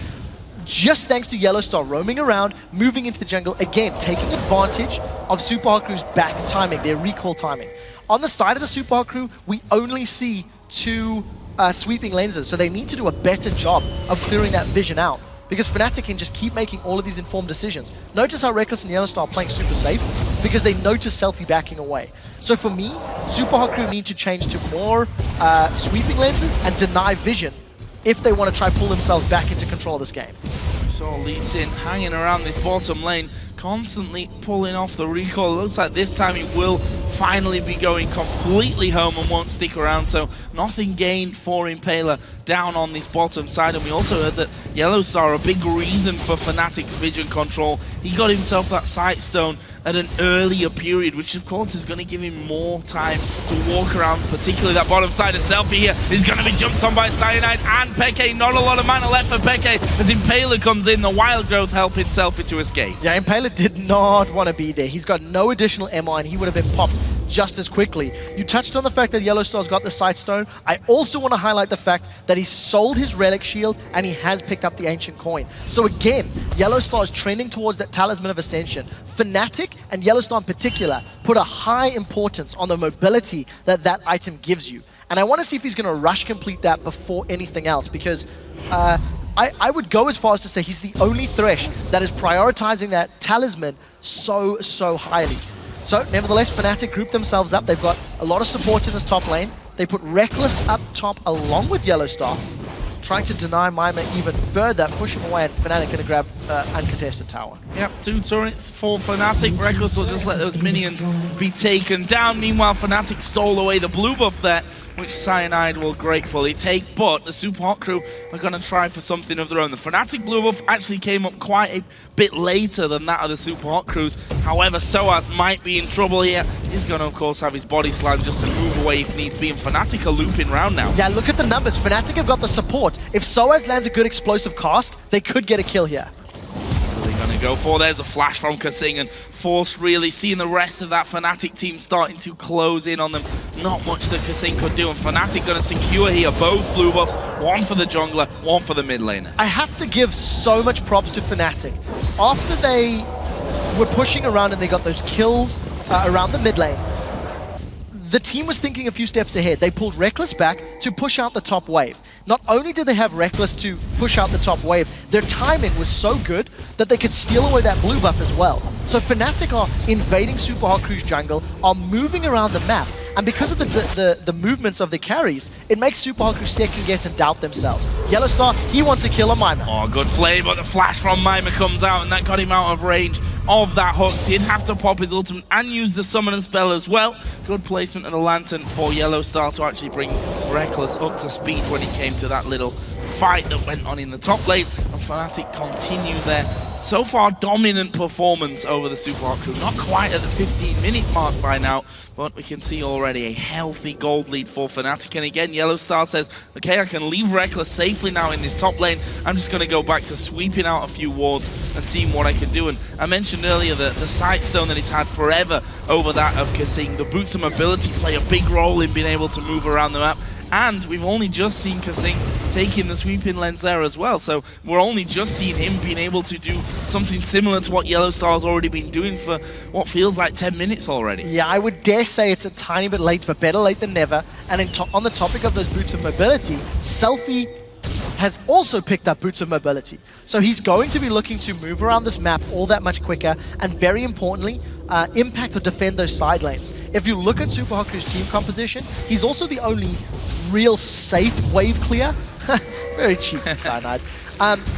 Just thanks to Yellow Star roaming around, moving into the jungle, again, taking advantage of Super Hot Crew's back timing, their recall timing. On the side of the Super Hot Crew, we only see 2 sweeping lenses, so they need to do a better job of clearing that vision out, because Fnatic can just keep making all of these informed decisions. Notice how Reckless and Yellow Star are playing super safe, because they notice Selfie backing away. So for me, Super Hot Crew need to change to more sweeping lenses and deny vision if they want to try pull themselves back into control of this game. saw Lee Sin hanging around this bottom lane, constantly pulling off the recall. Looks like this time he will finally be going completely home and won't stick around, so nothing gained for Impaler down on this bottom side. And we also heard that Yellowstar, a big reason for Fnatic's vision control, he got himself that sight stone at an earlier period, which of course is going to give him more time to walk around, particularly that bottom side. Of Selfie here is going to be jumped on by Cyanide and Peke. Not a lot of mana left for Peke as Impaler comes in, the wild growth helping Selfie to escape. Yeah, Impaler did not want to be there. He's got no additional MI and he would have been popped just as quickly. You touched on the fact that Yellowstar's got the sight stone. I also want to highlight the fact that he sold his relic shield and he has picked up the ancient coin. So again, Yellowstar is trending towards that talisman of ascension. Fnatic and Yellowstar in particular put a high importance on the mobility that that item gives you. And I want to see if he's going to rush complete that before anything else, because I would go as far as to say he's the only Thresh that is prioritizing that talisman so highly. So, nevertheless, Fnatic group themselves up. They've got a lot of support in this top lane. They put Reckless up top along with Yellowstar, trying to deny Mima even further, push him away, and Fnatic going to grab uncontested tower. Yep, 2 turrets for Fnatic. Reckless will just let those minions be taken down. Meanwhile, Fnatic stole away the blue buff there, which Cyanide will gratefully take, but the Super Hot crew are going to try for something of their own. The Fnatic blue buff actually came up quite a bit later than that of the Super Hot crews. However, Soaz might be in trouble here. He's going to, of course, have his body slam just to move away if needs be, and Fnatic are looping round now. Yeah, look at the numbers. Fnatic have got the support. If Soaz lands a good explosive cask, they could get a kill here. What are they going to go for? There's a flash from Kasing, and Force really seeing the rest of that Fnatic team starting to close in on them. Not much that Kasing could do, and Fnatic going to secure here both blue buffs, one for the jungler, one for the mid laner. I have to give so much props to Fnatic. After they were pushing around and they got those kills around the mid lane, the team was thinking a few steps ahead. They pulled Reckless back to push out the top wave. Not only did they have Reckless to push out the top wave, their timing was so good that they could steal away that blue buff as well. So Fnatic are invading Super Hot Crew's jungle, are moving around the map, and because of the movements of the carries, it makes Super Hot Crew second guess and doubt themselves. Yellowstar, he wants to kill a Mima. Oh, good flame, but the flash from Mima comes out, and that got him out of range of that hook. Did have to pop his ultimate and use the summoning spell as well. Good placement of the lantern for Yellowstar to actually bring Reckless up to speed when it came to that little fight that went on in the top lane. And Fnatic continue their so far dominant performance over the Super Hot crew. Not quite at the 15-minute mark by now, but we can see already a healthy gold lead for Fnatic. And again, Yellowstar says, okay, I can leave Reckless safely now in this top lane. I'm just going to go back to sweeping out a few wards and seeing what I can do. And I mentioned earlier that the sight stone that he's had forever over that of Kasing, the boots of mobility play a big role in being able to move around the map. And we've only just seen Kasing taking the sweeping lens there as well. So we're only just seeing him being able to do something similar to what Yellowstar's already been doing for what feels like 10 minutes already. Yeah, I would dare say it's a tiny bit late, but better late than never. And on the topic of those boots of mobility, Selfie has also picked up boots of mobility. So he's going to be looking to move around this map all that much quicker, and very importantly, impact or defend those side lanes. If you look at Super Hot Crew's team composition, he's also the only real safe wave clear. Very cheeky, Cyanide.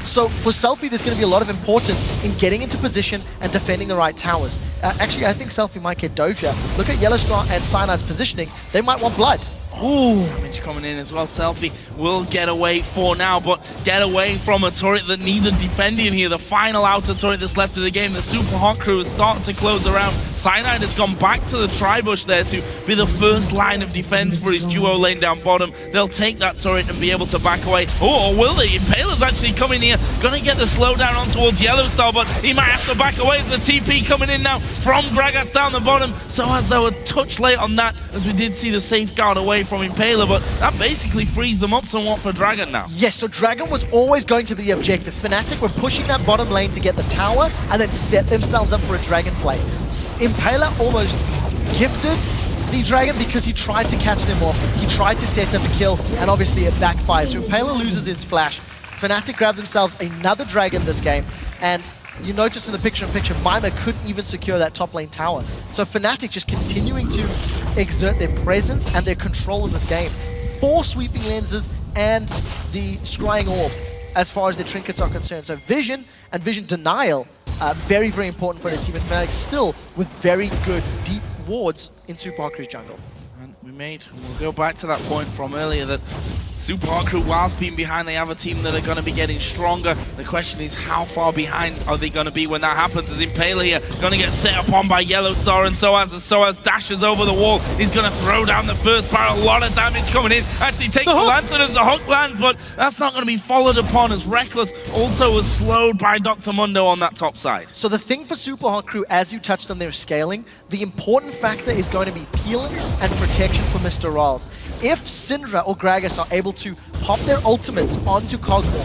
So for Selfie, there's going to be a lot of importance in getting into position and defending the right towers. Actually, I think Selfie might get Doja. Look at Yellowstar and Cyanide's positioning. They might want blood. Ooh, damage coming in as well. Selfie will get away for now, but get away from a turret that needed defending here. The final outer turret that's left of the game. The Super Hot crew is starting to close around. Cyanide has gone back to the tri-bush there to be the first line of defense for his duo lane down bottom. They'll take that turret and be able to back away. Oh, or will they? Impaler's actually coming here. Gonna get the slowdown on towards Yellowstar, but he might have to back away. The TP coming in now from Gragas down the bottom. So as they were touch late on that, as we did see the safeguard away from Impaler, but that basically frees them up somewhat for Dragon now. Yes, so Dragon was always going to be the objective. Fnatic were pushing that bottom lane to get the tower and then set themselves up for a Dragon play. Impaler almost gifted the Dragon because he tried to catch them off. He tried to set up a kill, and obviously it backfires. So Impaler loses his flash. Fnatic grab themselves another Dragon this game, and you notice in the picture-in-picture, Mima couldn't even secure that top lane tower. So Fnatic just continuing to exert their presence and their control in this game. 4 sweeping lenses and the scrying orb. as far as the trinkets are concerned. So vision and vision denial, very, very important for the team. And Fnatic still with very good deep wards in Super Hot Crew's jungle. And we'll go back to that point from earlier that Super Hot Crew, whilst being behind, they have a team that are going to be getting stronger. The question is, how far behind are they going to be when that happens? As Impale here, going to get set upon by Yellowstar, and Soaz dashes over the wall. He's going to throw down the first barrel. A lot of damage coming in. Actually takes the Lantern as the hook lands, but that's not going to be followed upon, as Reckless also was slowed by Dr. Mundo on that top side. So the thing for Super Hot Crew, as you touched on their scaling, the important factor is going to be peeling and protection for Mr. Rawls. If Syndra or Gragas are able to pop their ultimates onto Cogmore,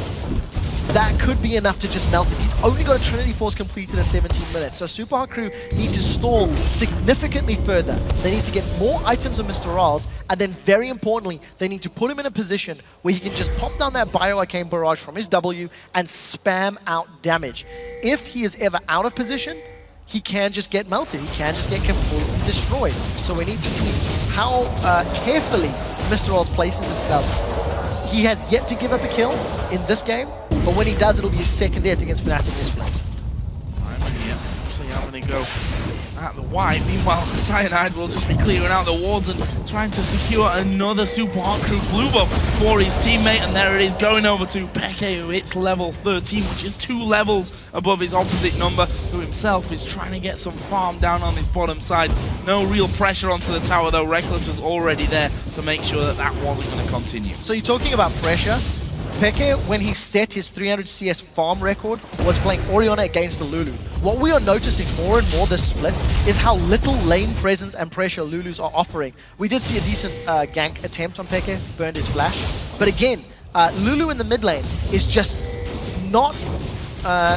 that could be enough to just melt it. He's only got a Trinity Force completed in 17 minutes, so Super Hot Crew need to stall significantly further. They need to get more items of Mr. Rawls, and then very importantly, they need to put him in a position where he can just pop down that Bio-Arcane Barrage from his W and spam out damage. If he is ever out of position, he can just get melted. He can just get completely destroyed. So we need to see how carefully Mr. Rawls places himself. He has yet to give up a kill in this game, but when he does, it'll be his second death against Fnatic this split. Actually having to go at the white. Meanwhile, Cyanide will just be clearing out the wards and trying to secure another Super Hot Crew blue buff for his teammate. And there it is, going over to Peke, who hits level 13, which is 2 levels above his opposite number, who himself is trying to get some farm down on his bottom side. No real pressure onto the tower, though. Reckless was already there to make sure that that wasn't going to continue. So you're talking about pressure. Peke, when he set his 300 CS farm record, was playing Orianna against the Lulu. What we are noticing more and more this split is how little lane presence and pressure Lulus are offering. We did see a decent gank attempt on Peke, burned his flash. But again, Lulu in the mid lane is just not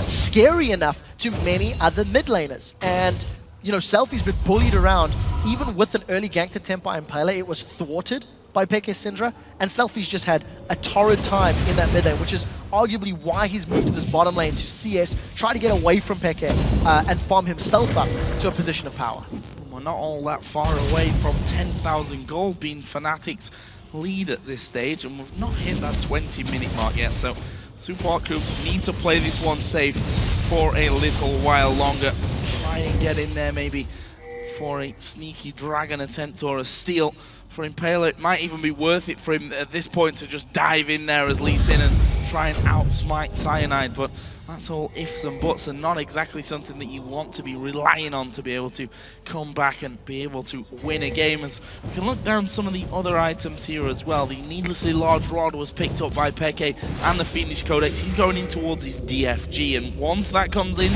scary enough to many other mid laners. And, you know, Selfie's been bullied around. Even with an early ganked attempt by Impala, it was thwarted by Peke Syndra, and Selfie's just had a torrid time in that mid lane, which is arguably why he's moved to this bottom lane to CS, try to get away from Peke and farm himself up to a position of power. We're not all that far away from 10,000 gold being Fnatic's lead at this stage, and we've not hit that 20-minute mark yet, so Super Hot Crew need to play this one safe for a little while longer. Try and get in there maybe for a sneaky dragon attempt or a steal. For Impale, it might even be worth it for him at this point to just dive in there as Lee Sin and try and outsmite Cyanide, but that's all ifs and buts and not exactly something that you want to be relying on to be able to come back and be able to win a game. As we can look down some of the other items here as well. The needlessly large rod was picked up by Peke and the Fiendish Codex. He's going in towards his DFG, and once that comes in,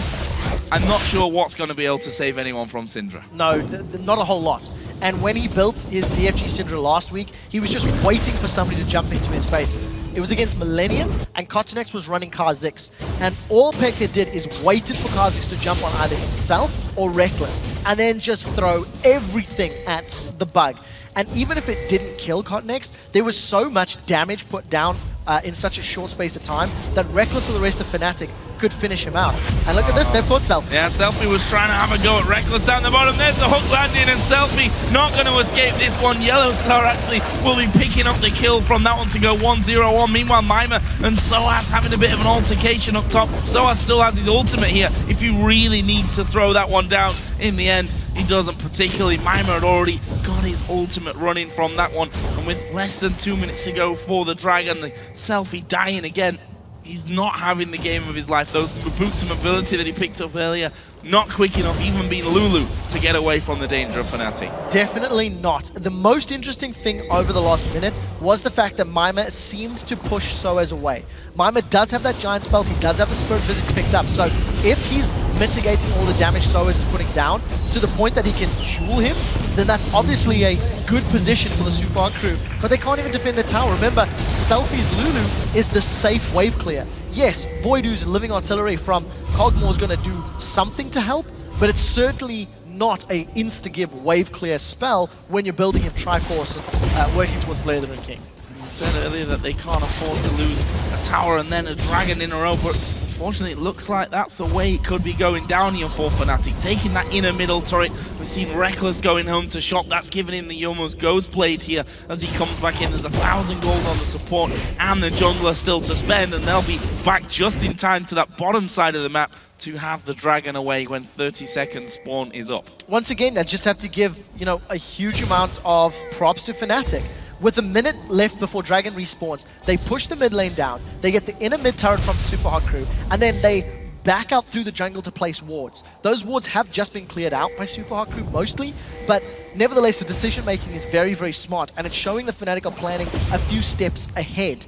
I'm not sure what's going to be able to save anyone from Syndra. No, not a whole lot. And when he built his DFG Syndra last week, he was just waiting for somebody to jump into his face. It was against Millennium, and Kotinex was running Kha'Zix. And all Peke did is waited for Kha'Zix to jump on either himself or Reckless, and then just throw everything at the bug. And even if it didn't kill Kotinex, there was so much damage put down in such a short space of time that Reckless or the rest of Fnatic could finish him out. And look at this, they've put Selfie. Yeah, Selfie was trying to have a go at Reckless down the bottom. There's the hook landing, and Selfie not going to escape this one. Yellowstar actually will be picking up the kill from that one to go 1-0-1. Meanwhile, Mima and Soaz having a bit of an altercation up top. Soaz still has his ultimate here if he really needs to throw that one down. In the end, he doesn't particularly. Mima had already got his ultimate running from that one, and with less than 2 minutes to go for the Dragon, the Selfie dying again. He's not having the game of his life. Those boots of mobility that he picked up earlier, not quick enough, even being Lulu, to get away from the danger of Fnatic. Definitely not. The most interesting thing over the last minute was the fact that Mima seemed to push Soaz away. Mima does have that giant spell, he does have the Spirit Visage picked up, so if he's mitigating all the damage Soaz is putting down to the point that he can duel him, then that's obviously a good position for the Super Hot Crew. But they can't even defend the tower. Remember, Selfie's Lulu is the safe wave clear. Yes, Voidoo's Living Artillery from Cogmore is going to do something to help, but it's certainly not a insta-give wave clear spell when you're building him Triforce and working towards Blade of the King. I said earlier that they can't afford to lose a tower and then a dragon in a row, but unfortunately, it looks like that's the way it could be going down here for Fnatic. Taking that inner middle turret. We've seen Reckless going home to shop. That's given him the almost ghost blade here as he comes back in. There's 1,000 gold on the support and the jungler still to spend, and they'll be back just in time to that bottom side of the map to have the dragon away when 30 seconds spawn is up. Once again, I just have to give, a huge amount of props to Fnatic. With a minute left before Dragon respawns, they push the mid lane down, they get the inner mid turret from Super Hot Crew, and then they back out through the jungle to place wards. Those wards have just been cleared out by Super Hot Crew mostly, but nevertheless the decision making is very, very smart, and it's showing the Fnatic are planning a few steps ahead.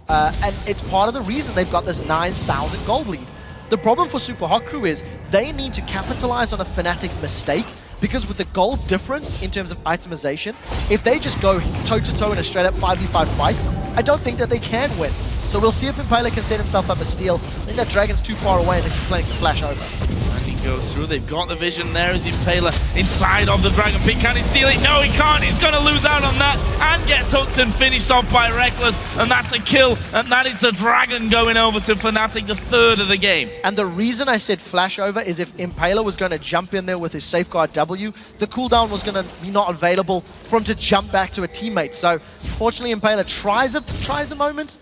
And it's part of the reason they've got this 9,000 gold lead. The problem for Super Hot Crew is they need to capitalize on a Fnatic mistake, because with the gold difference in terms of itemization, if they just go toe-to-toe in a straight-up 5v5 fight, I don't think that they can win. So we'll see if Impaler can set himself up a steal. I think that Dragon's too far away and he's planning to flash over. And he goes through. They've got the vision there as Impaler inside of the Dragon Pit. Can he steal it? No, he can't. He's going to lose out on that and gets hooked and finished off by Reckless. And that's a kill. And that is the Dragon going over to Fnatic, the third of the game. And the reason I said flash over is if Impaler was going to jump in there with his Safeguard W, the cooldown was going to be not available for him to jump back to a teammate. So fortunately, Impaler tries a moment,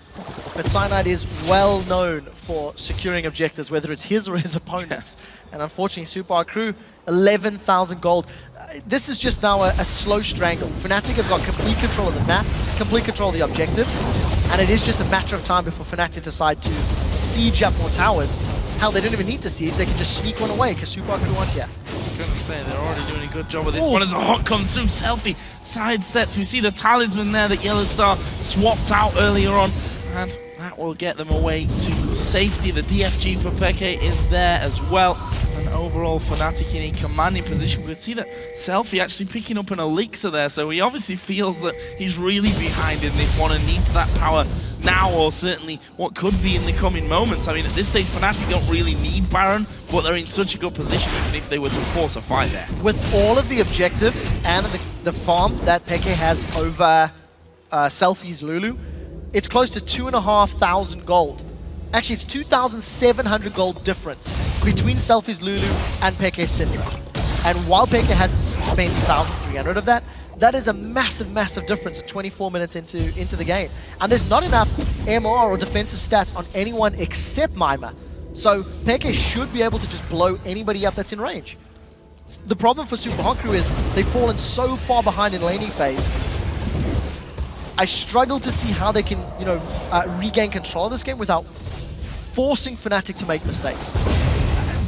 but Cyanide is well known for securing objectives, whether it's his or his opponent's. And unfortunately, Super Hot Crew, 11,000 gold. This is just now a slow strangle. Fnatic have got complete control of the map, complete control of the objectives, and it is just a matter of time before Fnatic decide to siege up more towers. Hell, they don't even need to siege, they can just sneak one away because Super Hot Crew aren't here. I was going to say, they're already doing a good job of this one as a hot comes through. Selfie sidesteps. We see the talisman there that Yellow Star swapped out earlier on, and that will get them away to safety. The DFG for Peke is there as well. And overall, Fnatic in a commanding position. We can see that Selfie actually picking up an elixir there, so he obviously feels that he's really behind in this one and needs that power now, or certainly what could be in the coming moments. I mean, at this stage, Fnatic don't really need Baron, but they're in such a good position even if they were to force a fight there. With all of the objectives and the farm that Peke has over Selfie's Lulu, it's close to 2,500 gold. Actually, it's 2,700 gold difference between Selfie's Lulu and Peke's Syndra. And while Peke hasn't spent 1,300 of that, that is a massive, massive difference at 24 minutes into the game. And there's not enough MR or defensive stats on anyone except Mima. So Peke should be able to just blow anybody up that's in range. The problem for Super Hot Crew is they've fallen so far behind in laning phase. I struggle to see how they can, regain control of this game without forcing Fnatic to make mistakes.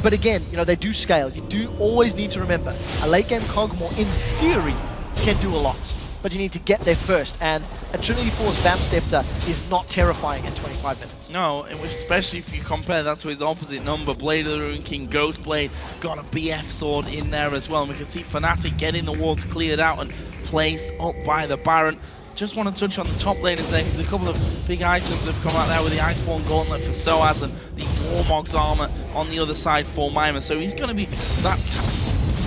But again, they do scale. You do always need to remember, a late game Kog'Maw, in theory, can do a lot. But you need to get there first, and a Trinity Force Vamp Scepter is not terrifying in 25 minutes. No, and especially if you compare that to his opposite number, Blade of the Rune King, Ghost Blade, got a BF sword in there as well. And we can see Fnatic getting the wards cleared out and placed up by the Baron. Just want to touch on the top laners there, because a couple of big items have come out there with the Iceborne Gauntlet for Soaz and the Warmog's armor on the other side for Mima. So he's going to be that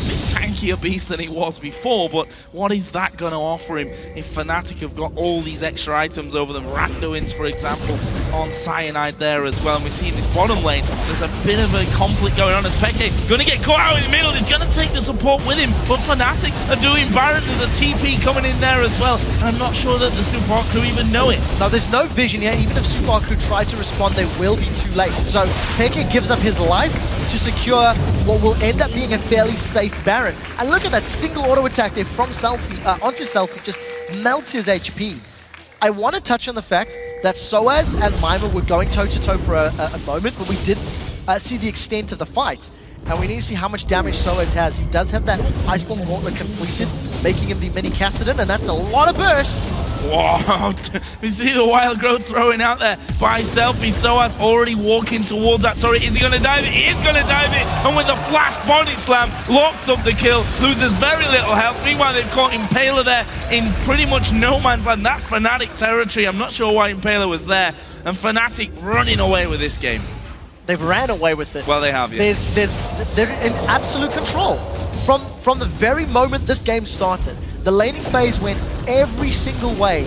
bit tankier beast than he was before, but what is that going to offer him if Fnatic have got all these extra items over them? Randuin's, for example, on Cyanide there as well. And we see in this bottom lane, there's a bit of a conflict going on as Peke going to get caught out in the middle. He's going to take the support with him, but Fnatic are doing Baron. There's a TP coming in there as well. And I'm not sure that the Super Hot Crew even know it. Now, there's no vision here. Even if Super Hot Crew try to respond, they will be too late. So Peke gives up his life to secure what will end up being a fairly safe Baron. And look at that single auto attack there from Selfie onto Selfie, just melts his HP. I want to touch on the fact that Soaz and Mima were going toe-to-toe for a moment, but we didn't see the extent of the fight. And we need to see how much damage Soaz has. He does have that Iceborne Gauntlet completed, making him the mini Kassadin, and that's a lot of bursts. Wow, we see the Wild Growth throwing out there by Selfie. Soaz already walking towards that turret. Is he going to dive it? He is going to dive it. And with the flash body slam, locks up the kill, loses very little health. Meanwhile, they've caught Impaler there in pretty much no man's land. That's Fnatic territory. I'm not sure why Impaler was there. And Fnatic running away with this game. They've ran away with it. Well, they have, yes. They're in absolute control. From the very moment this game started, the laning phase went every single way,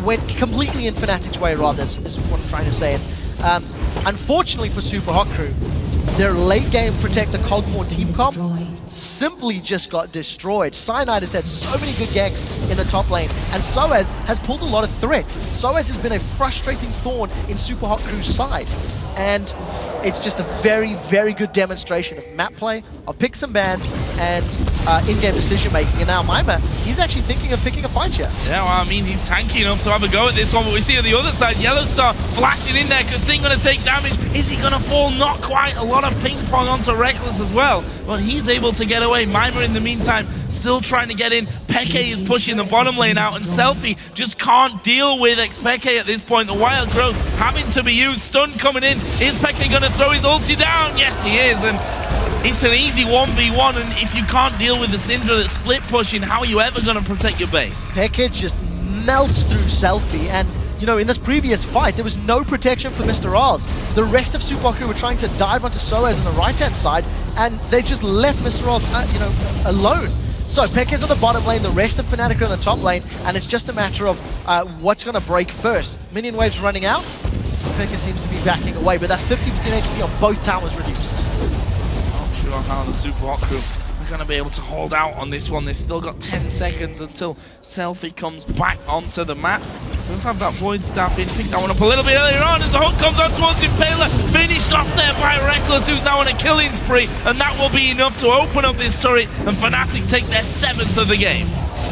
went completely in Fnatic's way, rather, is what I'm trying to say. Unfortunately for Super Hot Crew, their late game protector Cogmore team comp simply just got destroyed. Cyanide has had so many good ganks in the top lane, and Soaz has pulled a lot of threat. Soaz has been a frustrating thorn in Super Hot Crew's side, and it's just a very, very good demonstration of map play, of picks and bans, and in-game decision-making. And now Mima, he's actually thinking of picking a fight here. Yeah, well, I mean, he's tanky enough to have a go at this one, but we see on the other side, Yellowstar flashing in there, Kasing going to take damage. Is he going to fall? Not quite. A lot of ping-pong onto Reckless as well, but he's able to get away. Mima, in the meantime, still trying to get in. Peke is pushing the bottom lane out, and Selfie just can't deal with Peke at this point. The Wild Growth having to be used. Stun coming in. Is Peke going to throw his ulti down? Yes, he is, and it's an easy 1v1, and if you can't deal with the Syndra that's split pushing, how are you ever going to protect your base? Peke just melts through Selfie, and you know, in this previous fight, there was no protection for Mr. Oz. The rest of Super Hot Crew were trying to dive onto Soaz on the right-hand side, and they just left Mr. Oz, alone. So Peke's on the bottom lane, the rest of Fnatic are on the top lane, and it's just a matter of what's going to break first. Minion waves running out. Peke seems to be backing away, but that's 50% HP on both towers reduced. Not sure how the Super Hot Crew are going to be able to hold out on this one. They've still got 10 seconds until Selfie comes back onto the map. Does have that Void Staff in, picked that one up a little bit earlier on as the hook comes on towards Impaler. Finished off there by Reckless, who's now on a killing spree, and that will be enough to open up this turret, and Fnatic take their 7th of the game.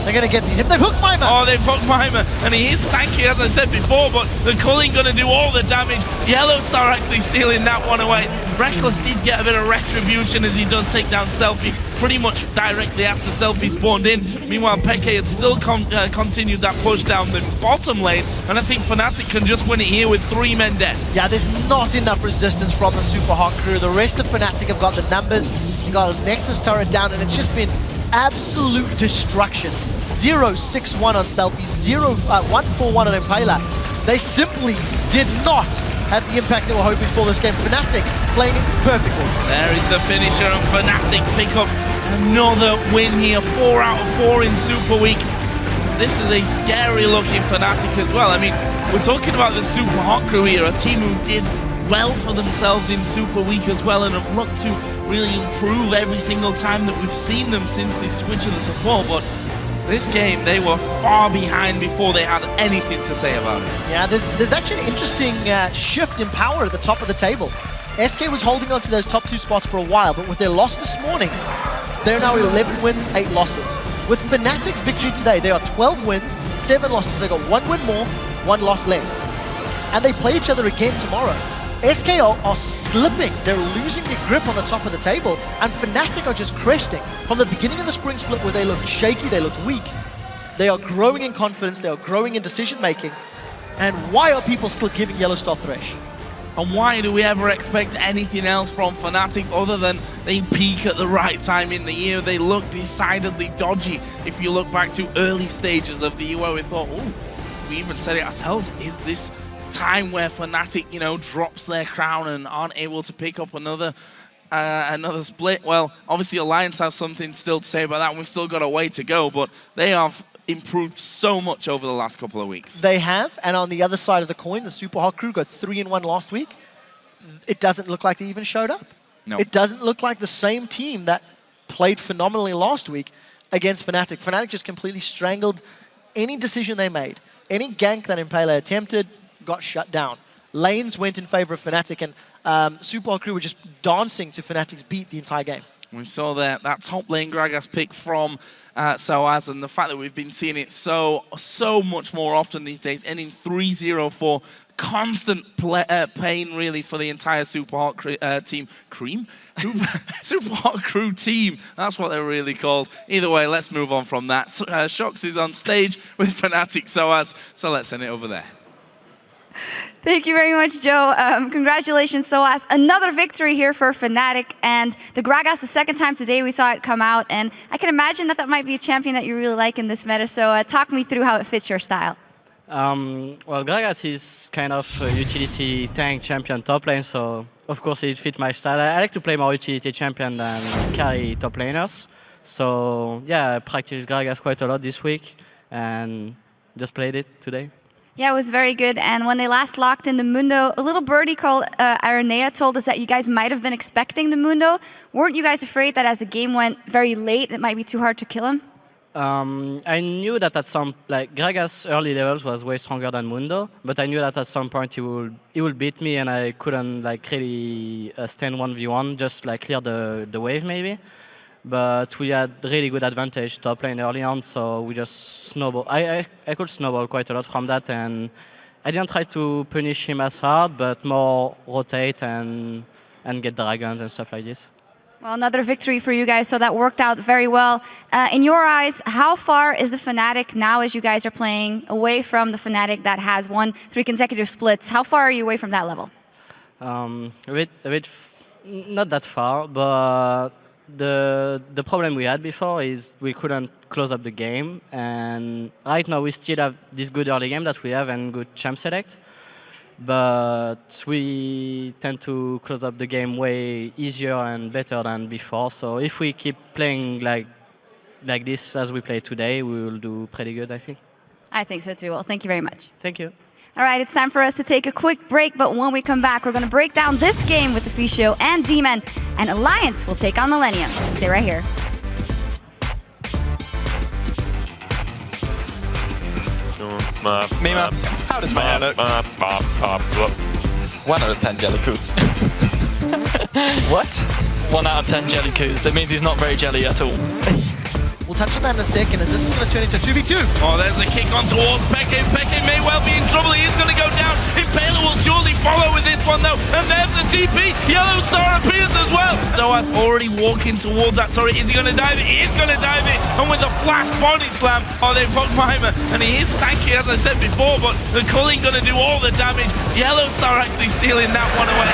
They're going to get the hit. They've hooked Mima. Oh, they've hooked Mima. And he is tanky, as I said before, but the culling going to do all the damage. Yellowstar actually stealing that one away. Reckless did get a bit of retribution as he does take down Selfie pretty much directly after Selfie spawned in. Meanwhile, Peke had still continued that push down the bottom lane, and I think Fnatic can just win it here with 3 men dead. Yeah, there's not enough resistance from the Super Hot Crew. The rest of Fnatic have got the numbers. You got a Nexus turret down, and it's just been absolute destruction. 0-6-1 on Selfie, 1-4-1 on Impaler. They simply did not have the impact they were hoping for this game. Fnatic playing it perfectly. There is the finisher, and Fnatic pick up another win here. 4 out of 4 in Super Week. This is a scary looking Fnatic as well. I mean, we're talking about the Super Hot Crew here, a team who did well for themselves in Super Week as well, and have looked to really improve every single time that we've seen them since they switched to the support. But this game, they were far behind before they had anything to say about it. Yeah, there's actually an interesting shift in power at the top of the table. SK was holding on to those top 2 spots for a while, but with their loss this morning, they're now 11 wins, 8 losses. With Fnatic's victory today, they are 12 wins, 7 losses. They got 1 win more, 1 loss less. And they play each other again tomorrow. SK are slipping. They're losing their grip on the top of the table, and Fnatic are just cresting. From the beginning of the spring split where they looked shaky, they looked weak, they are growing in confidence, they are growing in decision making. And why are people still giving Yellowstar Thresh? And why do we ever expect anything else from Fnatic other than they peak at the right time in the year? They look decidedly dodgy. If you look back to early stages of the year where we thought, oh, we even said it ourselves, is this time where Fnatic, drops their crown and aren't able to pick up another split? Well, obviously Alliance have something still to say about that. We've still got a way to go, but they have improved so much over the last couple of weeks. They have, and on the other side of the coin, the Super Hot Crew got 3-1 last week. It doesn't look like they even showed up. No. It doesn't look like the same team that played phenomenally last week against Fnatic. Fnatic just completely strangled any decision they made. Any gank that Impaler attempted got shut down. Lanes went in favor of Fnatic, and Super Hot Crew were just dancing to Fnatic's beat the entire game. We saw that top lane Gragas pick from Soaz, and the fact that we've been seeing it so much more often these days, ending 3-0 constant pain really for the entire Super Hot team. Super Hot Crew team, that's what they're really called. Either way, let's move on from that. Shox is on stage with Fnatic Soaz, so let's send it over there. Thank you very much, Joe. Congratulations, Soaz. Another victory here for Fnatic, and the Gragas, the 2nd time today we saw it come out, and I can imagine that might be a champion that you really like in this meta, so talk me through how it fits your style. Well, Gragas is kind of a utility tank champion top lane, so of course it fits my style. I like to play more utility champion than carry top laners, so yeah, I practiced Gragas quite a lot this week, and just played it today. Yeah, it was very good. And when they last locked in the Mundo, a little birdie called Aranea told us that you guys might have been expecting the Mundo. Weren't you guys afraid that as the game went very late, it might be too hard to kill him? I knew that at some, like, Gragas early levels was way stronger than Mundo, but I knew that at some point he would beat me and I couldn't, like, really stand 1v1, just, like, clear the wave maybe. But we had really good advantage top lane early on, so we just snowball. I could snowball quite a lot from that, and I didn't try to punish him as hard, but more rotate and get dragons and stuff like this. Well, another victory for you guys, so that worked out very well. In your eyes, how far is the Fnatic now as you guys are playing away from the Fnatic that has won 3 consecutive splits? How far are you away from that level? A bit, not that far, but the problem we had before is we couldn't close up the game, and right now we still have this good early game that we have and good champ select, but we tend to close up the game way easier and better than before. So if we keep playing like this as we play today, we will do pretty good, I think. I think so too. Well, thank you very much. Thank you. All right, it's time for us to take a quick break, but when we come back, we're going to break down this game with Officio and D-Man, and Alliance will take on Millennium. Stay right here. Mima, how does my look? 1 out of 10 jellycoos. What? 1 out of 10 jellycoos. It means he's not very jelly at all. We'll touch on that in a second, as this is going to turn into a 2v2. Oh, there's a kick on towards Peke. Peke may well be in trouble. He is going to go down. Impaler will surely follow with this one, though. And there's the TP. Yellow Star appears as well. Soaz already walking towards that turret. Is he going to dive it? He is going to dive it. And with a flash body slam, oh, they poked Mimer. And he is tanky, as I said before, but the Culling going to do all the damage. Yellow Star actually stealing that one away.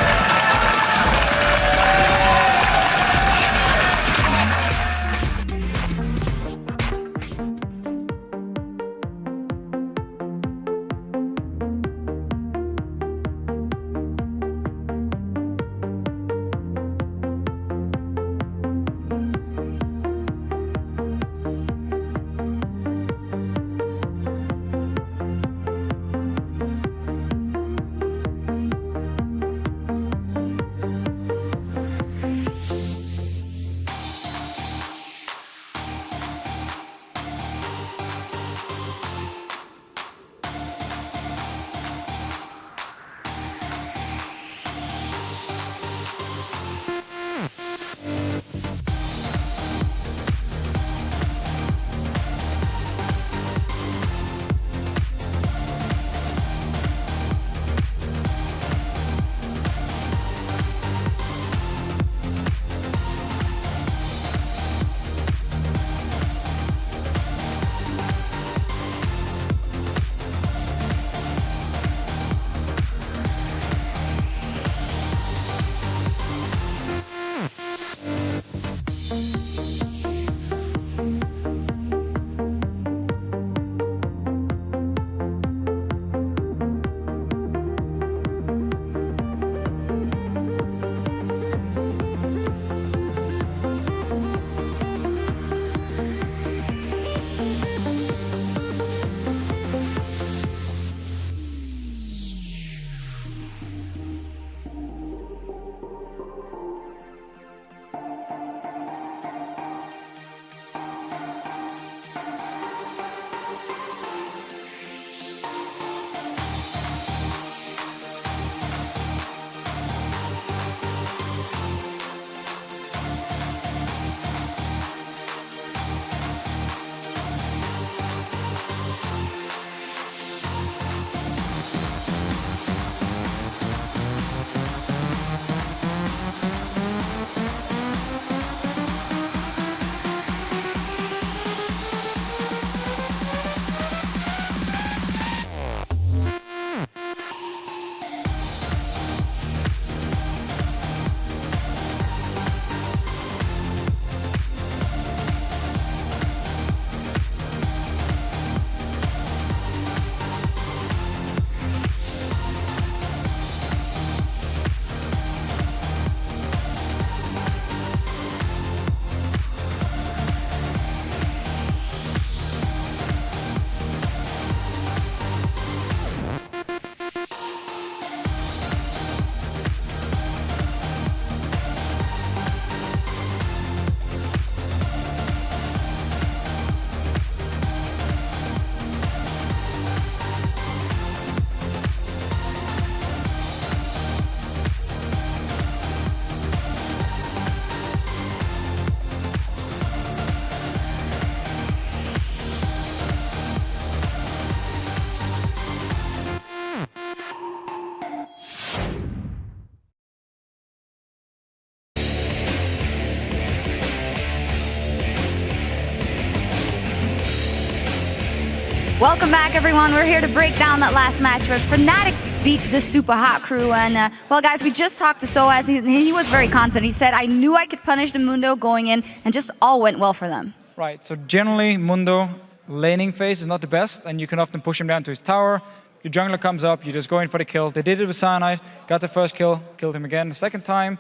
Welcome back, everyone. We're here to break down that last match where Fnatic beat the SUPA Hot crew. And, well, guys, we just talked to Soaz, and he was very confident. He said, I knew I could punish the Mundo going in, and just all went well for them. Right, so generally, Mundo laning phase is not the best, and you can often push him down to his tower. Your jungler comes up, you just go in for the kill. They did it with Cyanide, got the first kill, killed him again the second time.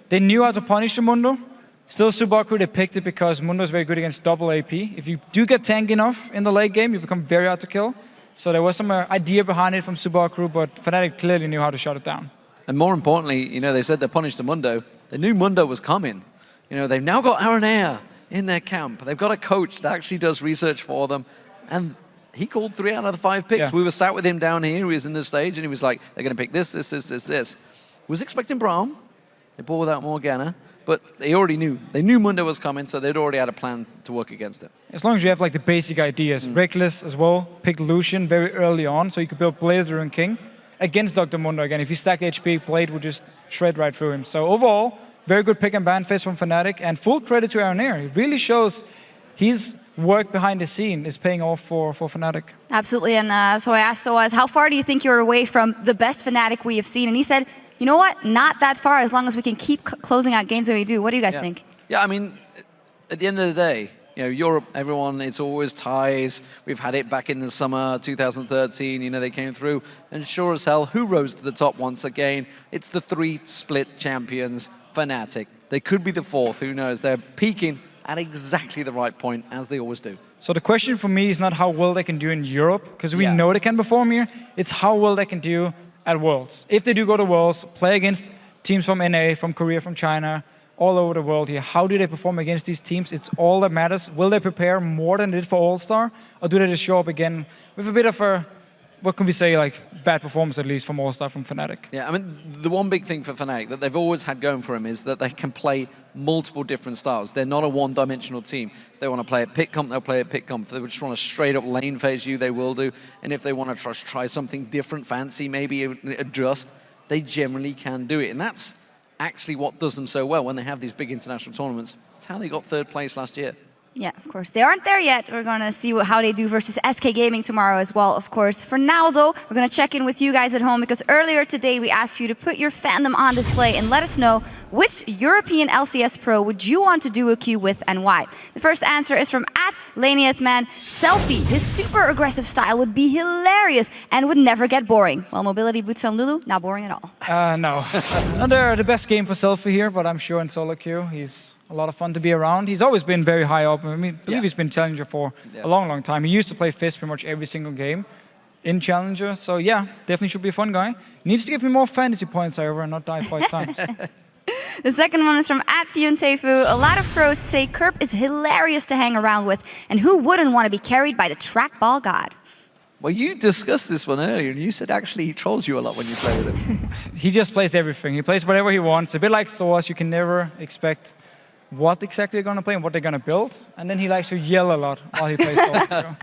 They knew how to punish the Mundo. Still, SUPA crew, they picked it because Mundo is very good against double AP. If you do get tank enough in the late game, you become very hard to kill. So there was some idea behind it from SUPA crew, but Fnatic clearly knew how to shut it down. And more importantly, you know, they said they punished the Mundo. They knew Mundo was coming. You know, they've now got Aranea in their camp. They've got a coach that actually does research for them. And he called 3 out of the 5 picks. Yeah. We were sat with him down here. He was in the stage, and he was like, they're going to pick this, this, this, this, this. Was expecting Braum. They bought without Morgana. But they already knew. They knew Mundo was coming, so they'd already had a plan to work against it. As long as you have like the basic ideas. Reckless as well, picked Lucian very early on, so you could build Blazer and King against Dr. Mundo again. If you stack HP, Blade would just shred right through him. So overall, very good pick and ban phase from Fnatic, and full credit to Aranea. It really shows his work behind the scene is paying off for Fnatic. Absolutely, and so I asked Soaz, how far do you think you're away from the best Fnatic we have seen? And he said, you know what? Not that far, as long as we can keep closing out games that we do. What do you guys think? Yeah, I mean, at the end of the day, you know, Europe, everyone, it's always ties. We've had it back in the summer 2013. You know, they came through, and sure as hell, who rose to the top once again? It's the 3 split champions, Fnatic. They could be the 4th. Who knows? They're peaking at exactly the right point, as they always do. So the question for me is not how well they can do in Europe, because we know they can perform here. It's how well they can do at Worlds. If they do go to Worlds, play against teams from NA, from Korea, from China, all over the world here, how do they perform against these teams? It's all that matters. Will they prepare more than they did for All-Star, or do they just show up again with a bit of a, what can we say, like bad performance at least from All-Star from Fnatic? Yeah, I mean, the one big thing for Fnatic that they've always had going for them is that they can play multiple different styles. They're not a one-dimensional team. If they want to play at pick comp, they'll play at pick comp. If they just want to straight up lane phase you, they will do. And if they want to try something different, fancy, maybe adjust, they generally can do it. And that's actually what does them so well when they have these big international tournaments. It's how they got 3rd place last year. Yeah, of course. They aren't there yet. We're going to see how they do versus SK Gaming tomorrow as well, of course. For now, though, we're going to check in with you guys at home, because earlier today we asked you to put your fandom on display and let us know which European LCS pro would you want to do a queue with and why. The first answer is from @LaniathMan. Selfie. His super aggressive style would be hilarious and would never get boring. Well, Mobility Boots on Lulu, not boring at all. No. Not the best game for Selfie here, but I'm sure in solo queue he's a lot of fun to be around. He's always been very high up. I mean, I believe he's been Challenger for a long, long time. He used to play Fizz pretty much every single game in Challenger. So yeah, definitely should be a fun guy. Needs to give me more fantasy points, however, and not die 5 times. The second one is from @Piontefu. A lot of pros say Kerp is hilarious to hang around with, and who wouldn't want to be carried by the trackball god? Well, you discussed this one earlier, and you said actually he trolls you a lot when you play with him. He just plays everything. He plays whatever he wants. A bit like Soaz, you can never expect what exactly they're going to play and what they're going to build. And then he likes to yell a lot while he plays solo.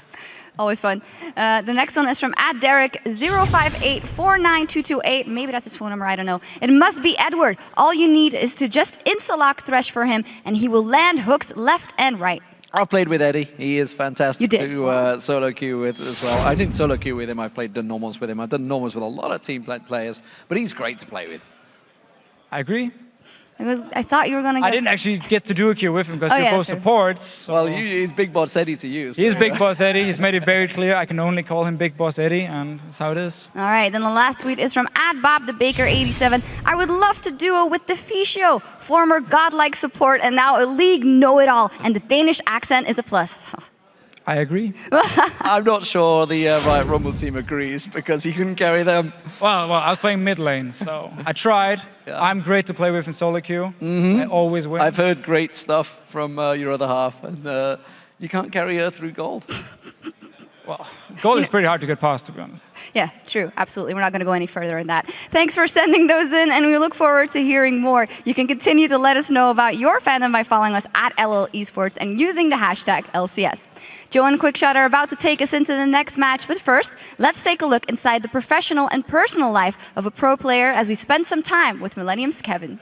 Always fun. The next one is from @Derek05849228. Maybe that's his phone number, I don't know. It must be Edward. All you need is to just insta-lock Thresh for him, and he will land hooks left and right. I've played with Eddie. He is fantastic to solo queue with as well. I didn't solo queue with him. I've done normals with him. I've done normals with a lot of team players, but he's great to play with. I agree. I thought you were going to get... I didn't actually get to do a queue with him because we're both supports. So. Well, he's Big Boss Eddie to you. So. He's Big Boss Eddie. He's made it very clear I can only call him Big Boss Eddie, and that's how it is. All right, then the last tweet is from @BobTheBaker87. I would love to duo with the Fischio, former godlike support and now a league know-it-all, and the Danish accent is a plus. I agree. I'm not sure the Riot Rumble team agrees because he couldn't carry them. Well, I was playing mid lane, so I tried. I'm great to play with in solo queue. I always win. I've heard great stuff from your other half, and you can't carry her through gold. Well, gold is pretty hard to get past, to be honest. Yeah, true. Absolutely. We're not going to go any further in that. Thanks for sending those in, and we look forward to hearing more. You can continue to let us know about your fandom by following us @LL Esports and using the hashtag LCS. Joe and Quickshot are about to take us into the next match, but first, let's take a look inside the professional and personal life of a pro player as we spend some time with Millennium's Kevin.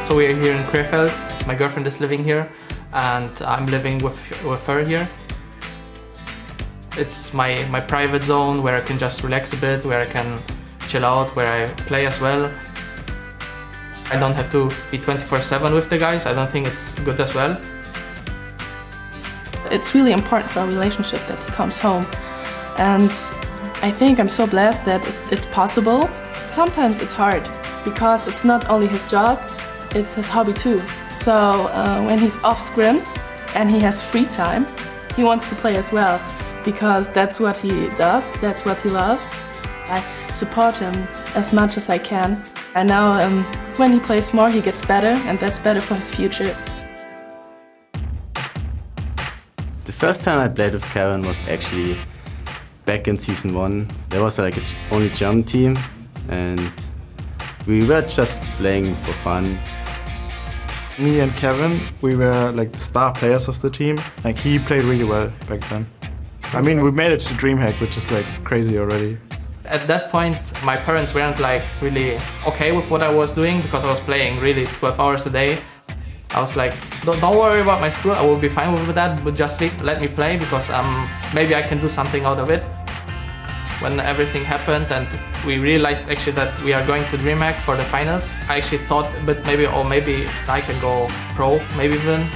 So we are here in Krefeld. My girlfriend is living here. and I'm living with her here. It's my private zone where I can just relax a bit, where I can chill out, where I play as well. I don't have to be 24/7 with the guys. I don't think it's good as well. It's really important for our relationship that he comes home. And I think I'm so blessed that it's possible. Sometimes it's hard because it's not only his job, it's his hobby too. So when he's off scrims and he has free time, he wants to play as well because that's what he does, that's what he loves. I support him as much as I can. I know when he plays more, he gets better, and that's better for his future. The first time I played with Kevin was actually back in Season 1. There was like only German team, and we were just playing for fun. Me and Kevin, we were like the star players of the team. Like he played really well back then. I mean, we made it to DreamHack, which is like crazy already. At that point, my parents weren't like really okay with what I was doing because I was playing really 12 hours a day. I was like, don't worry about my school, I will be fine with that, but just let me play because maybe I can do something out of it. When everything happened and we realized actually that we are going to DreamHack for the finals, I actually thought, but maybe I can go pro, maybe even.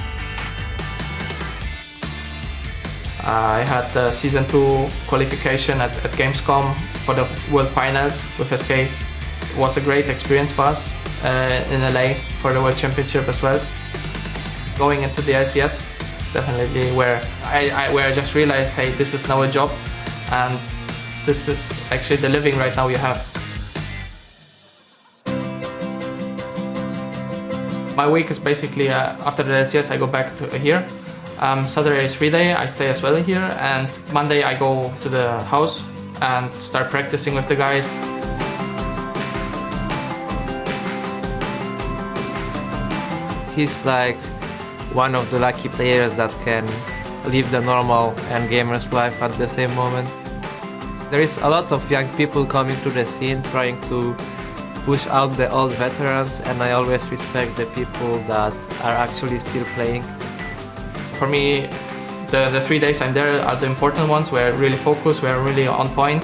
I had the Season 2 qualification at Gamescom for the World Finals with SK. It was a great experience for us in LA for the World Championship as well. Going into the LCS, definitely where I just realized, hey, this is now a job and this is actually the living right now you have. My week is basically after the LCS I go back to here. Saturday is free day, I stay as well here, and Monday I go to the house and start practicing with the guys. He's like one of the lucky players that can live the normal and gamer's life at the same moment. There is a lot of young people coming to the scene trying to push out the old veterans, and I always respect the people that are actually still playing. For me, the 3 days I'm there are the important ones where I really focus, where I'm really on point.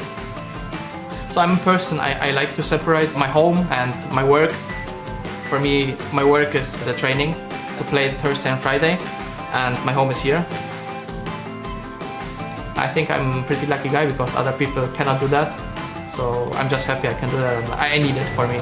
So I'm a person, I like to separate my home and my work. For me, my work is the training to play Thursday and Friday, and my home is here. I think I'm a pretty lucky guy because other people cannot do that. So I'm just happy I can do that. I need it for me.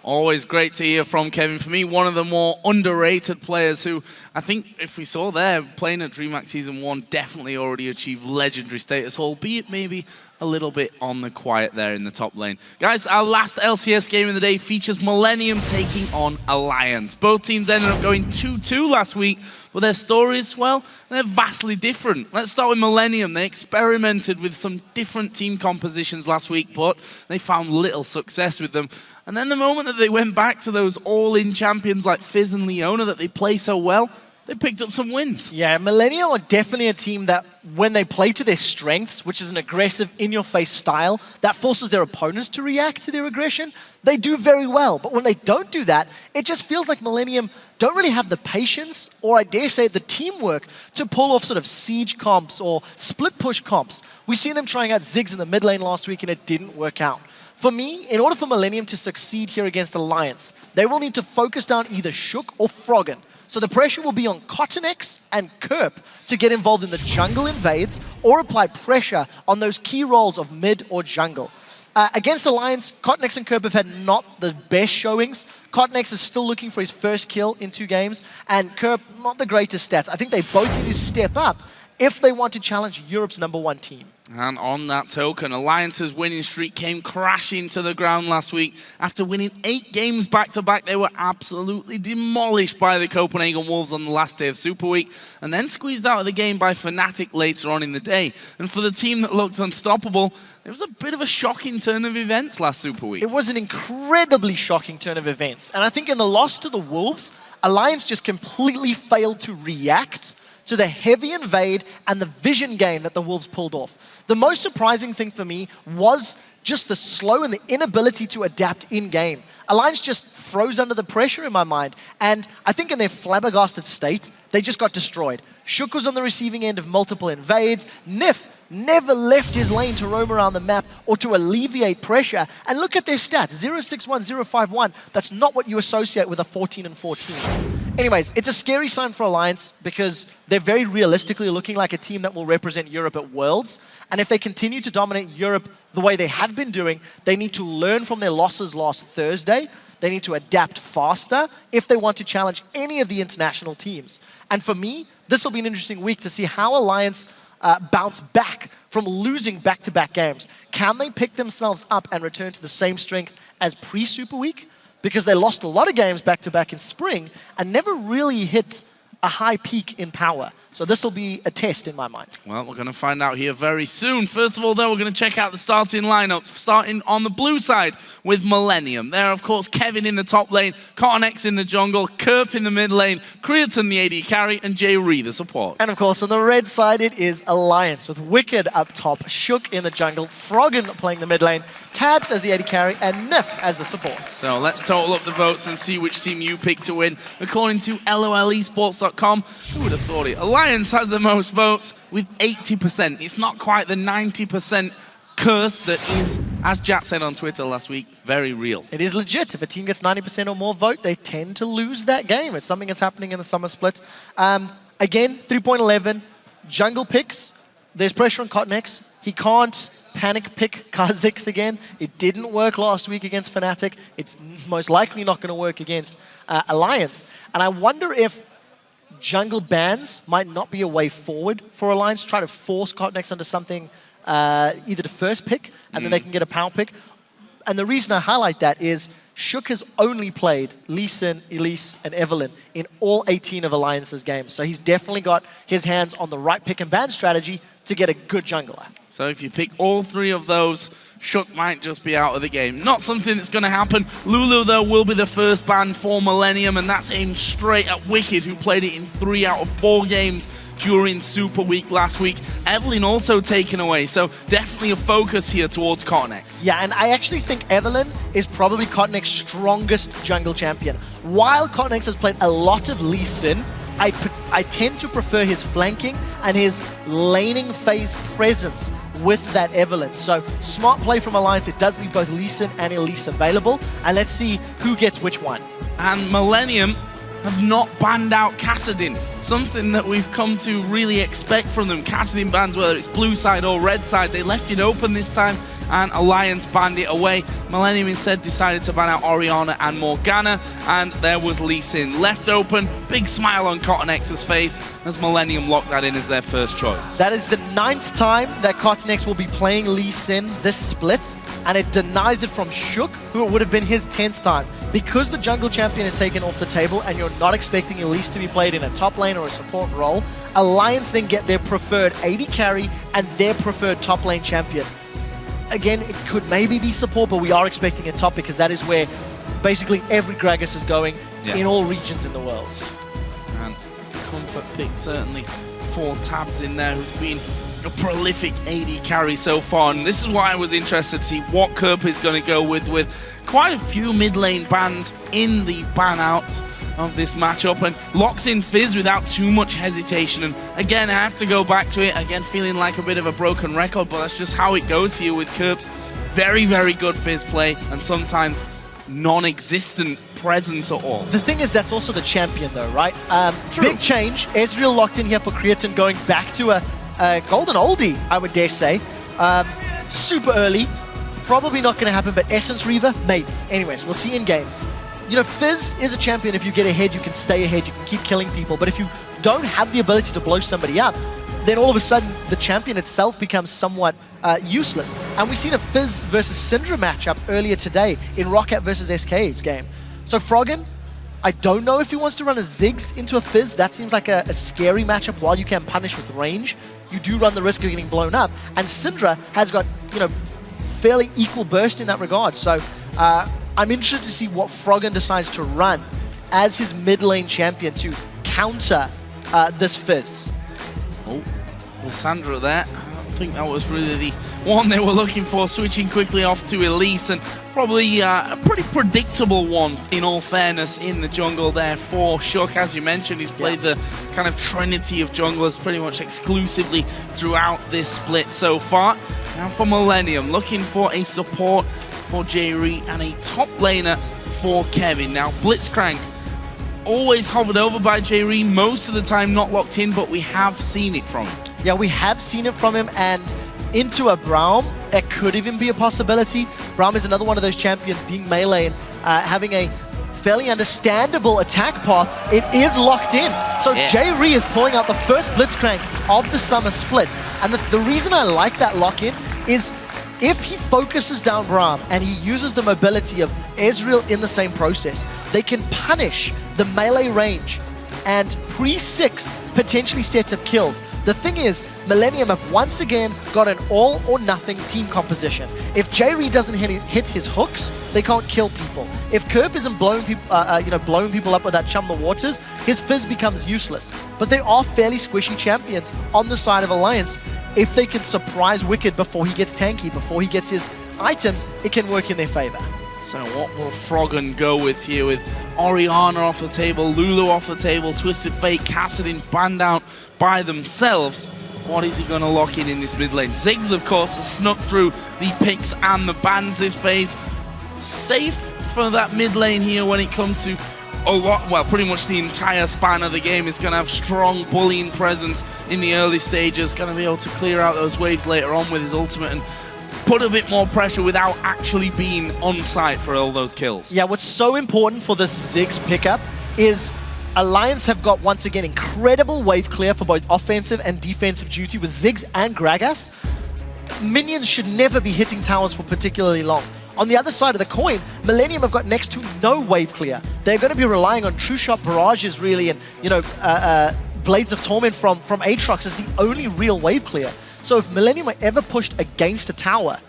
Always great to hear from Kevin. For me, one of the more underrated players who I think, if we saw there, playing at DreamHack Season 1, definitely already achieved legendary status, albeit maybe a little bit on the quiet there in the top lane. Guys, our last LCS game of the day features Millennium taking on Alliance. Both teams ended up going 2-2 last week, but their stories, well, they're vastly different. Let's start with Millennium. They experimented with some different team compositions last week, but they found little success with them. And then the moment that they went back to those all-in champions like Fizz and Leona that they play so well, they picked up some wins. Yeah, Millennium are definitely a team that when they play to their strengths, which is an aggressive, in-your-face style that forces their opponents to react to their aggression, they do very well. But when they don't do that, it just feels like Millennium don't really have the patience, or I dare say the teamwork, to pull off sort of siege comps or split push comps. We've seen them trying out Ziggs in the mid lane last week and it didn't work out. For me, in order for Millennium to succeed here against Alliance, they will need to focus down either Shook or Froggen. So the pressure will be on COPENHAGEN and Kerp to get involved in the jungle invades or apply pressure on those key roles of mid or jungle. Against Alliance, COPENHAGEN and Kerp have had not the best showings. COPENHAGEN is still looking for his first kill in 2 games, and Kerp, not the greatest stats. I think they both need to step up if they want to challenge Europe's #1 team. And on that token, Alliance's winning streak came crashing to the ground last week. After winning 8 games back-to-back, they were absolutely demolished by the Copenhagen Wolves on the last day of Super Week, and then squeezed out of the game by Fnatic later on in the day. And for the team that looked unstoppable, it was a bit of a shocking turn of events last Super Week. It was an incredibly shocking turn of events. And I think in the loss to the Wolves, Alliance just completely failed to react to the heavy invade and the vision game that the Wolves pulled off. The most surprising thing for me was just the slow and the inability to adapt in-game. Alliance just froze under the pressure in my mind, and I think in their flabbergasted state, they just got destroyed. Shook was on the receiving end of multiple invades. Nif never left his lane to roam around the map or to alleviate pressure. And look at their stats, 061, 051. That's not what you associate with a 14 and 14. Anyways, it's a scary sign for Alliance because they're very realistically looking like a team that will represent Europe at Worlds. And if they continue to dominate Europe the way they have been doing, they need to learn from their losses last Thursday. They need to adapt faster if they want to challenge any of the international teams. And for me, this will be an interesting week to see how Alliance bounce back from losing back-to-back games. Can they pick themselves up and return to the same strength as pre-Super Week? Because they lost a lot of games back-to-back in spring and never really hit a high peak in power. So this will be a test in my mind. Well, we're going to find out here very soon. First of all, though, we're going to check out the starting lineups, starting on the blue side with Millennium. There, of course, Kevin in the top lane, COPENHAGEN in the jungle, Kerp in the mid lane, Creaton the AD carry, and J-Ree the support. And of course, on the red side, it is Alliance with Wicked up top, Shook in the jungle, Froggen playing the mid lane, Tabs as the AD carry, and Nif as the support. So let's total up the votes and see which team you pick to win. According to LOLesports.com, who would have thought it? Alliance has the most votes with 80%. It's not quite the 90% curse that is, as Jack said on Twitter last week, very real. It is legit. If a team gets 90% or more vote, they tend to lose that game. It's something that's happening in the summer split. Again, 3.11, jungle picks. There's pressure on COPENHAGEN. He can't panic pick Kha'Zix again. It didn't work last week against Fnatic. It's most likely not going to work against Alliance. And I wonder if jungle bans might not be a way forward for Alliance. Try to force COPENHAGEN into something, either the first pick, and then they can get a power pick. And the reason I highlight that is Shook has only played Lee Sin, Elise, and Evelynn in all 18 of Alliance's games. So he's definitely got his hands on the right pick and ban strategy to get a good jungler. So if you pick all three of those, Shook might just be out of the game. Not something that's going to happen. Lulu, though, will be the first ban for Millennium, and that's aimed straight at Wicked, who played it in 3 out of 4 games during Super Week last week. Evelynn also taken away, so definitely a focus here towards COPENHAGEN. Yeah, and I actually think Evelynn is probably COPENHAGEN's strongest jungle champion. While COPENHAGEN has played a lot of Lee Sin, I tend to prefer his flanking and his laning phase presence with that Evelynn. So smart play from Alliance. It does leave both Lee Sin and Elise available. And let's see who gets which one. And Millennium have not banned out Kassadin, something that we've come to really expect from them. Kassadin bans, whether it's blue side or red side, they left it open this time, and Alliance banned it away. Millennium instead decided to ban out Orianna and Morgana, and there was Lee Sin left open. Big smile on COPENHAGEN's face as Millennium locked that in as their first choice. That is the 9th time that COPENHAGEN will be playing Lee Sin this split, and it denies it from Shook, who it would have been his 10th time. Because the jungle champion is taken off the table and you're not expecting Elise to be played in a top lane or a support role, Alliance then get their preferred AD carry and their preferred top lane champion. Again, it could maybe be support, but we are expecting a top because that is where basically every Gragas is going in all regions in the world. And comfort pick certainly for Tabs in there, who's been a prolific AD carry so far, and this is why I was interested to see what Kerp is going to go with quite a few mid lane bans in the ban outs of this matchup, and locks in Fizz without too much hesitation. And again, I have to go back to it again, feeling like a bit of a broken record, but that's just how it goes here with Kerp's very, very good Fizz play and sometimes non-existent presence at all. The thing is, that's also the champion though, right? Big change. Ezreal locked in here for Creaton, going back to a golden oldie, I would dare say. Super early. Probably not going to happen, but Essence Reaver, maybe. Anyways, we'll see in game. You know, Fizz is a champion. If you get ahead, you can stay ahead, you can keep killing people. But if you don't have the ability to blow somebody up, then all of a sudden the champion itself becomes somewhat useless. And we've seen a Fizz versus Syndra matchup earlier today in Rockat versus SK's game. So Froggen, I don't know if he wants to run a Ziggs into a Fizz. That seems like a scary matchup. While you can punish with range, you do run the risk of getting blown up. And Syndra has got, you know, fairly equal burst in that regard. So I'm interested to see what Froggen decides to run as his mid lane champion to counter this Fizz. Oh, Lissandra there. I don't think that was really the one they were looking for. Switching quickly off to Elise, and probably a pretty predictable one, in all fairness, in the jungle there for Shook. As you mentioned, he's played the kind of trinity of junglers pretty much exclusively throughout this split so far. Now for Millennium, looking for a support for J-Re and a top laner for Kevin. Now Blitzcrank always hovered over by J-Re, most of the time not locked in, but we have seen it from him. Yeah, we have seen it from him, and into a Braum, it could even be a possibility. Braum is another one of those champions, being melee and having a fairly understandable attack path. It is locked in. So J-Re is pulling out the first Blitzcrank of the summer split. And the reason I like that lock-in is if he focuses down Braum and he uses the mobility of Ezreal in the same process, they can punish the melee range and pre-6 potentially set up kills. The thing is, Millennium have once again got an all-or-nothing team composition. If J-Re doesn't hit his hooks, they can't kill people. If Kerp isn't blowing people up with that Chum the Waters, his fizz becomes useless. But they are fairly squishy champions on the side of Alliance. If they can surprise Wicked before he gets tanky, before he gets his items, it can work in their favor. So what will Froggen go with here, with Orianna off the table, Lulu off the table, Twisted Fate, Kassadin banned out by themselves? What is he going to lock in this mid lane? Ziggs, of course, has snuck through the picks and the bans this phase. Safe for that mid lane here when it comes to a lot, well, pretty much the entire span of the game. Is going to have strong bullying presence in the early stages, going to be able to clear out those waves later on with his ultimate and put a bit more pressure without actually being on site for all those kills. Yeah, what's so important for this Ziggs pickup is Alliance have got, once again, incredible wave clear for both offensive and defensive duty with Ziggs and Gragas. Minions should never be hitting towers for particularly long. On the other side of the coin, Millennium have got next to no wave clear. They're going to be relying on true shot barrages, really, and, you know, Blades of Torment from Aatrox is the only real wave clear. So if Millennium are ever pushed against a tower,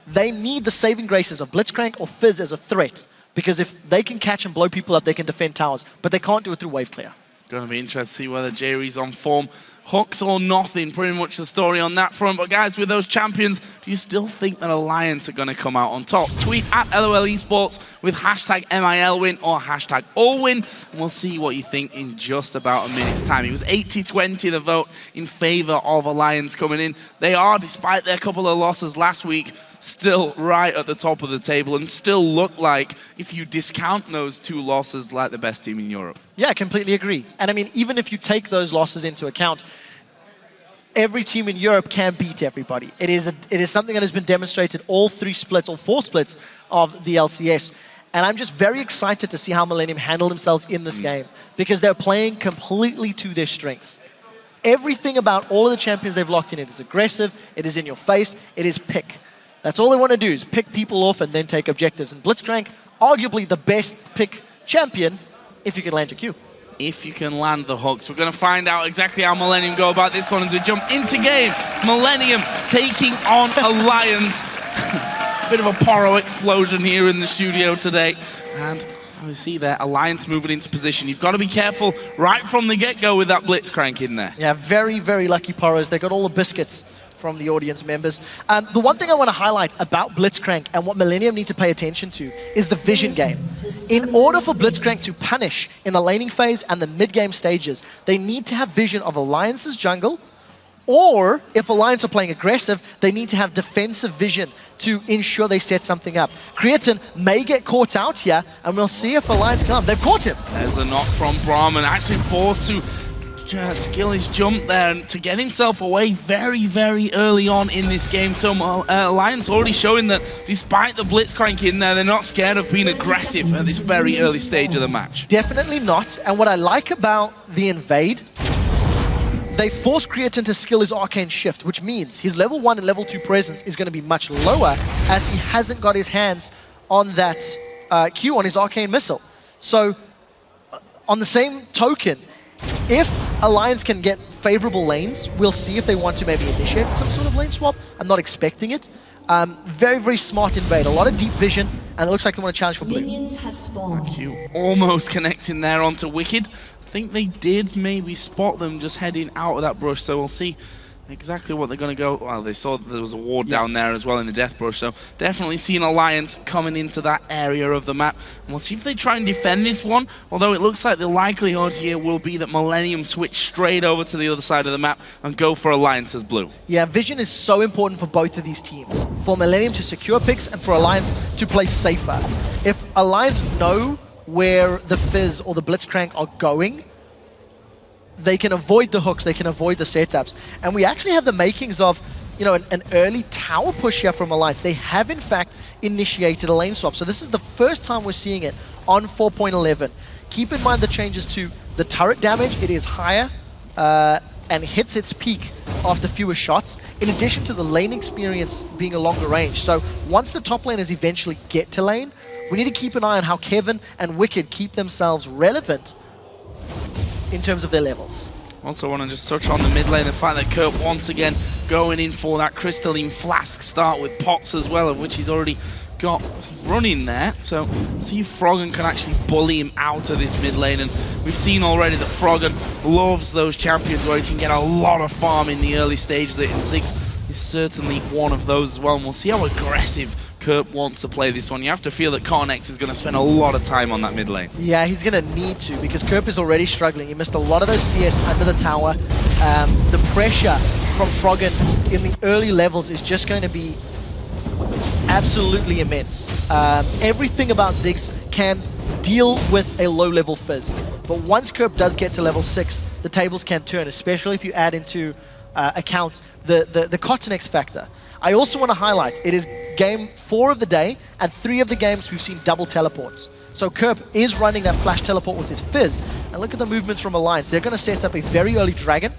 they need the saving graces of Blitzcrank or Fizz as a threat. Because if they can catch and blow people up, they can defend towers. But they can't do it through wave clear. Going to be interesting to see whether J-Re's on form. Hooks or nothing, pretty much the story on that front. But guys, with those champions, do you still think that Alliance are going to come out on top? Tweet at LOL Esports with hashtag MILWin or hashtag AllWin, and we'll see what you think in just about a minute's time. It was 80-20 the vote in favor of Alliance coming in. They are, despite their couple of losses last week, still right at the top of the table and still look like, if you discount those two losses, like the best team in Europe. Yeah, I completely agree. And I mean, even if you take those losses into account, every team in Europe can beat everybody. It is something that has been demonstrated all four splits of the LCS. And I'm just very excited to see how Millennium handle themselves in this game, because they're playing completely to their strengths. Everything about all of the champions they've locked in, it is aggressive, it is in your face, it is pick. That's all they want to do, is pick people off and then take objectives. And Blitzcrank, arguably the best pick champion, if you can land your Q. If you can land the hooks. We're going to find out exactly how Millennium go about this one as we jump into game. Millennium taking on Alliance. Bit of a Poro explosion here in the studio today. And we see there, Alliance moving into position. You've got to be careful right from the get-go with that Blitzcrank in there. Yeah, very, very lucky Poros. They got all the biscuits from the audience members. The one thing I want to highlight about Blitzcrank and what Millennium need to pay attention to is the vision game. In order for Blitzcrank to punish in the laning phase and the mid-game stages, they need to have vision of Alliance's jungle, or if Alliance are playing aggressive, they need to have defensive vision to ensure they set something up. Creatine may get caught out here, and we'll see if Alliance can. They've caught him. There's a knock from Braum, and actually forced to skill his jump there and to get himself away very, very early on in this game. So Alliance already showing that despite the Blitzcrank in there, they're not scared of being aggressive at this very early stage of the match. Definitely not. And what I like about the invade, they force Creatine to skill his Arcane Shift, which means his level 1 and level 2 presence is going to be much lower as he hasn't got his hands on that Q on his Arcane Missile. So on the same token, if Alliance can get favorable lanes, we'll see if they want to maybe initiate some sort of lane swap. I'm not expecting it. Very, very smart invade. A lot of deep vision, and it looks like they want to challenge for blue. Q almost connecting there onto Wicked. think they did maybe spot them just heading out of that brush, so we'll see exactly what they're going to go. Well, they saw that there was a ward down there as well in the death brush, so definitely see an alliance coming into that area of the map. And we'll see if they try and defend this one, although it looks like the likelihood here will be that Millennium switch straight over to the other side of the map and go for alliance as blue. Yeah, vision is so important for both of these teams. For Millennium to secure picks and for Alliance to play safer. If Alliance know where the Fizz or the Blitzcrank are going, they can avoid the hooks, they can avoid the setups. And we actually have the makings of, you know, an early tower push here from Alliance. They have, in fact, initiated a lane swap. So this is the first time we're seeing it on 4.11. Keep in mind the changes to the turret damage. It is higher and hits its peak after fewer shots, in addition to the lane experience being a longer range. So once the top laners eventually get to lane, we need to keep an eye on how Kevin and Wicked keep themselves relevant in terms of their levels. Also want to just touch on the mid lane, the fact that Kurt once again going in for that crystalline flask start with pots as well, of which he's already got running there. So see if Froggen can actually bully him out of this mid lane, and we've seen already that Froggen loves those champions where he can get a lot of farm in the early stages. In 6 is certainly one of those as well, and we'll see how aggressive Kurt wants to play this one. You have to feel that Cornex is going to spend a lot of time on that mid lane. Yeah, he's going to need to, because Kerp is already struggling. He missed a lot of those CS under the tower. The pressure from Froggen in the early levels is just going to be absolutely immense. Everything about Ziggs can deal with a low-level Fizz. But once Kerp does get to level 6, the tables can turn, especially if you add into account the Cottonex factor. I also want to highlight, it is game 4 of the day, and 3 of the games we've seen double teleports. So Kerp is running that flash teleport with his Fizz, and look at the movements from Alliance. They're going to set up a very early Dragon,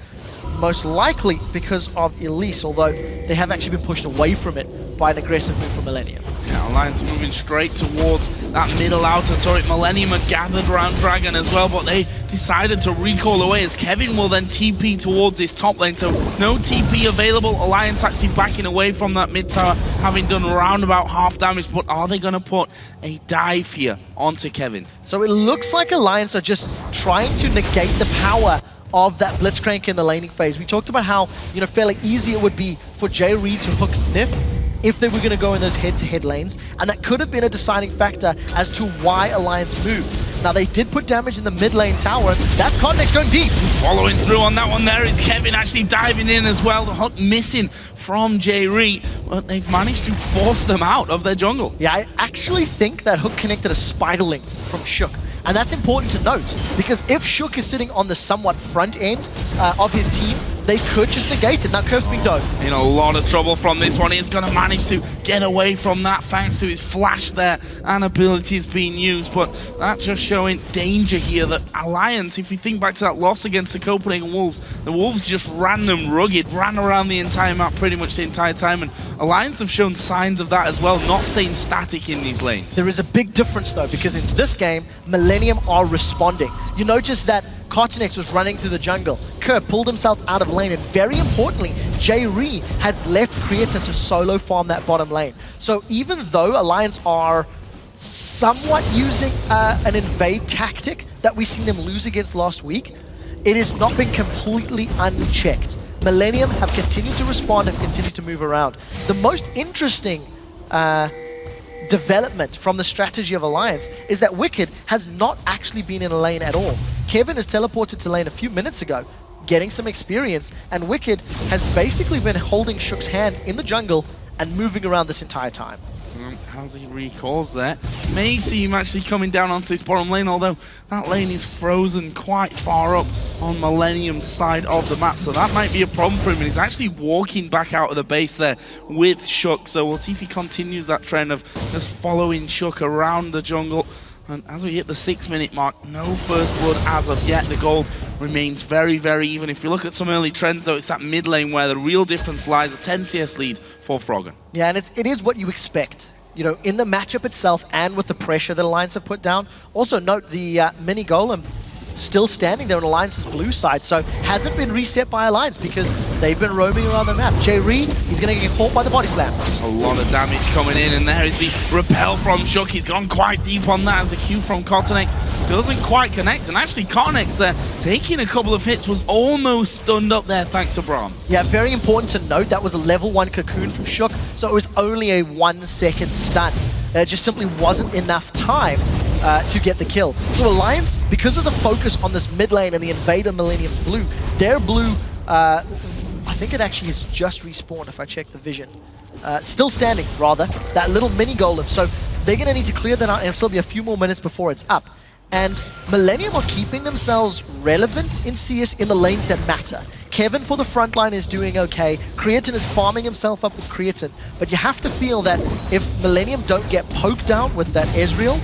most likely because of Elise, although they have actually been pushed away from it by an aggressive move from Millennium. Yeah, Alliance moving straight towards that middle outer turret. Millennium are gathered around Dragon as well, but they decided to recall away as Kevin will then TP towards his top lane. So no TP available. Alliance actually backing away from that mid tower, having done around about half damage. But are they going to put a dive here onto Kevin? So it looks like Alliance are just trying to negate the power of that Blitzcrank in the laning phase. We talked about how, you know, fairly easy it would be for Jay Reed to hook Nif if they were going to go in those head-to-head lanes, and that could have been a deciding factor as to why Alliance moved. Now, they did put damage in the mid lane tower. That's Context going deep. Following through on that one there is Kevin actually diving in as well. The hook missing from Jay Reed, but they've managed to force them out of their jungle. Yeah, I actually think that hook connected a Spiderling from Shook. And that's important to note, because if Shook is sitting on the somewhat front end of his team, they could just negate it. Now Kerp's being dove. In a lot of trouble from this one. He's going to manage to get away from that thanks to his flash there and abilities being used. But that just showing danger here that Alliance, if you think back to that loss against the Copenhagen Wolves, the Wolves just ran them rugged, ran around the entire map pretty much the entire time. And Alliance have shown signs of that as well, not staying static in these lanes. There is a big difference though, because in this game, Millennium are responding. You notice that Cottonex was running through the jungle. Kerp pulled himself out of lane, and very importantly, Jay Ree has left Creator to solo farm that bottom lane. So even though Alliance are somewhat using an invade tactic that we've seen them lose against last week, it has not been completely unchecked. Millennium have continued to respond and continued to move around. The most interesting development from the strategy of Alliance is that Wicked has not actually been in a lane at all. Kevin has teleported to lane a few minutes ago, getting some experience, and Wicked has basically been holding Shook's hand in the jungle and moving around this entire time. As he recalls there, may see him actually coming down onto this bottom lane, although that lane is frozen quite far up on Millennium's side of the map, so that might be a problem for him, and he's actually walking back out of the base there with Shook, so we'll see if he continues that trend of just following Shook around the jungle. And as we hit the 6-minute mark, no first blood as of yet. The gold remains very, very even. If you look at some early trends, though, it's that mid lane where the real difference lies, a 10 CS lead for Froggen. Yeah, and it is what you expect, you know, in the matchup itself and with the pressure that Alliance have put down. Also note the mini golem still standing there on Alliance's blue side, so hasn't been reset by Alliance because they've been roaming around the map. J-Re, he's going to get caught by the body slam. A lot of damage coming in, and there is the repel from Shook. He's gone quite deep on that as a Q from COPENHAGEN doesn't quite connect, and actually COPENHAGEN there taking a couple of hits, was almost stunned up there thanks to Braum. Yeah, very important to note, that was a level 1 cocoon from Shook, so it was only a 1-second stun. There just simply wasn't enough time to get the kill. So Alliance, because of the focus on this mid lane and the invader Millennium's blue, their blue, I think it actually has just respawned if I check the vision. Still standing, rather, that little mini golem. So they're going to need to clear that out, and it'll still be a few more minutes before it's up. And Millennium are keeping themselves relevant in CS in the lanes that matter. Kevin for the front line is doing okay. Creatine is farming himself up with Creatine. But you have to feel that if Millennium don't get poked down with that Ezreal,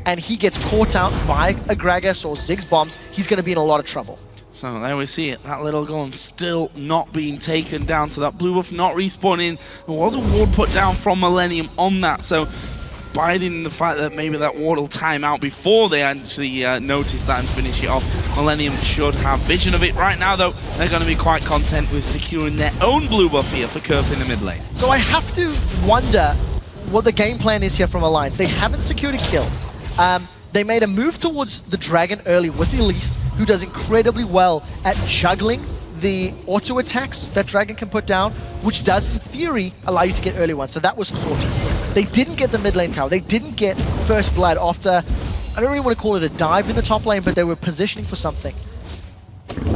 and he gets caught out by a Gragas or Ziggs bombs, he's going to be in a lot of trouble. So there we see it, that little golem still not being taken down, so that blue buff not respawning. There was a ward put down from Millennium on that, so biding the fact that maybe that ward will time out before they actually notice that and finish it off. Millennium should have vision of it. Right now though, they're going to be quite content with securing their own blue buff here for Curve in the mid lane. So I have to wonder what the game plan is here from Alliance. They haven't secured a kill. They made a move towards the Dragon early with Elise, who does incredibly well at juggling the auto attacks that Dragon can put down, which does, in theory, allow you to get early ones. So that was thought. They didn't get the mid lane tower. They didn't get first blood after, I don't really want to call it a dive in the top lane, but they were positioning for something.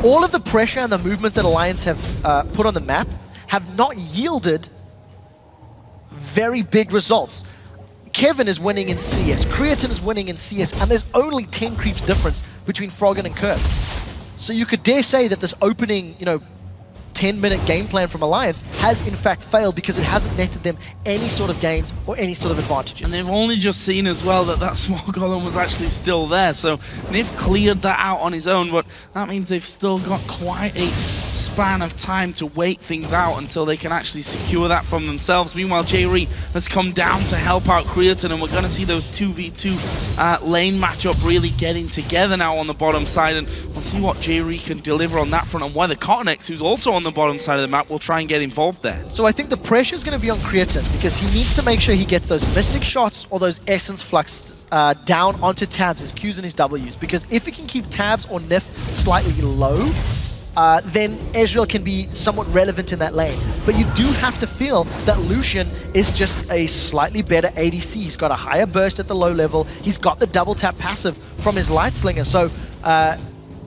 All of the pressure and the movement that Alliance have put on the map have not yielded very big results. Kevin is winning in CS, Creatine is winning in CS, and there's only 10 creeps difference between Froggen and Curve. So you could dare say that this opening, 10-minute game plan from Alliance has in fact failed because it hasn't netted them any sort of gains or any sort of advantages. And they've only just seen as well that small golem was actually still there, so Nif cleared that out on his own, but that means they've still got quite a span of time to wait things out until they can actually secure that from themselves. Meanwhile, J-Re has come down to help out Creatine, and we're going to see those 2v2 lane matchup really getting together now on the bottom side, and we'll see what J-Re can deliver on that front, and whether COPENHAGEN, who's also on the bottom side of the map, will try and get involved there. So I think the pressure is going to be on Creatine because he needs to make sure he gets those Mystic shots or those Essence Flux down onto tabs, his Qs and his Ws, because if he can keep tabs or Nif slightly low, then Ezreal can be somewhat relevant in that lane. But you do have to feel that Lucian is just a slightly better ADC. He's got a higher burst at the low level. He's got the double tap passive from his Light Slinger. So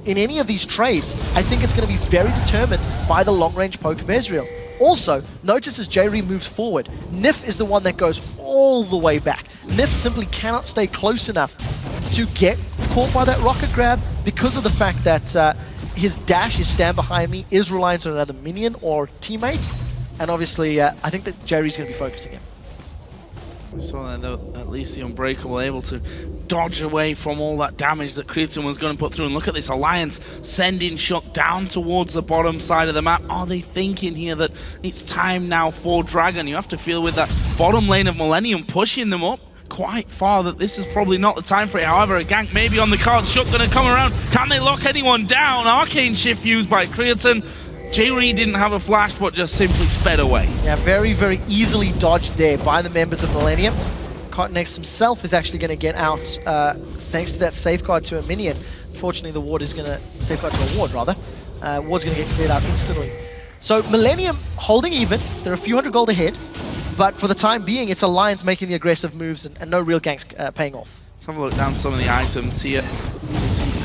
in any of these trades, I think it's going to be very determined by the long-range poke of Ezreal. Also, notice as J-Re moves forward, Nif is the one that goes all the way back. Nif simply cannot stay close enough to get caught by that rocket grab because of the fact that his dash, his stand behind me, is reliant on another minion or teammate. And obviously, I think that J-Re's going to be focusing him. We saw that though, at least the Unbreakable able to dodge away from all that damage that Creatine was going to put through. And look at this Alliance sending Shook down towards the bottom side of the map. Are they thinking here that it's time now for Dragon? You have to feel with that bottom lane of Millennium pushing them up quite far that this is probably not the time for it. However, a gank may be on the cards. Shook going to come around. Can they lock anyone down? Arcane Shift used by Creatine. J-Re didn't have a flash, but just simply sped away. Yeah, very, very easily dodged there by the members of Millennium. COPENHAGEN himself is actually going to get out thanks to that safeguard to a minion. Unfortunately, the ward is going to safeguard to a ward, rather. Ward's going to get cleared out instantly. So Millennium holding even. They're a few hundred gold ahead. But for the time being, it's Alliance making the aggressive moves and no real ganks paying off. Let's have a look down some of the items here.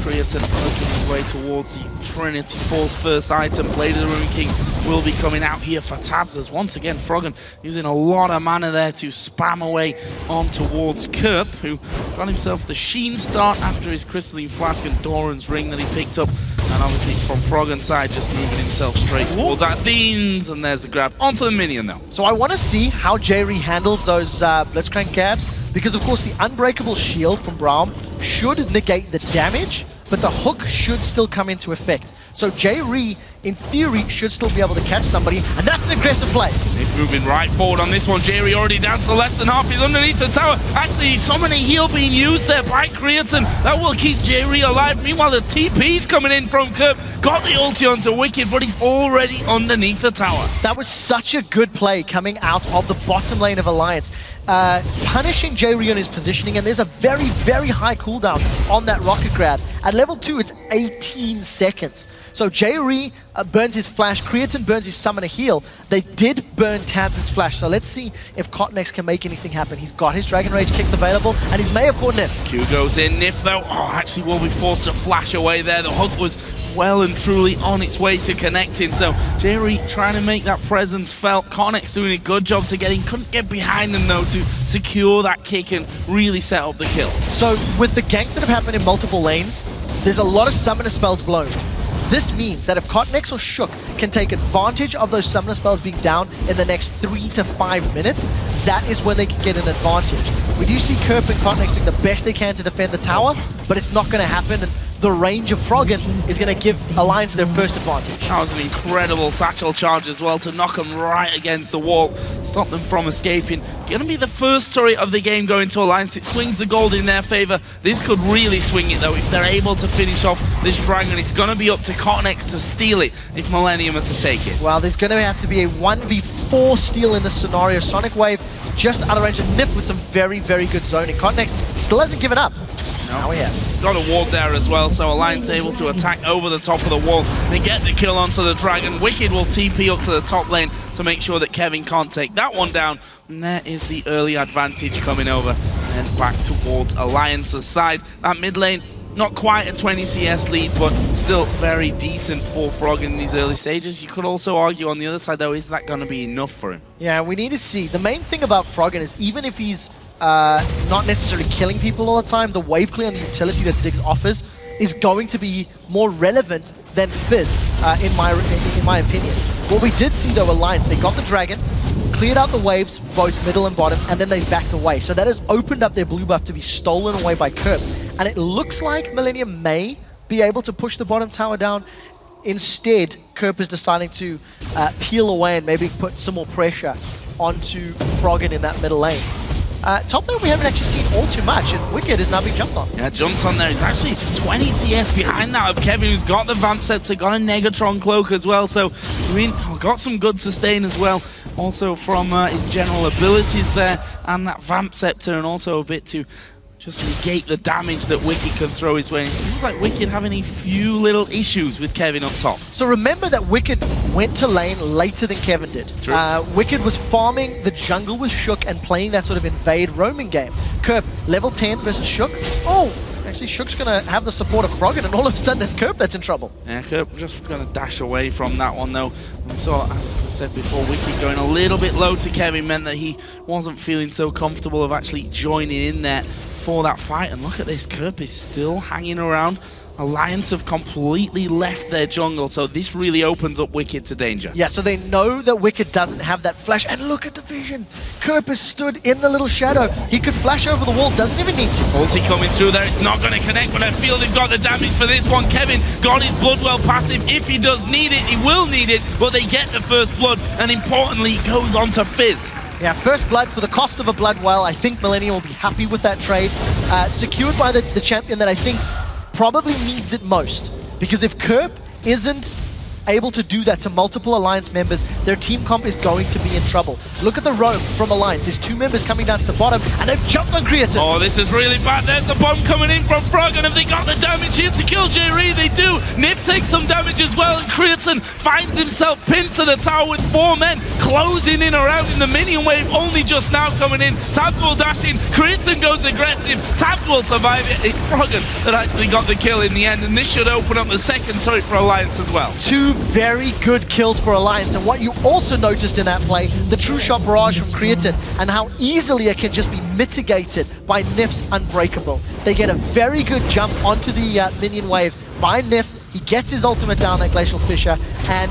Creatine working his way towards the Trinity Force first item. Blade of the Ruin King will be coming out here for tabs as once again Froggen using a lot of mana there to spam away on towards Kerp, who got himself the Sheen start after his Crystalline Flask and Doran's Ring that he picked up. And obviously from Froggen's side, just moving himself straight towards Athene's, and there's the grab onto the minion though. So I want to see how J-Re handles those Blitzcrank cabs, because of course the Unbreakable Shield from Braum should negate the damage, but the hook should still come into effect. So J-Re in theory, should still be able to catch somebody, and that's an aggressive play. He's moving right forward on this one. Jerry already down to less than half. He's underneath the tower. Actually, summoning heal being used there by Creatine. That will keep Jerry alive. Meanwhile, the TP's coming in from Kerp. Got the ulti onto Wicked, but he's already underneath the tower. That was such a good play coming out of the bottom lane of Alliance. Punishing Jerry on his positioning, and there's a very, very high cooldown on that rocket grab. At level 2, it's 18 seconds. So Jerry burns his flash, Creatine burns his summoner heal. They did burn Tabs' flash, so let's see if COPENHAGEN can make anything happen. He's got his Dragon Rage kicks available, and he's may have caught Nif. Q goes in, Nif though, actually will be forced to flash away there. The hook was well and truly on its way to connecting, so Jerry trying to make that presence felt. COPENHAGEN doing a good job to get in, couldn't get behind them though to secure that kick and really set up the kill. So with the ganks that have happened in multiple lanes, there's a lot of summoner spells blown. This means that if COPENHAGEN or Shook can take advantage of those summoner spells being down in the next 3 to 5 minutes, that is when they can get an advantage. We do see Kerp and COPENHAGEN doing the best they can to defend the tower, but it's not going to happen, and the range of Froggen is going to give Alliance their first advantage. That was an incredible satchel charge as well to knock them right against the wall, stop them from escaping. Going to be the first turret of the game going to Alliance. It swings the gold in their favor. This could really swing it though if they're able to finish off this dragon. It's going to be up to COPENHAGEN to steal it if Millennium are to take it. Well, there's going to have to be a 1v4 steal in this scenario. Sonic Wave just out of range, and Nif with some very, very good zoning. COPENHAGEN still hasn't given up. Now he has. Got a ward there as well, so Alliance able to attack over the top of the wall. They get the kill onto the dragon. Wicked will TP up to the top lane to make sure that Kevin can't take that one down. And there is the early advantage coming over. And back towards Alliance's side. That mid lane, not quite a 20 CS lead, but still very decent for Frog in these early stages. You could also argue on the other side, though, is that going to be enough for him? Yeah, we need to see. The main thing about Froggen is even if he's not necessarily killing people all the time, the wave clear and the utility that Ziggs offers is going to be more relevant than Fizz, in my opinion. What we did see, though, Alliance, they got the dragon, cleared out the waves, both middle and bottom, and then they backed away. So that has opened up their blue buff to be stolen away by Kerp. And it looks like Millennium may be able to push the bottom tower down. Instead, Kerp is deciding to peel away and maybe put some more pressure onto Froggen in that middle lane. Top lane we haven't actually seen all too much, and Wicked is now being jumped on. Yeah, jumped on there. He's actually 20 CS behind that of Kevin, who's got the Vamp Scepter, got a Negatron Cloak as well, so I mean, got some good sustain as well, also from his general abilities there, and that Vamp Scepter, and also a bit to just negate the damage that Wicked can throw his way. And it seems like Wicked having a few little issues with Kevin up top. So remember that Wicked went to lane later than Kevin did. True. Wicked was farming the jungle with Shook and playing that sort of invade roaming game. Kerp, level 10 versus Shook. Oh! Actually, Shook's going to have the support of Froggen, and all of a sudden it's Kerp that's in trouble. Yeah, Kerp just going to dash away from that one, though. We saw, as I said before, Wicked going a little bit low to Kevin meant that he wasn't feeling so comfortable of actually joining in there for that fight. And look at this, Kerp is still hanging around. Alliance have completely left their jungle, so this really opens up Wicked to danger. Yeah, so they know that Wicked doesn't have that flash, and look at the vision. Kerp has stood in the little shadow. He could flash over the wall, doesn't even need to. Ulti coming through there, it's not going to connect, but I feel they've got the damage for this one. Kevin got his Bloodwell passive. If he does need it, he will need it, but they get the first blood, and importantly, it goes on to Fizz. Yeah, first blood for the cost of a Bloodwell. I think Millennium will be happy with that trade. Secured by the champion that I think probably needs it most. Because if Kerp isn't able to do that to multiple Alliance members, their team comp is going to be in trouble. Look at the roam from Alliance. There's two members coming down to the bottom, and they've jumped on Creatine. Oh, this is really bad. There's the bomb coming in from Frog, and have they got the damage here to kill Jerry? They do. Nif takes some damage as well, and Creatine finds himself pinned to the tower with 4 men closing in around in the minion wave, only just now coming in. Tabs will dash in. Creatine goes aggressive. Tabs will survive it. It's Froggen that actually got the kill in the end, and this should open up the second turret for Alliance as well. Two very good kills for Alliance, and what you also noticed in that play, the true shot barrage from Creatine, and how easily it can just be mitigated by Nif's Unbreakable. They get a very good jump onto the minion wave by Nif. He gets his ultimate down, that Glacial Fissure, and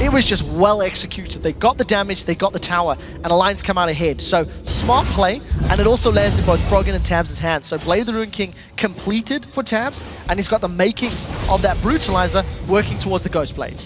it was just well executed. They got the damage, they got the tower, and Alliance come out ahead. So, smart play, and it also lands in both Froggen and Tabs' hands. So, Blade of the Ruined King completed for Tabs, and he's got the makings of that Brutalizer working towards the Ghost Blade.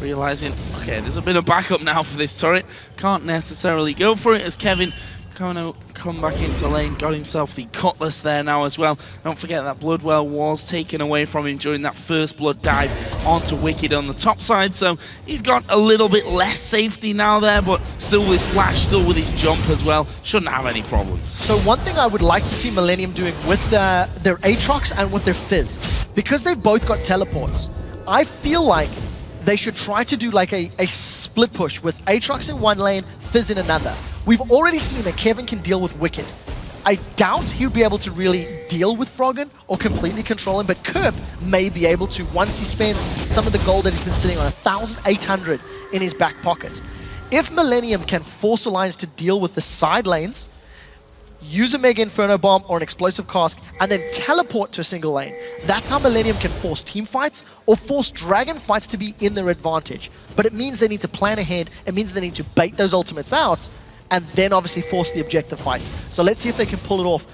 Realizing, okay, there's a bit of backup now for this turret. Can't necessarily go for it as Kevin come back into lane, got himself the cutlass there now as well. Don't forget that Bloodwell was taken away from him during that first blood dive onto Wicked on the top side, so he's got a little bit less safety now there, but still with Flash, still with his jump as well. Shouldn't have any problems. So one thing I would like to see Millennium doing with their Aatrox and with their Fizz, because they've both got teleports, I feel like they should try to do like a split push with Aatrox in one lane, Fizz in another. We've already seen that Kevin can deal with Wicked. I doubt he'll be able to really deal with Froggen or completely control him, but Kerp may be able to once he spends some of the gold that he's been sitting on, 1,800 in his back pocket. If Millennium can force Alliance to deal with the side lanes, use a Mega Inferno Bomb or an Explosive Cask, and then teleport to a single lane, that's how Millennium can force team fights or force Dragon fights to be in their advantage. But it means they need to plan ahead, it means they need to bait those ultimates out, and then obviously force the objective fights. So let's see if they can pull it off.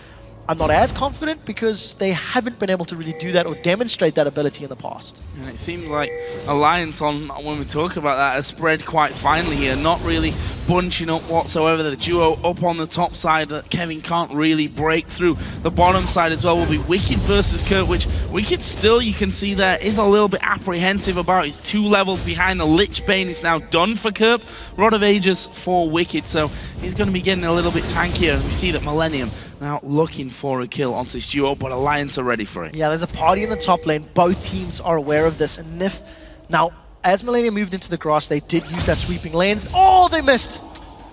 I'm not as confident because they haven't been able to really do that or demonstrate that ability in the past. And it seems like Alliance, when we talk about that, has spread quite finely here. Not really bunching up whatsoever. The duo up on the top side that Kevin can't really break through. The bottom side as well will be Wicked versus Kurt, which Wicked still, you can see there, is a little bit apprehensive about. He's 2 levels behind. The Lich Bane is now done for Kurt. Rod of Ages for Wicked, so he's going to be getting a little bit tankier. We see that Millennium now looking for a kill onto this duo, but Alliance are ready for it. Yeah, there's a party in the top lane. Both teams are aware of this. And Nif, now, as Millennium moved into the grass, they did use that sweeping lens. Oh, they missed!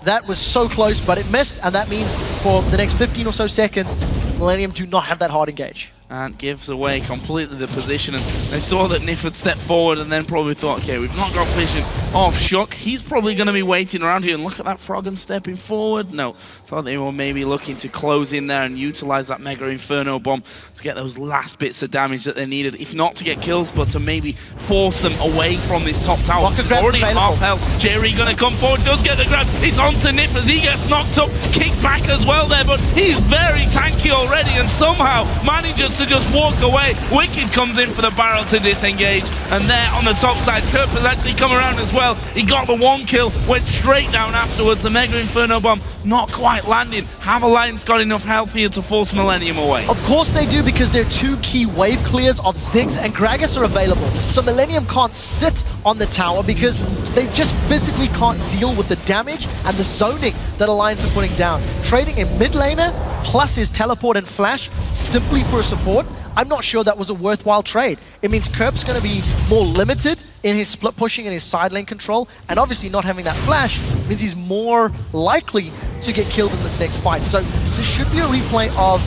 That was so close, but it missed, and that means for the next 15 or so seconds, Millennium do not have that hard engage. And gives away completely the position, and they saw that Nif had stepped forward and then probably thought, okay, we've not got vision of Shook. He's probably going to be waiting around here, and look at that Froggen stepping forward. No, thought they were maybe looking to close in there and utilize that Mega Inferno Bomb to get those last bits of damage that they needed, if not to get kills, but to maybe force them away from this top tower. It's already half health. Jerry going to come forward, does get the grab. It's onto Nif as he gets knocked up, kicked back as well there, but he's very tanky already and somehow manages to just walk away. Wicked comes in for the barrel to disengage, and there on the top side, Kerp has actually come around as well. He got the 1 kill, went straight down afterwards. The Mega Inferno Bomb not quite landing. Have Alliance got enough health here to force Millennium away? Of course they do, because their 2 key wave clears of Ziggs and Gragas are available. So Millennium can't sit on the tower because they just physically can't deal with the damage and the zoning that Alliance are putting down. Trading a mid laner plus his teleport and flash simply for support, I'm not sure that was a worthwhile trade. It means Kerp's going to be more limited in his split pushing and his side lane control, and obviously not having that flash means he's more likely to get killed in this next fight. So there should be a replay of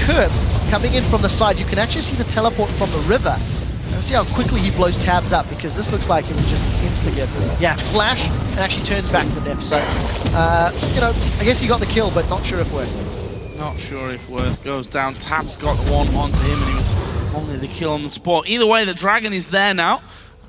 Kerp coming in from the side. You can actually see the teleport from the river. Let's see how quickly he blows tabs up, because this looks like it was just insta-get. Yeah, flash, and actually turns back the Nif. So, you know, I guess he got the kill, but not sure if worth. Not sure if Worth goes down. Tab's got the 1 onto him, and he was only the kill on the support. Either way, the Dragon is there now,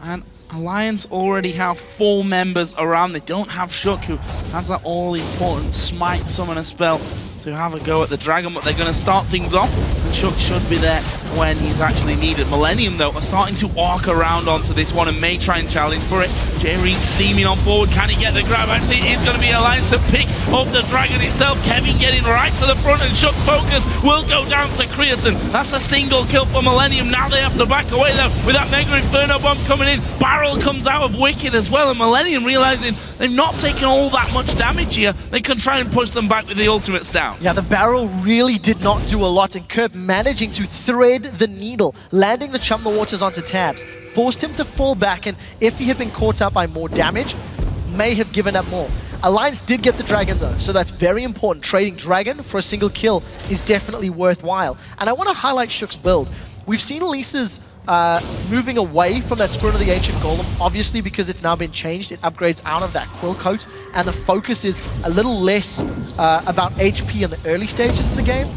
and Alliance already have 4 members around. They don't have Shook, who has that all-important Smite Summoner spell to have a go at the Dragon, but they're going to start things off, and Shook should be there when he's actually needed. Millennium, though, are starting to arc around onto this one and may try and challenge for it. Jerry steaming on forward. Can he get the grab? Actually, it's going to be Alliance to pick up the Dragon itself. Kevin getting right to the front, and Shook focus will go down to Creatine. That's a single kill for Millennium. Now they have to back away, though, with that Mega Inferno Bomb coming in. Barrel comes out of Wicked as well, and Millennium realizing they've not taken all that much damage here. They can try and push them back with the ultimates down. Yeah, the barrel really did not do a lot, and Kerp managing to thread the needle, landing the Chum the Waters onto tabs, forced him to fall back, and if he had been caught up by more damage, may have given up more. Alliance did get the Dragon though, so that's very important. Trading Dragon for a single kill is definitely worthwhile. And I want to highlight Shook's build. We've seen Elisa's moving away from that Spirit of the Ancient Golem, obviously because it's now been changed. It upgrades out of that Quill Coat, and the focus is a little less about HP in the early stages of the game.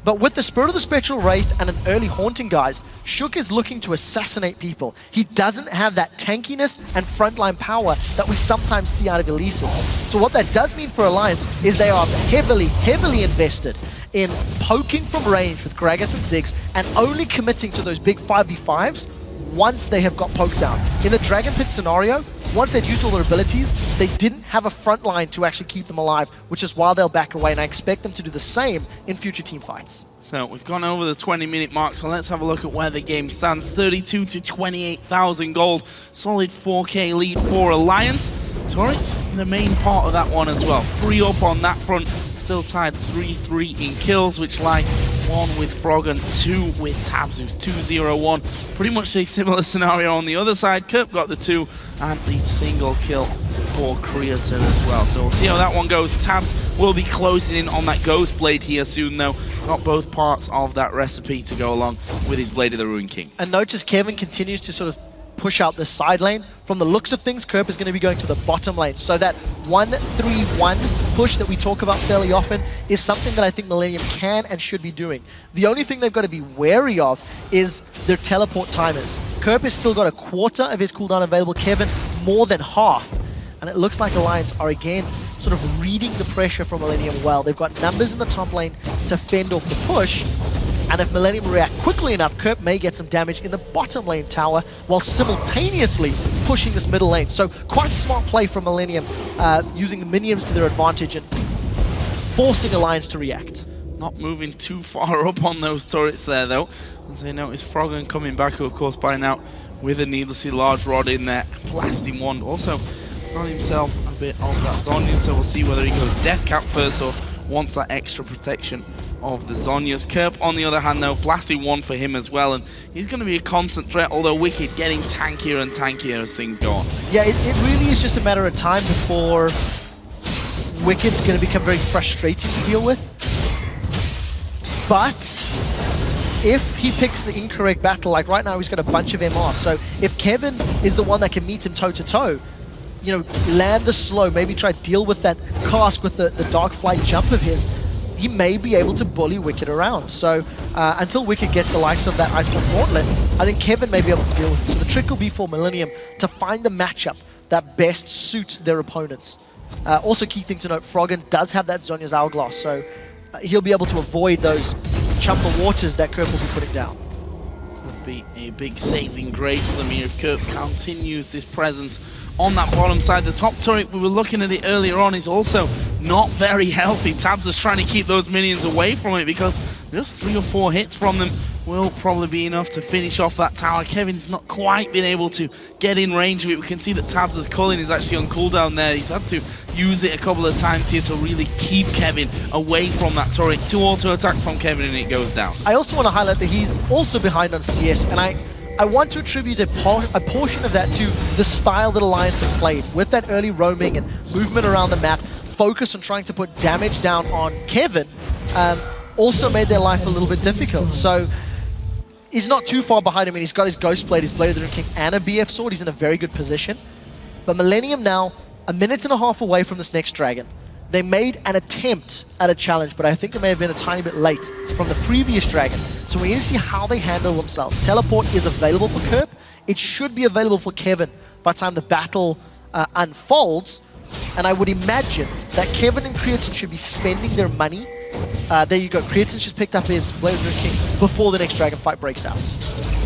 But with the Spirit of the Spectral Wraith and an early Haunting Guise, Shook is looking to assassinate people. He doesn't have that tankiness and frontline power that we sometimes see out of Elisa's. So what that does mean for Alliance is they are heavily, heavily invested in poking from range with Gragas and Ziggs and only committing to those big 5v5s once they have got poked down. In the Dragon Pit scenario, once they'd used all their abilities, they didn't have a front line to actually keep them alive, which is why they'll back away, and I expect them to do the same in future team fights. So we've gone over the 20-minute mark, so let's have a look at where the game stands. 32 to 28,000 gold. Solid 4K lead for Alliance. Turrets, the main part of that one as well. 3 up on that front. Still tied 3-3 in kills, which lie 1 with Frog and 2 with Tabzus. 2-0-1. Pretty much a similar scenario on the other side. Kerp got the 2 and the single kill for Creaton as well. So we'll see how that one goes. Tabs will be closing in on that Ghost Blade here soon, though. Got both parts of that recipe to go along with his Blade of the Ruined King. And notice Kevin continues to sort of push out the side lane. From the looks of things, Kerp is going to be going to the bottom lane. So that 1-3-1 push that we talk about fairly often is something that I think Millennium can and should be doing. The only thing they've got to be wary of is their teleport timers. Kerp has still got a quarter of his cooldown available, Kevin more than half. And it looks like Alliance are again sort of reading the pressure from Millennium well. They've got numbers in the top lane to fend off the push. And if Millennium react quickly enough, Kerp may get some damage in the bottom lane tower while simultaneously pushing this middle lane. So quite a smart play from Millennium, using the minions to their advantage and forcing Alliance to react. Not moving too far up on those turrets there, though. As they notice Froggen coming back, who of course by now with a needlessly large rod in there. Blasting Wand also got himself a bit of that Zhonya, so we'll see whether he goes Death Cap first or wants that extra protection of the Zhonyas. Kerp, on the other hand, though, blasting 1 for him as well, and he's going to be a constant threat, although Wicked getting tankier and tankier as things go on. Yeah, it really is just a matter of time before Wicked's going to become very frustrating to deal with. But if he picks the incorrect battle, like right now he's got a bunch of MR, so if Kevin is the one that can meet him toe-to-toe, you know, land the slow, maybe try to deal with that cask with the Dark Flight jump of his, he may be able to bully Wicked around. So until Wicked gets the likes of that Iceborne Gauntlet, I think Kevin may be able to deal with it. So the trick will be for Millennium to find the matchup that best suits their opponents. Also, key thing to note, Froggen does have that Zhonya's Hourglass, so he'll be able to avoid those chumper waters that Kerp will be putting down. Could be a big saving grace for them here if Kerp continues this presence on that bottom side. The top turret, we were looking at it earlier on, is also not very healthy. Tabs was trying to keep those minions away from it because just 3 or 4 hits from them will probably be enough to finish off that tower. Kevin's not quite been able to get in range of it. We can see that Tabs' culling is actually on cooldown there. He's had to use it a couple of times here to really keep Kevin away from that turret. 2 auto attacks from Kevin and it goes down. I also want to highlight that he's also behind on CS, and I want to attribute a portion of that to the style that Alliance have played. With that early roaming and movement around the map, focus on trying to put damage down on Kevin, also made their life a little bit difficult. So he's not too far behind him, and he's got his Ghost Blade, his Blade of the Ruined King, and a BF Sword. He's in a very good position. But Millennium now, a minute and a half away from this next dragon. They made an attempt at a challenge, but I think they may have been a tiny bit late from the previous dragon. So we need to see how they handle themselves. Teleport is available for Kerp. It should be available for Kevin by the time the battle unfolds. And I would imagine that Kevin and Creaton should be spending their money. There you go. Creaton's just picked up his Blade of the Ruined King before the next dragon fight breaks out.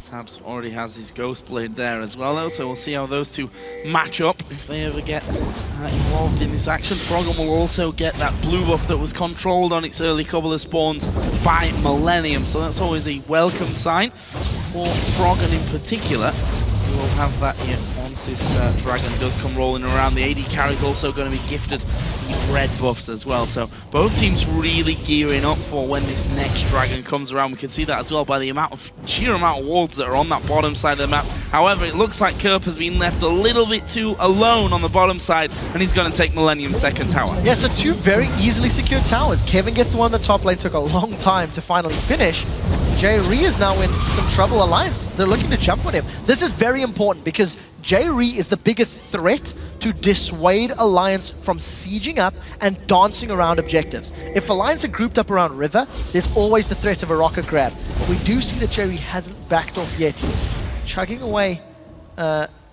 Tabs already has his Ghost Blade there as well, though, so we'll see how those two match up if they ever get involved in this action. Froggen will also get that blue buff that was controlled on its early couple of spawns by Millennium, so that's always a welcome sign for Froggen in particular. We will have that here once this dragon does come rolling around. The AD carry is also going to be gifted red buffs as well, so both teams really gearing up for when this next dragon comes around. We can see that as well by the sheer amount of wards that are on that bottom side of the map. However, it looks like Kerp has been left a little bit too alone on the bottom side, and he's going to take Millennium's second tower. Yeah, so 2 very easily secured towers. Kevin gets the one on the top lane, took a long time to finally finish. J.Ree is now in some trouble. Alliance, they're looking to jump on him. This is very important because J.Ree is the biggest threat to dissuade Alliance from sieging up and dancing around objectives. If Alliance are grouped up around River, there's always the threat of a rocket grab. But we do see that J.Ree hasn't backed off yet. He's chugging away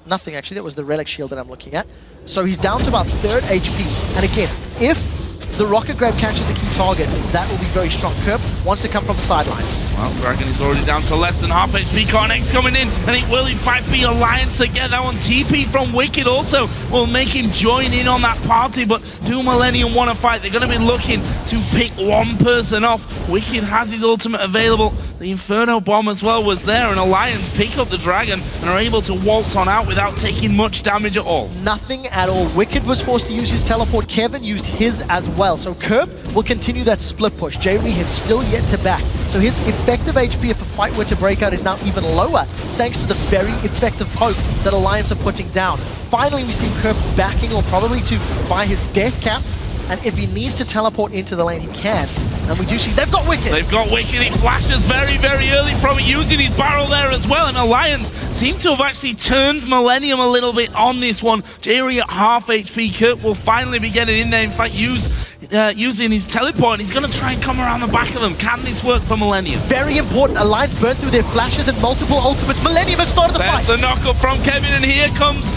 nothing, actually. That was the relic shield that I'm looking at. So he's down to about 3rd HP. And again, if the rocket grab catches a key target, that will be very strong. Kerp wants to come from the sidelines. Well, Dragon is already down to less than half HP. Cornex coming in, and it will in fact be Alliance again. That one TP from Wicked also will make him join in on that party, but do Millennium want to fight? They're going to be looking to pick one person off. Wicked has his ultimate available. The Inferno Bomb as well was there, and Alliance pick up the Dragon and are able to waltz on out without taking much damage at all. Nothing at all. Wicked was forced to use his teleport. Kevin used his as well. So Kerp will continue that split push. J.R.E. has still yet to back. So his effective HP if a fight were to break out is now even lower, thanks to the very effective poke that Alliance are putting down. Finally, we see Kerp backing, or probably to buy his death cap. And if he needs to teleport into the lane, he can. And we do see they've got Wicked. They've got Wicked. He flashes very, very early from it, using his barrel there as well. And Alliance seem to have actually turned Millennium a little bit on this one. J.R.E. at half HP. Kurt will finally be getting in there. In fact, using his teleport, and he's going to try and come around the back of them. Can this work for Millennium? Very important. Alliance burned through their flashes and multiple ultimates. Millennium have started the fight. The knock-up from Kevin, and here comes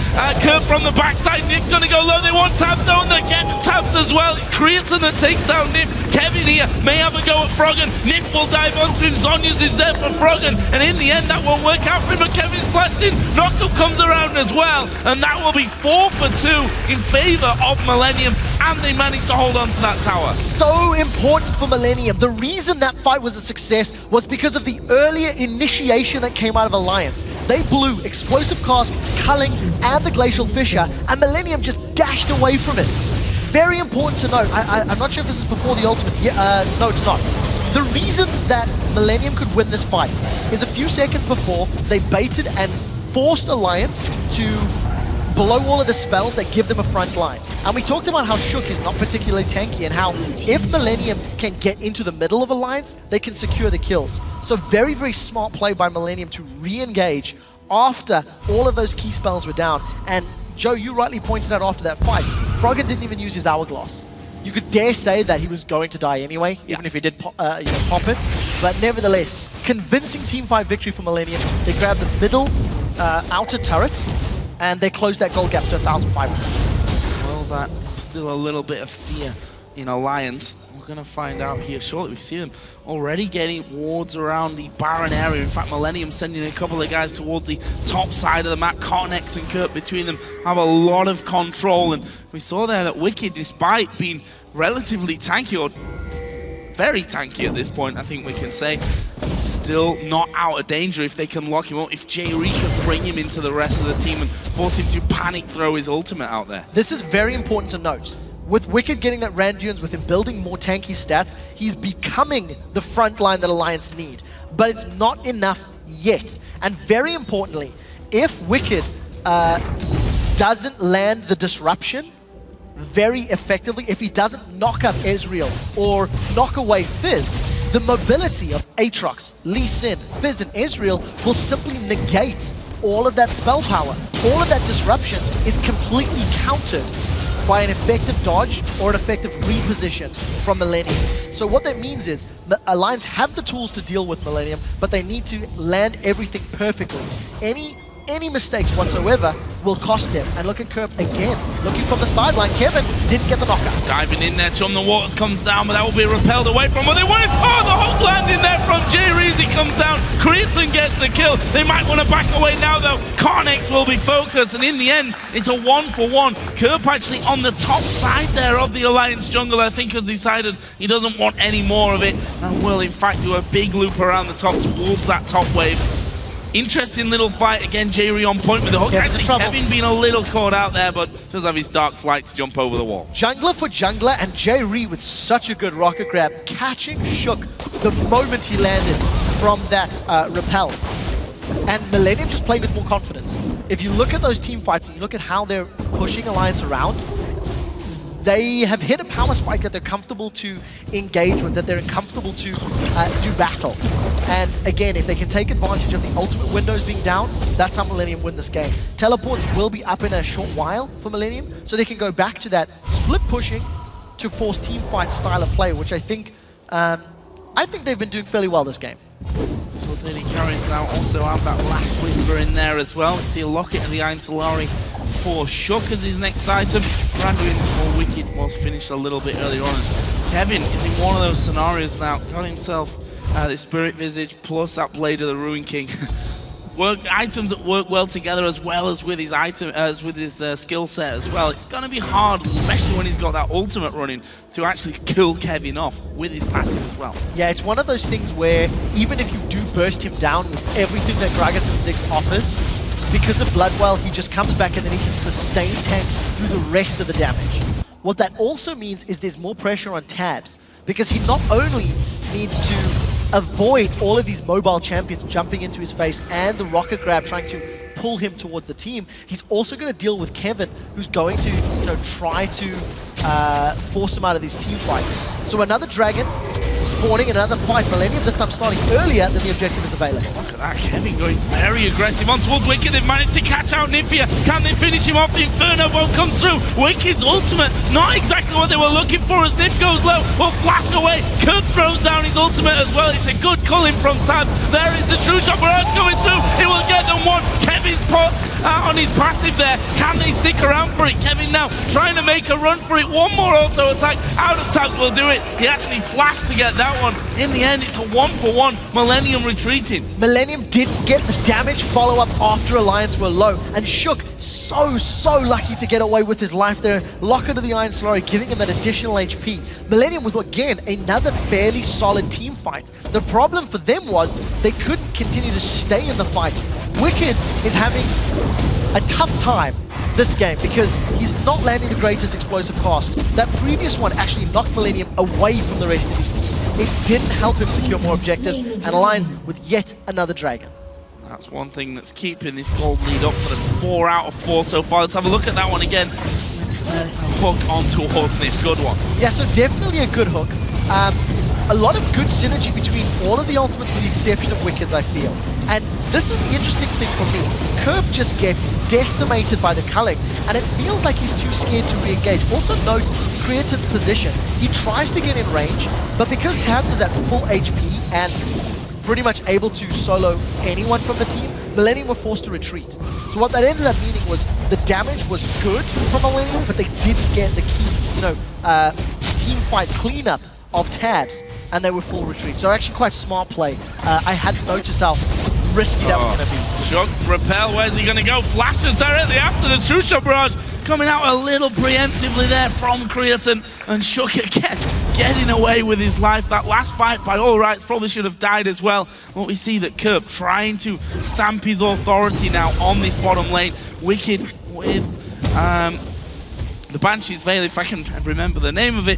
Kurt from the backside. Nick's going to go low. They want tap zone. They get tapped as well. It's Creatson that takes down Nip. Kevin here may have a go at Froggen. Nip will dive onto him. Zhonya's is there for Froggen, and in the end that won't work out for him, but Kevin's flashed in. Knock-up comes around as well, and that will be 4 for 2 in favor of Millennium, and they managed to hold on to that tower. So important for Millennium. The reason that fight was a success was because of the earlier initiation that came out of Alliance. They blew Explosive Cask, Culling, and the Glacial Fissure, and Millennium just dashed away from it. Very important to note. I'm not sure if this is before the ultimates. No, it's not. The reason that Millennium could win this fight is a few seconds before they baited and forced Alliance to blow all of the spells that give them a front line. And we talked about how Shook is not particularly tanky, and how if Millennium can get into the middle of Alliance, they can secure the kills. So very, very smart play by Millennium to re-engage after all of those key spells were down. And Joe, you rightly pointed out after that fight, Froggen didn't even use his Hourglass. You could dare say that he was going to die anyway, even if he did pop it. But nevertheless, convincing Team 5 victory for Millennium. They grab the middle outer turret, and they close that goal gap to 1,500. Well, that's still a little bit of fear in Alliance. We're going to find out here shortly. We see them already getting wards around the Baron area. In fact, Millennium sending a couple of guys towards the top side of the map. Cornex and Kurt between them have a lot of control. And we saw there that Wicked, despite being relatively tanky, or very tanky at this point, I think we can say, he's still not out of danger if they can lock him up. If J.R.E. can bring him into the rest of the team and force him to panic throw his ultimate out there. This is very important to note. With Wicked getting that Randuin's, with him building more tanky stats, he's becoming the front line that Alliance need. But it's not enough yet. And very importantly, if Wicked doesn't land the disruption very effectively, if he doesn't knock up Ezreal or knock away Fizz, the mobility of Aatrox, Lee Sin, Fizz, and Ezreal will simply negate all of that spell power. All of that disruption is completely countered by an effective dodge or an effective reposition from Millennium. So what that means is Alliance have the tools to deal with Millennium, but they need to land everything perfectly. Any mistakes whatsoever will cost them. And look at Kerp again, looking from the sideline. Kevin didn't get the knockout. Diving in there, Chum the Waters comes down, but that will be repelled away from what they wanted. Oh, the hook landing there from J.R.E. as he comes down. Creatson gets the kill. They might want to back away now, though. Cornex will be focused, and in the end, it's a 1-for-1. Kerp actually on the top side there of the Alliance jungle, I think, has decided he doesn't want any more of it, and will, in fact, do a big loop around the top towards that top wave. Interesting little fight. Again, J.R.E. on point with the hook. Actually, Kevin being a little caught out there, but does have his dark flight to jump over the wall. Jungler for jungler, and J.R.E. with such a good rocket grab, catching Shook the moment he landed from that repel. And Millennium just played with more confidence. If you look at those team fights and you look at how they're pushing Alliance around, they have hit a power spike that they're comfortable to engage with, that they're comfortable to do battle. And again, if they can take advantage of the ultimate windows being down, that's how Millennium win this game. Teleports will be up in a short while for Millennium, so they can go back to that split pushing to force team fight style of play, which I think they've been doing fairly well this game. So Lily carries now also have that last whisper in there as well. We see a Locket and the Iron Solari for Shook as his next item. Randuin's for Wicked was finished a little bit earlier on. Kevin is in one of those scenarios now. Got himself the Spirit Visage plus that Blade of the Ruin King. Items that work well together as well as with his skill set as well. It's going to be hard, especially when he's got that ultimate running, to actually kill Kevin off with his passive as well. Yeah, it's one of those things where even if you do burst him down with everything that Gragas and Ziggs offers, because of Bloodwell, he just comes back and then he can sustain tank through the rest of the damage. What that also means is there's more pressure on Tabs, because he not only needs to avoid all of these mobile champions jumping into his face and the rocket grab trying to pull him towards the team, he's also going to deal with Kevin, who's going to, try to force him out of these team fights. So another dragon spawning in another fight. Millennium this time starting earlier than the objective is available. Look at that, Kevin going very aggressive on towards Wicked. They've managed to catch out Nifia. Can they finish him off? The Inferno won't come through. Wicked's ultimate, not exactly what they were looking for as Nif goes low. Will flash away. Kurt throws down his ultimate as well. It's a good culling from Tab. There is the true shot. Barrage going through. He will get them one. Kevin's put on his passive there. Can they stick around for it? Kevin now trying to make a run for it. One more auto attack. Out of Tab will do it. He actually flashed to get that one. In the end, it's a 1-for-1. Millennium retreating. Millennium didn't get the damage follow-up after Alliance were low, and Shook so lucky to get away with his life there. Locker to the Iron Slurry, giving him that additional HP. Millennium with, again, another fairly solid team fight. The problem for them was they couldn't continue to stay in the fight. Wicked is having a tough time this game because he's not landing the greatest explosive casks. That previous one actually knocked Millennium away from the rest of his team. It didn't help him secure more objectives, and Alliance with yet another dragon. That's one thing that's keeping this gold lead up for them. 4 out of 4 so far. Let's have a look at that one again. Hook on towards Nif, good one. Yeah, so definitely a good hook. A lot of good synergy between all of the ultimates with the exception of Wicked's, I feel. And this is the interesting thing for me. Curb just gets decimated by the culling, and it feels like he's too scared to re-engage. Also note Creatin's position. He tries to get in range, but because Tabs is at full HP and pretty much able to solo anyone from the team, Millennium were forced to retreat. So what that ended up meaning was the damage was good from Millennium, but they didn't get the key, team fight cleanup of Tabs, and they were full retreat. So actually quite smart play. I hadn't noticed how risky that was going to be. Shook, repel, where's he going to go? Flashes directly after the true shot barrage. Coming out a little preemptively there from Creatin, and Shook again getting away with his life. That last fight, by all rights, probably should have died as well. But we see that Curb trying to stamp his authority now on this bottom lane. Wicked with the Banshee's Veil, if I can remember the name of it,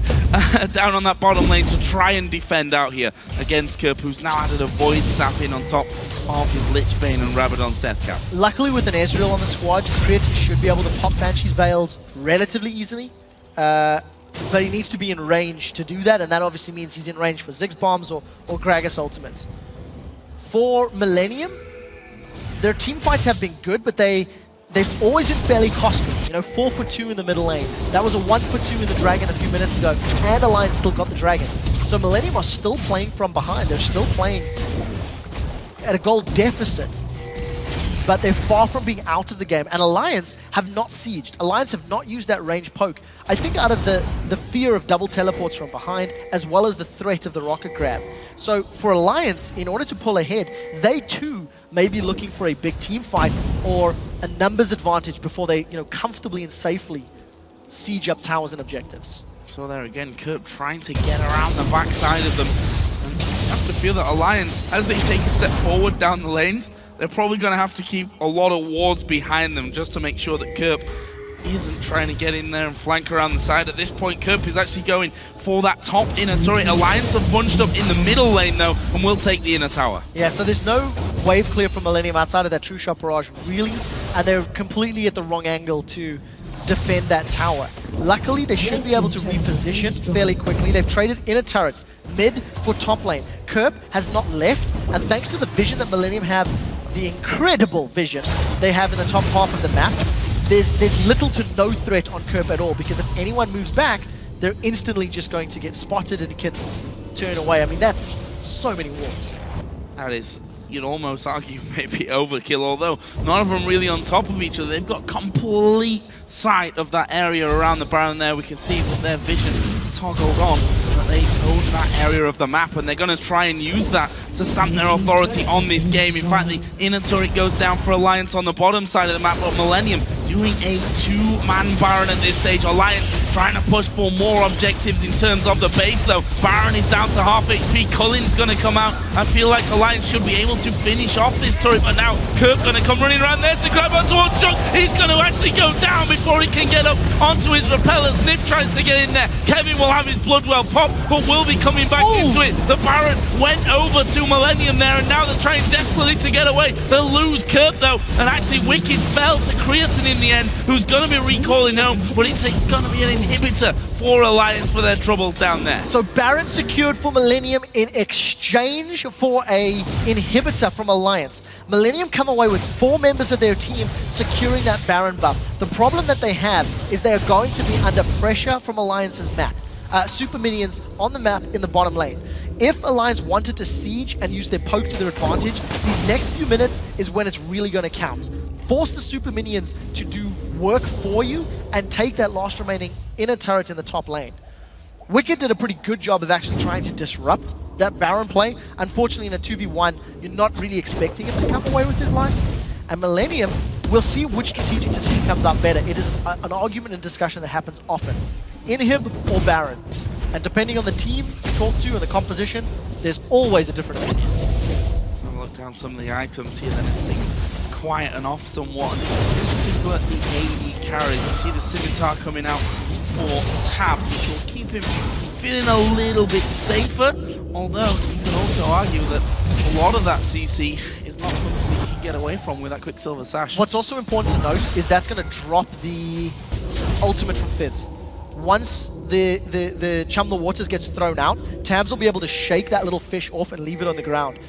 down on that bottom lane to try and defend out here against Curb, who's now added a Void Staff in on top of his Lich Bane and Rabadon's Death Cap. Luckily with an Ezreal on the squad, Creatin should be able to pop Banshee's Veils relatively easily. But he needs to be in range to do that, and that obviously means he's in range for Ziggs Bombs or Gragas Ultimates. For Millennium, their team fights have been good, but they've always been fairly costly. 4 for 2 in the middle lane. That was a 1 for 2 in the Dragon a few minutes ago, and Alliance still got the Dragon. So Millennium are still playing from behind. They're still playing at a gold deficit, but they're far from being out of the game. And Alliance have not sieged. Alliance have not used that range poke. I think out of the fear of double teleports from behind, as well as the threat of the rocket grab. So for Alliance, in order to pull ahead, they too may be looking for a big team fight or a numbers advantage before they, comfortably and safely siege up towers and objectives. So there again, Curb trying to get around the backside of them. And you have to feel that Alliance, as they take a step forward down the lanes, they're probably going to have to keep a lot of wards behind them just to make sure that Curb isn't trying to get in there and flank around the side. At this point, Curb is actually going for that top inner turret. Alliance have bunched up in the middle lane though, and will take the inner tower. Yeah, so there's no wave clear from Millennium outside of that true shot barrage, really, and they're completely at the wrong angle to defend that tower. Luckily, they should be able to reposition fairly quickly. They've traded inner turrets, mid for top lane. Curb has not left, and thanks to the vision that Millennium have, the incredible vision they have in the top half of the map, there's little to no threat on Curb at all, because if anyone moves back, they're instantly just going to get spotted and can turn away. I mean, that's so many walls. That is you'd almost argue maybe overkill, although none of them really on top of each other. They've got complete sight of that area around the Baron there. We can see with their vision toggled on that they own that area of the map, and they're going to try and use that to stamp their authority on this game. In fact, the inner turret goes down for Alliance on the bottom side of the map, but Millennium doing a two-man Baron at this stage. Alliance trying to push for more objectives in terms of the base, though. Baron is down to half HP. Cullen's going to come out. I feel like Alliance should be able to finish off this turret, but now Kirk going to come running around there to grab on towards Junk. He's going to actually go down before he can get up onto his repellers. Nip tries to get in there. Kevin will have his Bloodwell pop, but will be coming back into it. The Baron went over to Millennium there, and now they're trying desperately to get away. They'll lose Kirk, though, and actually Wicked fell to Creatine in the end, who's going to be recalling home, but it's going to be an inhibitor for Alliance for their troubles down there. So Baron secured for Millennium in exchange for a inhibitor from Alliance. Millennium come away with 4 members of their team securing that Baron buff. The problem that they have is they are going to be under pressure from Alliance's map. Super minions on the map in the bottom lane. If Alliance wanted to siege and use their poke to their advantage, these next few minutes is when it's really going to count. Force the super minions to do work for you and take that last remaining inner turret in the top lane. Wicked did a pretty good job of actually trying to disrupt that Baron play. Unfortunately, in a 2v1, you're not really expecting him to come away with his life. And Millennium, we'll see which strategic decision comes out better. It is an argument and discussion that happens often. Inhib or Baron. And depending on the team you talk to and the composition, there's always a different opinion. I'll look down some of the items here then as things quieten off somewhat. In particular, the AD carries. You see the Scimitar coming out for Tab, which will keep him feeling a little bit safer, although you can also argue that a lot of that CC is not something you can get away from with that Quicksilver Sash. What's also important to note is that's going to drop the ultimate from Fizz. Once the Chum the Waters gets thrown out, Tabs will be able to shake that little fish off and leave it on the ground.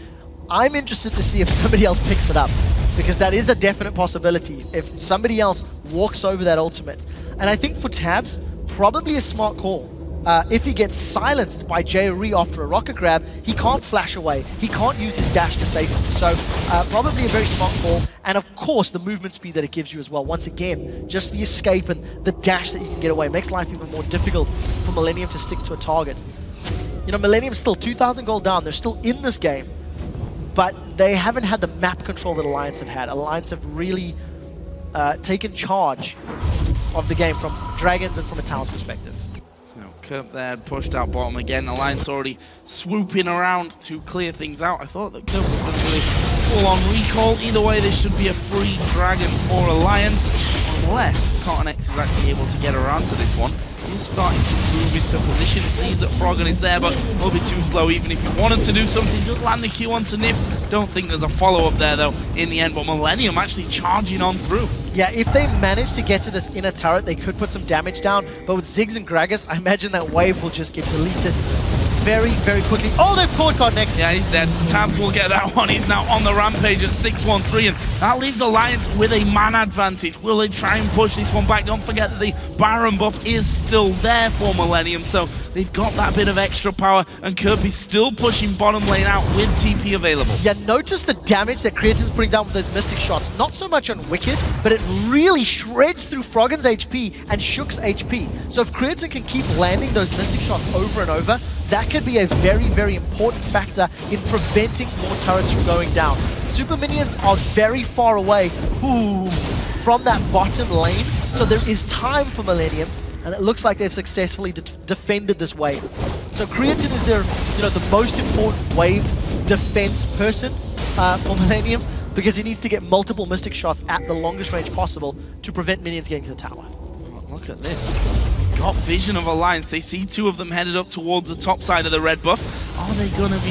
I'm interested to see if somebody else picks it up, because that is a definite possibility if somebody else walks over that ultimate. And I think for Tabs, probably a smart call. If he gets silenced by J.O.R.E. after a rocket grab, he can't flash away. He can't use his dash to save him. So probably a very smart call. And of course, the movement speed that it gives you as well. Once again, just the escape and the dash that you can get away makes life even more difficult for Millennium to stick to a target. You know, Millennium's still 2,000 gold down. They're still in this game. But they haven't had the map control that Alliance have had. Alliance have really taken charge of the game from Dragons and from a Tal's perspective. Kerp there pushed out bottom again. Alliance already swooping around to clear things out. I thought that Kerp was going to really full on recall. Either way, this should be a free Dragon for Alliance, unless COPENHAGEN is actually able to get around to this one. He's starting to move into position, sees that Froggen is there, but will be too slow even if he wanted to do something. Just land the Q onto Nip. Don't think there's a follow-up there, though, in the end, but Millennium actually charging on through. Yeah, if they manage to get to this inner turret, they could put some damage down, but with Ziggs and Gragas, I imagine that wave will just get deleted very, very quickly. Oh, they've caught God next. Yeah, he's dead. Tabs will get that one. He's now on the rampage at 6-1-3, and that leaves Alliance with a man advantage. Will they try and push this one back? Don't forget that the Baron buff is still there for Millennium, so they've got that bit of extra power, and Kirby's still pushing bottom lane out with TP available. Yeah, notice the damage that Creatine's putting down with those Mystic shots. Not so much on Wicked, but it really shreds through Froggen's HP and Shook's HP. So if Creatine can keep landing those Mystic shots over and over, that could be a very, very important factor in preventing more turrets from going down. Super minions are very far away from that bottom lane, so there is time for Millennium, and it looks like they've successfully defended this wave. So Creatine is their, the most important wave defense person for Millennium, because he needs to get multiple Mystic shots at the longest range possible to prevent minions getting to the tower. Look at this. Got vision of Alliance. They see two of them headed up towards the top side of the red buff. Are they going to be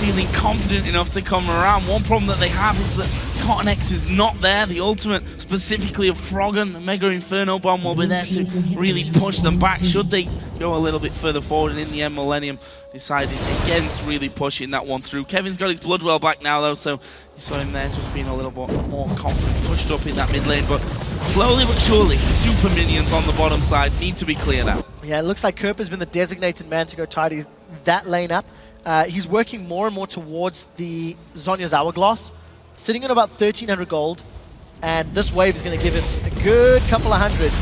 feeling confident enough to come around? One problem that they have is that COPENHAGEN is not there. The ultimate, specifically of Froggen, the Mega Inferno Bomb, will be there to really push them back should they go a little bit further forward. And in the end, Millennium decided against really pushing that one through. Kevin's got his Bloodwell back now, though, so you saw him there just being a little bit more confident, pushed up in that mid lane. But slowly but surely, super minions on the bottom side need to be cleared out. Yeah, it looks like Kerp has been the designated man to go tidy that lane up. He's working more and more towards the Zhonya's Hourglass, sitting at about 1,300 gold, and this wave is going to give him a good couple of hundred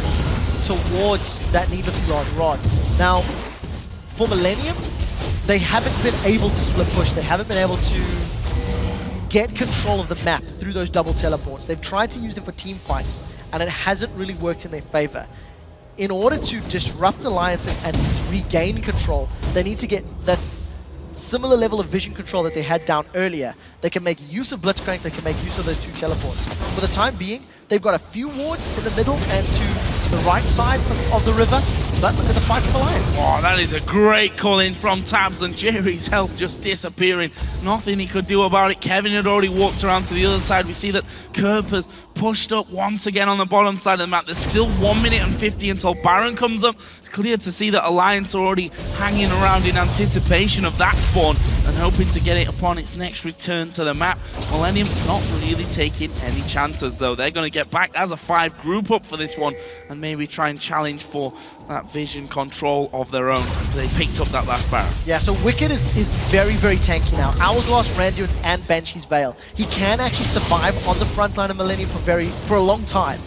towards that needlessly large rod. Now, for Millennium, they haven't been able to split push. They haven't been able to get control of the map through those double teleports. They've tried to use them for team fights, and it hasn't really worked in their favor. In order to disrupt Alliance and regain control, they need to get that similar level of vision control that they had down earlier. They can make use of Blitzcrank, they can make use of those 2 teleports. For the time being, they've got a few wards in the middle and to the right side of the river, but look at the fight from Alliance. Oh, that is a great call in from Tabs, and Jerry's health just disappearing. Nothing he could do about it. Kevin had already walked around to the other side. We see that Kerp has pushed up once again on the bottom side of the map. There's still 1 minute and 50 until Baron comes up. It's clear to see that Alliance are already hanging around in anticipation of that spawn and hoping to get it upon its next return to the map. Millennium not really taking any chances though. They're going to get back as a 5 group up for this one and maybe try and challenge for that vision control of their own. They picked up that last Baron. Yeah, so Wicked is very, very tanky now. Hourglass, Randuin, and Banshee's Veil. He can actually survive on the front line of Millennium for a long time.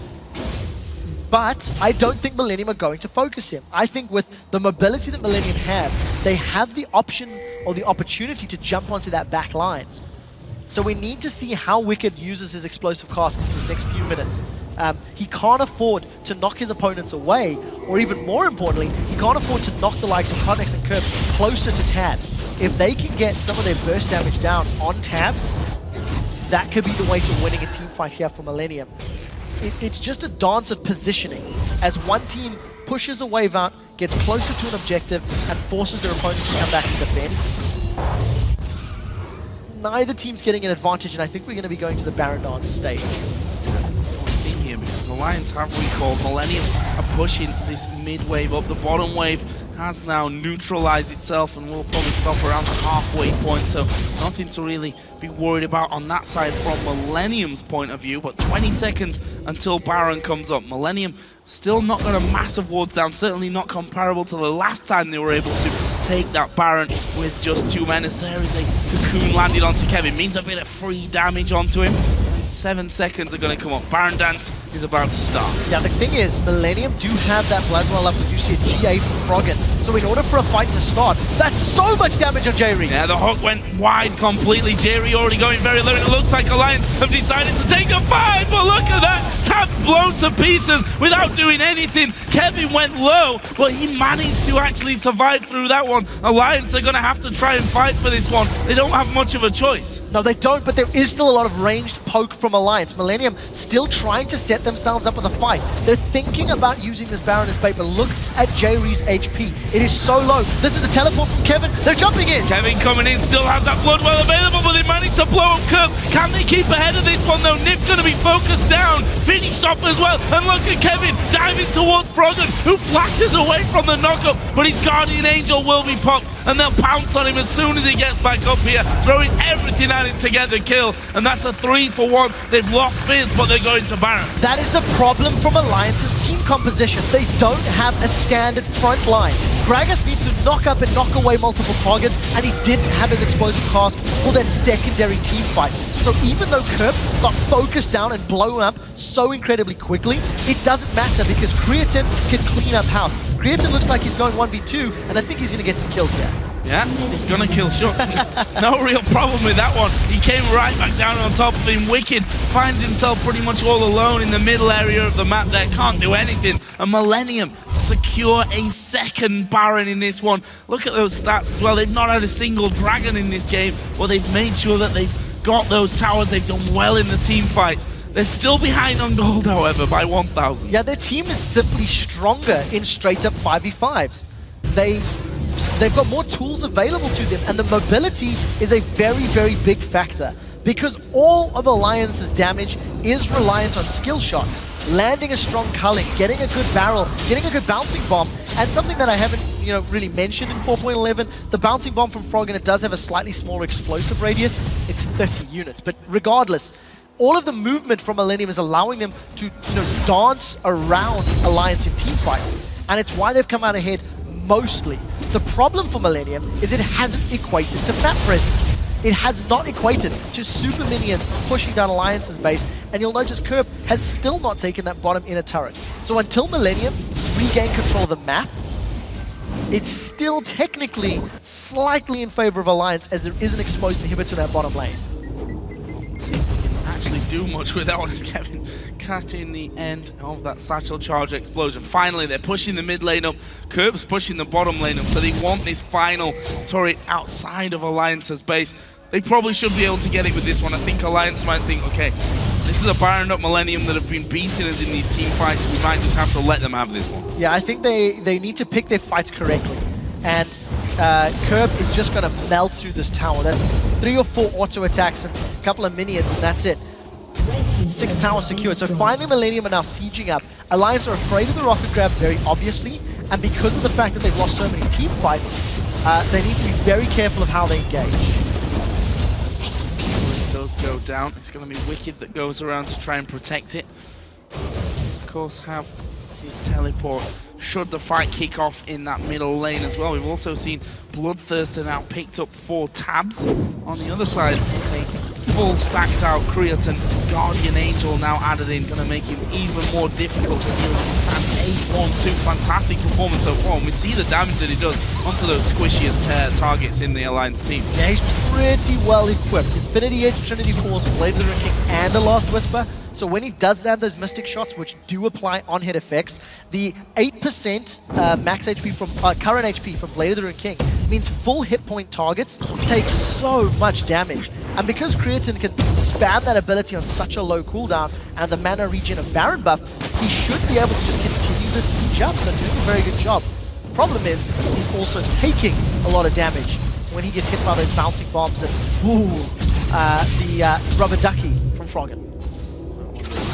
But I don't think Millennium are going to focus him. I think with the mobility that Millennium have, they have the option or the opportunity to jump onto that back line. So we need to see how Wicked uses his explosive casks in this next few minutes. He can't afford to knock his opponents away, or even more importantly, he can't afford to knock the likes of Connex and Kerp closer to Tabs. If they can get some of their burst damage down on Tabs, that could be the way to winning a team fight here for Millennium. It's just a dance of positioning as one team pushes a wave out, gets closer to an objective, and forces their opponents to come back and defend. Neither team's getting an advantage, and I think we're going to be going to the Baron Dance stage. Here because Alliance have recalled. Millennium are pushing this mid wave up. The bottom wave has now neutralized itself and will probably stop around the halfway point, so nothing to really be worried about on that side from Millennium's point of view. But 20 seconds until Baron comes up. Millennium still not got a massive wards down, certainly not comparable to the last time they were able to take that Baron with just 2 men. As there is a cocoon landed onto Kevin, means a bit of free damage onto him. 7 seconds are going to come up. Baron Dance is about to start. Yeah, the thing is, Millennium do have that Bloodwell up with UC GA from Froggen. So in order for a fight to start, that's so much damage on Jerry. Yeah, the hook went wide completely. Jerry already going very low. It looks like Alliance have decided to take a 5, but look at that. Tab blown to pieces without doing anything. Kevin went low, but he managed to actually survive through that one. Alliance are going to have to try and fight for this one. They don't have much of a choice. No, they don't, but there is still a lot of ranged poke from Alliance. Millennium still trying to set themselves up with a fight. They're thinking about using this Baron as bait, but look at Jerry's HP. It is so low. This is the teleport from Kevin. They're jumping in. Kevin coming in, still has that Bloodwell available, but they managed to blow up Kerp. Can they keep ahead of this one though? Nip's going to be focused down. Finished off as well. And look at Kevin diving towards Froggen, who flashes away from the knockup, but his Guardian Angel will be popped, and they'll pounce on him as soon as he gets back up here, throwing everything at him to get the kill. And that's a 3-for-1. They've lost Fizz, but they're going to Baron. That is the problem from Alliance's team composition. They don't have a standard front line. Gragas needs to knock up and knock away multiple targets, and he didn't have his explosive cask for that secondary team fight. So even though Kerp got focused down and blown up so incredibly quickly, it doesn't matter because Creatine can clean up house. Creatine looks like he's going 1v2, and I think he's going to get some kills here. Yeah, he's going to kill Shook. No real problem with that one. He came right back down on top of him. Wicked finds himself pretty much all alone in the middle area of the map there. Can't do anything. And Millennium secure a second Baron in this one. Look at those stats as well. They've not had a single dragon in this game, but they've made sure that they've got those towers. They've done well in the team fights. They're still behind on gold, however, by 1,000. Yeah, their team is simply stronger in straight-up 5v5s. They've got more tools available to them, and the mobility is a very, very big factor because all of Alliance's damage is reliant on skill shots. Landing a strong culling, getting a good barrel, getting a good bouncing bomb, and something that I haven't really mentioned in 4.11, the bouncing bomb from Froggen, it does have a slightly smaller explosive radius. It's 30 units, but regardless, all of the movement from Millennium is allowing them to dance around Alliance in team fights, and it's why they've come out ahead mostly. The problem for Millennium is it hasn't equated to map presence. It has not equated to super minions pushing down Alliance's base, and you'll notice Kerb has still not taken that bottom inner turret. So until Millennium regain control of the map, it's still technically slightly in favor of Alliance, as there is an exposed inhibitor in that bottom lane. Actually do much with that one as Kevin catching the end of that satchel charge explosion. Finally, they're pushing the mid lane up. Kerb's pushing the bottom lane up, so they want this final turret outside of Alliance's base. They probably should be able to get it with this one. I think Alliance might think, okay, this is a Baron up Millennium that have been beating us in these team fights. We might just have to let them have this one. Yeah, I think they need to pick their fights correctly. And Kerb is just going to melt through this tower. That's 3 or 4 auto attacks and a couple of minions, and that's it. 6 towers secured. So finally Millennium are now sieging up. Alliance are afraid of the rocket grab very obviously, and because of the fact that they've lost so many team fights, they need to be very careful of how they engage. When it does go down, it's going to be Wicked that goes around to try and protect it. Of course, have his teleport should the fight kick off in that middle lane as well. We've also seen Bloodthirster now picked up 4 tabs. On the other side, it's a full stacked out Creaton. Guardian Angel now added in, going to make him even more difficult to deal with. Sand 8-1-2, fantastic performance so far, and we see the damage that he does onto those squishy targets in the Alliance team. Yeah, he's pretty well equipped. Infinity Edge, Trinity Force, Blade of the King, and the Last Whisper. So when he does land those Mystic Shots, which do apply on-hit effects, the 8% max HP from current HP from Blade of the Rune King means full hit point targets take so much damage. And because Creaton can spam that ability on such a low cooldown and the mana regen of Baron buff, he should be able to just continue the siege up, so doing a very good job. Problem is, he's also taking a lot of damage when he gets hit by those bouncing bombs and the rubber ducky from Froggen.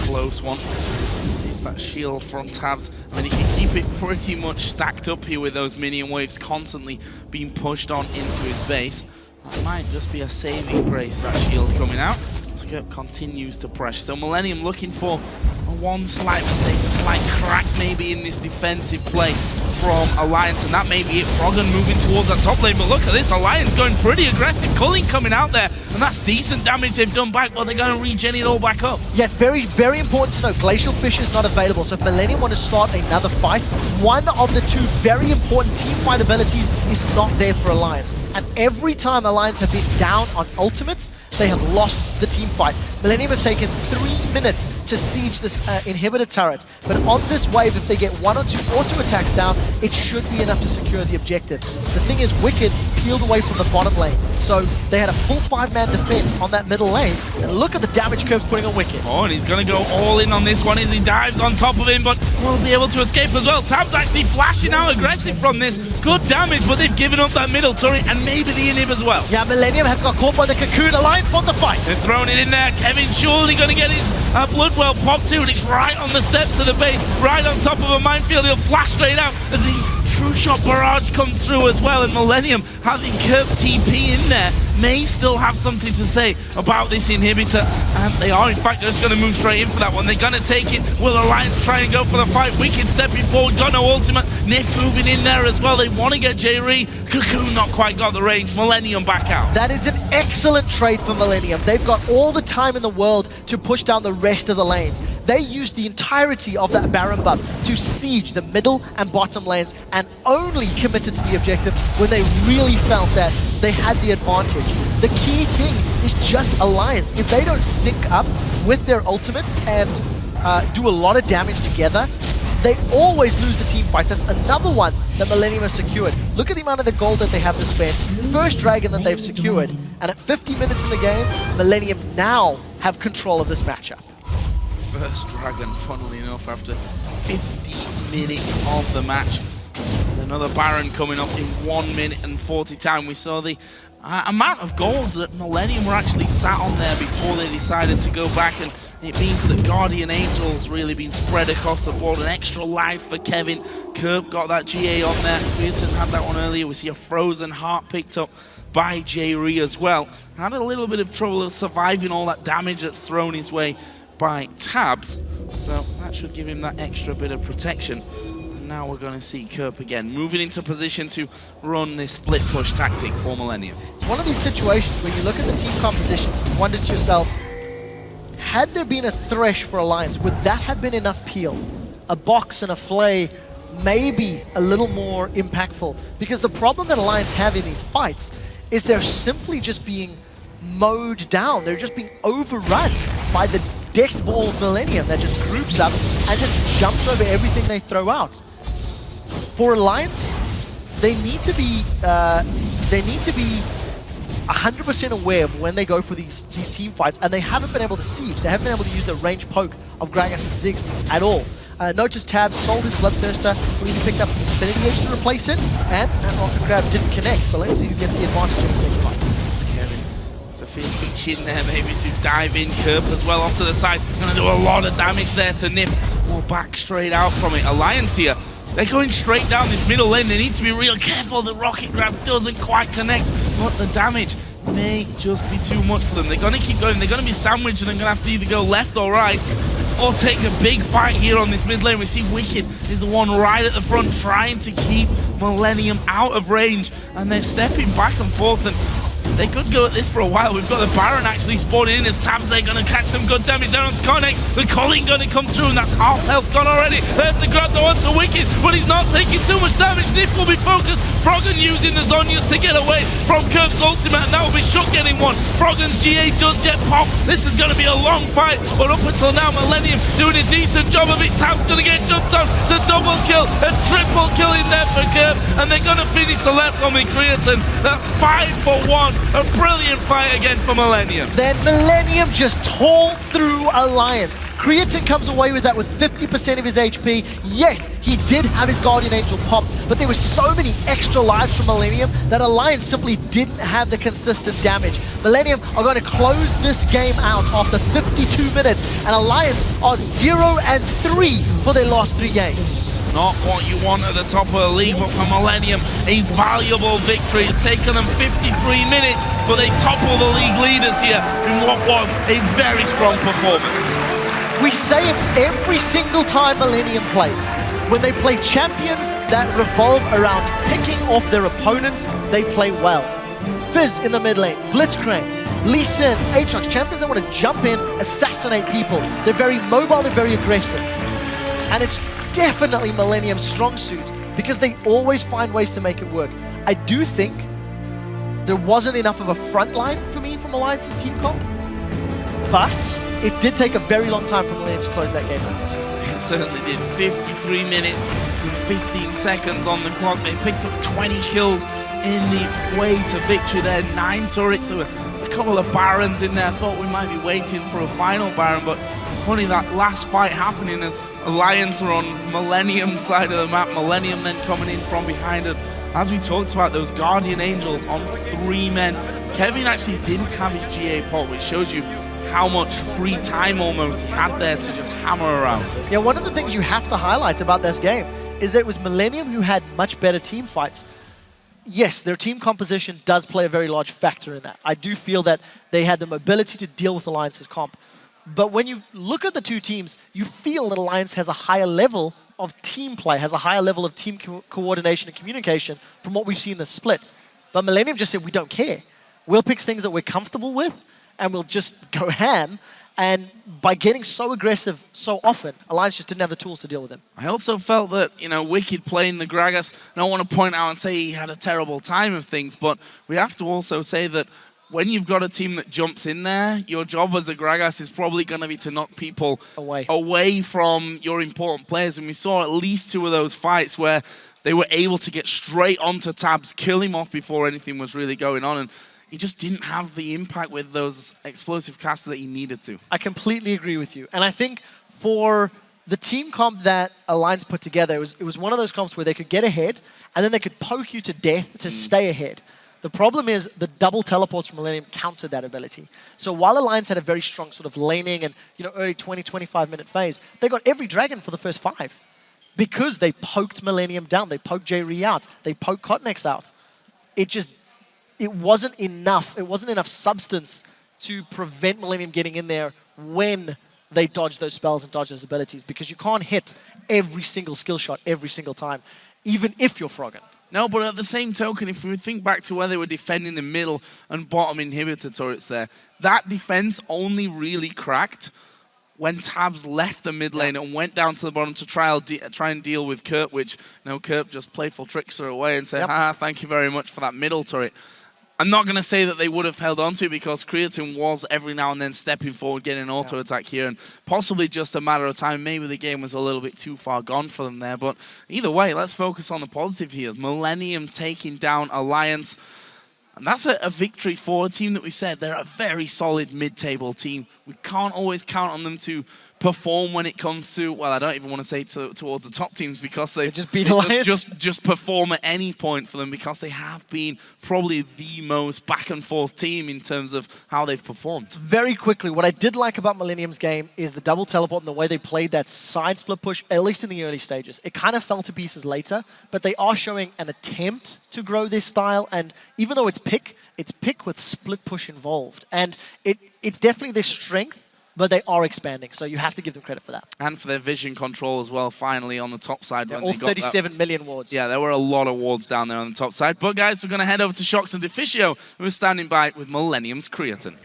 Close one. See that shield from tabs, and he can keep it pretty much stacked up here with those minion waves constantly being pushed on into his base. That might just be a saving grace, that shield coming out. Skirp continues to pressure. So Millennium looking for one slight mistake, a slight crack maybe in this defensive play from Alliance, and that may be it. Froggen moving towards that top lane, but look at this, Alliance going pretty aggressive. Culling coming out there, and that's decent damage they've done back, but they're going to regen it all back up. Yeah, very, very important to know, Glacial Fish is not available, so if Millennium want to start another fight, one of the 2 very important team fight abilities is not there for Alliance. And every time Alliance have been down on ultimates, they have lost the team fight. Millennium have taken 3 minutes to siege this inhibitor turret, but on this wave, if they get 1 or 2 auto attacks down, it should be enough to secure the objective. The thing is, Wicked peeled away from the bottom lane, so they had a full 5-man defense on that middle lane, and look at the damage Kerb's putting on Wicked. Oh, and he's going to go all in on this one as he dives on top of him, but will be able to escape as well. Tab's actually flashing out aggressive from this. Good damage, but they've given up that middle turret and maybe the inhib as well. Yeah, Millennium have got caught by the cocoon. Alliance want the fight. They're throwing it in there. Kevin surely going to get his Bloodwell popped too, and it's right on the steps of the base, right on top of a minefield. He'll flash straight out as he True Shot barrage comes through as well, and Millennium having Kerb TP in there may still have something to say about this inhibitor, and they are in fact just going to move straight in for that one. They're going to take it. Will Alliance try and go for the fight? Wicked stepping forward, got no ultimate. Nif moving in there as well. They want to get J-Ree. Cocoon not quite got the range. Millennium back out. That is an excellent trade for Millennium. They've got all the time in the world to push down the rest of the lanes. They used the entirety of that Baron buff to siege the middle and bottom lanes, and only committed to the objective when they really felt that they had the advantage. The key thing is just Alliance. If they don't sync up with their ultimates and do a lot of damage together, they always lose the team fights. That's another one that Millennium have secured. Look at the amount of the gold that they have to spend. First dragon that they've secured, and at 50 minutes in the game, Millennium now have control of this matchup. First dragon, funnily enough, after 50 minutes of the match. Another Baron coming up in 1 minute and 40 time. We saw the amount of gold that Millennium were actually sat on there before they decided to go back, and it means that Guardian Angel's really been spread across the board. An extra life for Kevin. Kerb got that GA on there. Creaton had that one earlier. We see a Frozen Heart picked up by J-Ree as well. Had a little bit of trouble surviving all that damage that's thrown his way by Tabs, so that should give him that extra bit of protection. now we're going to see Kerp again, moving into position to run this split push tactic for Millennium. It's one of these situations where you look at the team composition and wonder to yourself, had there been a Thresh for Alliance, would that have been enough peel? A Box and a Flay maybe a little more impactful, because the problem that Alliance have in these fights is they're simply just being mowed down. They're just being overrun by the death ball of Millennium that just groups up and just jumps over everything they throw out. For Alliance, they need to be 100% aware of when they go for these team fights, and they haven't been able to siege. They haven't been able to use the range poke of Gragas and Ziggs at all. Notice Tab sold his Bloodthirster, but he picked up Infinity Edge to replace it, and ROCCAT didn't connect, so let's see who gets the advantage in this next fight. Kevin, to feel each in there, maybe to dive in. Kerp as well off to the side, gonna do a lot of damage there to Nip. We'll back straight out from it. Alliance here, they're going straight down this middle lane. They need to be real careful. The rocket grab doesn't quite connect, but the damage may just be too much for them. They're gonna keep going, they're gonna be sandwiched, and they're gonna have to either go left or right, or take a big fight here on this mid lane. We see Wicked is the one right at the front trying to keep Millennium out of range, and they're stepping back and forth, and they could go at this for a while. We've got the Baron actually spawning in as Tabs. They're going to catch some good damage there on Connect. The Colin going to come through, and that's half health gone already. There's the grab the one to Wicked, but he's not taking too much damage. Nif will be focused. Froggen using the Zhonya's to get away from Kerp's ultimate, and that will be Shook getting one. Froggen's GA does get popped. This is going to be a long fight, but up until now, Millennium doing a decent job of it. Tab's going to get jumped on. It's a double kill, a triple kill in there for Kerp, and they're going to finish the left on the Creatine. That's 5 for 1. A brilliant fight again for Millennium. Then Millennium just tore through Alliance. Creatine comes away with that with 50% of his HP. Yes, he did have his Guardian Angel pop, but there were so many extra lives from Millennium that Alliance simply didn't have the consistent damage. Millennium are going to close this game out after 52 minutes, and Alliance are 0-3 for their last 3 games. Not what you want at the top of the league, but for Millennium, a valuable victory. It's taken them 53 minutes, but they topple the league leaders here in what was a very strong performance. We say it every single time Millennium plays. When they play champions that revolve around picking off their opponents, they play well. Fizz in the mid lane, Blitzcrank, Lee Sin, Aatrox, champions that want to jump in, assassinate people. They're very mobile, they're very aggressive. And it's definitely Millennium's strong suit, because they always find ways to make it work. I do think there wasn't enough of a front line for me from Alliance's team comp, but it did take a very long time for Millennium to close that game out. It certainly did. 53 minutes and 15 seconds on the clock. They picked up 20 kills in the way to victory there. 9 turrets. There were a couple of Barons in there. I thought we might be waiting for a final Baron, but funny that last fight happening as Alliance are on Millennium's side of the map. Millennium then coming in from behind it. As we talked about, those Guardian Angels on 3 men. Kevin actually didn't have his GA pot, which shows you how much free time almost he had there to just hammer around. Yeah, one of the things you have to highlight about this game is that it was Millennium who had much better team fights. Yes, their team composition does play a very large factor in that. I do feel that they had the mobility to deal with Alliance's comp. But when you look at the two teams, you feel that Alliance has a higher level of team play, has a higher level of team coordination and communication from what we've seen in the split. But Millennium just said, we don't care. We'll pick things that we're comfortable with, and we'll just go ham. And by getting so aggressive so often, Alliance just didn't have the tools to deal with him. I also felt that, you know, Wicked playing the Gragas, I don't want to point out and say he had a terrible time of things, but we have to also say that when you've got a team that jumps in there, your job as a Gragas is probably going to be to knock people away from your important players. And we saw at least 2 of those fights where they were able to get straight onto Tabs, kill him off before anything was really going on. And he just didn't have the impact with those explosive casts that he needed to. I completely agree with you. And I think for the team comp that Alliance put together, it was one of those comps where they could get ahead, and then they could poke you to death to stay ahead. The problem is the double teleports from Millennium countered that ability. So while Alliance had a very strong sort of laning and early 20, 25-minute phase, they got every dragon for the first 5 because they poked Millennium down, they poked J-Re out, they poked Cotnex out. It wasn't enough. It wasn't enough substance to prevent Millennium getting in there when they dodge those spells and dodge those abilities, because you can't hit every single skill shot every single time, even if you're Froggen. No, but at the same token, if we think back to where they were defending the middle and bottom inhibitor turrets there, that defense only really cracked when Tabs left the mid lane and went down to the bottom to try and deal with Kurt, which, Kurt just playful tricks her away and said, thank you very much for that middle turret. I'm not going to say that they would have held on to, because Creatine was every now and then stepping forward, getting an auto attack here, and possibly just a matter of time. Maybe the game was a little bit too far gone for them there, but either way, let's focus on the positive here. Millennium taking down Alliance, and that's a victory for a team that we said they're a very solid mid-table team. We can't always count on them to perform when it comes to, well, I don't even want to say towards the top teams, because they just perform at any point for them, because they have been probably the most back and forth team in terms of how they've performed. Very quickly, what I did like about Millennium's game is the double teleport and the way they played that side split push, at least in the early stages. It kind of fell to pieces later, but they are showing an attempt to grow this style, and even though it's pick with split push involved, and it's definitely their strength, but they are expanding, so you have to give them credit for that. And for their vision control as well, finally, on the top side. Yeah, when all they got 37 million wards. Yeah, there were a lot of wards down there on the top side. But guys, we're going to head over to Shox and Deficio, who are standing by with Millennium's Creatine.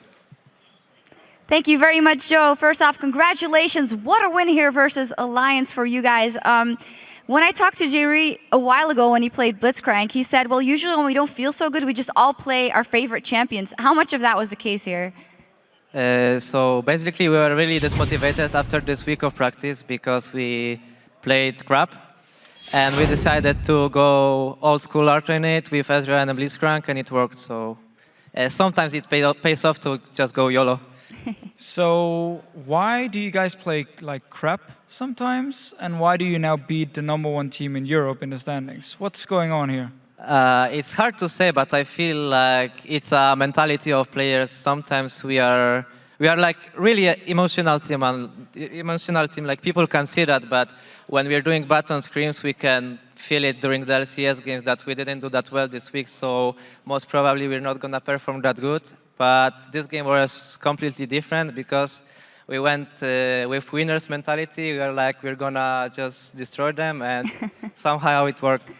Thank you very much, Joe. First off, congratulations. What a win here versus Alliance for you guys. When I talked to Jerry a while ago when he played Blitzcrank, he said, well, usually when we don't feel so good, we just all play our favorite champions. How much of that was the case here? So basically we were really dismotivated after this week of practice because we played crap, and we decided to go old school alternate with Ezreal and Blitzcrank, and it worked. So sometimes it pays off to just go YOLO. So why do you guys play like crap sometimes, and why do you now beat the #1 team in Europe in the standings? What's going on here? It's hard to say, but I feel like it's a mentality of players. Sometimes we are like really an emotional team, like people can see that, but when we're doing bad on scrims, we can feel it during the LCS games that we didn't do that well this week, so most probably we're not gonna perform that good. But this game was completely different because we went with winners mentality. We were like, we're gonna just destroy them, and somehow it worked.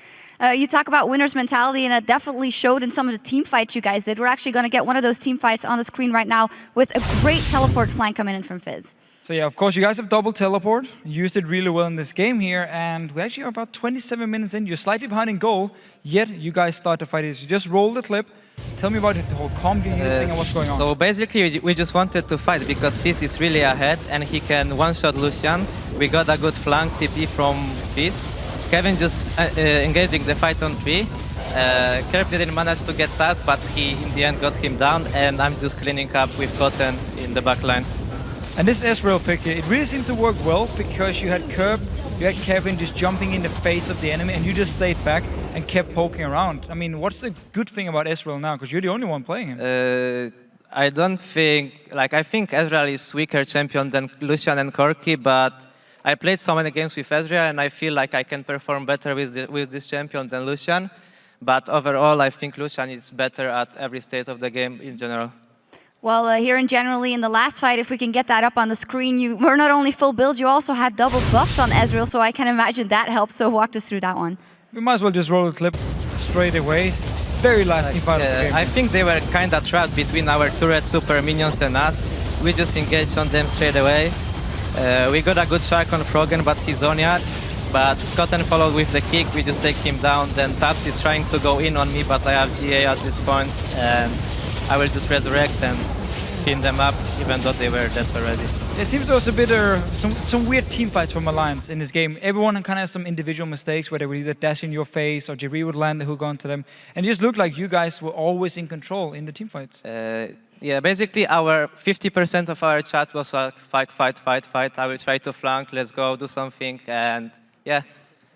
You talk about winner's mentality, and it definitely showed in some of the team fights you guys did. We're actually going to get one of those team fights on the screen right now with a great teleport flank coming in from Fizz. So yeah, of course, you guys have double teleport. You used it really well in this game here, and we actually are about 27 minutes in. You're slightly behind in goal, yet you guys start the fight. You just roll the clip. Tell me about the whole comp you're using and what's going on. So basically, we just wanted to fight because Fizz is really ahead, and he can one-shot Lucian. We got a good flank TP from Fizz. Kevin just engaging the fight on 3. Kerp didn't manage to get past, but he in the end got him down, and I'm just cleaning up with Cotton in the backline. And this Ezreal pick here, it really seemed to work well because you had Kerp, you had Kevin just jumping in the face of the enemy, and you just stayed back and kept poking around. I mean, what's the good thing about Ezreal now? Because you're the only one playing him. I don't think, I think Ezreal is weaker champion than Lucian and Corki, but I played so many games with Ezreal, and I feel like I can perform better with this champion than Lucian. But overall, I think Lucian is better at every state of the game in general. Well, here in generally in the last fight, if we can get that up on the screen, you were not only full build, you also had double buffs on Ezreal, so I can imagine that helped. So walk us through that one. We might as well just roll the clip straight away. Very last team fight of the game. I think they were kind of trapped between our turret super minions and us. We just engaged on them straight away. We got a good shark on Froggen, but he's on yard. But Cotton followed with the kick, we just take him down. Then Taps is trying to go in on me, but I have GA at this point, and I will just resurrect and pin them up, even though they were dead already. It seems there was a bit some weird team fights from Alliance in this game. Everyone kind of has some individual mistakes where they would either dash in your face or Jerry would land the hook onto them. And it just looked like you guys were always in control in the team fights. Yeah, basically our 50% of our chat was like fight. I will try to flank, let's go, do something. And yeah,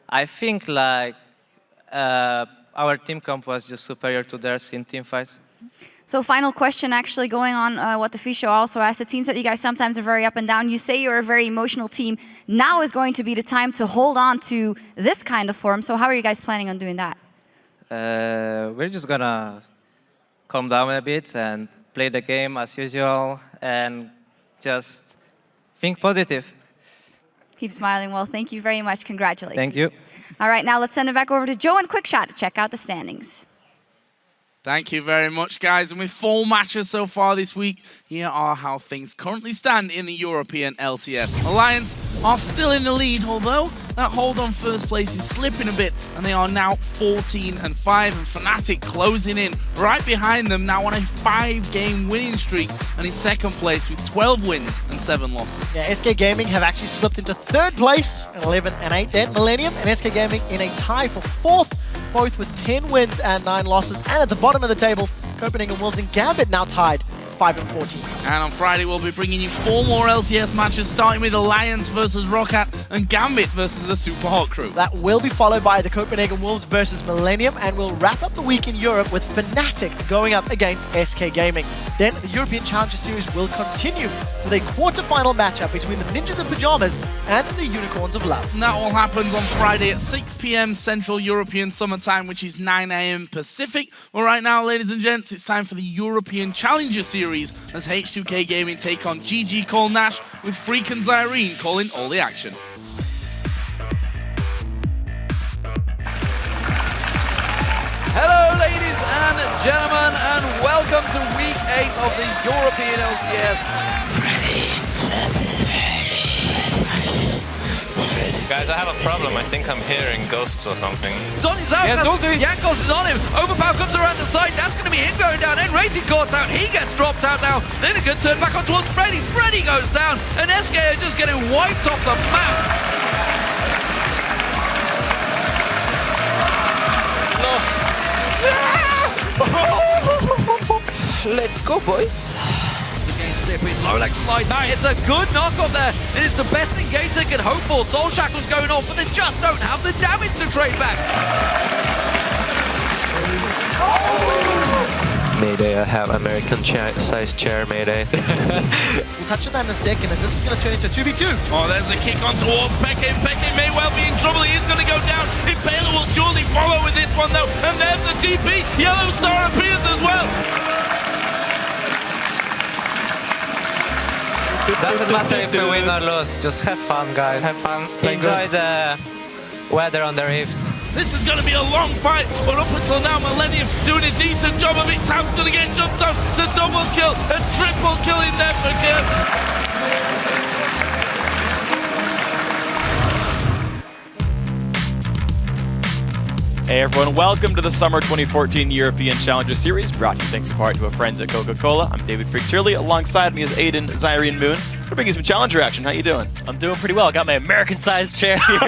I think like our team comp was just superior to theirs in team fights. So final question actually going on what the Fisho also asked. It seems that you guys sometimes are very up and down. You say you're a very emotional team. Now is going to be the time to hold on to this kind of form. So how are you guys planning on doing that? We're just gonna calm down a bit and play the game as usual and just think positive. Keep smiling. Well, thank you very much. Congratulations. Thank you. All right, now let's send it back over to Joe and Quickshot to check out the standings. Thank you very much, guys. And with 4 matches so far this week, here are how things currently stand in the European LCS. Alliance are still in the lead, although that hold on first place is slipping a bit, and they are now 14-5, and Fnatic closing in right behind them, now on a 5-game winning streak, and in second place with 12 wins and 7 losses. Yeah, SK Gaming have actually slipped into 3rd place at 11-8. Then Millennium and SK Gaming in a tie for 4th, both with 10 wins and 9 losses. And at the bottom of the table, Copenhagen Wolves and Gambit now tied 5-14. And on Friday, we'll be bringing you 4 more LCS matches, starting with Alliance versus Rockat and Gambit versus the Super Hot Crew. That will be followed by the Copenhagen Wolves versus Millennium, and we'll wrap up the week in Europe with Fnatic going up against SK Gaming. Then the European Challenger Series will continue with a quarter-final matchup between the Ninjas in Pyjamas and the Unicorns of Love. And that all happens on Friday at 6 p.m. Central European Summer Time, which is 9 a.m. Pacific. Well, right now, ladies and gents, it's time for the European Challenger Series as H2K Gaming take on GG Call Nash, with Freak and Zyrene calling all the action. Hello, ladies and gentlemen, and welcome to Week 8 of the European LCS. Guys, I have a problem. I think I'm hearing ghosts or something. Zonya's out. Yes, Jankos is on him. Overpower comes around the side. That's going to be him going down. And Racing caught out. He gets dropped out now. Then a good turn back on towards Freddy. Freddy goes down. And SK are just getting wiped off the map. No. Let's go, boys. Low leg slide. No, it's a good knockoff there. It is the best engage they can hope for. Soul Shackle's going off, but they just don't have the damage to trade back. Mayday, I have American size chair, mayday. We'll touch on that in a second, and this is going to turn into a 2v2. Oh, there's a kick on towards Peke. Peke may well be in trouble. He is going to go down. Impaler will surely follow with this one, though. And there's the TP. Yellow Star appears as well. Doesn't matter if we win or lose, just have fun, guys. Have fun. Enjoy the weather on the Rift. This is going to be a long fight, but up until now, Millennium doing a decent job of it. Tam's going to get jumped on. It's a double kill, a triple kill in there for Kim. Hey everyone, welcome to the Summer 2014 European Challenger Series, brought to you thanks in part to our friends at Coca-Cola. I'm David Freak Turley, alongside me is Aiden Zyrene Moon. We're bringing some Challenger action. How you doing? I'm doing pretty well. I got my American-sized chair here.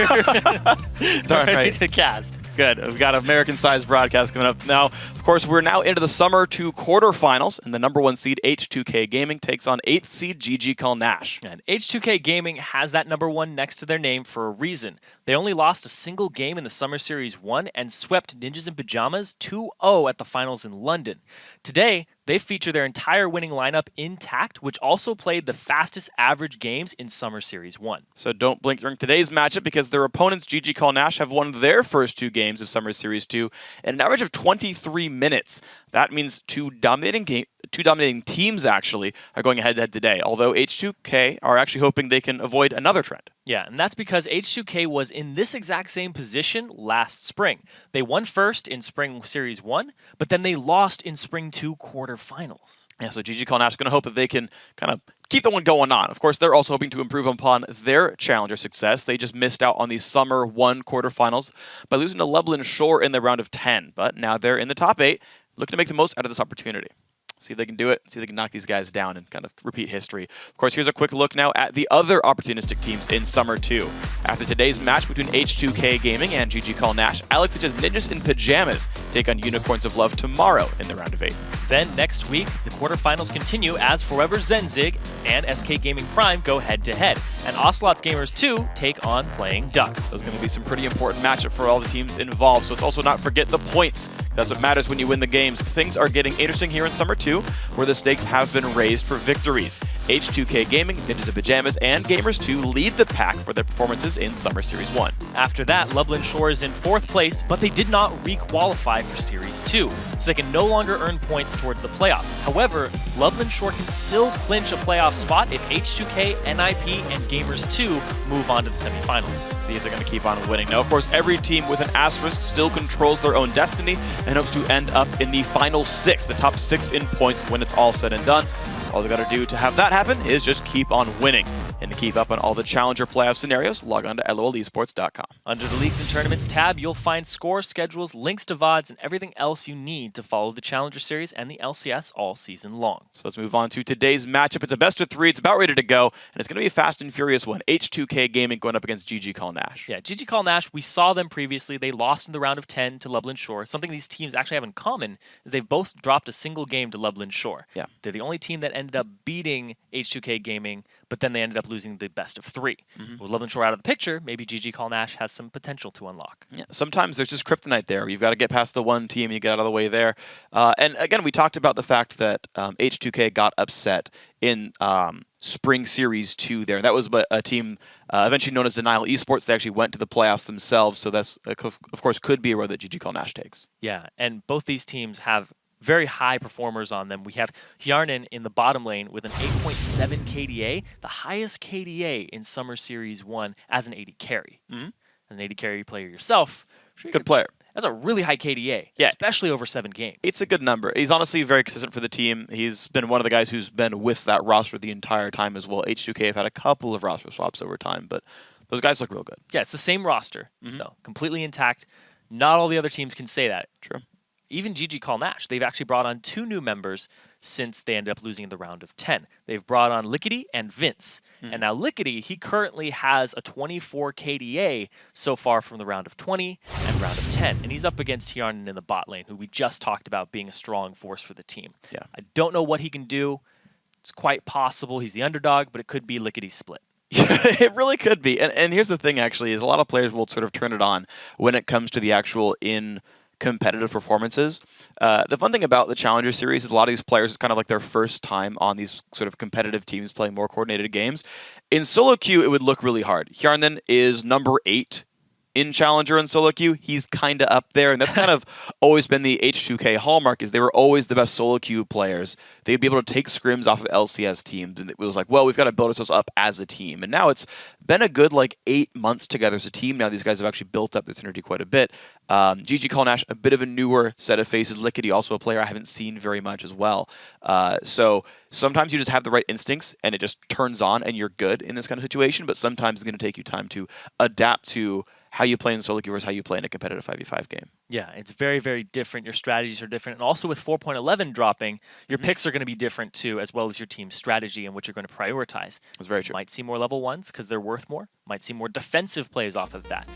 Darn ready right. to cast. Good. We've got an American-sized broadcast coming up. Now, of course, we're now into the Summer 2 quarterfinals, and the #1 seed H2K Gaming takes on 8th seed GG Call Nash. And H2K Gaming has that #1 next to their name for a reason. They only lost a single game in the Summer Series 1 and swept Ninjas in Pyjamas 2-0 at the finals in London. Today, they feature their entire winning lineup intact, which also played the fastest average games in Summer Series 1. So don't blink during today's matchup, because their opponents, GG Call Nash, have won their first 2 games of Summer Series 2 in an average of 23 minutes. That means two dominating teams actually are going head-to-head today, although H2K are actually hoping they can avoid another trend. Yeah, and that's because H2K was in this exact same position last spring. They won first in Spring Series 1, but then they lost in Spring 2 quarterfinals. Yeah, so GG Call Nash is going to hope that they can kind of keep the one going on. Of course, they're also hoping to improve upon their Challenger success. They just missed out on the Summer 1 quarterfinals by losing to Lublin Shore in the round of 10, but now they're in the top 8, looking to make the most out of this opportunity. See if they can do it, see if they can knock these guys down and kind of repeat history. Of course, here's a quick look now at the other opportunistic teams in Summer 2. After today's match between H2K Gaming and GG Call Nash, LCS's Ninjas in Pyjamas take on Unicorns of Love tomorrow in the round of 8. Then next week, the quarterfinals continue as Forever Zenzig and SK Gaming Prime go head-to-head, and Ocelots Gamers 2 take on Playing Ducks. There's going to be some pretty important matchup for all the teams involved, so let's also not forget the points. That's what matters when you win the games. Things are getting interesting here in Summer 2, where the stakes have been raised for victories. H2K Gaming, Ninjas in Pajamas, and Gamers 2 lead the pack for their performances in Summer Series 1. After that, Lublin Shore is in 4th place, but they did not re-qualify for Series 2, so they can no longer earn points towards the playoffs. However, Lublin Shore can still clinch a playoff spot if H2K, NIP, and Gamers 2 move on to the semifinals. See if they're going to keep on winning. Now, of course, every team with an asterisk still controls their own destiny and hopes to end up in the final 6, the top 6 in points when it's all said and done. All they got to do to have that happen is just keep on winning. And to keep up on all the Challenger playoff scenarios, log on to lolesports.com. Under the Leagues and Tournaments tab, you'll find score, schedules, links to VODs, and everything else you need to follow the Challenger Series and the LCS all season long. So let's move on to today's matchup. It's a best of 3. It's about ready to go, and it's going to be a fast and furious one. H2K Gaming going up against GG Call Nash. Yeah, GG Call Nash, we saw them previously. They lost in the round of 10 to Lublin Shore. Something these teams actually have in common is they've both dropped a single game to Lublin Shore. Yeah. They're the only team that ended up beating H2K Gaming, but then they ended up losing the best of 3. With Lublin Shore out of the picture, maybe GG Call Nash has some potential to unlock. Yeah, sometimes there's just kryptonite there. You've got to get past the one team, you get out of the way there. And again, we talked about the fact that H2K got upset in Spring Series 2 there. That was a team eventually known as Denial Esports. They actually went to the playoffs themselves, so that's, of course, could be a road that GG Call Nash takes. Yeah, and both these teams have very high performers on them. We have Hjarnan in the bottom lane with an 8.7 KDA, the highest KDA in Summer Series 1 as an AD carry. As an AD carry player yourself. Good player. That's a really high KDA, yeah, especially over 7 games. It's a good number. He's honestly very consistent for the team. He's been one of the guys who's been with that roster the entire time as well. H2K have had a couple of roster swaps over time, but those guys look real good. Yeah, it's the same roster, though, completely intact. Not all the other teams can say that. True. Even GG Call Nash, they've actually brought on 2 new members since they ended up losing in the round of 10. They've brought on Lickety and Vince. And now Lickety, he currently has a 24 KDA so far from the round of 20 and round of 10. And he's up against Hjarnan in the bot lane, who we just talked about being a strong force for the team. Yeah. I don't know what he can do. It's quite possible he's the underdog, but it could be Lickety's split. It really could be. And here's the thing, actually, is a lot of players will sort of turn it on when it comes to the actual competitive performances. The fun thing about the Challenger Series is a lot of these players, it's kind of like their first time on these sort of competitive teams playing more coordinated games. In solo queue, it would look really hard. Hjarnan is number 8 in Challenger and solo queue. He's kind of up there, and that's kind of always been the H2K hallmark, is they were always the best solo queue players. They'd be able to take scrims off of LCS teams, and it was like, well, we've got to build ourselves up as a team. And now it's been a good 8 months together as a team. Now these guys have actually built up this energy quite a bit. GG Call Nash, a bit of a newer set of faces. Lickety, also a player I haven't seen very much as well. So sometimes you just have the right instincts and it just turns on and you're good in this kind of situation, but sometimes it's going to take you time to adapt to how you play in solo queue versus how you play in a competitive 5v5 game. Yeah, it's very, very different. Your strategies are different. And also with 4.11 dropping, your picks are going to be different too, as well as your team's strategy and what you're going to prioritize. That's very true. Might see more level 1s because they're worth more. Might see more defensive plays off of that.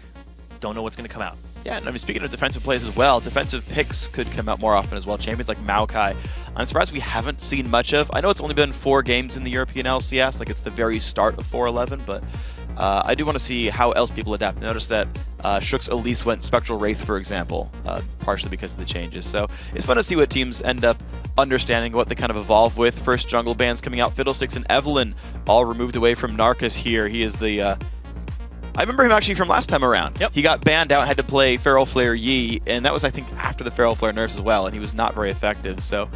Don't know what's going to come out. Yeah, and I mean, speaking of defensive plays as well, defensive picks could come out more often as well. Champions like Maokai, I'm surprised we haven't seen much of. I know it's only been 4 games in the European LCS, like it's the very start of 4.11, but I do want to see how else people adapt. Notice that Shook's Elise went Spectral Wraith, for example, partially because of the changes. So it's fun to see what teams end up understanding, what they kind of evolve with. First jungle bans coming out, Fiddlesticks and Evelyn all removed away from Narcus here. He is the... I remember him actually from last time around. Yep. He got banned out and had to play Feral Flare Yi, and that was, I think, after the Feral Flare nerfs as well, and he was not very effective. So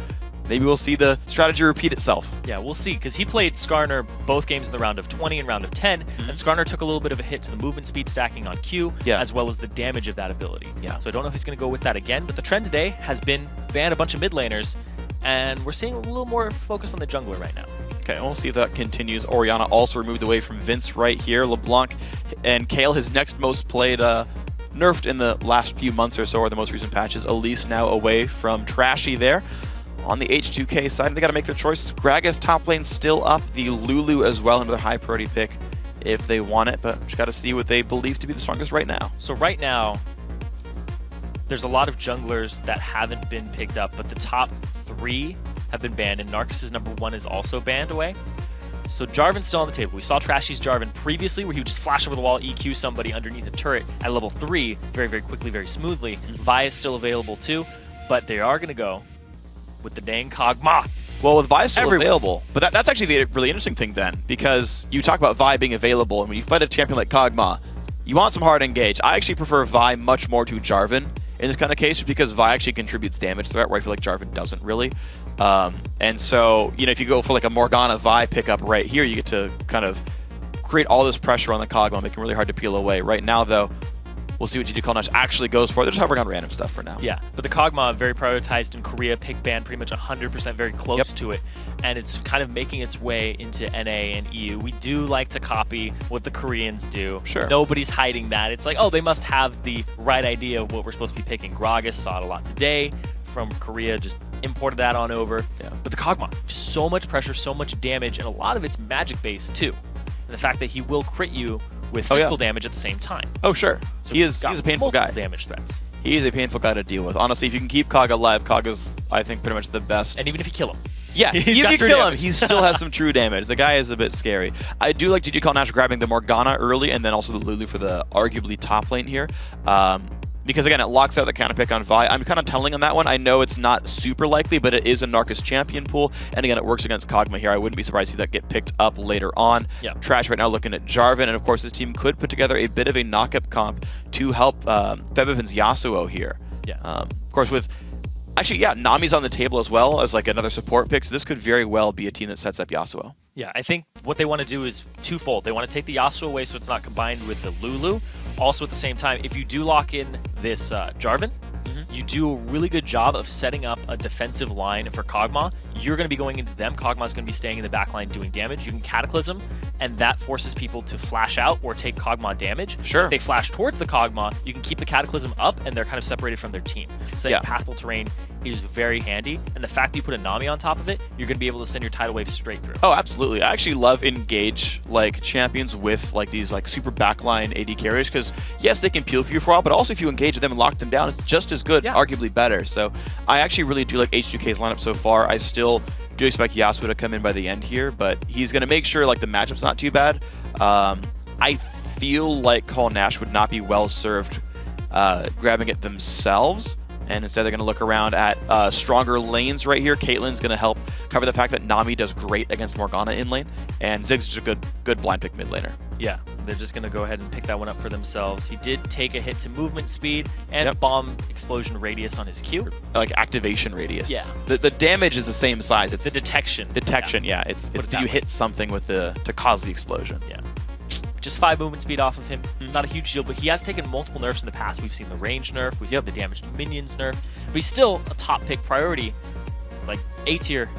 maybe we'll see the strategy repeat itself. Yeah, we'll see, because he played Skarner both games in the round of 20 and round of 10, and Skarner took a little bit of a hit to the movement speed stacking on Q, as well as the damage of that ability. Yeah. So I don't know if he's going to go with that again, but the trend today has been ban a bunch of mid laners, and we're seeing a little more focus on the jungler right now. Okay, we'll see if that continues. Orianna also removed away from Vince right here. LeBlanc and Kale, his next most played, nerfed in the last few months or so, or the most recent patches. Elise now away from Trashy there. On the H2K side, they got to make their choices. Gragas top lane still up. The Lulu as well, another high priority pick if they want it, but just got to see what they believe to be the strongest right now. So right now, there's a lot of junglers that haven't been picked up, but the top 3 have been banned, and Narcus's number 1 is also banned away. So Jarvan's still on the table. We saw Trashy's Jarvan previously, where he would just flash over the wall, EQ somebody underneath a turret at level 3 very, very quickly, very smoothly. Vi is still available too, but they are going to go with the dang Kog'Maw. Well, with Vi still available, but that's actually the really interesting thing then, because you talk about Vi being available, and when you fight a champion like Kog'Maw, you want some hard engage. I actually prefer Vi much more to Jarvan in this kind of case, because Vi actually contributes damage threat, where I feel like Jarvan doesn't really. And so, you know, if you go for like a Morgana Vi pickup right here, you get to kind of create all this pressure on the Kog'Maw, make him really hard to peel away. Right now, though, we'll see what GG Call Nash actually goes for. They're just hovering on random stuff for now. Yeah, but the Kog'Maw, very prioritized in Korea, pick ban pretty much 100%, very close to it. And it's kind of making its way into NA and EU. We do like to copy what the Koreans do. Sure. Nobody's hiding that. It's like, oh, they must have the right idea of what we're supposed to be picking. Gragas saw it a lot today from Korea, just imported that on over. Yeah. But the Kog'Maw, just so much pressure, so much damage, and a lot of it's magic-based too. And the fact that he will crit you with physical damage at the same time. Oh, sure. So he's a painful guy. Damage threats. He is a painful guy to deal with. Honestly, if you can keep Kog alive, Kog is, I think, pretty much the best. And even if you kill him. Yeah, even if you kill him, he still has some true damage. The guy is a bit scary. I do like GG Call Nash grabbing the Morgana early, and then also the Lulu for the arguably top lane here. Because again, it locks out the counter pick on Vi. I'm kind of telling on that one. I know it's not super likely, but it is a Narcus champion pool. And again, it works against Kog'Maw here. I wouldn't be surprised to see that get picked up later on. Yeah. Trash right now looking at Jarvan. And of course, this team could put together a bit of a knock-up comp to help Febiven's Yasuo here. Yeah. Of course, with... Actually, yeah, Nami's on the table as well as like another support pick. So this could very well be a team that sets up Yasuo. Yeah, I think what they want to do is twofold. They want to take the Yasuo away so it's not combined with the Lulu. Also, at the same time, if you do lock in this Jarvan, you do a really good job of setting up a defensive line for Kog'Maw. You're going to be going into them. Kog'Maw's going to be staying in the back line doing damage. You can Cataclysm, and that forces people to flash out or take Kog'Maw damage. Sure. If they flash towards the Kog'Maw, you can keep the Cataclysm up, and they're kind of separated from their team. So that passable terrain is very handy. And the fact that you put a Nami on top of it, you're going to be able to send your tidal wave straight through. Oh, absolutely. I actually love engage like champions with like these like super backline AD carriers, because yes, they can peel for you for a while, but also if you engage them and lock them down, it's just as good, arguably better. So I actually really do like H2K's lineup so far. I still do expect Yasuo to come in by the end here, but he's going to make sure like the matchup's not too bad. I feel like Call Nash would not be well served grabbing it themselves, and instead they're going to look around at stronger lanes right here. Caitlyn's going to help cover the fact that Nami does great against Morgana in lane, and Ziggs is a good blind pick mid laner. Yeah, they're just going to go ahead and pick that one up for themselves. He did take a hit to movement speed and bomb explosion radius on his Q. Like activation radius. Yeah. The damage is the same size. It's the detection. Detection, yeah. It's do you hit something with to cause the explosion? Yeah. Just 5 movement speed off of him. Not a huge deal, but he has taken multiple nerfs in the past. We've seen the range nerf, we've seen the damage to minions nerf, but he's still a top pick priority, like A tier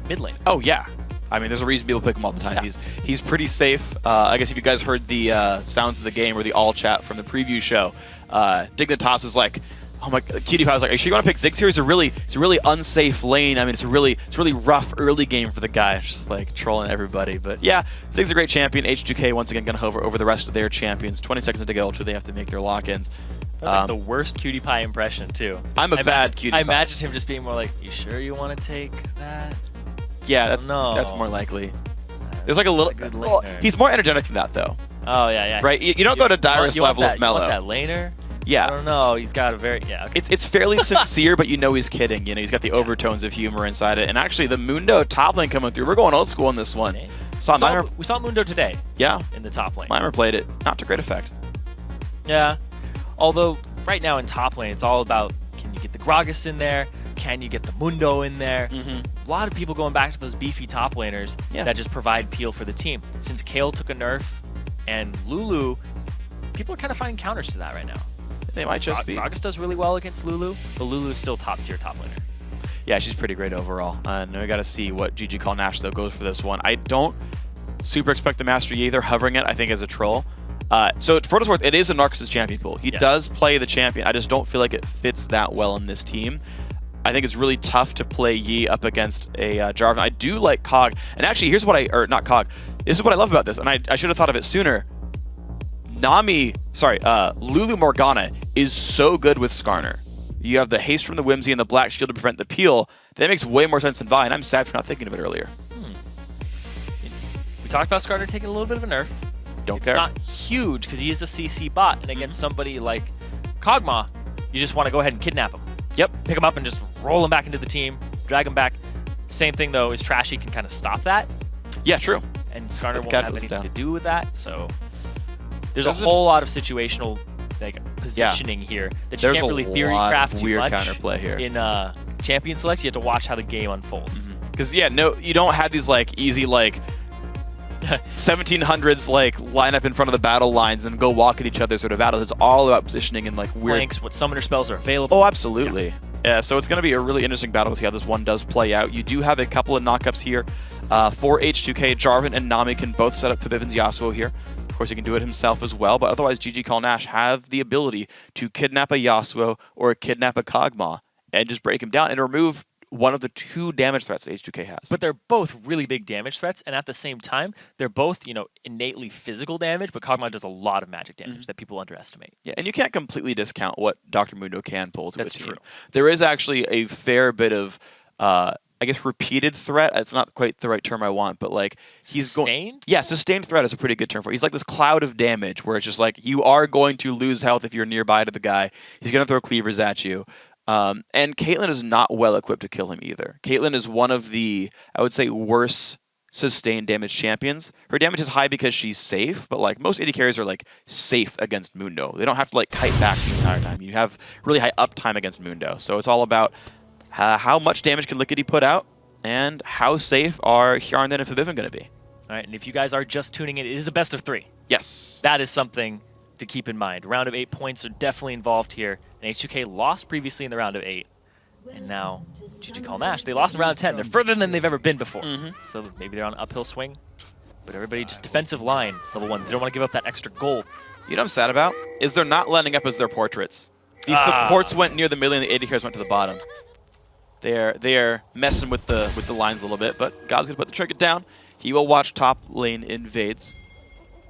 mid lane. Oh yeah. I mean, there's a reason people pick him all the time. He's pretty safe. I guess if you guys heard the sounds of the game or the all chat from the preview show, Dignitas was like, "Oh my!" QT was like, "Are you sure you want to pick Ziggs here? It's a really unsafe lane. I mean, it's a really rough early game for the guy." Just like trolling everybody. But yeah, Ziggs is a great champion. H2K once again going to hover over the rest of their champions. 20 seconds to go until they have to make their lock-ins. Like the worst QT impression too. I'm a bad QT. I imagined him just being more like, "You sure you want to take that?" Yeah, that's more likely. There's like a little. Well, he's more energetic than that though. Oh yeah. Right. You don't go to Dyrus level of Mellow. You want that laner? Yeah. I don't know. He's got a very Okay. It's fairly sincere, but you know he's kidding. You know he's got the overtones of humor inside it. And actually, the Mundo top lane coming through. We're going old school in this one. We saw Mundo today. Yeah. In the top lane. Mimer played it. Not to great effect. Yeah. Although right now in top lane, it's all about can you get the Gragas in there? Can you get the Mundo in there? A lot of people going back to those beefy top laners that just provide peel for the team. Since Kayle took a nerf and Lulu, people are kind of finding counters to that right now. They might just be. Gragas does really well against Lulu, but Lulu is still top tier top laner. Yeah, she's pretty great overall. And we got to see what GG Call Nash though goes for this one. I don't super expect the Master Yi. They're hovering it, I think, as a troll. So for what it's worth, it is a Narcus champion pool. He does play the champion. I just don't feel like it fits that well in this team. I think it's really tough to play Yi up against a Jarvan. I do like Cog, and actually, here's what not Cog. This is what I love about this, and I should have thought of it sooner. Lulu Morgana is so good with Skarner. You have the haste from the Whimsy and the Black Shield to prevent the peel. That makes way more sense than Vi, and I'm sad for not thinking of it earlier. We talked about Skarner taking a little bit of a nerf. Don't care. It's not huge because he is a CC bot, and against somebody like Kog'Maw, you just want to go ahead and kidnap him. Yep. Pick him up and just roll him back into the team, drag him back. Same thing though is Trashy can kind of stop that. Yeah, true. And Skarner won't Cat have goes anything down. to do with that. So there's Doesn't- a whole lot of situational positioning here that you There's can't a really theory lot craft of too weird much counterplay here. in champion selects. You have to watch how the game unfolds. Because yeah, no, you don't have these like easy like 1700s like line up in front of the battle lines and go walk at each other sort of battles. It's all about positioning and like weird Flanks, what summoner spells are available. Oh, absolutely. Yeah, so it's going to be a really interesting battle to see how this one does play out. You do have a couple of knockups here for H2K. Jarvan and Nami can both set up Forbidden's Yasuo here. Of course, he can do it himself as well, but otherwise GG Call Nash have the ability to kidnap a Yasuo or kidnap a Kog'Maw and just break him down and remove one of the 2 damage threats that H2K has. But they're both really big damage threats, and at the same time, they're both, innately physical damage, but Kog'Maw does a lot of magic damage that people underestimate. Yeah, and you can't completely discount what Dr. Mundo can pull to That's a team. true. There is actually a fair bit of, I guess, repeated threat. It's not quite the right term I want, but like he's Sustained? Yeah, sustained threat is a pretty good term for it. He's like this cloud of damage where it's just like you are going to lose health if you're nearby to the guy. He's going to throw cleavers at you. And Caitlyn is not well equipped to kill him either. Caitlyn is one of the, I would say, worse sustained damage champions. Her damage is high because she's safe, but like most AD carries are like safe against Mundo. They don't have to like kite back the entire time. You have really high uptime against Mundo. So it's all about how much damage can Lickety put out and how safe are Hjarnan and Forbidden going to be. All right, and if you guys are just tuning in, it is a best of 3. Yes. That is something to keep in mind. Round of 8 points are definitely involved here. And H2K lost previously in the round of 8. And now GG Call Nash, they lost in round of 10. They're further than they've ever been before. So maybe they're on an uphill swing. But everybody just defensive line, level 1. They don't want to give up that extra goal. You know what I'm sad about? Is they're not lining up as their portraits. These supports went near the middle and the AD carries went to the bottom. They are messing with the lines a little bit, but God's going to put the trinket down. He will watch top lane invades.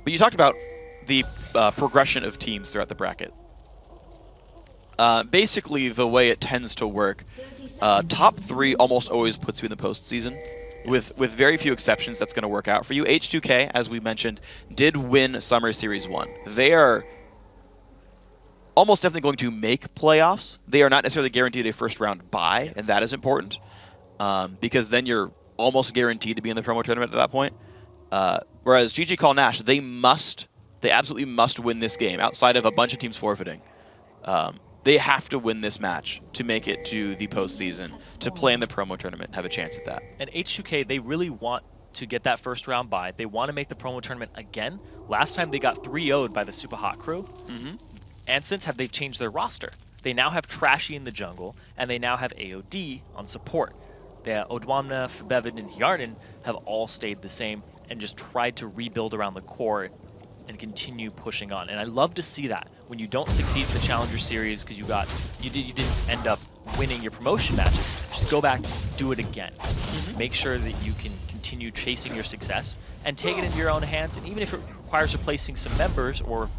But you talked about the progression of teams throughout the bracket. Basically, the way it tends to work, top 3 almost always puts you in the postseason. With very few exceptions, that's going to work out for you. H2K, as we mentioned, did win Summer Series 1. They are almost definitely going to make playoffs. They are not necessarily guaranteed a first-round bye, and that is important because then you're almost guaranteed to be in the promo tournament at that point. Whereas GG Call Nash, they absolutely must win this game outside of a bunch of teams forfeiting. They have to win this match to make it to the postseason, to play in the promo tournament and have a chance at that. And H2K, they really want to get that first round bye. They want to make the promo tournament again. Last time they got 3-0'd by the SUPA Hot crew. And since they've changed their roster. They now have Trashy in the jungle, and they now have AOD on support. Odwamna, Forbidden, and Hjarnan have all stayed the same and just tried to rebuild around the core and continue pushing on. And I love to see that when you don't succeed in the Challenger Series because you didn't end up winning your promotion matches. Just go back, do it again. Make sure that you can continue chasing your success and take it into your own hands. And even if it requires replacing some members or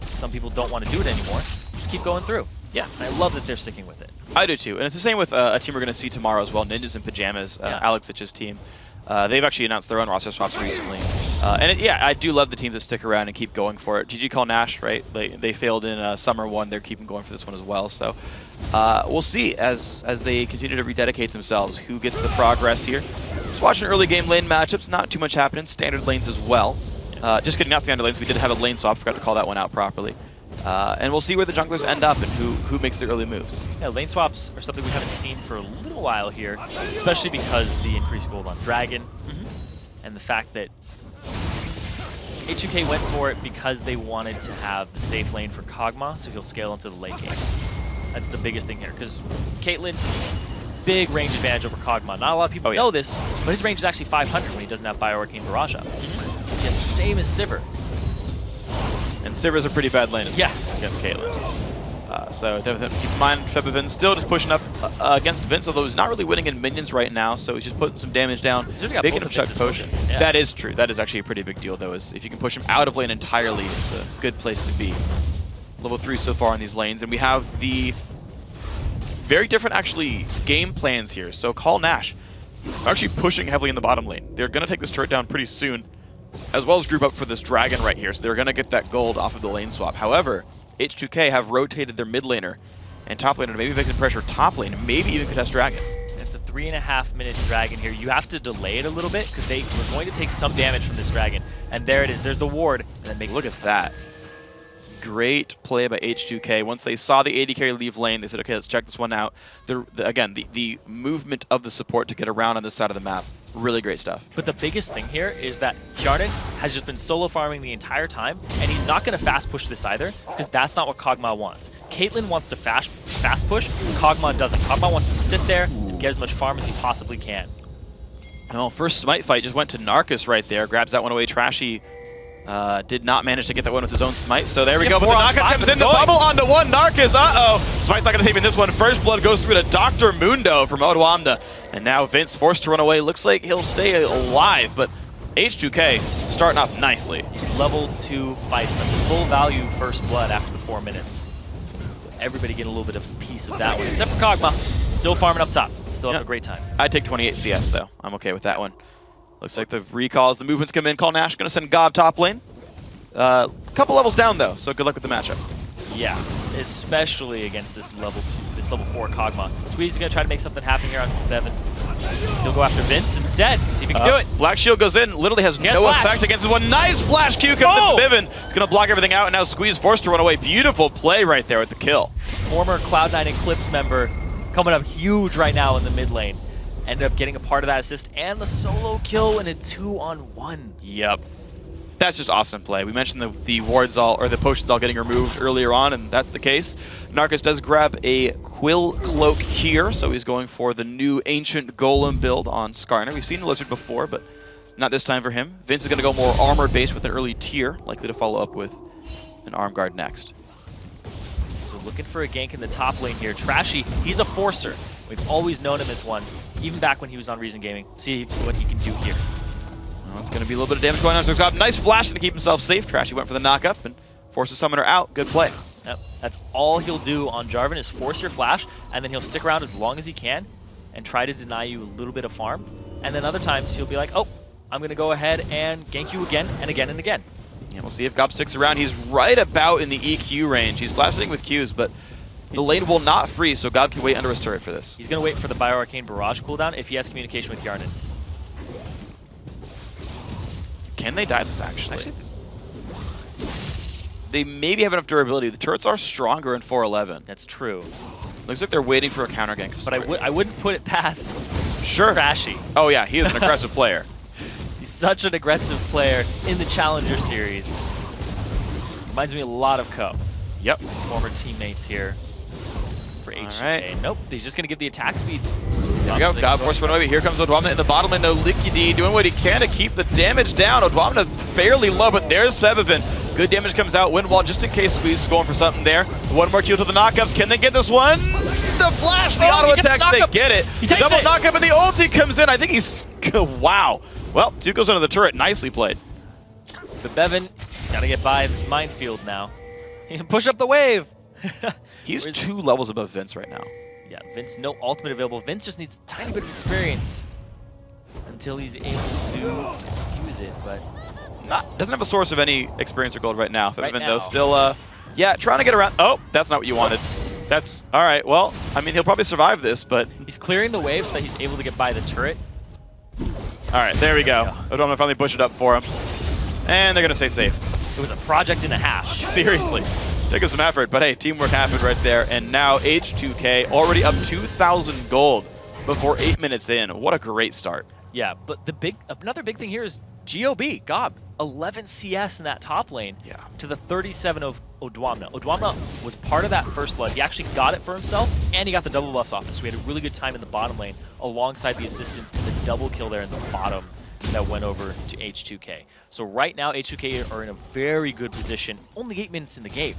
some people don't want to do it anymore, just keep going through. Yeah. And I love that they're sticking with it. I do too. And it's the same with a team we're going to see tomorrow as well, Ninjas in Pajamas, Alex Itch's team. They've actually announced their own roster swaps recently. I do love the teams that stick around and keep going for it. GG Call Nash, right? They failed in Summer 1. They're keeping going for this one as well. So we'll see as they continue to rededicate themselves who gets the progress here. Just watching early game lane matchups. Not too much happening. Standard lanes as well. Just kidding, not standard lanes. We did have a lane swap. Forgot to call that one out properly. And we'll see where the junglers end up and who makes the early moves. Yeah, lane swaps are something we haven't seen for a little while here, especially because the increased gold on Dragon and the fact that H2K went for it because they wanted to have the safe lane for Kog'Maw, so he'll scale into the late game. That's the biggest thing here, because Caitlyn, big range advantage over Kog'Maw. Not a lot of people know this, but his range is actually 500 when he doesn't have Bioarcane Barrage up. Yeah, the same as Sivir. And Sivir's a pretty bad lane against Caitlyn. So definitely keep in mind, Forbidden still just pushing up against Vince, although he's not really winning in minions right now, so he's just putting some damage down, making him chuck potions. Yeah. That is true. That is actually a pretty big deal, though, is if you can push him out of lane entirely, it's a good place to be. Level 3 so far in these lanes, and we have the very different, actually, game plans here. So Call Nash are actually pushing heavily in the bottom lane. They're going to take this turret down pretty soon, as well as group up for this dragon right here, so they're going to get that gold off of the lane swap. However, H2K have rotated their mid laner and top laner to maybe they can pressure top lane and maybe even contest dragon. It's the 3.5-minute dragon here. You have to delay it a little bit because they were going to take some damage from this dragon. And there it is. There's the ward. And then makes Look at that. Great play by H2K. Once they saw the AD carry leave lane, they said, okay, let's check this one out. Again, the movement of the support to get around on this side of the map, really great stuff. But the biggest thing here is that Jarden has just been solo farming the entire time, and he's not going to fast push this either, because that's not what Kog'Maw wants. Caitlyn wants to fast push, Kog'Maw doesn't. Kog'Maw wants to sit there and get as much farm as he possibly can. Well, first smite fight just went to Narcus right there, grabs that one away. Trashy did not manage to get that one with his own smite, so there we go. But the knockup comes in, the bubble onto one. Narcus, Smite's not going to save in this one. First blood goes through to Dr. Mundo from Odwamna. And now Vince forced to run away. Looks like he'll stay alive, but H2K starting off nicely. These level 2 fights, that's full value first blood after the 4 minutes. Everybody getting a little bit of a piece of that one, except for Kog'Maw. Still farming up top. Still having a great time. I'd take 28 CS though. I'm okay with that one. Looks like the recalls, the movements come in. Call Nash going to send Gob top lane. Couple levels down though, so good luck with the matchup. Yeah, especially against this level 4 Kog'Maw. Squeeze is going to try to make something happen here on Bevan. He'll go after Vince instead. See if he can do it. Black Shield goes in, literally has no effect against this one. Nice flash Q comes in. Bivin. He's going to block everything out, and now Squeeze forced to run away. Beautiful play right there with the kill. Former Cloud9 Eclipse member coming up huge right now in the mid lane. Ended up getting a part of that assist and the solo kill in a 2-on-1. Yep. That's just awesome play. We mentioned the wards all, or the potions all getting removed earlier on, and that's the case. Narcus does grab a Quill Cloak here, so he's going for the new Ancient Golem build on Skarner. We've seen Lizard before, but not this time for him. Vince is going to go more armor-based with an early tier, likely to follow up with an Arm Guard next. So looking for a gank in the top lane here. Trashy, he's a forcer. We've always known him as one, even back when he was on Reason Gaming. See what he can do here. Well, it's going to be a little bit of damage going on. So he's got a nice flash to keep himself safe. Trashy went for the knock-up and forces Summoner out. Good play. Yep. That's all he'll do on Jarvan is force your flash, and then he'll stick around as long as he can and try to deny you a little bit of farm. And then other times he'll be like, oh, I'm going to go ahead and gank you again and again and again. Yeah, we'll see if Gob sticks around. He's right about in the EQ range. He's flash hitting with Qs, but the lane will not freeze, so Gob can wait under his turret for this. He's going to wait for the Bioarcane Barrage cooldown if he has communication with Yarden. Can they die this actually? They maybe have enough durability. The turrets are stronger in 411. That's true. Looks like they're waiting for a counter gank. But I wouldn't put it past Trashy. Oh yeah, he is an aggressive player. He's such an aggressive player in the Challenger Series. Reminds me a lot of Co. Yep. Former teammates here for HK. Right. Nope, he's just going to give the attack speed. There we go. Gob forced one away. Here comes Odwamna in the bottom lane, though. Liquidy doing what he can to keep the damage down. Odwamna fairly low, but there's Sebevin. Good damage comes out. Wind wall just in case Squeeze is going for something there. One more kill to the knockups. Can they get this one? The flash, the auto attack, they get it. The double knockup and the ulti comes in. I think he's... Wow. Well, 2 goes under the turret. Nicely played. The Bevan, he's got to get by this minefield now. He can push up the wave. He's 2 levels above Vince right now. Yeah, Vince, no ultimate available. Vince just needs a tiny bit of experience until he's able to use it, but... Doesn't have a source of any experience or gold right now. Though still, yeah, trying to get around. Oh, that's not what you wanted. That's, all right, well, I mean, he'll probably survive this, but... He's clearing the waves so that he's able to get by the turret. All right, there we go. Odwamna finally pushed it up for him. And they're going to stay safe. It was a project and a half. Seriously. Took him some effort, but hey, teamwork happened right there. And now H2K already up 2,000 gold before 8 minutes in. What a great start. Yeah, but another big thing here is Gob, 11 CS in that top lane to the 37 of Odwamna. Odwamna was part of that first blood. He actually got it for himself, and he got the double buffs off it. So we had a really good time in the bottom lane alongside the assistance and the double kill there in the bottom that went over to H2K. So right now, H2K are in a very good position. Only 8 minutes in the game.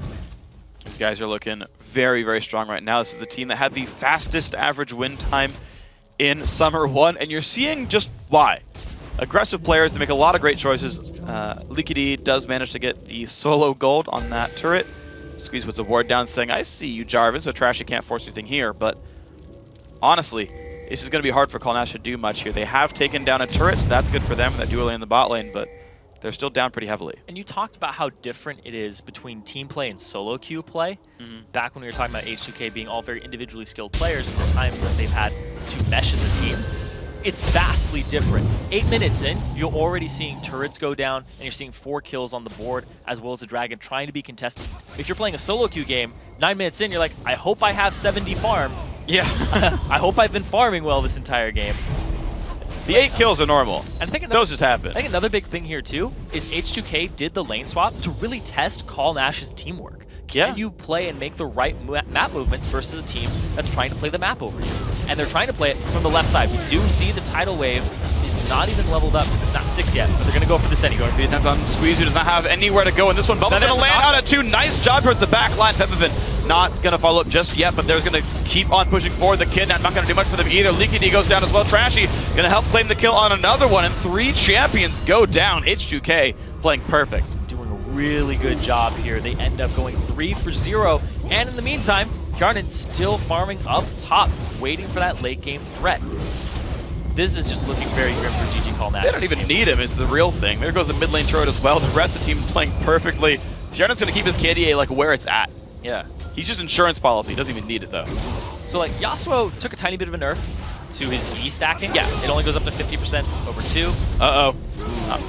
These guys are looking very, very strong right now. This is the team that had the fastest average win time in Summer 1, and you're seeing just why. Aggressive players, they make a lot of great choices. Liquidy does manage to get the solo gold on that turret. Squeeze puts a ward down saying, I see you, Jarvan, so Trashy can't force anything here, but honestly, this is going to be hard for Call Nash to do much here. They have taken down a turret, so that's good for them, that dual lane in the bot lane, but they're still down pretty heavily. And you talked about how different it is between team play and solo queue play. Back when we were talking about H2K being all very individually skilled players and the times that they've had to mesh as a team. It's vastly different. 8 minutes in, you're already seeing turrets go down, and you're seeing 4 kills on the board, as well as a dragon trying to be contested. If you're playing a solo queue game, 9 minutes in, you're like, I hope I have 70 farm. Yeah. I hope I've been farming well this entire game. The 8 kills are normal. And I think those just happen. I think another big thing here, too, is H2K did the lane swap to really test Call Nash's teamwork. Can you play and make the right map movements versus a team that's trying to play the map over you? And they're trying to play it from the left side. We do see the tidal wave is not even leveled up because it's not 6 yet, but they're going to go for this anyway. The attempt on Squeeze, who does not have anywhere to go in this one. Bubble's going to land out at 2. Nice job towards the back line. Peppervin not going to follow up just yet, but they're going to keep on pushing forward. The Kidnap not going to do much for them either. Leaky D goes down as well. Trashy going to help claim the kill on another one, and 3 champions go down. H2K playing perfect. Doing a really good job here. They end up going 3 for 0, and in the meantime, Yarnan still farming up top, waiting for that late game threat. This is just looking very grim for GG Call Nash. They don't even need him, is the real thing. There goes the mid lane turret as well. The rest of the team playing perfectly. Yarnan's going to keep his KDA like where it's at. Yeah. He's just insurance policy. He doesn't even need it though. So like Yasuo took a tiny bit of a nerf to his E stacking. Yeah, it only goes up to 50% over 2. Uh-oh.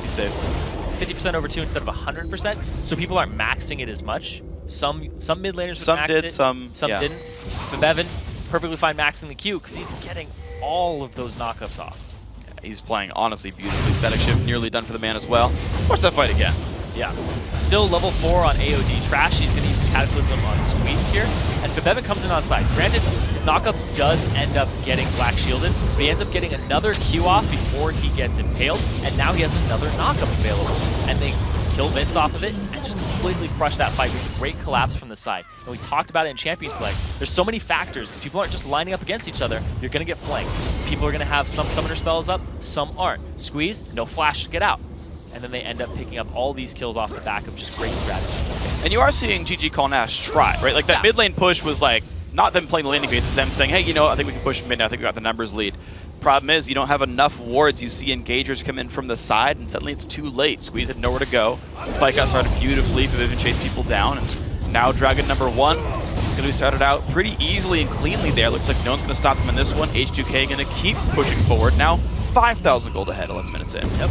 He's safe. 50% over 2 instead of 100%. So people aren't maxing it as much. Some mid laners would max it. Some didn't. Fnatic perfectly fine maxing the Q because he's getting all of those knockups off. Yeah, he's playing honestly beautifully. Static Shift nearly done for the man as well. Watch that fight again. Yeah. Still level 4 on AOD Trash. He's going to use the Cataclysm on Squeeze here. And Fnatic comes in on side. Granted, his knockup does end up getting Black Shielded, but he ends up getting another Q off before he gets impaled, and now he has another knockup available. And they kill Vince off of it and just completely crush that fight with a great collapse from the side. And we talked about it in Champion Select. There's so many factors. People aren't just lining up against each other. You're going to get flanked. People are going to have some summoner spells up, some aren't. Squeeze, no flash to get out. And then they end up picking up all these kills off the back of just great strategy. And you are seeing GG Call Nash try, right? Like that mid lane push was like, not them playing the laning phase, it's them saying, hey, you know, I think we can push mid now, I think we got the numbers lead. Problem is, you don't have enough wards. You see engagers come in from the side, and suddenly it's too late. Squeeze had nowhere to go. Fight got started beautifully. Pavilion chased people down, and now Dragon number 1 is going to be started out pretty easily and cleanly there. Looks like no one's going to stop them in this one. H2K going to keep pushing forward. Now 5,000 gold ahead, 11 minutes in. Yep.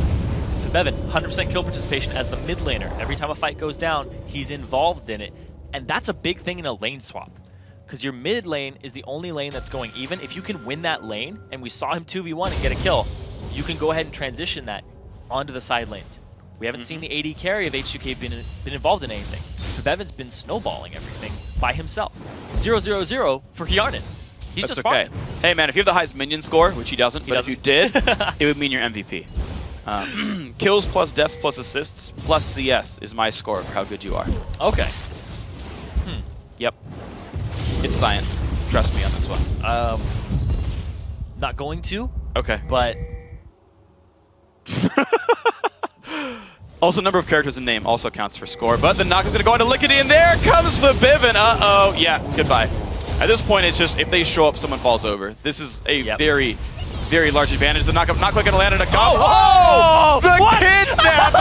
Bevan, 100% kill participation as the mid laner. Every time a fight goes down, he's involved in it. And that's a big thing in a lane swap. Because your mid lane is the only lane that's going even. If you can win that lane, and we saw him 2v1 and get a kill, you can go ahead and transition that onto the side lanes. We haven't seen the AD carry of H2K been involved in anything. Bevan's been snowballing everything by himself. 0-0-0 for Yarnan. He's That's just okay. farming. Hey man, if you have the highest minion score, which he doesn't, but if you did, it would mean you're MVP. Kills plus deaths plus assists plus CS is my score for how good you are. Okay. Yep. It's science. Trust me on this one. Not going to. Okay. But also, number of characters in name also counts for score. But the knock is going to go into Lickety, and there comes the Bivin. Uh-oh. Yeah, goodbye. At this point, it's just if they show up, someone falls over. This is a very, very large advantage. The knockup not quite going to land in a combo. Oh! The Kidnap!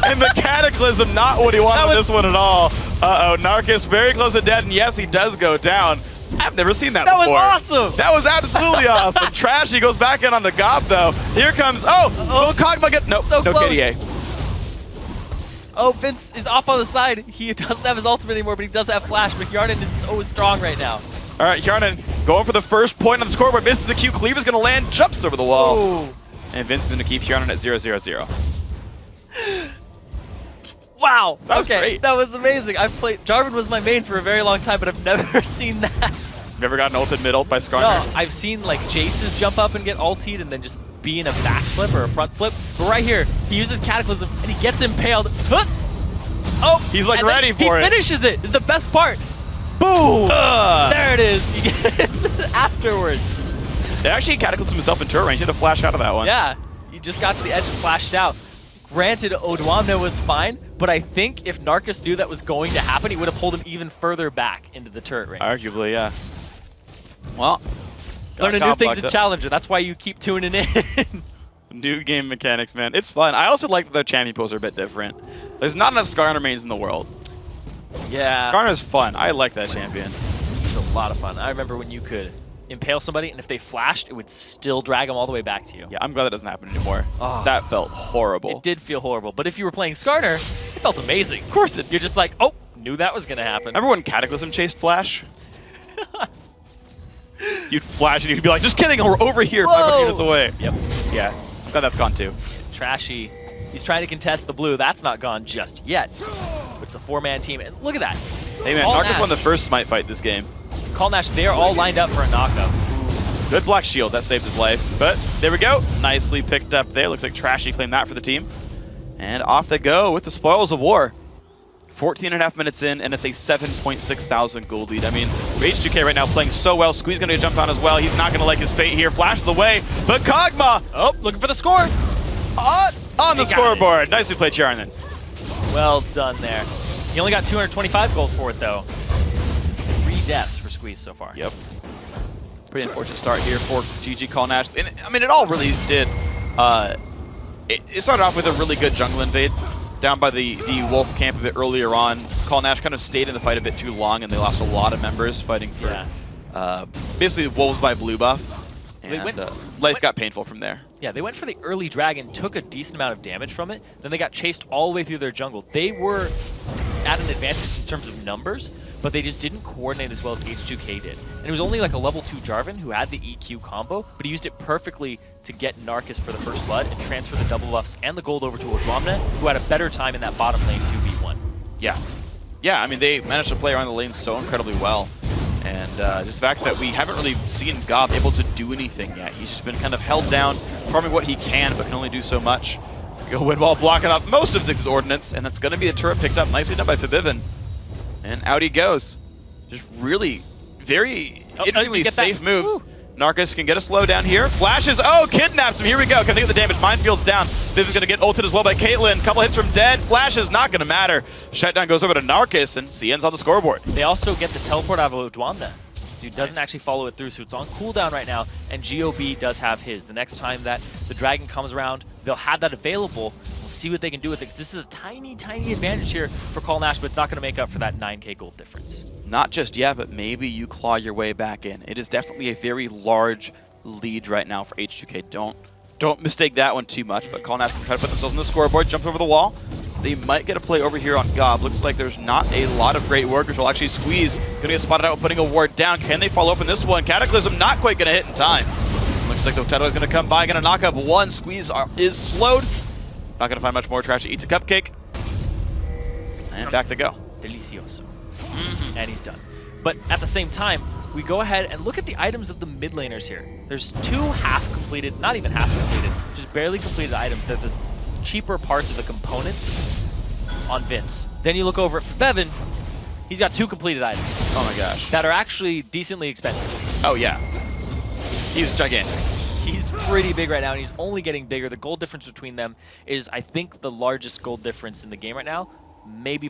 And the Cataclysm, not what he wanted on this one at all. Uh-oh, Narcus very close to dead, and yes, he does go down. I've never seen that before. That was awesome! That was absolutely awesome. Trashy goes back in on the Gob, though. Here comes, will Kog'Maw get, nope, So no close. KDA. Oh, Vince is off on the side. He doesn't have his ultimate anymore, but he does have flash. But Yarnan is so strong right now. All right, Yarnan going for the first point on the scoreboard. Misses the Q. Cleaver's going to land, jumps over the wall. Ooh. And Vince is going to keep Yarnan at 0-0-0. Wow. That was okay, great. that was amazing. I've played Jarvan was my main for a very long time, but I've never seen that. Never gotten ulted mid-ult by Skarner? No, I've seen like Jace's jump up and get ultied and then just be in a backflip or a front flip. But right here, he uses Cataclysm and he gets impaled. Huh! Oh, he's like ready for it. He finishes it. Is the best part. Boom! There it is. He gets it afterwards. They actually Cataclysm himself in turret range. He had to flash out of that one. Yeah, he just got to the edge and flashed out. Granted, Odwamna was fine, but I think if Narcus knew that was going to happen, he would have pulled him even further back into the turret range. Arguably, yeah. Well, learning new things in Challenger. That's why you keep tuning in. New game mechanics, man. It's fun. I also like that their champion pools are a bit different. There's not enough Skarner mains in the world. Yeah. Skarner's fun. I like that champion. It's a lot of fun. I remember when you could impale somebody, and if they flashed, it would still drag them all the way back to you. Yeah, I'm glad that doesn't happen anymore. Oh, that felt horrible. It did feel horrible, but if you were playing Skarner, it felt amazing. Of course it did. You're just like, oh, knew that was going to happen. Remember when Cataclysm chased Flash? You'd flash and you'd be like, just kidding, we're over here 500 units away. Yep. Yeah, I'm glad that's gone too. Trashy. He's trying to contest the blue. That's not gone just yet. But it's a 4-man team, and look at that. Hey man, Narcus won the first Smite fight this game. Call Nash, they are all lined up for a knockup. Good Black Shield, that saved his life. But there we go, nicely picked up there. Looks like Trashy claimed that for the team. And off they go with the spoils of war. 14.5 minutes in, and it's a 7.6 thousand gold lead. I mean, H2K right now playing so well. Squeeze gonna jump on as well. He's not gonna like his fate here. Flashes away, but Kog'Maw! Oh, looking for the score. On the scoreboard. Nicely played, Charnan. Well done there. He only got 225 gold for it, though. It's 3 deaths for Squeeze so far. Yep. Pretty unfortunate start here for GG Call Nash. And, I mean, it all really did. It started off with a really good jungle invade down by the Wolf camp a bit earlier on. Call Nash kind of stayed in the fight a bit too long, and they lost a lot of members fighting for basically Wolves by blue buff. And life got painful from there. Yeah, they went for the early dragon, took a decent amount of damage from it, then they got chased all the way through their jungle. They were at an advantage in terms of numbers, but they just didn't coordinate as well as H2K did. And it was only like a level 2 Jarvan who had the EQ combo, but he used it perfectly to get Narcus for the first blood and transfer the double buffs and the gold over to Odwamna, who had a better time in that bottom lane 2v1. Yeah. Yeah, I mean, they managed to play around the lane so incredibly well. And just the fact that we haven't really seen Gob able to do anything yet. He's just been kind of held down, farming what he can, but can only do so much. Go Windwall blocking off most of Ziggs' ordnance, and that's going to be a turret picked up. Nicely done by Fnatic. And out he goes. Just really very interestingly safe moves. Woo. Narcus can get a slow down here. Flashes. Oh, kidnaps him. Here we go. Can they get the damage? Minefield's down. Viv is going to get ulted as well by Caitlyn. Couple hits from Dead. Flashes not going to matter. Shutdown goes over to Narcus, and CN's on the scoreboard. They also get the teleport out of Odwamna. So he doesn't actually follow it through, so it's on cooldown right now, and GOB does have his. The next time that the dragon comes around, they'll have that available. We'll see what they can do with it, because this is a tiny, tiny advantage here for Call Nash, but it's not going to make up for that 9k gold difference. Not just yet, but maybe you claw your way back in. It is definitely a very large lead right now for H2K. Don't mistake that one too much, but Call Nash can try to put themselves on the scoreboard, jump over the wall. They might get a play over here on Gob. Looks like there's not a lot of great workers. Will actually Squeeze. Gonna get spotted out putting a ward down. Can they follow up in this one? Cataclysm not quite gonna hit in time. Looks like the Potato is gonna come by, gonna knock up one. Squeeze is slowed. Not gonna find much more. Trash eats a cupcake. And back they go. Delicioso. And he's done. But at the same time, we go ahead and look at the items of the mid laners here. There's 2 half-completed, not even half-completed, just barely completed items. They're the cheaper parts of the components on Vince. Then you look over at Bevan, he's got 2 completed items. Oh my gosh. That are actually decently expensive. Oh yeah. He's gigantic. He's pretty big right now, and he's only getting bigger. The gold difference between them is, I think, the largest gold difference in the game right now. Maybe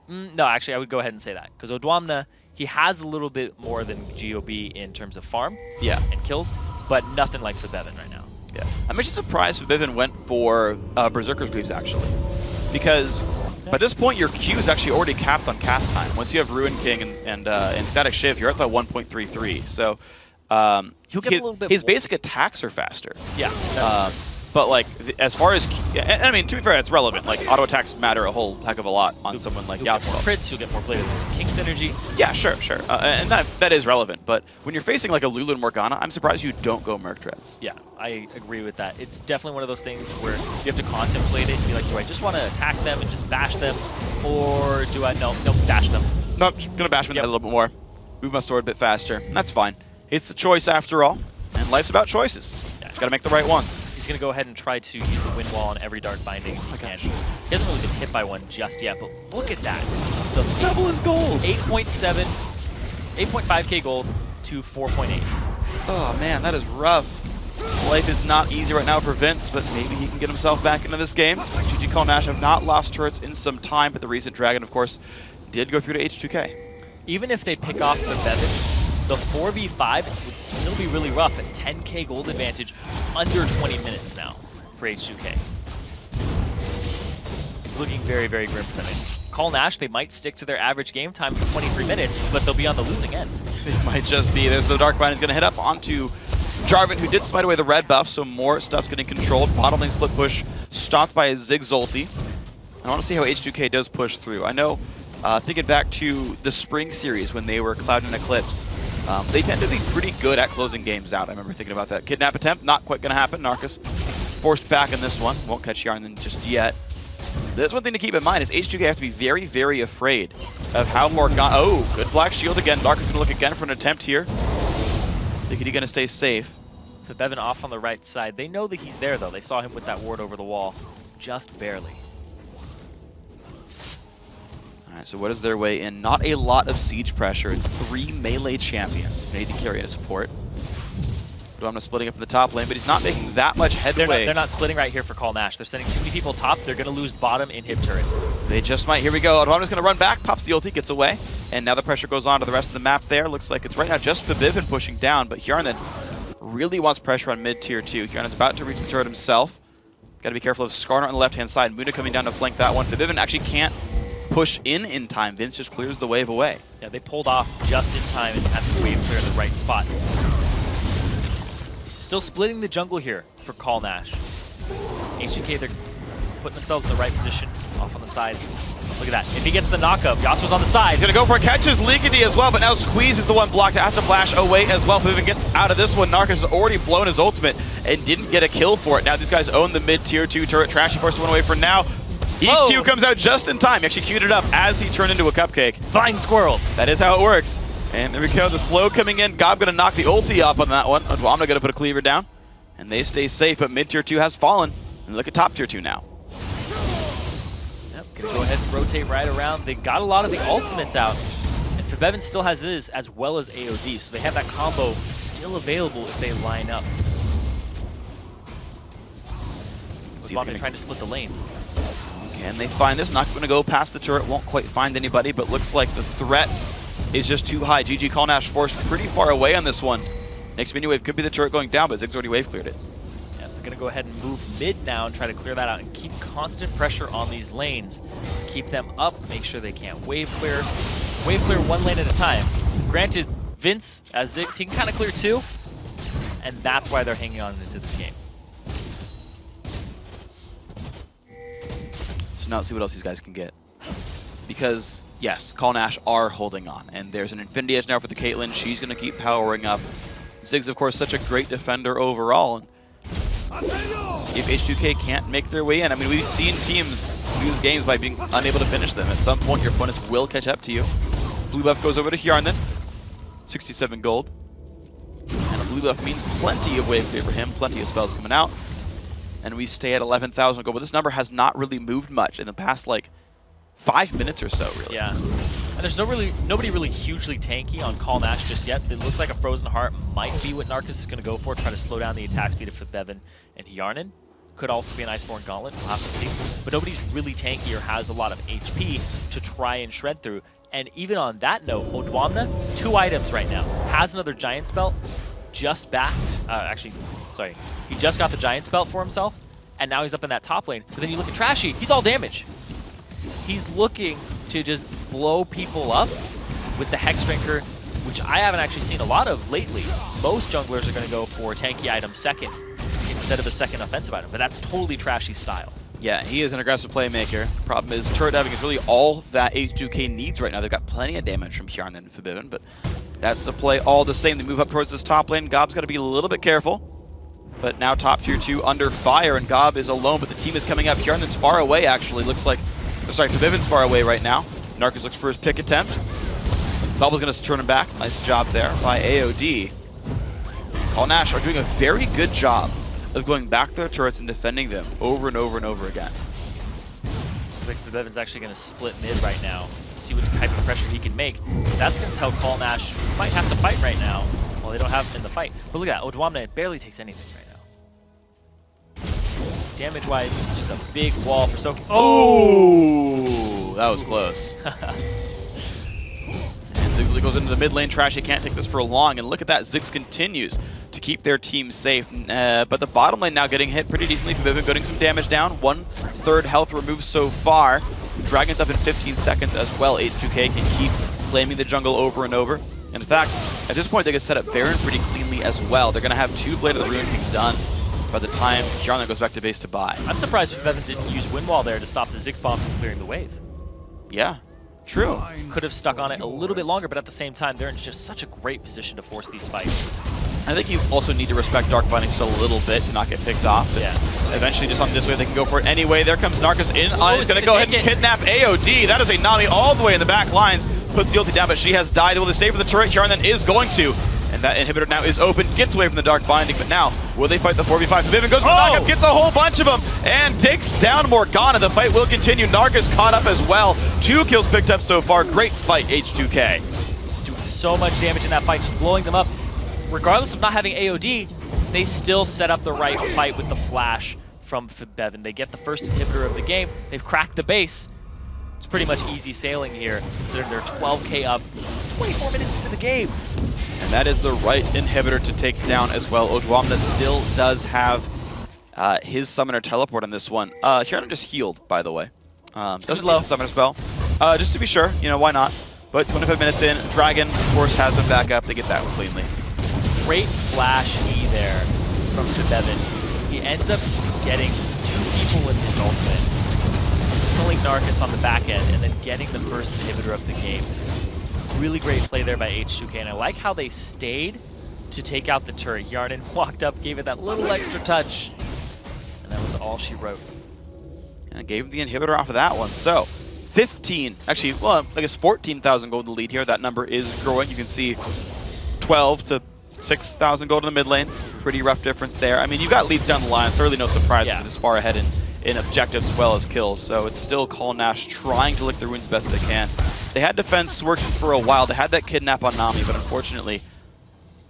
no, actually, I would go ahead and say that, because Odwamna, he has a little bit more than GOB in terms of farm and kills, but nothing like for Bevan right now. Yeah, I'm actually surprised Vivian went for Berserker's Greaves, actually, because by this point your Q is actually already capped on cast time. Once you have Ruin King and Static Shiv, you're at that 1.33. So He'll get a little bit his more. basic attacks are faster. Yeah. But like as far as, and I mean, to be fair, it's relevant. Like auto attacks matter a whole heck of a lot on someone like You'll get more Yasuo. crits, you'll get more play with King synergy. Yeah, sure. And that is relevant. But when you're facing like a Lulu and Morgana, I'm surprised you don't go Merc Treads. Yeah, I agree with that. It's definitely one of those things where you have to contemplate it and be like, do I just want to attack them and just bash them? Or do I, no, bash them. Nope, just gonna bash them a little bit more. Move my sword a bit faster. And that's fine. It's the choice after all. And life's about choices. Yeah. Gotta make the right ones. He's going to go ahead and try to use the wind wall on every dart binding he can. He hasn't really been hit by one just yet, but look at that. The double his gold. 8.5k gold to 4.8. Oh man, that is rough. Life is not easy right now for Vince, but maybe he can get himself back into this game. GG Call Nash have not lost turrets in some time, but the recent Dragon, of course, did go through to H2K. Even if they pick off the Bevan, the 4v5 would still be really rough at 10k gold advantage under 20 minutes now. for H2K. It's looking very, very grim for them. Call Nash, they might stick to their average game time of 23 minutes, but they'll be on the losing end. It might just be. There's the Dark Bind is going to hit up onto Jarvan, who did smite away the red buff, so more stuff's getting controlled. Bottom lane split push stopped by a Ziggs ulti. I want to see how H2K does push through. I know, thinking back to the spring series when they were Cloud and Eclipse, they tend to be pretty good at closing games out. I remember thinking about that. Kidnap attempt, not quite going to happen. Narcus forced back in this one. Won't catch Yarn just yet. That's one thing to keep in mind is H2K have to be very, very afraid of how Morgana... Oh, good Black Shield again. Narcus going to look again for an attempt here. Think he's going to stay safe. Bevan off on the right side. They know that he's there, though. They saw him with that ward over the wall. Just barely. Alright, so what is their way in? Not a lot of siege pressure. It's 3 melee champions. They need to carry and support. Domna splitting up in the top lane, but he's not making that much headway. They're not splitting right here for Call Nash. They're sending too many people top. They're going to lose bottom in hip turret. They just might. Here we go. Domna's going to run back, pops the ulti, gets away. And now the pressure goes on to the rest of the map there. Looks like it's right now just Fnatic pushing down, but Hjarnan really wants pressure on mid-tier 2. Hjarnan's about to reach the turret himself. Got to be careful of Skarner on the left-hand side. Muna coming down to flank that one. Fnatic actually can't push in time. Vince just clears the wave away. Yeah, they pulled off just in time and had the wave clear in the right spot. Still splitting the jungle here for Call Nash. H2K, they're putting themselves in the right position, off on the side. Look at that. If he gets the knockup, Yasuo's on the side. He's going to go for a catches Legady as well, but now Squeeze is the one blocked. It has to flash away as well. Fnatic gets out of this one. Narcus has already blown his ultimate and didn't get a kill for it. Now these guys own the mid-tier 2 turret. Trashy forced one away for now. EQ comes out just in time. He actually queued it up as he turned into a cupcake. Flying squirrels. That is how it works. And there we go, the slow coming in. Gob going to knock the ulti up on that one. Adwamna going to put a cleaver down. And they stay safe, but mid-tier 2 has fallen. And look at top tier 2 now. Yep, going to go ahead and rotate right around. They got a lot of the ultimates out. And Bevan still has his as well as AOD, so they have that combo still available if they line up. Adwamna trying to split the lane. Can they find this? Not going to go past the turret, won't quite find anybody, but looks like the threat is just too high. GG Call Nash forced pretty far away on this one. Next mini wave could be the turret going down, but Ziggs already wave cleared it. Yeah, they're going to go ahead and move mid now and try to clear that out and keep constant pressure on these lanes. Keep them up, make sure they can't wave clear. Wave clear one lane at a time. Granted, Vince, as Ziggs, he can kind of clear two, and that's why they're hanging on into this game. So now let's see what else these guys can get. Because, yes, Call Nash are holding on, and there's an Infinity Edge now for the Caitlyn. She's going to keep powering up. Ziggs, of course, such a great defender overall. And if H2K can't make their way in, I mean, we've seen teams lose games by being unable to finish them. At some point, your opponents will catch up to you. Blue buff goes over to Hjarnan. 67 gold. And a blue buff means plenty of wave clear for him, plenty of spells coming out. And we stay at 11,000 gold. But this number has not really moved much in the past, like, 5 minutes or so, really. Yeah. And there's nobody really hugely tanky on Call Nash just yet. It looks like a Frozen Heart might be what Narcus is going to go for, try to slow down the attack speed of Bevan and Hjarnan. Could also be an Iceborne Gauntlet, we'll have to see. But nobody's really tanky or has a lot of HP to try and shred through. And even on that note, Odwamna, 2 items right now. Has another Giant's Belt, just backed. He just got the Giant's Belt for himself, and now he's up in that top lane. But then you look at Trashy, he's all damage. He's looking to just blow people up with the Hex Drinker, which I haven't actually seen a lot of lately. Most junglers are going to go for tanky item second instead of a second offensive item, but that's totally Trashy's style. Yeah, he is an aggressive playmaker. Problem is, turret diving is really all that H2K needs right now. They've got plenty of damage from Hjarnan and Fnatic, but that's the play all the same. They move up towards this top lane. Gob's got to be a little bit careful. But now top tier 2 under fire, and Gob is alone, but the team is coming up. Hjarnan's far away, actually. Looks like, Fnatic's far away right now. Narcus looks for his pick attempt. Bubble's going to turn him back. Nice job there by AOD. Call Nash are doing a very good job of going back to their turrets and defending them over and over and over again. Looks like Bevan's actually going to split mid right now, see what type of pressure he can make. That's going to tell Call Nash he might have to fight right now. Well, they don't have him in the fight. But look at that, Odwamna barely takes anything right now. Damage-wise, it's just a big wall for Soaking. Oh! That was close. And Ziggs goes into the mid lane. Trashy can't take this for long. And look at that, Ziggs continues to keep their team safe. But the bottom lane now getting hit pretty decently. Forbidden getting some damage down. 1/3 health removed so far. Dragon's up in 15 seconds as well. H2K can keep claiming the jungle over and over. And in fact, at this point, they can set up Baron pretty cleanly as well. They're going to have 2 Blade of the Ruin Kings done by the time Kjarnan goes back to base to buy. I'm surprised Forbidden didn't use Windwall there to stop the Ziggs bomb from clearing the wave. Yeah, true. Could have stuck on it a little bit longer, but at the same time, they're in just such a great position to force these fights. I think you also need to respect Dark Binding just a little bit to not get picked off. Yeah. Eventually, just on this way, they can go for it anyway. There comes Narcus in. He's going to go ahead and kidnap AOD. That is a Nami all the way in the back lines. Puts the ulti down, but she has died. Will they stay for the turret? Kjarnan is going to. And that inhibitor now is open. Gets away from the Dark Binding. But now, will they fight the 4v5? Vivian goes for the knockup. Gets a whole bunch of them. And takes down Morgana. The fight will continue. Narcus caught up as well. 2 kills picked up so far. Great fight, H2K. Just doing so much damage in that fight. Just blowing them up. Regardless of not having AOD, they still set up the right fight with the flash from Forbidden. They get the first inhibitor of the game. They've cracked the base. It's pretty much easy sailing here, considering they're 12k up 24 minutes into the game. And that is the right inhibitor to take down as well. Odwamna still does have his summoner teleport on this one. Kjarnan just healed, by the way. Doesn't need the summoner spell. Just to be sure, you know, why not? But 25 minutes in, Dragon, of course, has been back up. They get that one cleanly. Great flash E there from Forbidden. He ends up getting 2 people with his ultimate, killing Narcus on the back end, and then getting the first inhibitor of the game. Really great play there by H2K, and I like how they stayed to take out the turret. Kjarnan walked up, gave it that little extra touch, and that was all she wrote. And gave him the inhibitor off of that one. So, 15, actually, well, I guess 14,000 gold in the lead here. That number is growing. You can see 12 to 6,000 gold in the mid lane. Pretty rough difference there. I mean, you've got leads down the line. It's really no surprise that it's far ahead in objectives as well as kills. So it's still Call Nash trying to lick the runes best they can. They had defense working for a while. They had that kidnap on Nami, but unfortunately,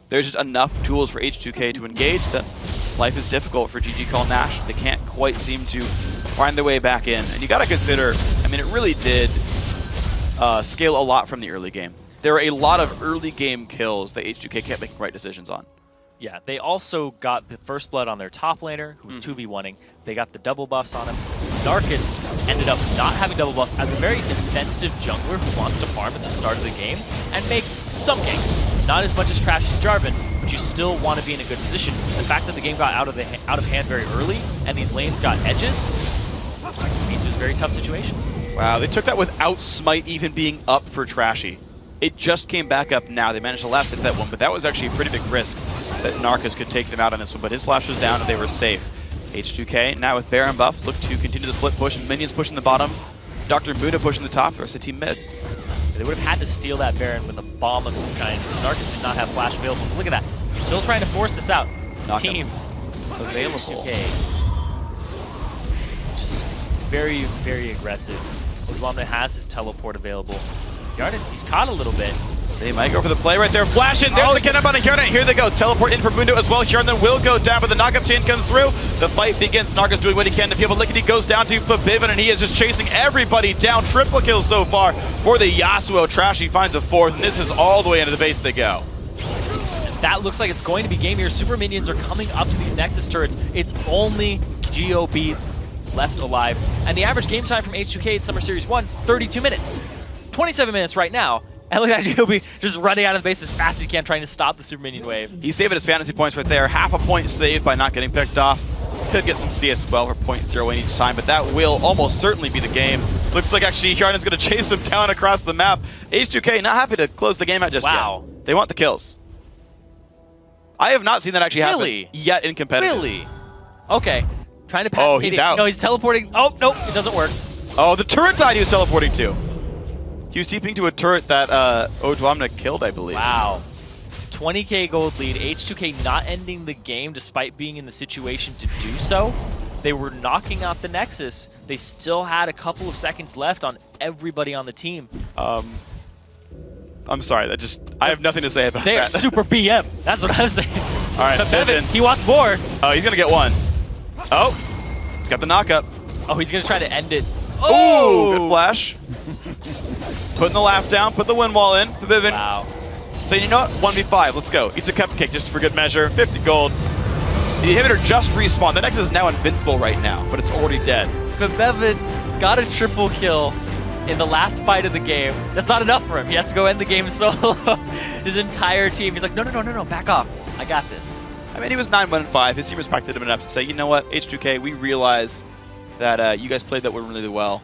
there's just enough tools for H2K to engage that life is difficult for GG Call Nash. They can't quite seem to find their way back in. And you got to consider, I mean, it really did scale a lot from the early game. There are a lot of early game kills that H2K can't make the right decisions on. Yeah, they also got the first blood on their top laner, who was 2v1ing. They got the double buffs on him. Narcus ended up not having double buffs as a very defensive jungler who wants to farm at the start of the game and make some ganks. Not as much as Trashy's Jarvan, but you still want to be in a good position. The fact that the game got out of hand very early and these lanes got edges means it was a very tough situation. Wow, they took that without Smite even being up for Trashy. It just came back up now. They managed to last hit that one, but that was actually a pretty big risk that Narcus could take them out on this one. But his flash was down and they were safe. H2K now with Baron buff, look to continue the split push. Minions pushing the bottom. Dr. Muda pushing the top. The rest of the team mid. They would have had to steal that Baron with a bomb of some kind. Narcus did not have flash available. Look at that. He's still trying to force this out. His team available. H2K. Just very, very aggressive. Odwamna has his teleport available. Kjarnan, he's caught a little bit. They might go for the play right there. Flash in. There's the kidnap on the Kjarnan. Here they go. Teleport in for Mundo as well. Kjarnan will go down, but the knockup chain comes through. The fight begins. Narcus doing what he can to people. Lickety goes down to Forbidden, and he is just chasing everybody down. Triple kills so far for the Yasuo. Trashy finds a 4th, and this is all the way into the base they go. And that looks like it's going to be game here. Super minions are coming up to these Nexus turrets. It's only GOB left alive. And the average game time from H2K in Summer Series 1, 32 minutes. 27 minutes right now. And look at that, GOB just running out of the base as fast as he can, trying to stop the super minion wave. He's saving his fantasy points right there. Half a point saved by not getting picked off. Could get some CS as well for 0.01 each time, but that will almost certainly be the game. Looks like actually Kjarnan's going to chase him down across the map. H2K not happy to close the game out just yet. They want the kills. I have not seen that actually happen yet in competitive. Really? Okay. Trying to pass. Oh, he's out. No, he's teleporting. Oh, nope, it doesn't work. Oh, the turret died he was teleporting to. He was TPing to a turret that Odwamna killed, I believe. Wow. 20k gold lead. H2K not ending the game despite being in the situation to do so. They were knocking out the Nexus. They still had a couple of seconds left on everybody on the team. I'm sorry, I have nothing to say about that. They are super BM. That's what I was saying. All right, Bevan, he wants more. Oh, he's going to get one. Oh, he's got the knockup. Oh, he's going to try to end it. Oh, good flash. Putting the laugh down, put the wind wall in. Forbidden saying, you know what, 1v5, let's go. Eats a cupcake just for good measure, 50 gold. The inhibitor just respawned. The Nexus is now invincible right now, but it's already dead. Fnatic got a triple kill in the last fight of the game. That's not enough for him. He has to go end the game solo. His entire team, he's like, no, back off. I got this. I mean, he was 9-1-5. His team respected him enough to say, you know what, H2K, we realize that you guys played that one really well.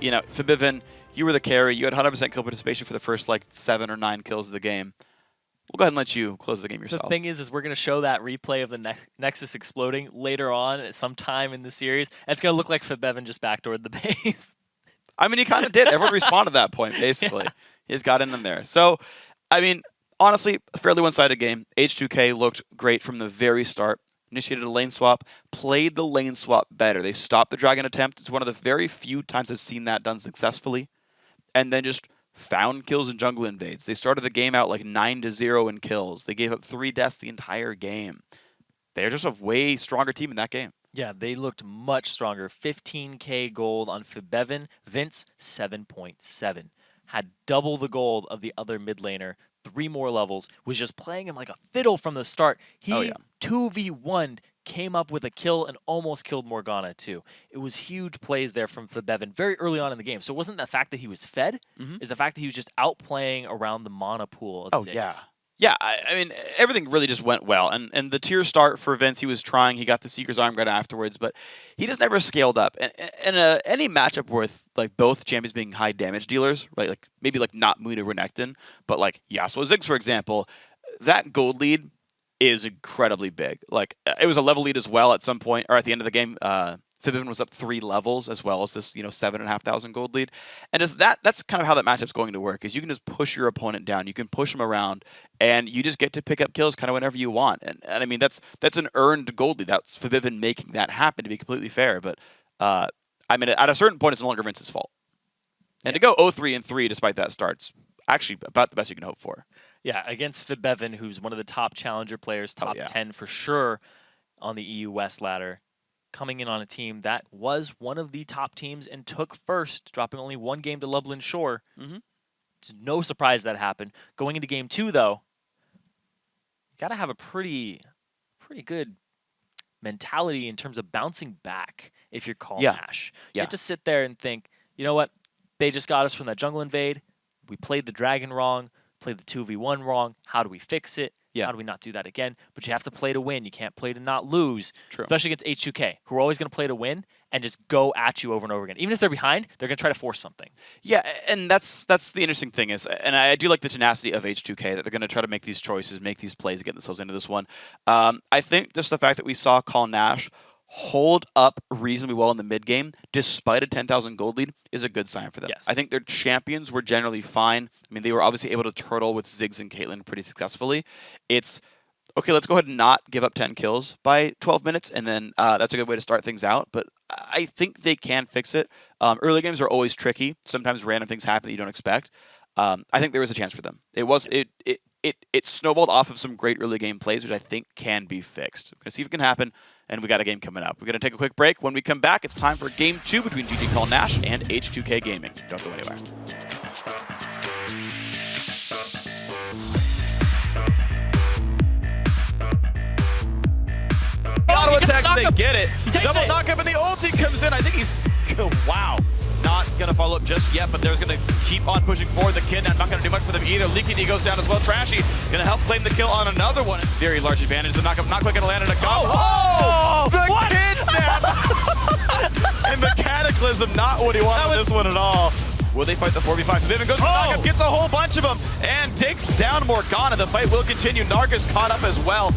You know, Fnatic, you were the carry. You had 100% kill participation for the first, like, 7 or 9 kills of the game. We'll go ahead and let you close the game yourself. The thing is we're going to show that replay of the Nexus exploding later on at some time in the series. And it's going to look like Fnatic just backdoored the base. I mean, he kind of did. Everyone responded at that point, basically. Yeah. He's got in there. So, I mean, honestly, a fairly one-sided game. H2K looked great from the very start. Initiated a lane swap, played the lane swap better. They stopped the Dragon attempt. It's one of the very few times I've seen that done successfully. And then just found kills in jungle invades. They started the game out like 9-0 in kills. They gave up 3 deaths the entire game. They're just a way stronger team in that game. Yeah, they looked much stronger. 15k gold on Fnatic. Vince, 7.7. Had double the gold of the other mid laner. 3 more levels. Was just playing him like a fiddle from the start. He 2v1'd, came up with a kill and almost killed Morgana too. It was huge plays there from Fnatic very early on in the game. So it wasn't the fact that he was fed, it's the fact that he was just outplaying around the mana pool of Ziggs. Yeah, I mean, everything really just went well. And the tier start for Vince, he was trying. He got the Seeker's Arm right afterwards, but he just never scaled up. And any matchup with like both champions being high damage dealers, right? Like maybe like not Muda Renekton, but like Yasuo Ziggs, for example, that gold lead is incredibly big. Like it was a level lead as well at some point, or at the end of the game. Fnatic was up 3 levels as well as this, 7,500 gold lead, and that's kind of how that matchup's going to work. Is you can just push your opponent down, you can push them around, and you just get to pick up kills kind of whenever you want. And I mean that's an earned gold lead. That's Fnatic making that happen, to be completely fair. But I mean at a certain point it's no longer Vince's fault. And to go 0-3-3 despite that start's actually about the best you can hope for. Yeah, against Fnatic, who's one of the top challenger players, top 10 for sure on the EU West ladder, coming in on a team that was one of the top teams and took first, dropping only 1 game to Lublin Shore. It's no surprise that happened. Going into game 2, though, you got to have a pretty good mentality in terms of bouncing back if you're Call Nash. You have to sit there and think, you know what? They just got us from that jungle invade. We played the dragon wrong, played the 2v1 wrong. How do we fix it? How do we not do that again? But you have to play to win. You can't play to not lose. True. Especially against H2K, who are always going to play to win and just go at you over and over again. Even if they're behind, they're going to try to force something. Yeah, and that's the interesting thing is, and I do like the tenacity of H2K, that they're going to try to make these choices, make these plays, get themselves into this one. I think just the fact that we saw Call Nash hold up reasonably well in the mid game, despite a 10,000 gold lead, is a good sign for them. I think their champions were generally fine. I mean, they were obviously able to turtle with Ziggs and Caitlyn pretty successfully. It's, okay, let's go ahead and not give up 10 kills by 12 minutes, and then that's a good way to start things out. But I think they can fix it. Early games are always tricky. Sometimes random things happen that you don't expect. I think there was a chance for them. It snowballed off of some great early game plays, which I think can be fixed. We're going to see if it can happen, and we got a game coming up. We're going to take a quick break. When we come back, it's time for Game 2 between GG Call Nash and H2K Gaming. Don't go anywhere. Auto attack, they get it. Double knockup, and the ulti comes in. I think he's, wow. Not going to follow up just yet, but they're going to keep on pushing forward. The kid, not going to do much for them either. Leaky D goes down as well. Trashy going to help claim the kill on another one. Very large advantage. The knockup not quite going to land on a combo. Oh! The kidnap! And the Cataclysm, not what he wanted this one at all. Will they fight the 4v5? Vivian goes for the knockup, gets a whole bunch of them, and takes down Morgana. The fight will continue. Narga's caught up as well.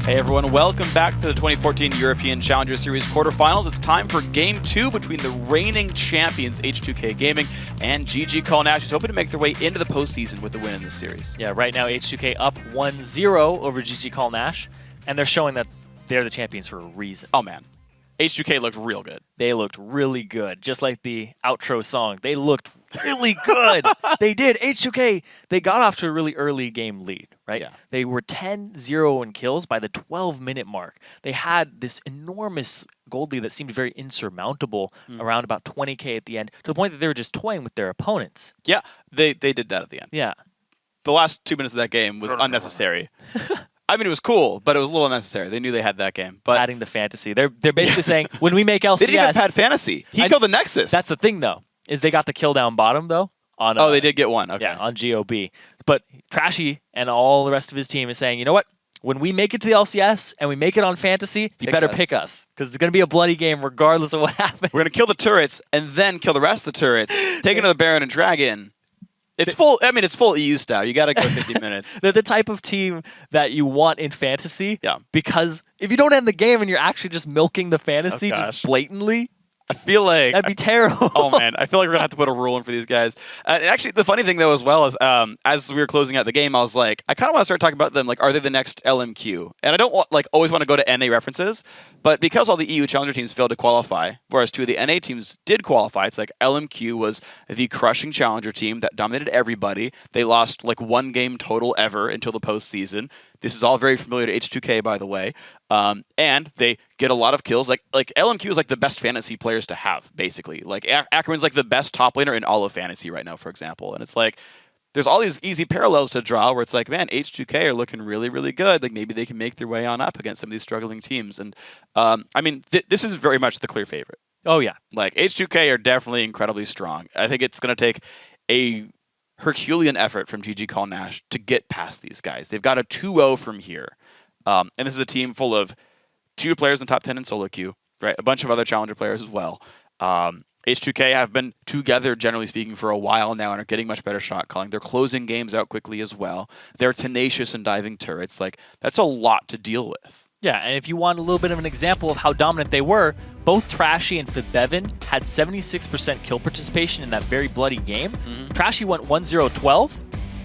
Hey everyone, welcome back to the 2014 European Challenger Series quarterfinals. It's time for Game 2 between the reigning champions H2K Gaming and GG Call Nash, who's hoping to make their way into the postseason with a win in this series. Yeah, right now H2K up 1-0 over GG Call Nash, and they're showing that they're the champions for a reason. Oh man, H2K looked real good. They looked really good, just like the outro song. They looked really good. They did. H2K, they got off to a really early game lead, right? Yeah. They were 10-0 in kills by the 12-minute mark. They had this enormous gold lead that seemed very insurmountable around about 20K at the end, to the point that they were just toying with their opponents. Yeah, they did that at the end. Yeah. The last 2 minutes of that game was unnecessary. I mean, it was cool, but it was a little unnecessary. They knew they had that game. But adding the fantasy. They're basically saying, when we make LCS... They didn't even pad fantasy. He killed the Nexus. That's the thing, though, is they got the kill down bottom, though. On, oh, they did get one. Okay. Yeah, on GOB. But Trashy and all the rest of his team is saying, you know what? When we make it to the LCS and we make it on fantasy, you better pick us. Because it's going to be a bloody game regardless of what happens. We're going to kill the turrets and then kill the rest of the turrets. Take another Baron and Dragon. It's full. I mean, it's full EU style. You got to go 50 minutes. They're the type of team that you want in fantasy. Yeah. Because if you don't end the game and you're actually just milking the fantasy just blatantly, I feel like that'd be terrible. Oh man, I feel like we're gonna have to put a rule in for these guys. Actually, the funny thing though, as well, is as we were closing out the game, I was like, I kind of want to start talking about them. Like, are they the next LMQ? And I don't always want to go to NA references, but because all the EU challenger teams failed to qualify, whereas 2 of the NA teams did qualify, it's like LMQ was the crushing challenger team that dominated everybody. They lost like 1 game total ever until the postseason. This is all very familiar to H2K, by the way. And they get a lot of kills. Like LMQ is like the best fantasy players to have, basically. Like Ackerman's like the best top laner in all of fantasy right now, for example. And it's like, there's all these easy parallels to draw where it's like, man, H2K are looking really, really good. Like maybe they can make their way on up against some of these struggling teams. And I mean, this is very much the clear favorite. Oh, yeah. Like H2K are definitely incredibly strong. I think it's going to take a Herculean effort from GG Call Nash to get past these guys. They've got a 2-0 from here. And this is a team full of 2 players in top 10 in solo queue, right? A bunch of other challenger players as well. H2K have been together, generally speaking, for a while now and are getting much better shot calling. They're closing games out quickly as well. They're tenacious in diving turrets. Like, that's a lot to deal with. Yeah, and if you want a little bit of an example of how dominant they were, both Trashy and Fibevin had 76% kill participation in that very bloody game. Trashy went 1-0-12,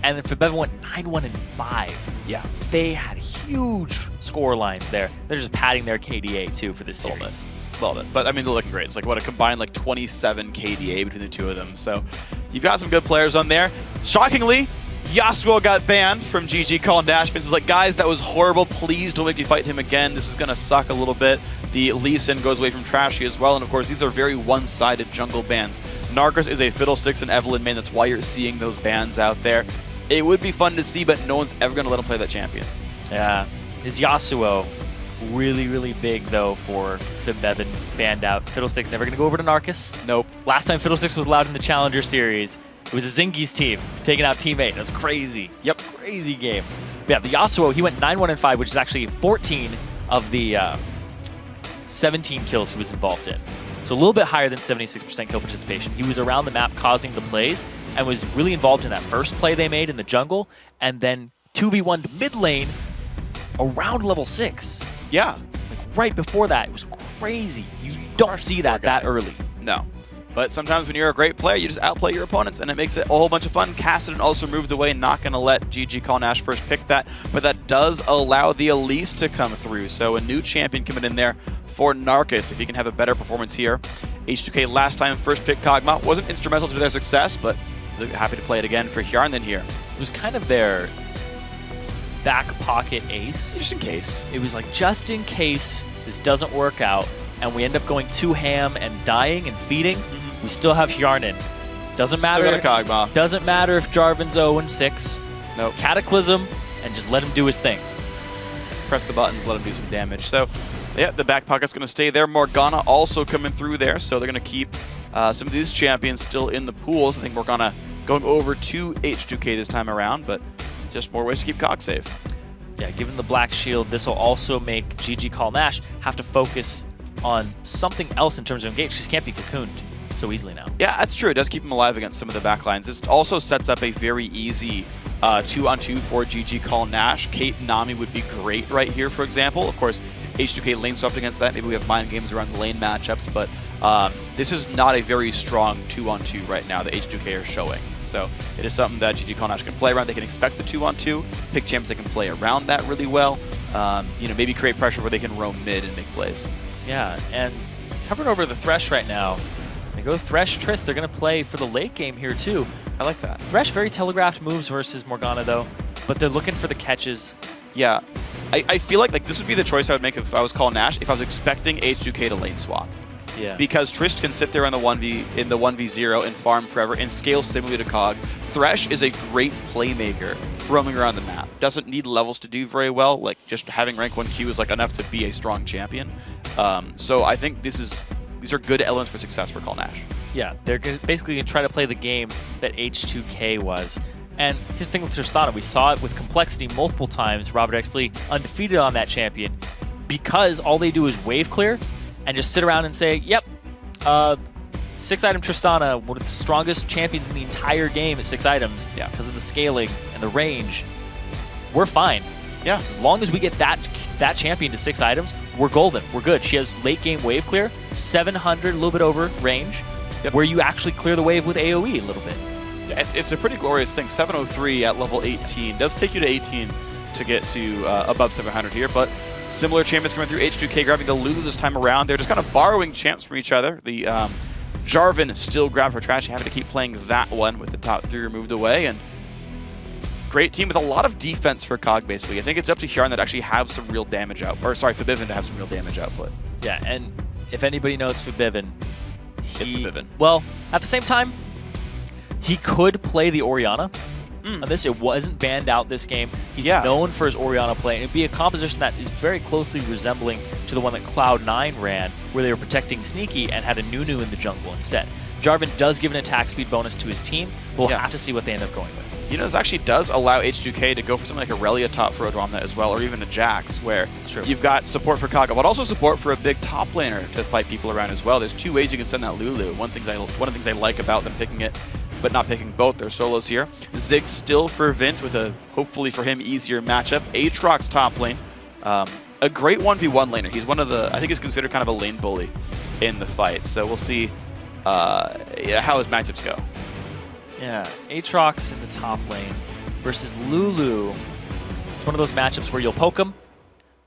and then Fibevin went 9-1-5. Yeah. They had huge score lines there. They're just padding their KDA, too, for this series. Love it. But, I mean, they're looking great. It's like, what, a combined, like, 27 KDA between the 2 of them. So, you've got some good players on there. Shockingly, Yasuo got banned from GG Call Nash. Vince is like, guys, that was horrible. Please don't make me fight him again. This is going to suck a little bit. The Lee Sin goes away from Trashy as well. And, of course, these are very one-sided jungle bans. Narcos is a Fiddlesticks and Evelyn main. That's why you're seeing those bans out there. It would be fun to see, but no one's ever going to let him play that champion. Yeah. Is Yasuo really, really big, though, for Fibevin banned out? Fiddlesticks never going to go over to Narcos. Nope. Last time Fiddlesticks was allowed in the Challenger Series, it was a Zingi's team taking out Team 8. That's crazy. Yep. Crazy game. But yeah, the Yasuo, he went 9-1-5, which is actually 14 of the 17 kills he was involved in. So a little bit higher than 76% kill participation. He was around the map causing the plays and was really involved in that first play they made in the jungle, and then 2v1'd mid lane around level 6. Yeah. Like right before that, it was crazy. You don't see that early. No. But sometimes when you're a great player, you just outplay your opponents, and it makes it a whole bunch of fun. Kassadin also moved away, not going to let GG Call Nash first pick that, but that does allow the Elise to come through. So a new champion coming in there for Narcos, if he can have a better performance here. H2K last time first pick Kog'Maw wasn't instrumental to their success, but they're happy to play it again for Hjarnan here. It was kind of their back pocket ace. Just in case. It was like, just in case this doesn't work out, and we end up going 2 ham and dying and feeding, we still have Hjarnan. Doesn't matter. Doesn't matter if Jarvan's 0-6. Nope. Cataclysm, and just let him do his thing. Press the buttons, let him do some damage. So, yeah, the back pocket's going to stay there. Morgana also coming through there, so they're going to keep some of these champions still in the pools. I think Morgana going over to H2K this time around, but just more ways to keep Cog safe. Yeah, given the Black Shield, this will also make GG Call Nash have to focus on something else in terms of engage, because he can't be cocooned so easily now. Yeah, that's true. It does keep him alive against some of the backlines. This also sets up a very easy 2-on-2 for GG Call Nash. Kate Nami would be great right here, for example. Of course, H2K lane swapped against that. Maybe we have mind games around the lane matchups, but this is not a very strong 2-on-2 right now that H2K are showing. So it is something that GG Call Nash can play around. They can expect the 2-on-2, pick champs that can play around that really well. You know, maybe create pressure where they can roam mid and make plays. Yeah, and it's hovering over the Thresh right now. They go Thresh, Triss. They're going to play for the late game here, too. I like that. Thresh, very telegraphed moves versus Morgana, though, but they're looking for the catches. Yeah. I feel like this would be the choice I would make if I was Call Nash, if I was expecting H2K to lane swap. Yeah. Because Triss can sit there on the 1v0 and farm forever and scale similarly to Cog. Thresh is a great playmaker roaming around the map. Doesn't need levels to do very well. Like, just having rank 1 Q is like enough to be a strong champion. So I think these are good elements for success for Call Nash. Yeah, they're basically going to try to play the game that H2K was. And here's the thing with Tristana. We saw it with Complexity multiple times. Robert X. Lee undefeated on that champion because all they do is wave clear and just sit around and say, yep, 6-item Tristana, one of the strongest champions in the entire game at 6 items. Yeah. Because of the scaling and the range. We're fine. Yeah. As long as we get that champion to 6 items, we're golden. We're good. She has late game wave clear, 700, a little bit over range, where you actually clear the wave with AoE a little bit. It's a pretty glorious thing. 703 at level 18 does take you to 18 to get to above 700 here, but similar champions coming through. H2K grabbing the Lulu this time around. They're just kind of borrowing champs from each other. The Jarvan is still grabbed for trash, having to keep playing that one with the top 3 removed away, and great team with a lot of defense for Cog, basically. I think it's up to Hjarn that actually have some real damage out, or sorry, Forbidden to have some real damage output. Yeah, and if anybody knows Forbidden, it's Forbidden. Well, at the same time, he could play the Orianna. On this, it wasn't banned out this game. He's known for his Orianna play, and it'd be a composition that is very closely resembling to the one that Cloud9 ran, where they were protecting Sneaky and had a Nunu in the jungle instead. Jarvan does give an attack speed bonus to his team, but we'll have to see what they end up going with. You know, this actually does allow H2K to go for something like a Relia top for Odromna as well, or even a Jax, where you've got support for Kaga, but also support for a big top laner to fight people around as well. There's 2 ways you can send that Lulu. One of the things I like about them picking it, but not picking both their solos here. Ziggs still for Vince with a, hopefully for him, easier matchup. Aatrox top lane. A great 1v1 laner. He's one of the, I think he's considered kind of a lane bully in the fight. So we'll see how his matchups go. Yeah, Aatrox in the top lane versus Lulu. It's one of those matchups where you'll poke him,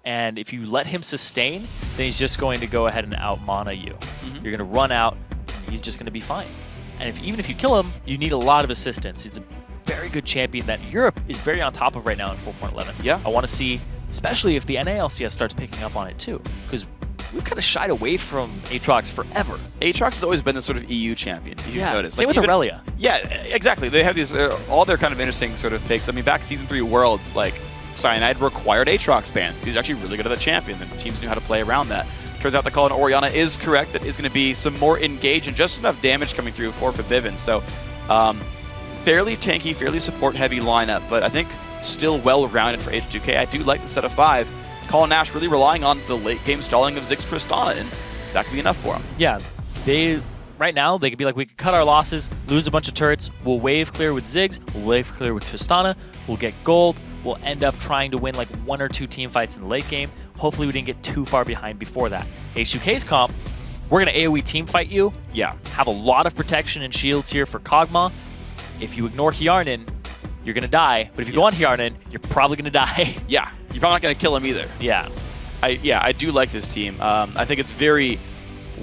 and if you let him sustain, then he's just going to go ahead and out-mana you. You're going to run out, and he's just going to be fine. And even if you kill him, you need a lot of assistance. He's a very good champion that Europe is very on top of right now in 4.11. Yeah. I want to see, especially if the NALCS starts picking up on it too, because we've kind of shied away from Aatrox forever. Aatrox has always been the sort of EU champion, if you've noticed. Same with Aurelia. Yeah, exactly. They have these, all their kind of interesting sort of picks. I mean, back Season 3 Worlds, like, Cyanide required Aatrox ban. He was actually really good at the champion, and teams knew how to play around that. Turns out the call on Orianna is correct. That is going to be some more engage and just enough damage coming through for Forbidden. So, fairly tanky, fairly support-heavy lineup, but I think still well-rounded for H2K. I do like the set of 5. Call Nash really relying on the late-game stalling of Ziggs Tristana, and that could be enough for him. Yeah, right now, they could be like, we could cut our losses, lose a bunch of turrets, we'll wave clear with Ziggs, we'll wave clear with Tristana, we'll get gold, we'll end up trying to win like 1 or 2 team fights in the late game. Hopefully we didn't get too far behind before that. H2K's comp, we're going to AoE team fight you. Yeah. Have a lot of protection and shields here for Kog'Maw. If you ignore Hjarnan, you're going to die. But if you go on Hjarnan, you're probably going to die. Yeah, you're probably not going to kill him either. Yeah. I do like this team. I think it's very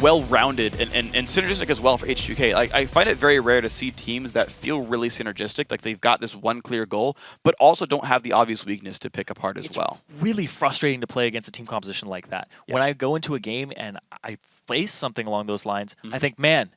well-rounded and synergistic as well for H2K. I find it very rare to see teams that feel really synergistic, like they've got this one clear goal, but also don't have the obvious weakness to pick apart as well. Really frustrating to play against a team composition like that. Yeah. When I go into a game and I face something along those lines, I think, man,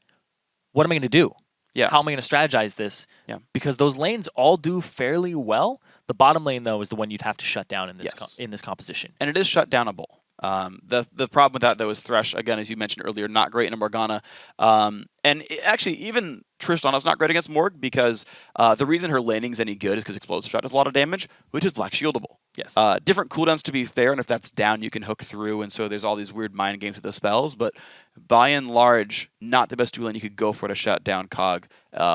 what am I going to do? Yeah. How am I going to strategize this? Yeah. Because those lanes all do fairly well. The bottom lane, though, is the one you'd have to shut down in this in this composition. And it is shut downable. The problem with that, though, is Thresh, again, as you mentioned earlier, not great in a Morgana. And actually, even Tristana's not great against Morg because the reason her laning's any good is because Explosive Shot does a lot of damage, which is black shieldable. Yes. Different cooldowns, to be fair, and if that's down, you can hook through, and so there's all these weird mind games with the spells, but by and large, not the best dual lane you could go for to shut down Cog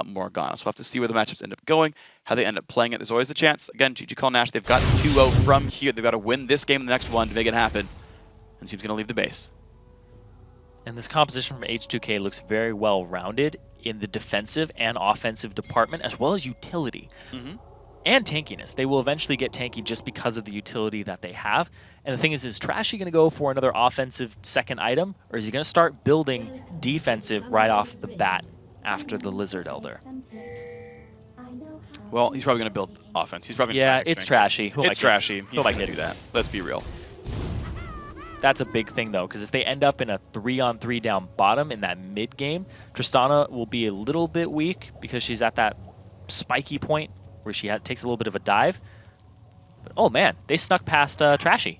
Morgana. So we'll have to see where the matchups end up going. how they end up playing it. There's always a chance. Again, GG Call Nash, they've got 2-0 from here. They've got to win this game and the next one to make it happen. And the team's going to leave the base. And this composition from H2K looks very well rounded in the defensive and offensive department, as well as utility. And tankiness. They will eventually get tanky just because of the utility that they have. And the thing is Trashy going to go for another offensive second item, or is he going to start building defensive right off the bat after the Lizard Elder? Well, he's probably going to build offense. He's probably it's Trashy. It's Trashy. He's going to do that. Let's be real. That's a big thing, though, because if they end up in a 3-on-3 down bottom in that mid game, Tristana will be a little bit weak because she's at that spiky point where she takes a little bit of a dive. But, oh, man, they snuck past Trashy.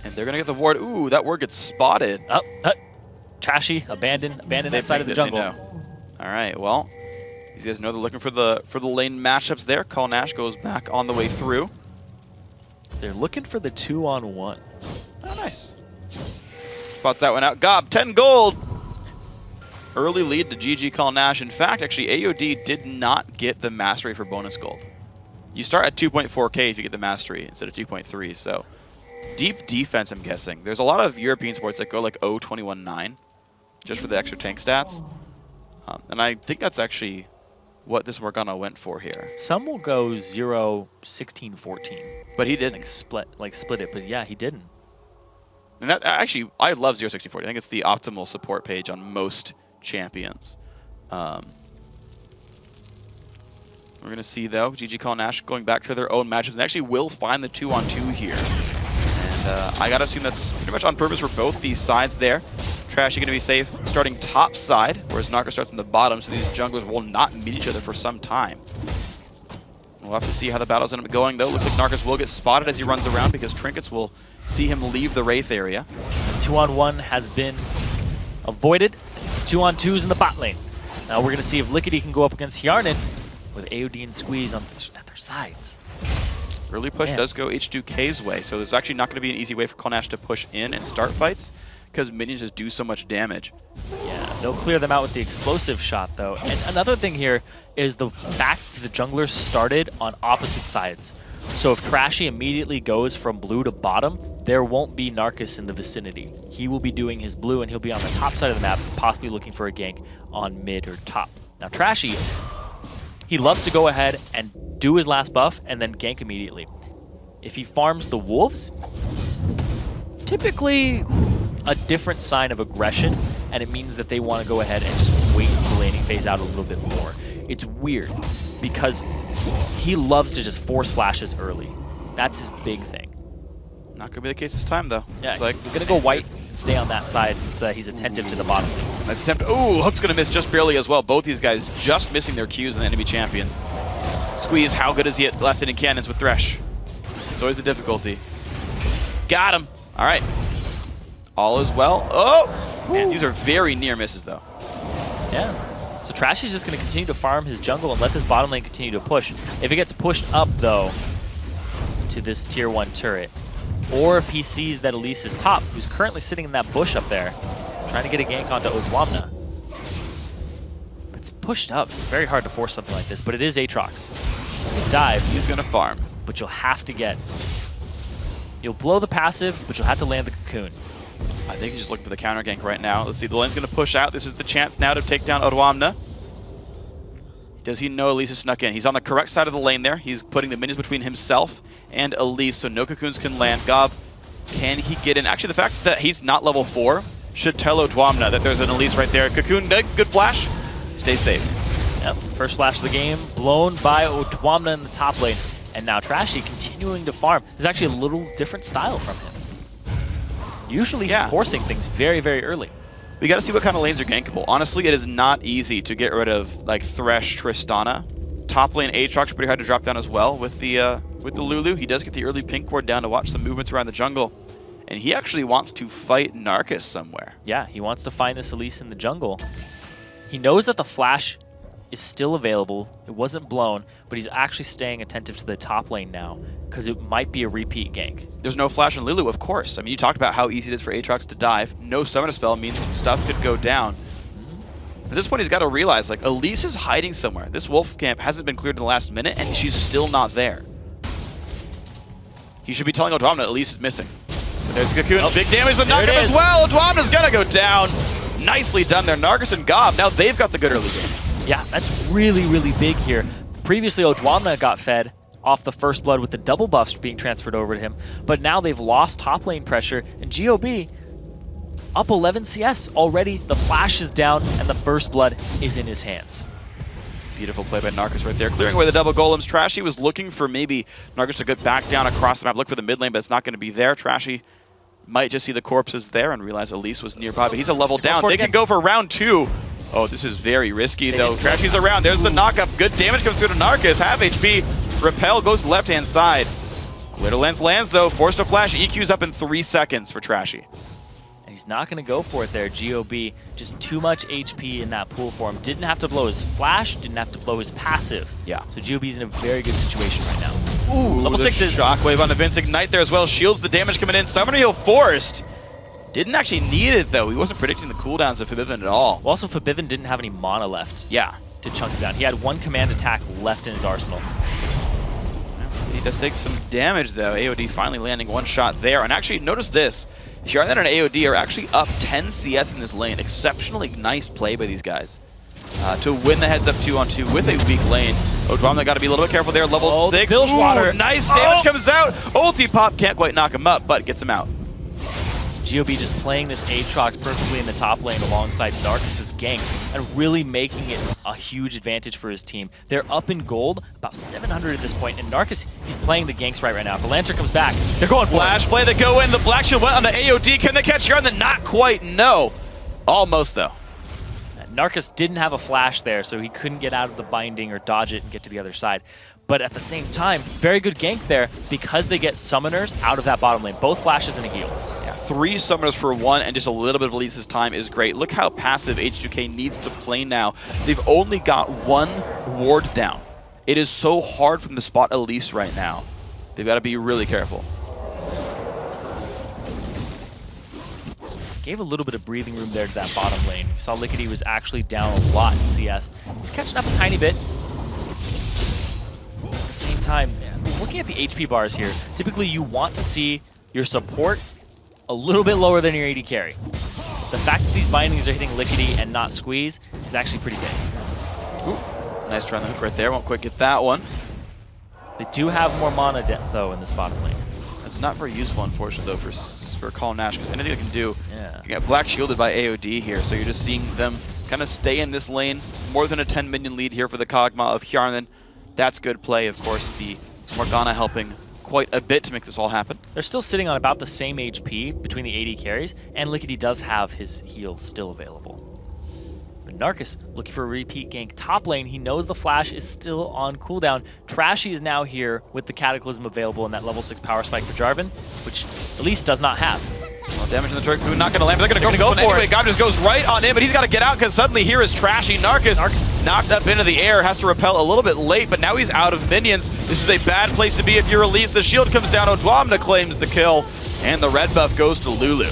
And they're going to get the ward. Ooh, that ward gets spotted. Trashy, abandon that side of the jungle. All right, well, these guys know they're looking for the lane matchups there. Call Nash goes back on the way through. They're looking for the 2-on-1. Oh, nice. Spots that one out. Gob, 10 gold. Early lead to GG Call Nash. In fact, actually, AOD did not get the mastery for bonus gold. You start at 2.4k if you get the mastery instead of 2.3, so deep defense, I'm guessing. There's a lot of European sports that go like 0-21-9 just for the extra tank stats. And I think that's actually what this Morgana went for here. Some will go 0-16-14. But he didn't. Split it, but yeah, he didn't. And that actually, I love 0-16-14. I think it's the optimal support page on most champions. We're going to see, though, GG Call Nash going back to their own matchups. And actually will find the 2-on-2 here. And I got to assume that's pretty much on purpose for both these sides there. Trashy going to be safe starting top side, whereas Narka starts on the bottom, so these junglers will not meet each other for some time. We'll have to see how the battles end up going, though. Looks like Narcus will get spotted as he runs around because Trinkets will see him leave the Wraith area. The 2-on-1 has been avoided. 2-on-2s in the bot lane. Now we're going to see if Lickety can go up against Hjarnan with AOD and Squeeze at their sides. Early push does go H2K's way, so there's actually not going to be an easy way for Call Nash to push in and start fights because minions just do so much damage. Yeah, they'll clear them out with the explosive shot, though. And another thing here is the fact that the junglers started on opposite sides. So if Trashy immediately goes from blue to bottom, there won't be Narcus in the vicinity. He will be doing his blue, and he'll be on the top side of the map, possibly looking for a gank on mid or top. Now Trashy, he loves to go ahead and do his last buff and then gank immediately. If he farms the wolves, it's typically a different sign of aggression, and it means that they want to go ahead and just wait the laning phase out a little bit more. It's weird because he loves to just force flashes early. That's his big thing. Not going to be the case this time, though. Yeah, he's going to go white and stay on that side, so he's attentive to the bottom. Nice attempt. Oh, Hook's going to miss just barely as well. Both these guys just missing their Qs in the enemy champions. Squeeze, how good is he at last-hitting cannons with Thresh? It's always a difficulty. Got him. All right. All is well. Oh! Man, these are very near misses, though. Yeah. So Trashy's just going to continue to farm his jungle and let this bottom lane continue to push. If it gets pushed up, though, to this tier 1 turret, or if he sees that Elise is top, who's currently sitting in that bush up there, trying to get a gank onto Odwamna. It's pushed up. It's very hard to force something like this, but it is Aatrox. Dive. He's going to farm. But you'll have to get... You'll blow the passive, but you'll have to land the cocoon. I think he's just looking for the counter gank right now. Let's see, the lane's going to push out. This is the chance now to take down Odwamna. Does he know Elise is snuck in? He's on the correct side of the lane there. He's putting the minions between himself and Elise, so no cocoons can land. Gob, can he get in? Actually, the fact that he's not level 4 should tell Odwamna that there's an Elise right there. Cocoon, good flash. Stay safe. Yep, first flash of the game, blown by Odwamna in the top lane. And now Trashy continuing to farm. There's actually a little different style from him. Usually he's forcing things very, very early. We got to see what kind of lanes are gankable. Honestly, it is not easy to get rid of like Thresh, Tristana. Top lane Aatrox pretty hard to drop down as well with the Lulu. He does get the early pink ward down to watch some movements around the jungle. And he actually wants to fight Narcus somewhere. Yeah, he wants to find this Elise in the jungle. He knows that the flash is still available. It wasn't blown, but he's actually staying attentive to the top lane now because it might be a repeat gank. There's no flash on Lulu, of course. I mean, you talked about how easy it is for Aatrox to dive. No summoner spell means stuff could go down. At this point, he's got to realize, like, Elise is hiding somewhere. This wolf camp hasn't been cleared in the last minute, and she's still not there. He should be telling Odwamna Elise is missing. But there's Cocoon. Oh, big damage to knock him as well. Odwamna's going to go down. Nicely done there. Narcus and Gob, now they've got the good early game. Yeah, that's really, really big here. Previously, Odwamna got fed off the first blood with the double buffs being transferred over to him, but now they've lost top lane pressure, and GOB up 11 CS already. The flash is down, and the first blood is in his hands. Beautiful play by Narcus right there. Clearing away the double golems. Trashy was looking for maybe Narcus to get back down across the map, look for the mid lane, but it's not going to be there. Trashy might just see the corpses there and realize Elise was nearby, but he's a level down. They can go for round 2. Oh, this is very risky, though. Trashy's around. There's the knockup. Good damage comes through to Narcus. Half HP. Repel goes left-hand side. Glitter Lens lands, though. Forced to flash. EQ's up in 3 seconds for Trashy. He's not going to go for it there. GOB, just too much HP in that pool for him. Didn't have to blow his flash, didn't have to blow his passive. Yeah. So GOB's in a very good situation right now. Ooh, level 6s. Shockwave on the Vince Ignite there as well. Shields the damage coming in. Summoner Heal forced. Didn't actually need it, though. He wasn't predicting the cooldowns of Fabivin at all. Well, also, Fabivin didn't have any mana left. Yeah. To chunk it down. He had 1 command attack left in his arsenal. He does take some damage, though. AOD finally landing 1 shot there. And actually, notice this. Hjarnan and AOD are actually up 10 CS in this lane. Exceptionally nice play by these guys. To win the heads up 2-on-2 with a weak lane. Odwamna got to be a little bit careful there. Level 6. Bilgewater. Nice damage comes out. Ulti pop can't quite knock him up, but gets him out. GOB just playing this Aatrox perfectly in the top lane alongside Narcus's ganks and really making it a huge advantage for his team. They're up in gold, about 700 at this point, and Narcus, he's playing the ganks right now. If the Lantern comes back, they're going for Flash play that go in. The Black Shield went on the AOD. Can they catch Hjarnan? Not quite, no. Almost, though. Narcus didn't have a flash there, so he couldn't get out of the binding or dodge it and get to the other side. But at the same time, very good gank there because they get summoners out of that bottom lane. Both flashes and a heal. Yeah, 3 summoners for 1 and just a little bit of Elise's time is great. Look how passive H2K needs to play now. They've only got 1 ward down. It is so hard for them to spot Elise right now. They've got to be really careful. Gave a little bit of breathing room there to that bottom lane. We saw Lickety was actually down a lot in CS. He's catching up a tiny bit. At the same time, looking at the HP bars here, typically you want to see your support a little bit lower than your AD carry. The fact that these bindings are hitting Lickety and not Squeeze is actually pretty big. Ooh, nice try on the hook right there. Won't quite get that one. They do have more mana though in this bottom lane. It's not very useful, unfortunately, though, for Call Nash, because anything they can do, yeah. You get Black Shielded by AOD here, so you're just seeing them kind of stay in this lane. More than a 10 minion lead here for the Kog'Maw of Hjarnan. That's good play, of course. The Morgana helping quite a bit to make this all happen. They're still sitting on about the same HP between the AD carries, and Lickety does have his heal still available. But Narcus looking for a repeat gank top lane. He knows the flash is still on cooldown. Trashy is now here with the Cataclysm available and that level 6 power spike for Jarvan, which Elise does not have. Well, damage in the turret, not going to land, but they're going to go for it. Gob just goes right on in, but he's got to get out because suddenly here is Trashy. Narcus knocked up into the air, has to repel a little bit late, but now he's out of minions. This is a bad place to be if you're Elise. The shield comes down, Odwamna claims the kill, and the red buff goes to Lulu.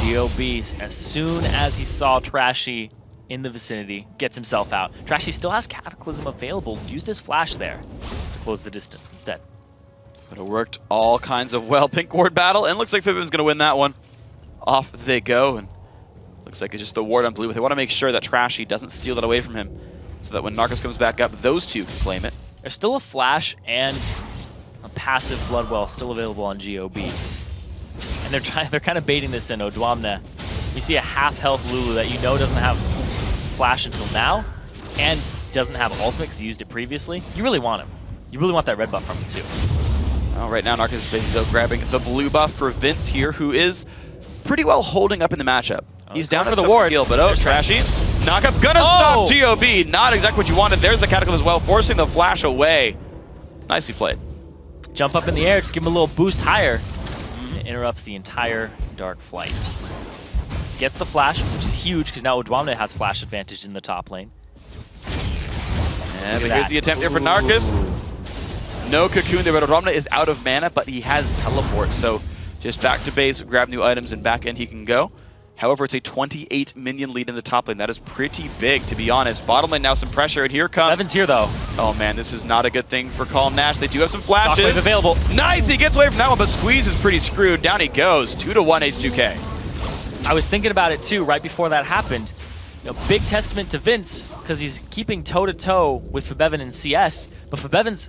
GOB, as soon as he saw Trashy in the vicinity, gets himself out. Trashy still has Cataclysm available, used his flash there to close the distance instead. But it worked all kinds of well. Pink ward battle, and looks like Fibbin's going to win that one. Off they go, and looks like it's just the ward on blue. They want to make sure that Trashy doesn't steal that away from him, so that when Narcus comes back up, those two can claim it. There's still a flash and a passive Bloodwell still available on GOB. And they're kind of baiting this in. Odwamna, you see a half health Lulu that you know doesn't have flash until now, and doesn't have ultimate because he used it previously. You really want him. You really want that red buff from him too. Well, right now Narcus is basically grabbing the blue buff for Vince here, who is pretty well holding up in the matchup. He's down for the ward, heal, but Trashy. Knockup gonna stop GOB. Not exactly what you wanted. There's the Cataclysm as well, forcing the flash away. Nicely played. Jump up in the air, just give him a little boost higher. It interrupts the entire Dark Flight. Gets the flash, which is huge because now Odwamna has flash advantage in the top lane. And here's the attempt here for Narcus. No cocoon there, but Odwamna is out of mana, but he has teleport, so just back to base, grab new items, and back in he can go. However, it's a 28 minion lead in the top lane. That is pretty big, to be honest. Bottom lane now some pressure, and here comes... Evan's here, though. Oh, man, this is not a good thing for Call Nash. They do have some flashes. Shockwave available. Nice, he gets away from that one, but Squeeze is pretty screwed. Down he goes, 2-1 H2K. I was thinking about it, too, right before that happened. You know, big testament to Vince, because he's keeping toe-to-toe with Fnatic in CS, but Fnatic's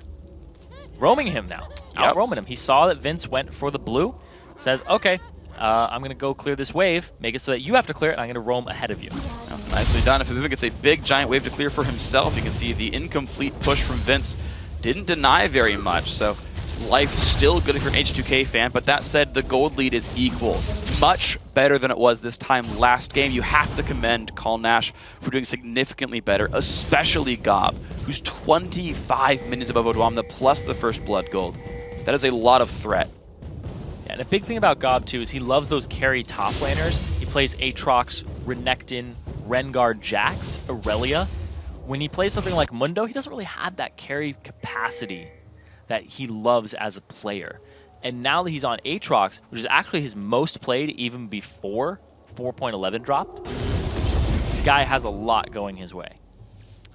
roaming him now, out-roaming him. He saw that Vince went for the blue, says, okay, I'm going to go clear this wave, make it so that you have to clear it, and I'm going to roam ahead of you. Oh, nicely done. If Fnatic gets a big, giant wave to clear for himself, you can see the incomplete push from Vince didn't deny very much, so life still good for an H2K fan, but that said, the gold lead is equal. Much better than it was this time last game. You have to commend Call Nash for doing significantly better, especially Gob, who's 25 minutes above Odwamna plus the first blood gold. That is a lot of threat. Yeah, and a big thing about Gob, too, is he loves those carry top laners. He plays Aatrox, Renekton, Rengar, Jax, Aurelia. When he plays something like Mundo, he doesn't really have that carry capacity that he loves as a player. And now that he's on Aatrox, which is actually his most played even before 4.11 dropped, this guy has a lot going his way.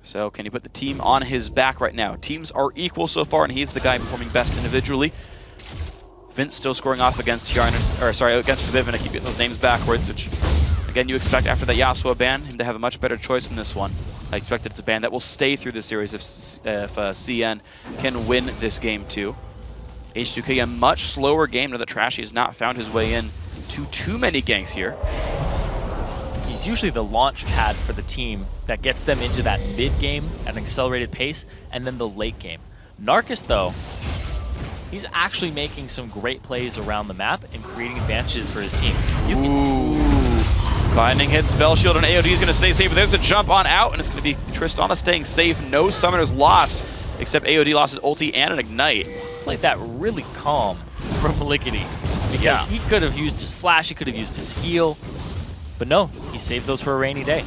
So can he put the team on his back right now? Teams are equal so far, and he's the guy performing best individually. Vince still scoring off against against Fnatic. I keep getting those names backwards, which, again, you expect after that Yasuo ban, him to have a much better choice in this one. I expect it's a ban that will stay through the series if CN can win this game too. H2K, a much slower game now that Trashy has not found his way in to too many ganks here. He's usually the launch pad for the team that gets them into that mid game at an accelerated pace, and then the late game. Narcus, though, he's actually making some great plays around the map and creating advantages for his team. Binding hit, Spell Shield, and AOD is going to stay safe, but there's a jump on out, and it's going to be Tristana staying safe. No summoners lost, except AOD lost his ulti and an Ignite. Played that really calm from Lickety, because he could have used his flash, he could have used his heal, but no, he saves those for a rainy day.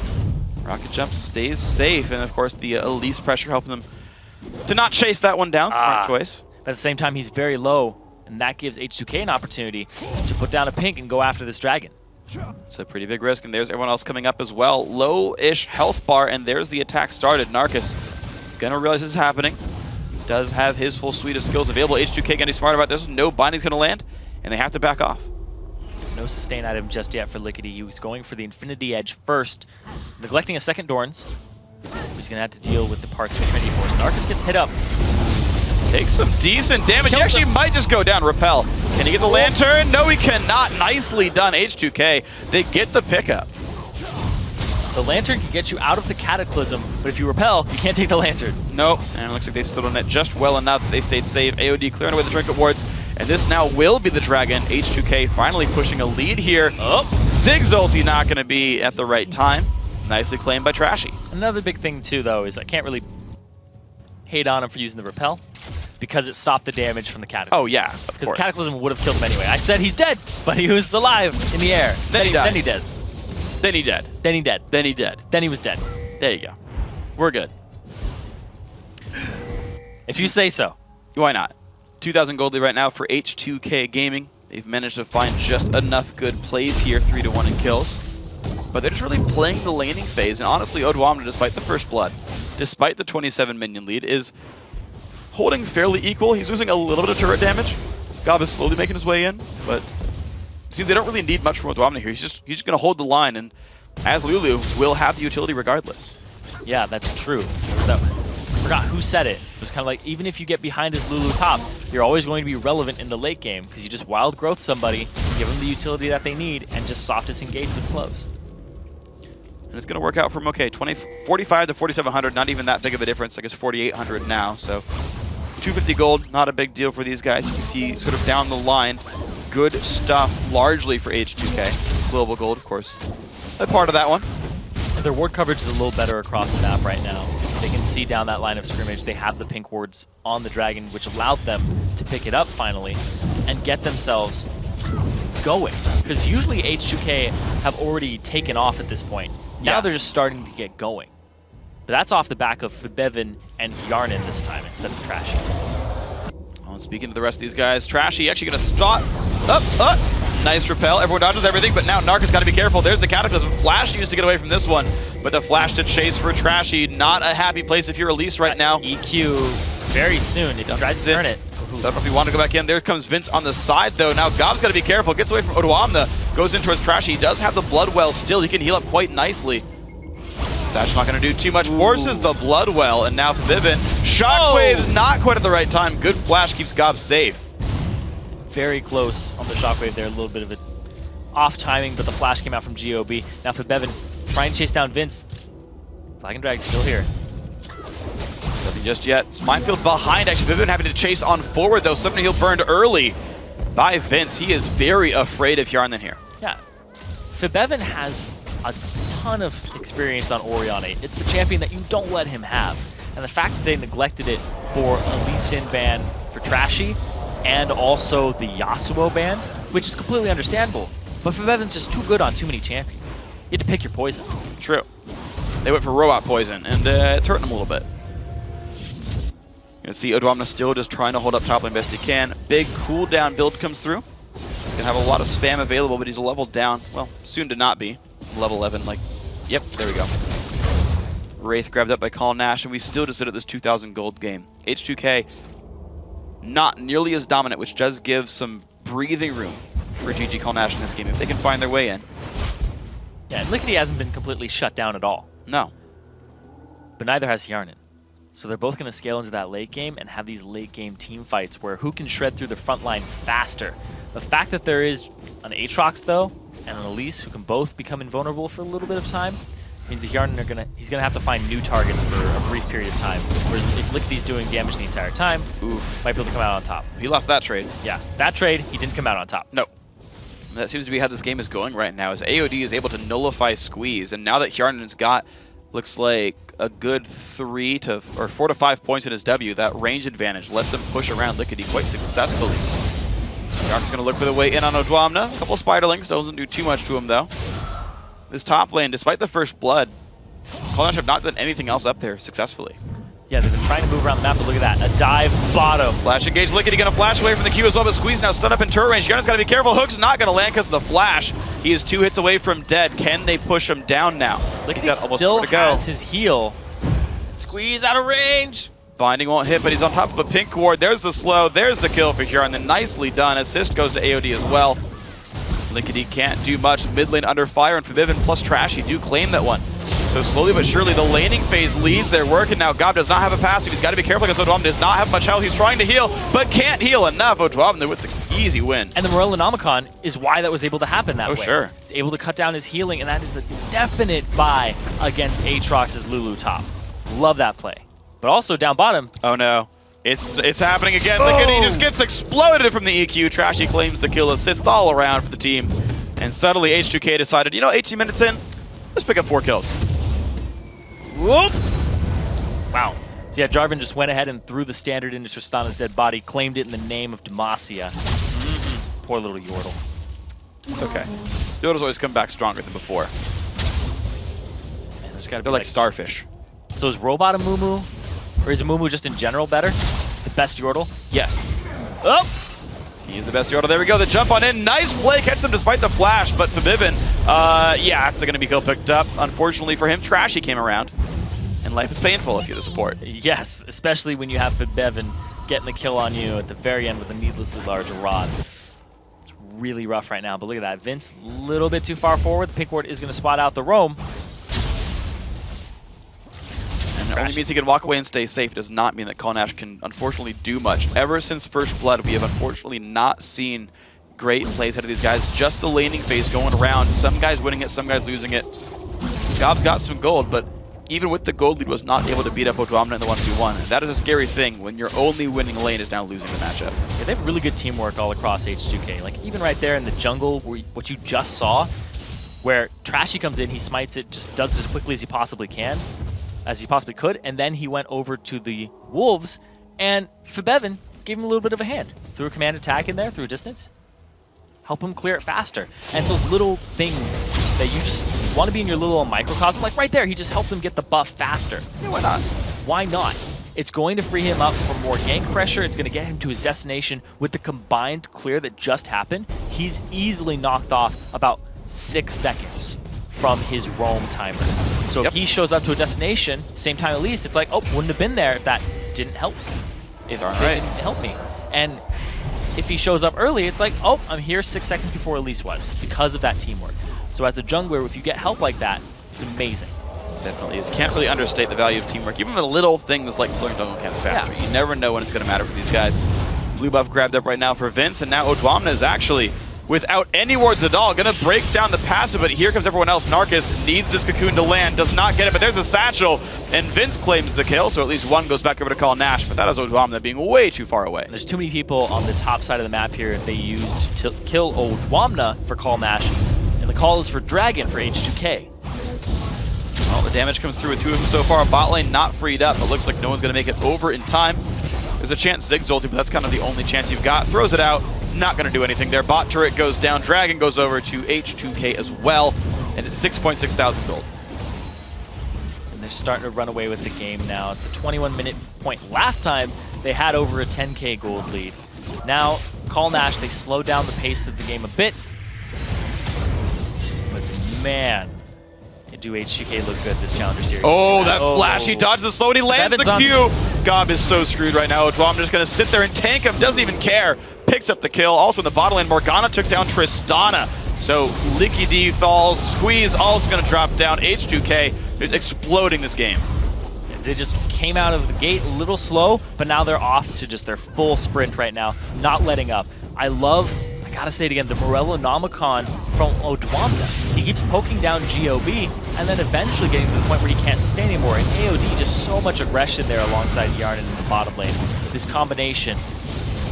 Rocket Jump stays safe, and of course the Elise pressure helping them to not chase that one down. Smart choice. But at the same time, he's very low, and that gives H2K an opportunity to put down a pink and go after this dragon. It's a pretty big risk, and there's everyone else coming up as well. Low-ish health bar, and there's the attack started. Narcus gonna realize this is happening. Does have his full suite of skills available. H2K gonna be smart about this. No binding's gonna land, and they have to back off. No sustain item just yet for Lickety. He was going for the Infinity Edge first, neglecting a second Dorns. He's gonna have to deal with the parts of Trinity Force. Narcus gets hit up. Takes some decent damage. He actually might just go down. Repel. Can he get the lantern? No, he cannot. Nicely done, H2K. They get the pickup. The lantern can get you out of the Cataclysm, but if you repel, you can't take the lantern. Nope, and it looks like they stood on it just well enough that they stayed safe. AOD clearing away the Trinket Wards, and this now will be the Dragon. H2K finally pushing a lead here. Zig's ulti not going to be at the right time. Nicely claimed by Trashy. Another big thing, too, though, is I can't really hate on him for using the repel, because it stopped the damage from the Cataclysm. Oh, yeah, of course. Because the Cataclysm would have killed him anyway. I said he's dead, but he was alive in the air. Then he died. Then he dead. Then he dead. Then he dead. Then he dead. Then he was dead. There you go. We're good. If you say so. Why not? 2,000 gold lead right now for H2K Gaming. They've managed to find just enough good plays here, 3-1 in kills. But they're just really playing the laning phase, and honestly, Odwamna, despite the first blood, despite the 27 minion lead, is holding fairly equal. He's losing a little bit of turret damage. Gob is slowly making his way in, but it seems they don't really need much from Odwamna here. He's just going to hold the line, and as Lulu, will have the utility regardless. Yeah, that's true. I forgot who said it. It was kind of like, even if you get behind his Lulu top, you're always going to be relevant in the late game, because you just wild growth somebody, give them the utility that they need, and just soft disengage with slows. And it's going to work out from, okay, 45 to 4,700, not even that big of a difference. I guess 4,800 now, so 250 gold, not a big deal for these guys. You can see sort of down the line, good stuff largely for H2K. Global gold, of course, a part of that one. And their ward coverage is a little better across the map right now. They can see down that line of scrimmage. They have the pink wards on the dragon, which allowed them to pick it up finally and get themselves going. Because usually H2K have already taken off at this point. Now they're just starting to get going. But that's off the back of Fnatic and Yarnin this time instead of Trashy. Oh, and speaking to the rest of these guys, Trashy actually going to stop. Nice repel. Everyone dodges everything, but now Narc has got to be careful. There's the Cataclysm. Flash used to get away from this one, but the flash to chase for Trashy. Not a happy place if you're Elise right now. EQ very soon. He tries to turn it. I don't know if you want to go back in. There comes Vince on the side, though. Now Gob's got to be careful. Gets away from Odoamna. Goes in towards Trashy. He does have the Blood Well still. He can heal up quite nicely. Sash not going to do too much. Forces the Blood Well, and now Vivin. Shockwave's not quite at the right time. Good flash keeps Gob safe. Very close on the Shockwave there. A little bit of it off timing, but the flash came out from GOB. Now for Bevin, trying to chase down Vince. Flag and Drag's still here. Nothing just yet. It's Minefield behind, actually. Vivin having to chase on forward, though. Summoner Heal burned early by Vince. He is very afraid of Hjarnan here. Yeah. Fibevin has a ton of experience on Orion 8. It's the champion that you don't let him have. And the fact that they neglected it for a Lee Sin ban for Trashy, and also the Yasuo ban, which is completely understandable. But Fibevin's just too good on too many champions. You have to pick your poison. True. They went for Robot Poison, and it's hurting them a little bit. You can see Odoamna still just trying to hold up top lane best he can. Big cooldown build comes through. Can have a lot of spam available, but he's a level down. Well, soon to not be. Level 11, like, yep, there we go. Wraith grabbed up by Call Nash, and we still just sit at this 2,000 gold game. H2K not nearly as dominant, which does give some breathing room for GG Call Nash in this game if they can find their way in. Yeah, and Lickety hasn't been completely shut down at all. No. But neither has Hjarnan. So they're both going to scale into that late game and have these late game team fights where who can shred through the front line faster. The fact that there is an Aatrox, though, and an Elise who can both become invulnerable for a little bit of time means that Hjarnan he's gonna have to find new targets for a brief period of time. Whereas if Lickety's doing damage the entire time, might be able to come out on top. He lost that trade. Yeah, that trade, he didn't come out on top. No. That seems to be how this game is going right now, as AOD is able to nullify Squeeze, and now that Hjarnan's got, looks like a good 4 to 5 points in his W, that range advantage lets him push around Lickety quite successfully. Hjarnan's gonna look for the way in on Odoamna. A couple of Spiderlings, doesn't do too much to him though. This top lane, despite the first blood, Call Nash have not done anything else up there successfully. Yeah, they've been trying to move around the map, but look at that. A dive bottom. Flash engage, Lickety gonna flash away from the Q as well, but Squeeze now stunned up in turret range. Hjarnan's gotta be careful. Hook's not gonna land because of the flash. He is 2 hits away from dead. Can they push him down now? Lickety still has his heal. Squeeze out of range. Binding won't hit, but he's on top of a pink ward. There's the slow, there's the kill for Hjarnan. Nicely done. Assist goes to AOD as well. Lickety can't do much. Mid lane under fire, and Fibivin plus Trashy do claim that one. So slowly but surely, the laning phase leads their work, and now Gob does not have a passive. He's got to be careful because Odoamna does not have much health. He's trying to heal, but can't heal enough. Odoamna with the easy win. And the Morellonomicon is why that was able to happen that way. Sure. He's able to cut down his healing, and that is a definite buy against Aatrox's Lulu top. Love that play. But also down bottom. Oh no. It's happening again. Lickety just gets exploded from the EQ. Trashy claims the kill assist all around for the team. And suddenly H2K decided, you know, 18 minutes in, let's pick up 4 kills. Whoop! Wow. So yeah, Jarvan just went ahead and threw the standard into Tristana's dead body, claimed it in the name of Demacia. Poor little Yordle. It's okay. Yordles always come back stronger than before. Man, gotta They're like starfish. So is Robot a Mumu? Or is a Mumu just in general better? The best Yordle? Yes. Oh! He's the best Yordle. There we go. The jump on in. Nice play. Catch them despite the flash. But Fibivin, yeah, it's going to be kill picked up. Unfortunately for him, Trashy came around. And life is painful if you're the support. Yes, especially when you have Fibevin getting the kill on you at the very end with a needlessly large rod. It's really rough right now. But look at that. Vince, a little bit too far forward. The pink ward is going to spot out the roam. It only means he can walk away and stay safe. It does not mean that Call Nash can unfortunately do much. Ever since First Blood, we have unfortunately not seen great plays out of these guys. Just the laning phase going around. Some guys winning it, some guys losing it. Gob's got some gold, but even with the gold lead, was not able to beat up Odoamna in the 1v1. That is a scary thing when your only winning lane is now losing the matchup. Yeah, they have really good teamwork all across H2K. Like even right there in the jungle, what you just saw, where Trashy comes in, he smites it, just does it as quickly as he possibly can. As he possibly could, and then he went over to the Wolves, and Fibevin gave him a little bit of a hand. Threw a command attack in there, through a distance, help him clear it faster. And it's those little things that you just want to be in your little microcosm, like right there, he just helped them get the buff faster. Yeah, why not? Why not? It's going to free him up for more gank pressure. It's going to get him to his destination. With the combined clear that just happened, he's easily knocked off about 6 seconds from his roam timer. So if he shows up to a destination, same time Elise, it's like, oh, wouldn't have been there if that didn't help me. If it didn't help me. And if he shows up early, it's like, oh, I'm here 6 seconds before Elise was, because of that teamwork. So as a jungler, if you get help like that, it's amazing. Definitely is. Can't really understate the value of teamwork, even the little things like clearing jungle camps faster. You never know when it's going to matter for these guys. Blue buff grabbed up right now for Vince, and now Odwamna is actually, without any wards at all, going to break down the passive, but here comes everyone else. Narcus needs this cocoon to land, does not get it, but there's a satchel, and Vince claims the kill, so at least one goes back over to Call Nash, but that is Odwamna being way too far away. There's too many people on the top side of the map here they used to kill Odwamna for Call Nash, and the call is for Dragon for H2K. Well, the damage comes through with 2 of them so far. Bot lane not freed up, but looks like no one's going to make it over in time. There's a chance Zig's ulti, but that's kind of the only chance you've got. Throws it out, not going to do anything there. Bot turret goes down, Dragon goes over to H2K as well, and it's 6.6 thousand gold. And they're starting to run away with the game now. At the 21-minute point last time, they had over a 10K gold lead. Now, Call Nash, they slow down the pace of the game a bit. But man, do H2K look good this Challenger Series? Oh, that flash, he dodges the slow and he lands the Q. Gob is so screwed right now. Odwamna just going to sit there and tank him, doesn't even care. Picks up the kill. Also in the bottom lane, Morgana took down Tristana. So Licky D falls, Squeeze also going to drop down. H2K is exploding this game. They just came out of the gate a little slow, but now they're off to just their full sprint right now, not letting up. I gotta say it again, the Morellonomicon from Odwamna. He keeps poking down GOB, and then eventually getting to the point where he can't sustain anymore. And AOD, just so much aggression there alongside Yarn in the bottom lane. This combination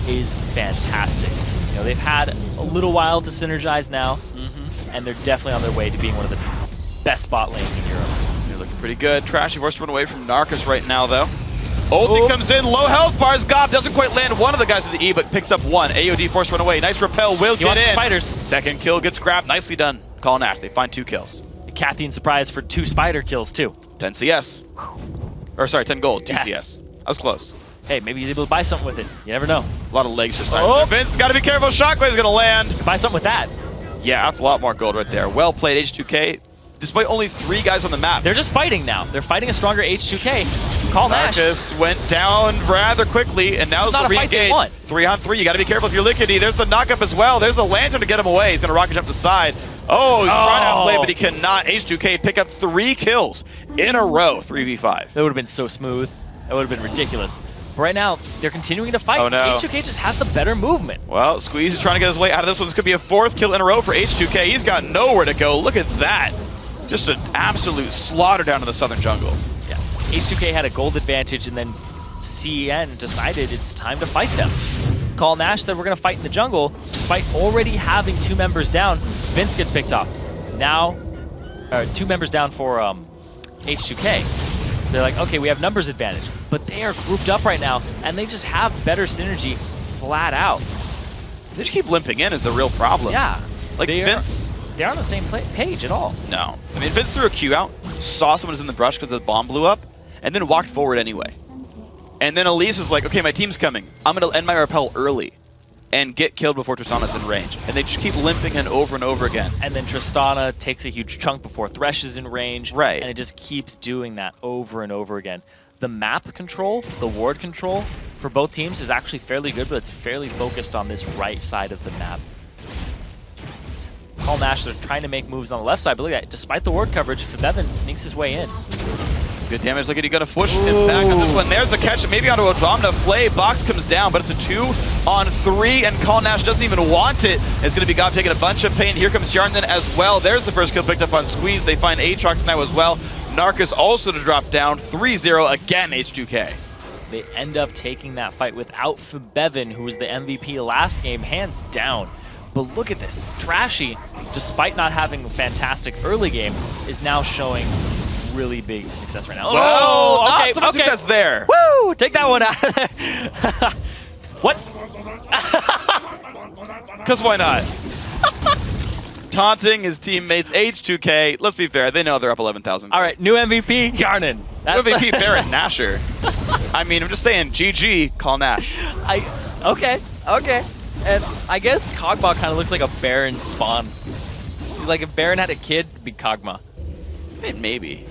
is fantastic. You know, they've had a little while to synergize now, and they're definitely on their way to being one of the best bot lanes in Europe. They're looking pretty good. Trashy forced to run away from Narcus right now, though. Ulti comes in, low health bars. Gob doesn't quite land one of the guys with the E, but picks up one. AOD forced to run away. Nice repel, will get in. Spiders. Second kill gets grabbed. Nicely done. Call Nash. They find 2 kills. Cathian surprise for 2 spider kills, too. 10 CS. Or sorry, 10 gold, 2 CS. I was close. Hey, maybe he's able to buy something with it. You never know. A lot of legs just starting. Vince, got to be careful. Shockwave's going to land. Buy something with that. Yeah, that's a lot more gold right there. Well played, H2K. Despite only 3 guys on the map. They're just fighting now. They're fighting a stronger H2K. Call Nash. Narcus went down rather quickly, and now it's the re-engage. 3 on 3. You got to be careful if you're Lickety. There's the knock-up as well. There's the lantern to get him away. He's going to rocket jump the side. Oh, he's trying to outplay, but he cannot. H2K pick up 3 kills in a row, 3v5. That would have been so smooth. That would have been ridiculous. But right now, they're continuing to fight. Oh, no. H2K just has the better movement. Well, Squeeze is trying to get his way out of this one. This could be a 4th kill in a row for H2K. He's got nowhere to go. Look at that. Just an absolute slaughter down in the southern jungle. Yeah, H2K had a gold advantage, and then CN decided it's time to fight them. Call Nash said we're going to fight in the jungle, despite already having 2 members down. Vince gets picked off. Now, 2 members down for H2K. So they're like, okay, we have numbers advantage. But they are grouped up right now, and they just have better synergy flat out. They just keep limping in is the real problem. Yeah. Like Vince... They're on the same page at all. No. I mean, Vince threw a Q out, saw someone was in the brush because the bomb blew up, and then walked forward anyway. And then Elise was like, okay, my team's coming. I'm going to end my repel early and get killed before Tristana's in range. And they just keep limping in over and over again. And then Tristana takes a huge chunk before Thresh is in range. Right. And it just keeps doing that over and over again. The map control, the ward control for both teams is actually fairly good, but it's fairly focused on this right side of the map. Call Nash, they're trying to make moves on the left side, but look at that. Despite the ward coverage, Fnatic sneaks his way in. Some good damage. Look at he got to push him back on this one. There's the catch, maybe onto Odwamna. Flay, box comes down, but it's a 2 on 3, and Call Nash doesn't even want it. It's going to be Gob taking a bunch of pain. Here comes Yarnden as well. There's the first kill picked up on Squeeze. They find Aatrox now as well. Narcus also to drop down. 3-0 again, H2K. They end up taking that fight without Fnatic, who was the MVP last game, hands down. But look at this. Trashy, despite not having a fantastic early game, is now showing really big success right now. Well, not so much success there. Woo! Take that one out. What? Because why not? Taunting his teammates, H2K. Let's be fair, they know they're up 11,000. All right, new MVP, Yarnden. New MVP, Baron Nashor. I mean, I'm just saying, GG, Call Nash. Okay. And I guess Kog'Maw kind of looks like a Baron spawn. Like if Baron had a kid, it'd be Kog'Maw. Maybe.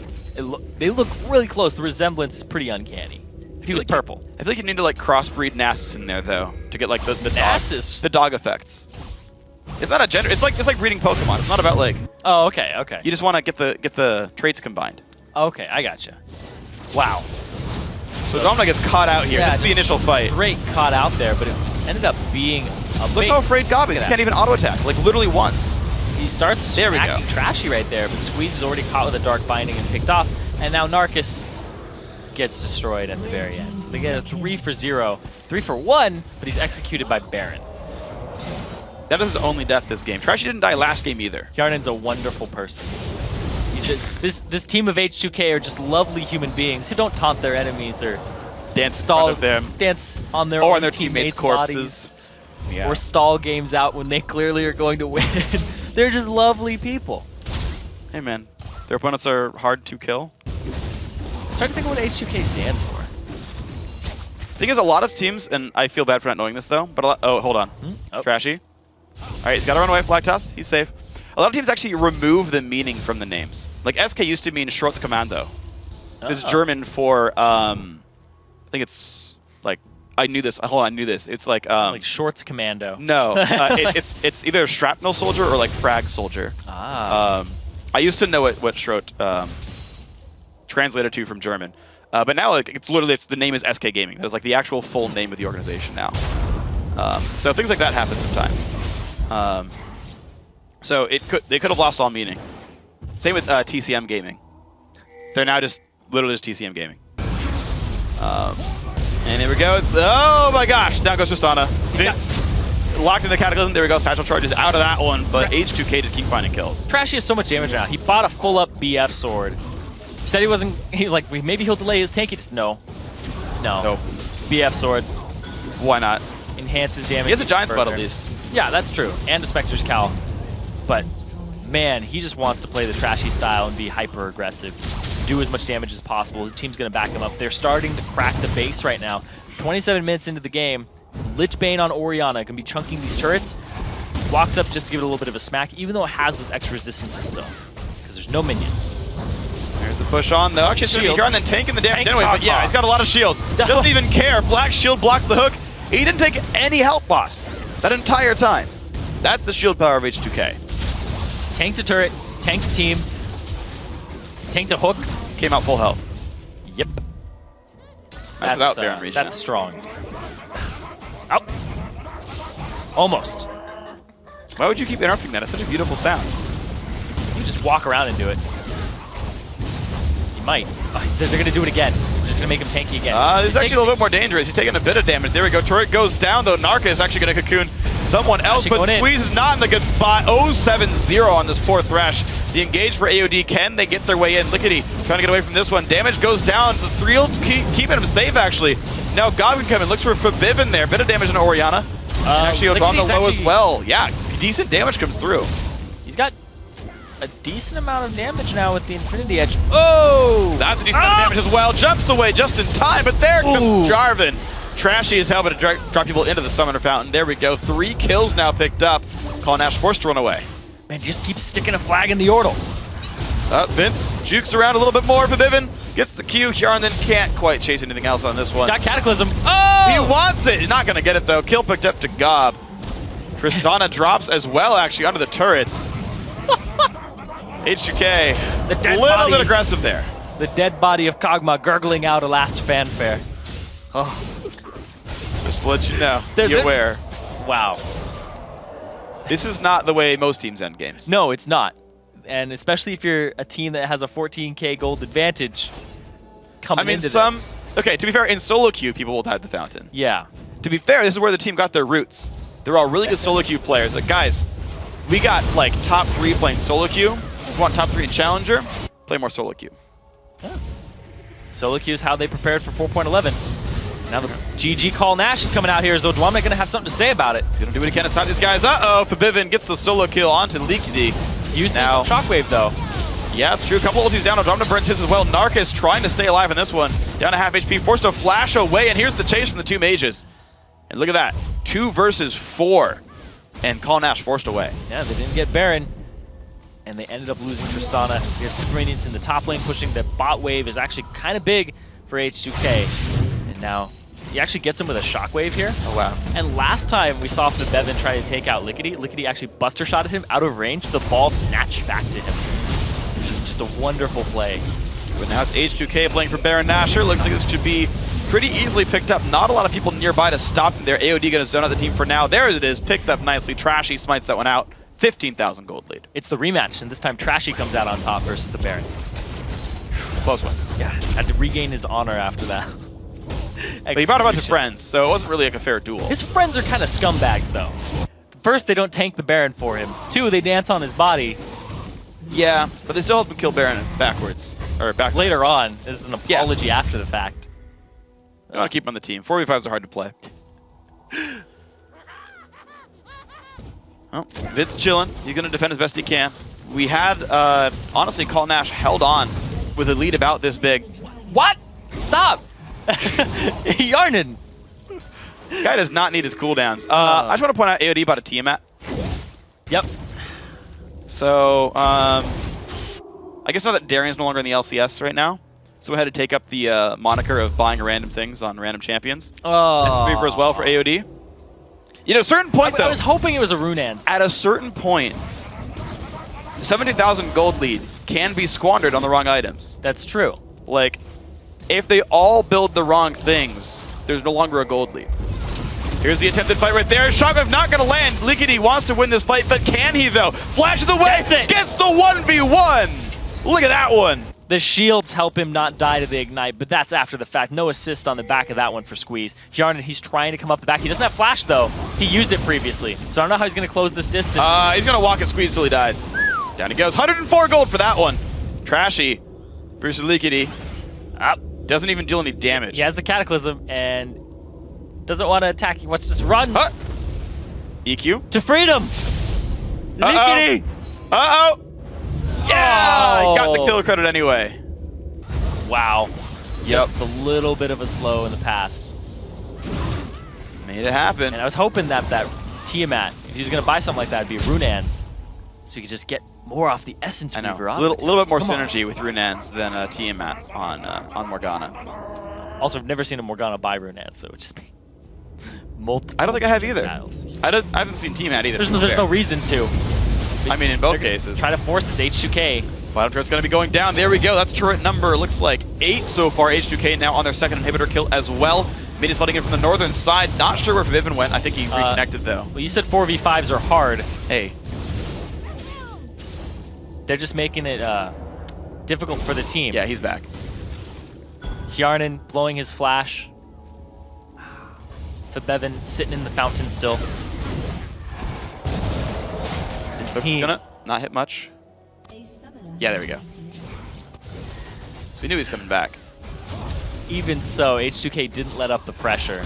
They look really close. The resemblance is pretty uncanny. If he was purple. I feel like you need to like crossbreed Nasus in there though to get like the Nasus? the dog effects. It's not a gender. It's like breeding Pokemon. It's not about like. Oh, okay. You just want to get the traits combined. Okay, I gotcha. Wow. So Domina gets caught out here. Yeah, This is the initial fight. Great caught out there, but it ended up being a Look how afraid Gob is. He Look at can't even auto attack. Like literally once. He starts smacking Trashy right there, but Squeeze is already caught with a Dark Binding and picked off, and now Narcus gets destroyed at the very end. So they get a 3 for 0, 3 for 1, but he's executed by Baron. That is his only death this game. Trashy didn't die last game either. Yarnen's a wonderful person. This team of H2K are just lovely human beings who don't taunt their enemies or dance on their or own on their teammates' corpses. Bodies, or stall games out when they clearly are going to win. They're just lovely people. Hey man, their opponents are hard to kill. Start to think of what H2K stands for. Thing is, a lot of teams, and I feel bad for not knowing this though, but oh, hold on. Trashy. All right, he's got to run away. Flag toss. He's safe. A lot of teams actually remove the meaning from the names. Like SK used to mean Schrotzkommando. It's German for I think it's like I knew this. Hold on, I knew this. It's like Shorts Commando. No, it's either shrapnel soldier or like frag soldier. I used to know what Schrot translated to from German, but now like it's the name is SK Gaming. That's like the actual full name of the organization now. So things like that happen sometimes. So they could have lost all meaning. Same with TCM Gaming. They're now just literally just TCM Gaming. And here we go. Oh my gosh! Down goes Tristana. Vince locked in the Cataclysm. There we go. Satchel charges out of that one, but H2K just keep finding kills. Trashy has so much damage now. He bought a full up BF sword. Said he wasn't. Maybe he'll delay his tankiness. No. Nope. BF sword. Why not? Enhances damage. He has a Giant's Butt at least. Yeah, that's true. And a Spectre's Cowl. But man, he just wants to play the Trashy style and be hyper aggressive. Do as much damage as possible. His team's going to back him up. They're starting to crack the base right now. 27 minutes into the game. Lichbane on Orianna can be chunking these turrets. Walks up just to give it a little bit of a smack, even though it has those extra resistances still. Because there's no minions. There's a push on though. Actually, it's going to be here and then tanking the damage anyway. But yeah, he's got a lot of shields. Doesn't even care. Black shield blocks the hook. He didn't take any health loss that entire time. That's the shield power of H2K. Tank to turret, tank to team, tank to hook. Came out full health. Yep. That's strong. Out. Almost. Why would you keep interrupting that? It's such a beautiful sound. You just walk around and do it. You might. They're going to do it again. We're just going to make him tanky again. This is actually a little bit more dangerous. He's taking a bit of damage. There we go. Turret goes down, though. Narca is actually going to cocoon someone else, but Squeeze is not in the good spot. 0-7-0 on this poor Thresh. The engage for AOD. Can they get their way in? Lickety trying to get away from this one. Damage goes down. The Threel's keeping him safe, actually. Now Goblin coming. Looks for Forbidden there. Bit of damage on Orianna. And actually on the low as well. Yeah, decent damage comes through. He's got a decent amount of damage now with the Infinity Edge. Oh! That's a decent amount of damage as well. Jumps away just in time, but there comes Jarvan. Trashy is helping to drop people into the Summoner Fountain. There we go. 3 kills now picked up. Call Nash forced to run away. Man, just keep sticking a flag in the Yordle. Vince jukes around a little bit more for Viven. Gets the Q. Hjarn then can't quite chase anything else on this one. Got Cataclysm. Oh! He wants it. He's not going to get it, though. Kill picked up to Gob. Tristana drops as well, actually, under the turrets. H2K, a little bit aggressive there. The dead body of Kog'Maw gurgling out a last fanfare. Oh. Just to let you know, be aware. Wow. This is not the way most teams end games. No, it's not. And especially if you're a team that has a 14k gold advantage coming into this. Okay, to be fair, in solo queue, people will dive the fountain. Yeah. To be fair, this is where the team got their roots. They're all really good solo queue players. Like, guys, we got like top 3 playing solo queue. If you want top 3 in Challenger, play more solo queue. Yeah. Solo queue is how they prepared for 4.11. Now the GG Call Nash is coming out here. Is Odwamne going to have something to say about it? He's going to do what he can to stop these guys. Uh-oh, Forbidden gets the solo kill onto Liquidity. Used some Shockwave, though. Yeah, it's true. A couple ultis down. Andromeda burns his as well. Narcus trying to stay alive in this one. Down to half HP, forced to flash away, and here's the chase from the two mages. And look at that. 2 versus 4. And Call Nash forced away. Yeah, they didn't get Baron. And they ended up losing Tristana. We have Super Minions in the top lane pushing. The bot wave is actually kind of big for H2K. And now he actually gets him with a shockwave here. Oh, wow. And last time we saw Bevan try to take out Lickety. Lickety actually buster shotted him out of range. The ball snatched back to him. Which is just a wonderful play. But now it's H2K playing for Baron Nashor. Looks like this should be pretty easily picked up. Not a lot of people nearby to stop him there. AOD going to zone out the team for now. There it is. Picked up nicely. Trashy smites that one out. 15,000 gold lead. It's the rematch, and this time Trashy comes out on top versus the Baron. Close one. Yeah, had to regain his honor after that. But he brought a bunch of friends, so it wasn't really like a fair duel. His friends are kind of scumbags, though. First, they don't tank the Baron for him. 2, they dance on his body. Yeah, but they still help him kill Baron backwards. Or backwards. Later on. This is an apology after the fact. I want to keep him on the team. 4v5s are hard to play. Well, Vid's chilling. He's going to defend as best he can. We had, honestly, Call Nash held on with a lead about this big. What? Stop! Yarnin! Guy does not need his cooldowns. I just want to point out AOD bought a Tiamat. Yep. So, I guess now that Darian's no longer in the LCS right now, so we had to take up the moniker of buying random things on random champions. Oh. And Reaper as well for AOD. You know, a certain point, though. I was hoping it was a Runans. At a certain point, 70,000 gold lead can be squandered on the wrong items. That's true. Like, if they all build the wrong things, there's no longer a gold lead. Here's the attempted fight right there. Shockwave not going to land. Lickety wants to win this fight, but can he, though? Flashes away. Gets the 1v1. Look at that one. The shields help him not die to the Ignite, but that's after the fact. No assist on the back of that one for Squeeze. Yarnin, he's trying to come up the back. He doesn't have Flash, though. He used it previously, so I don't know how he's going to close this distance. He's going to walk at Squeeze till he dies. Down he goes. 104 gold for that one. Trashy versus Lickety. Doesn't even deal any damage. He has the Cataclysm and doesn't want to attack. He wants to just run. EQ. To freedom. Lickety. Uh-oh. Yeah, he got the kill credit anyway. Wow. Yep. Just a little bit of a slow in the past. Made it happen. And I was hoping that Tiamat, if he was going to buy something like that, it'd be Runans. So you could just get more off the Essence Weaver. A little bit more synergy with Runans than Tiamat on Morgana. Also, I've never seen a Morgana buy Runans, so it would just be multiple. I don't think I have either. Styles. I haven't seen Tiamat either. There's no reason to. I mean, in both cases. Try to force this H2K. Bottom turret's going to be going down. There we go. That's turret number, looks like 8 so far. H2K now on their second inhibitor kill as well. Mid is flooding in from the northern side. Not sure where Vivian went. I think he reconnected, though. Well, you said 4v5s are hard. Hey. They're just making it difficult for the team. Yeah, he's back. Yarnin blowing his flash. Bevan sitting in the fountain still. This team gonna not hit much. Yeah, there we go. So we knew he was coming back. Even so, H2K didn't let up the pressure.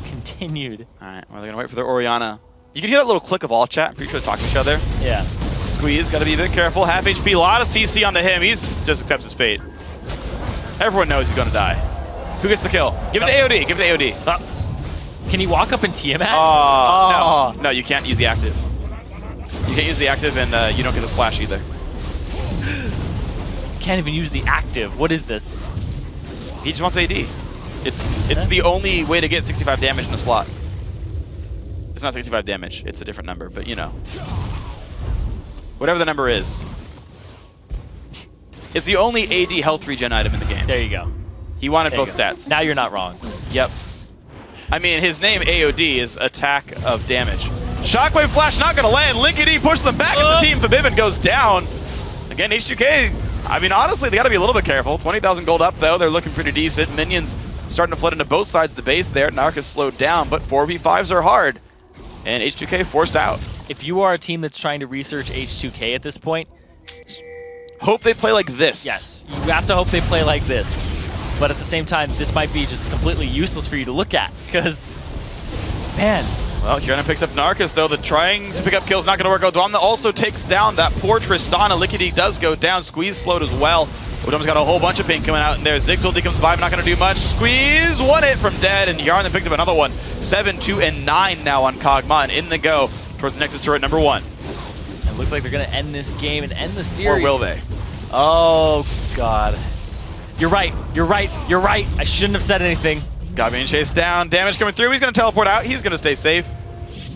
Continued. All right, well, they're going to wait for their Orianna. You can hear that little click of all chat. I'm pretty sure they're talking to each other. Yeah. Squeeze, got to be a bit careful. Half HP, a lot of CC onto him. He's just accepts his fate. Everyone knows he's going to die. Who gets the kill? Give it to AOD. Give it to AOD. Can he walk up in Tiamat? No, you can't use the active. You can't use the active, and you don't get the splash either. Can't even use the active. What is this? He just wants AD. It's the only way to get 65 damage in the slot. It's not 65 damage. It's a different number, but you know. Whatever the number is. It's the only AD health regen item in the game. There you go. He wanted both stats. Now you're not wrong. Yep. I mean, his name, AOD, is attack of damage. Shockwave Flash not going to land. Lickety pushes them back at the team. Fabibin goes down. Again, H2K, I mean, honestly, they got to be a little bit careful. 20,000 gold up, though. They're looking pretty decent. Minions starting to flood into both sides of the base there. Narcus slowed down, but 4v5s are hard. And H2K forced out. If you are a team that's trying to research H2K at this point, hope they play like this. Yes, you have to hope they play like this. But at the same time, this might be just completely useless for you to look at because, man, Well, Kieran picks up Narcus, though. The trying to pick up kills not going to work out. Dwamna also takes down that poor Tristana. Liquidy does go down. Squeeze slowed as well. Udam's got a whole bunch of ping coming out in there. Ziggs ulti comes by, but not going to do much. Squeeze, one hit from Dead, and Yarn then picks up another one. 7, 2, and 9 now on Kog'Maw, and in the go towards Nexus turret number 1. It looks like they're going to end this game and end the series. Or will they? Oh, God. You're right. You're right. You're right. I shouldn't have said anything. Got being chased down. Damage coming through. He's going to teleport out. He's going to stay safe.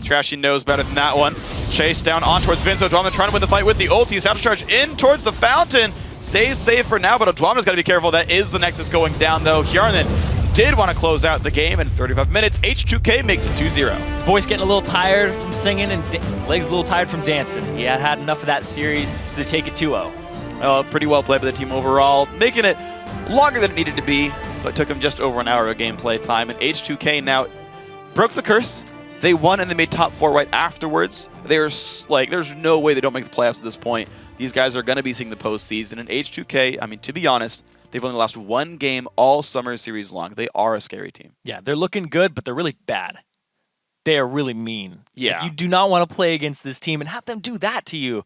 Trashy knows better than that one. Chase down on towards Vince. Dwamna trying to win the fight with the ulti. Satchel charge in towards the fountain. Stays safe for now, but Dwamna's got to be careful. That is the Nexus going down, though. Hjarnan did want to close out the game in 35 minutes. H2K makes it 2-0. His voice getting a little tired from singing and his legs a little tired from dancing. He had enough of that series, so they take it 2-0. Pretty well played by the team overall, making it longer than it needed to be, but took him just over an hour of gameplay time. And H2K now broke the curse. They won and they made top 4 right afterwards. There's no way they don't make the playoffs at this point. These guys are going to be seeing the postseason. And H2K, I mean, to be honest, they've only lost one game all summer series long. They are a scary team. Yeah, they're looking good, but they're really bad. They are really mean. Yeah. Like, you do not want to play against this team and have them do that to you.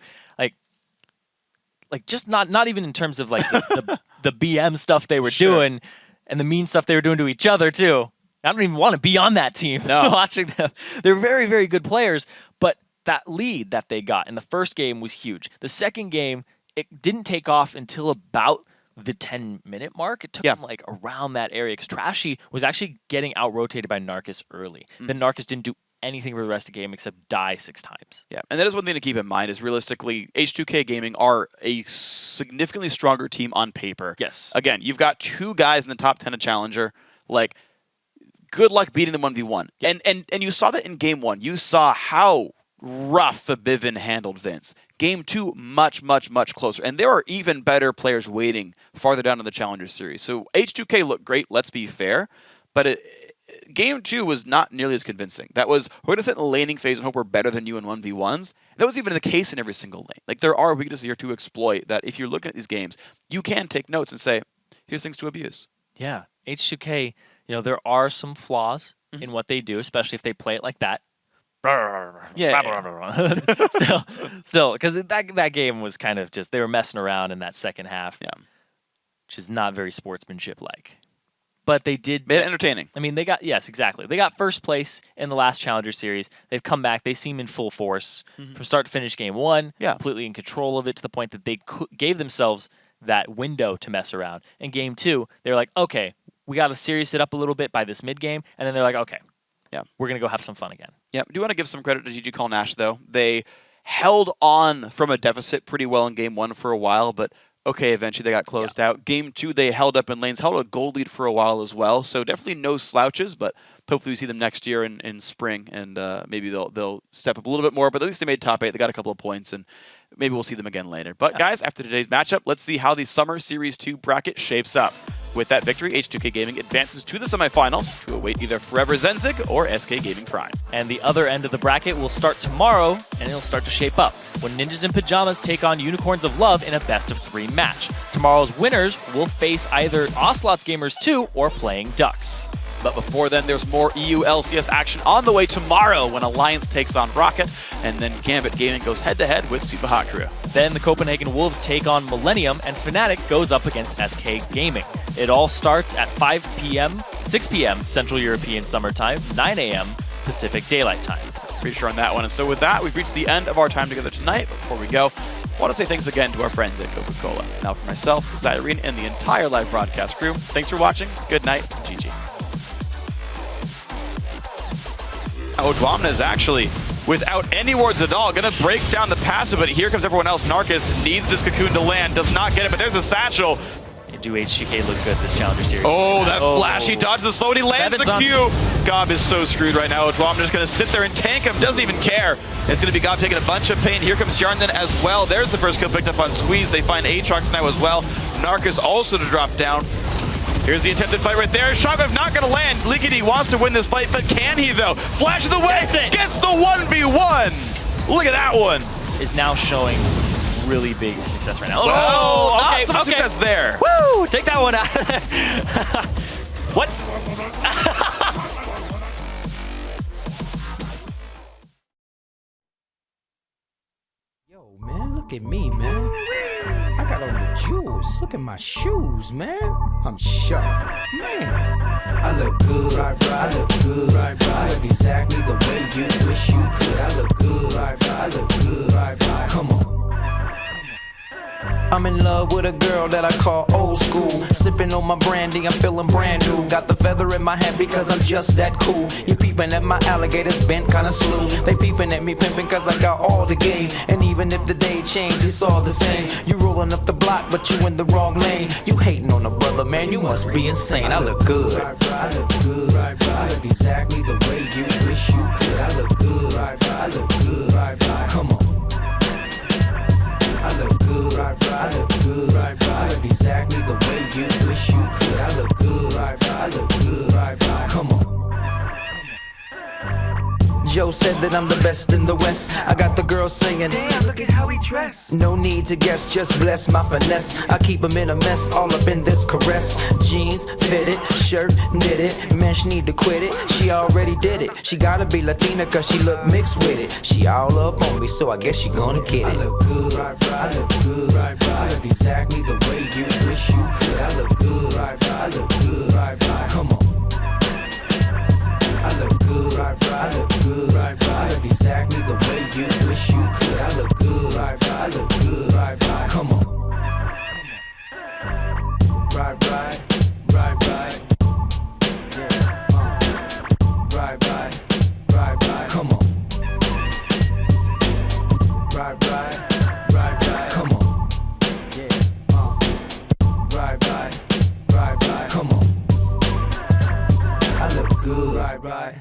Like just not even in terms of like the BM stuff they were doing and the mean stuff they were doing to each other too. I don't even want to be on that team watching them. They're very, very good players, but that lead that they got in the first game was huge. The second game, it didn't take off until about the 10-minute mark. It took them like around that area because Trashy was actually getting out-rotated by Narcus early. Then Narcus didn't do anything for the rest of the game except die 6 times. Yeah, and that is one thing to keep in mind is realistically, H2K Gaming are a significantly stronger team on paper. Yes. Again, you've got 2 guys in the top 10 of Challenger. Like, good luck beating them 1v1. Yeah. And you saw that in Game 1. You saw how rough Bivin handled Vince. Game 2, much, much, much closer. And there are even better players waiting farther down in the Challenger Series. So H2K looked great, let's be fair. But Game 2 was not nearly as convincing. That was, we're going to sit in the laning phase and hope we're better than you in 1v1s. That was even the case in every single lane. Like, there are weaknesses here to exploit that if you're looking at these games, you can take notes and say, here's things to abuse. Yeah, H2K, there are some flaws in what they do, especially if they play it like that. Still, because that game was kind of just, they were messing around in that second half, which is not very sportsmanship-like. But they did made it entertaining. I mean, they got they got first place in the last Challenger Series. They've come back. They seem in full force from start to finish. Game 1, completely in control of it to the point that they gave themselves that window to mess around. In Game 2, they're like, okay, we got to serious it up a little bit by this mid game, and then they're like, okay, we're gonna go have some fun again. Yeah, I do want to give some credit to GG Call Nash though. They held on from a deficit pretty well in Game 1 for a while, but okay, eventually they got closed out. Game 2, they held up in lanes, held a gold lead for a while as well. So definitely no slouches, but hopefully we see them next year in spring, and maybe they'll step up a little bit more. But at least they made top 8. They got a couple of points, and maybe we'll see them again later. But guys, after today's matchup, let's see how the Summer Series 2 bracket shapes up. With that victory, H2K Gaming advances to the semifinals to await either Forever Zenzig or SK Gaming Prime. And the other end of the bracket will start tomorrow, and it'll start to shape up when Ninjas in Pajamas take on Unicorns of Love in a best-of-3 match. Tomorrow's winners will face either Ocelots Gamers 2 or Playing Ducks. But before then, there's more EU LCS action on the way tomorrow when Alliance takes on Rockat, and then Gambit Gaming goes head-to-head with Super Hot Crew. Then the Copenhagen Wolves take on Millennium, and Fnatic goes up against SK Gaming. It all starts at 5 p.m., 6 p.m. Central European Summer Time, 9 a.m. Pacific Daylight Time. Pretty sure on that one. And so with that, we've reached the end of our time together tonight. Before we go, I want to say thanks again to our friends at Coca-Cola. Now for myself, Zyrene, and the entire live broadcast crew, thanks for watching, good night, and GG. Dwamna is actually, without any wards at all, going to break down the passive, but here comes everyone else. Narcus needs this cocoon to land, does not get it, but there's a satchel. Do H2K look good this Challenger Series? Oh, that flash, he dodges the slow, and he lands the Q. Gob is so screwed right now. Dwamna is going to sit there and tank him, doesn't even care. It's going to be Gob taking a bunch of pain. Here comes Yarnden as well. There's the first kill picked up on Squeeze. They find Aatrox now as well. Narcus also to drop down. Here's the attempted fight right there. Shockwave not going to land. Liquidy wants to win this fight, but can he though? Flash of the way, gets the 1v1. Look at that one. Is now showing really big success right now. Well, not so much success there. Woo! Take that one out. What? Yo, man, look at me, man. I got on the jewels. Look at my shoes, man. I'm sharp, man. I look good. I look good. I look exactly the way you wish you could. I look good. I look good. Come on. I'm in love with a girl that I call old school. Sipping on my brandy, I'm feeling brand new. Got the feather in my hat because I'm just that cool. You peeping at my alligators bent kinda slew. They peeping at me pimping cause I got all the game. And even if the day changed, it's all the same. You rolling up the block but you in the wrong lane. You hating on a brother, man, you must be insane. I look good. I look good. I look exactly the way you wish you could. I look good. I look good. Come on. I look good. I look good. I look exactly the way you wish you could. I look good. I look good. Come on. Joe said that I'm the best in the West. I got the girls singing, damn, look at how he dressed. No need to guess, just bless my finesse. I keep him in a mess, all up in this caress. Jeans, fitted, shirt, knitted. Man, she need to quit it, she already did it. She gotta be Latina cause she look mixed with it. She all up on me, so I guess she gonna get it. I look good, I look good. I look exactly the way you wish you could. I look good, I look good. Come on. I look good, I look good. I look exactly the way you wish you could. I look good, I look good. Come on. Right. Yeah. Right. Come on. Right. Come on. Yeah. Right. Come on. I look good. Right.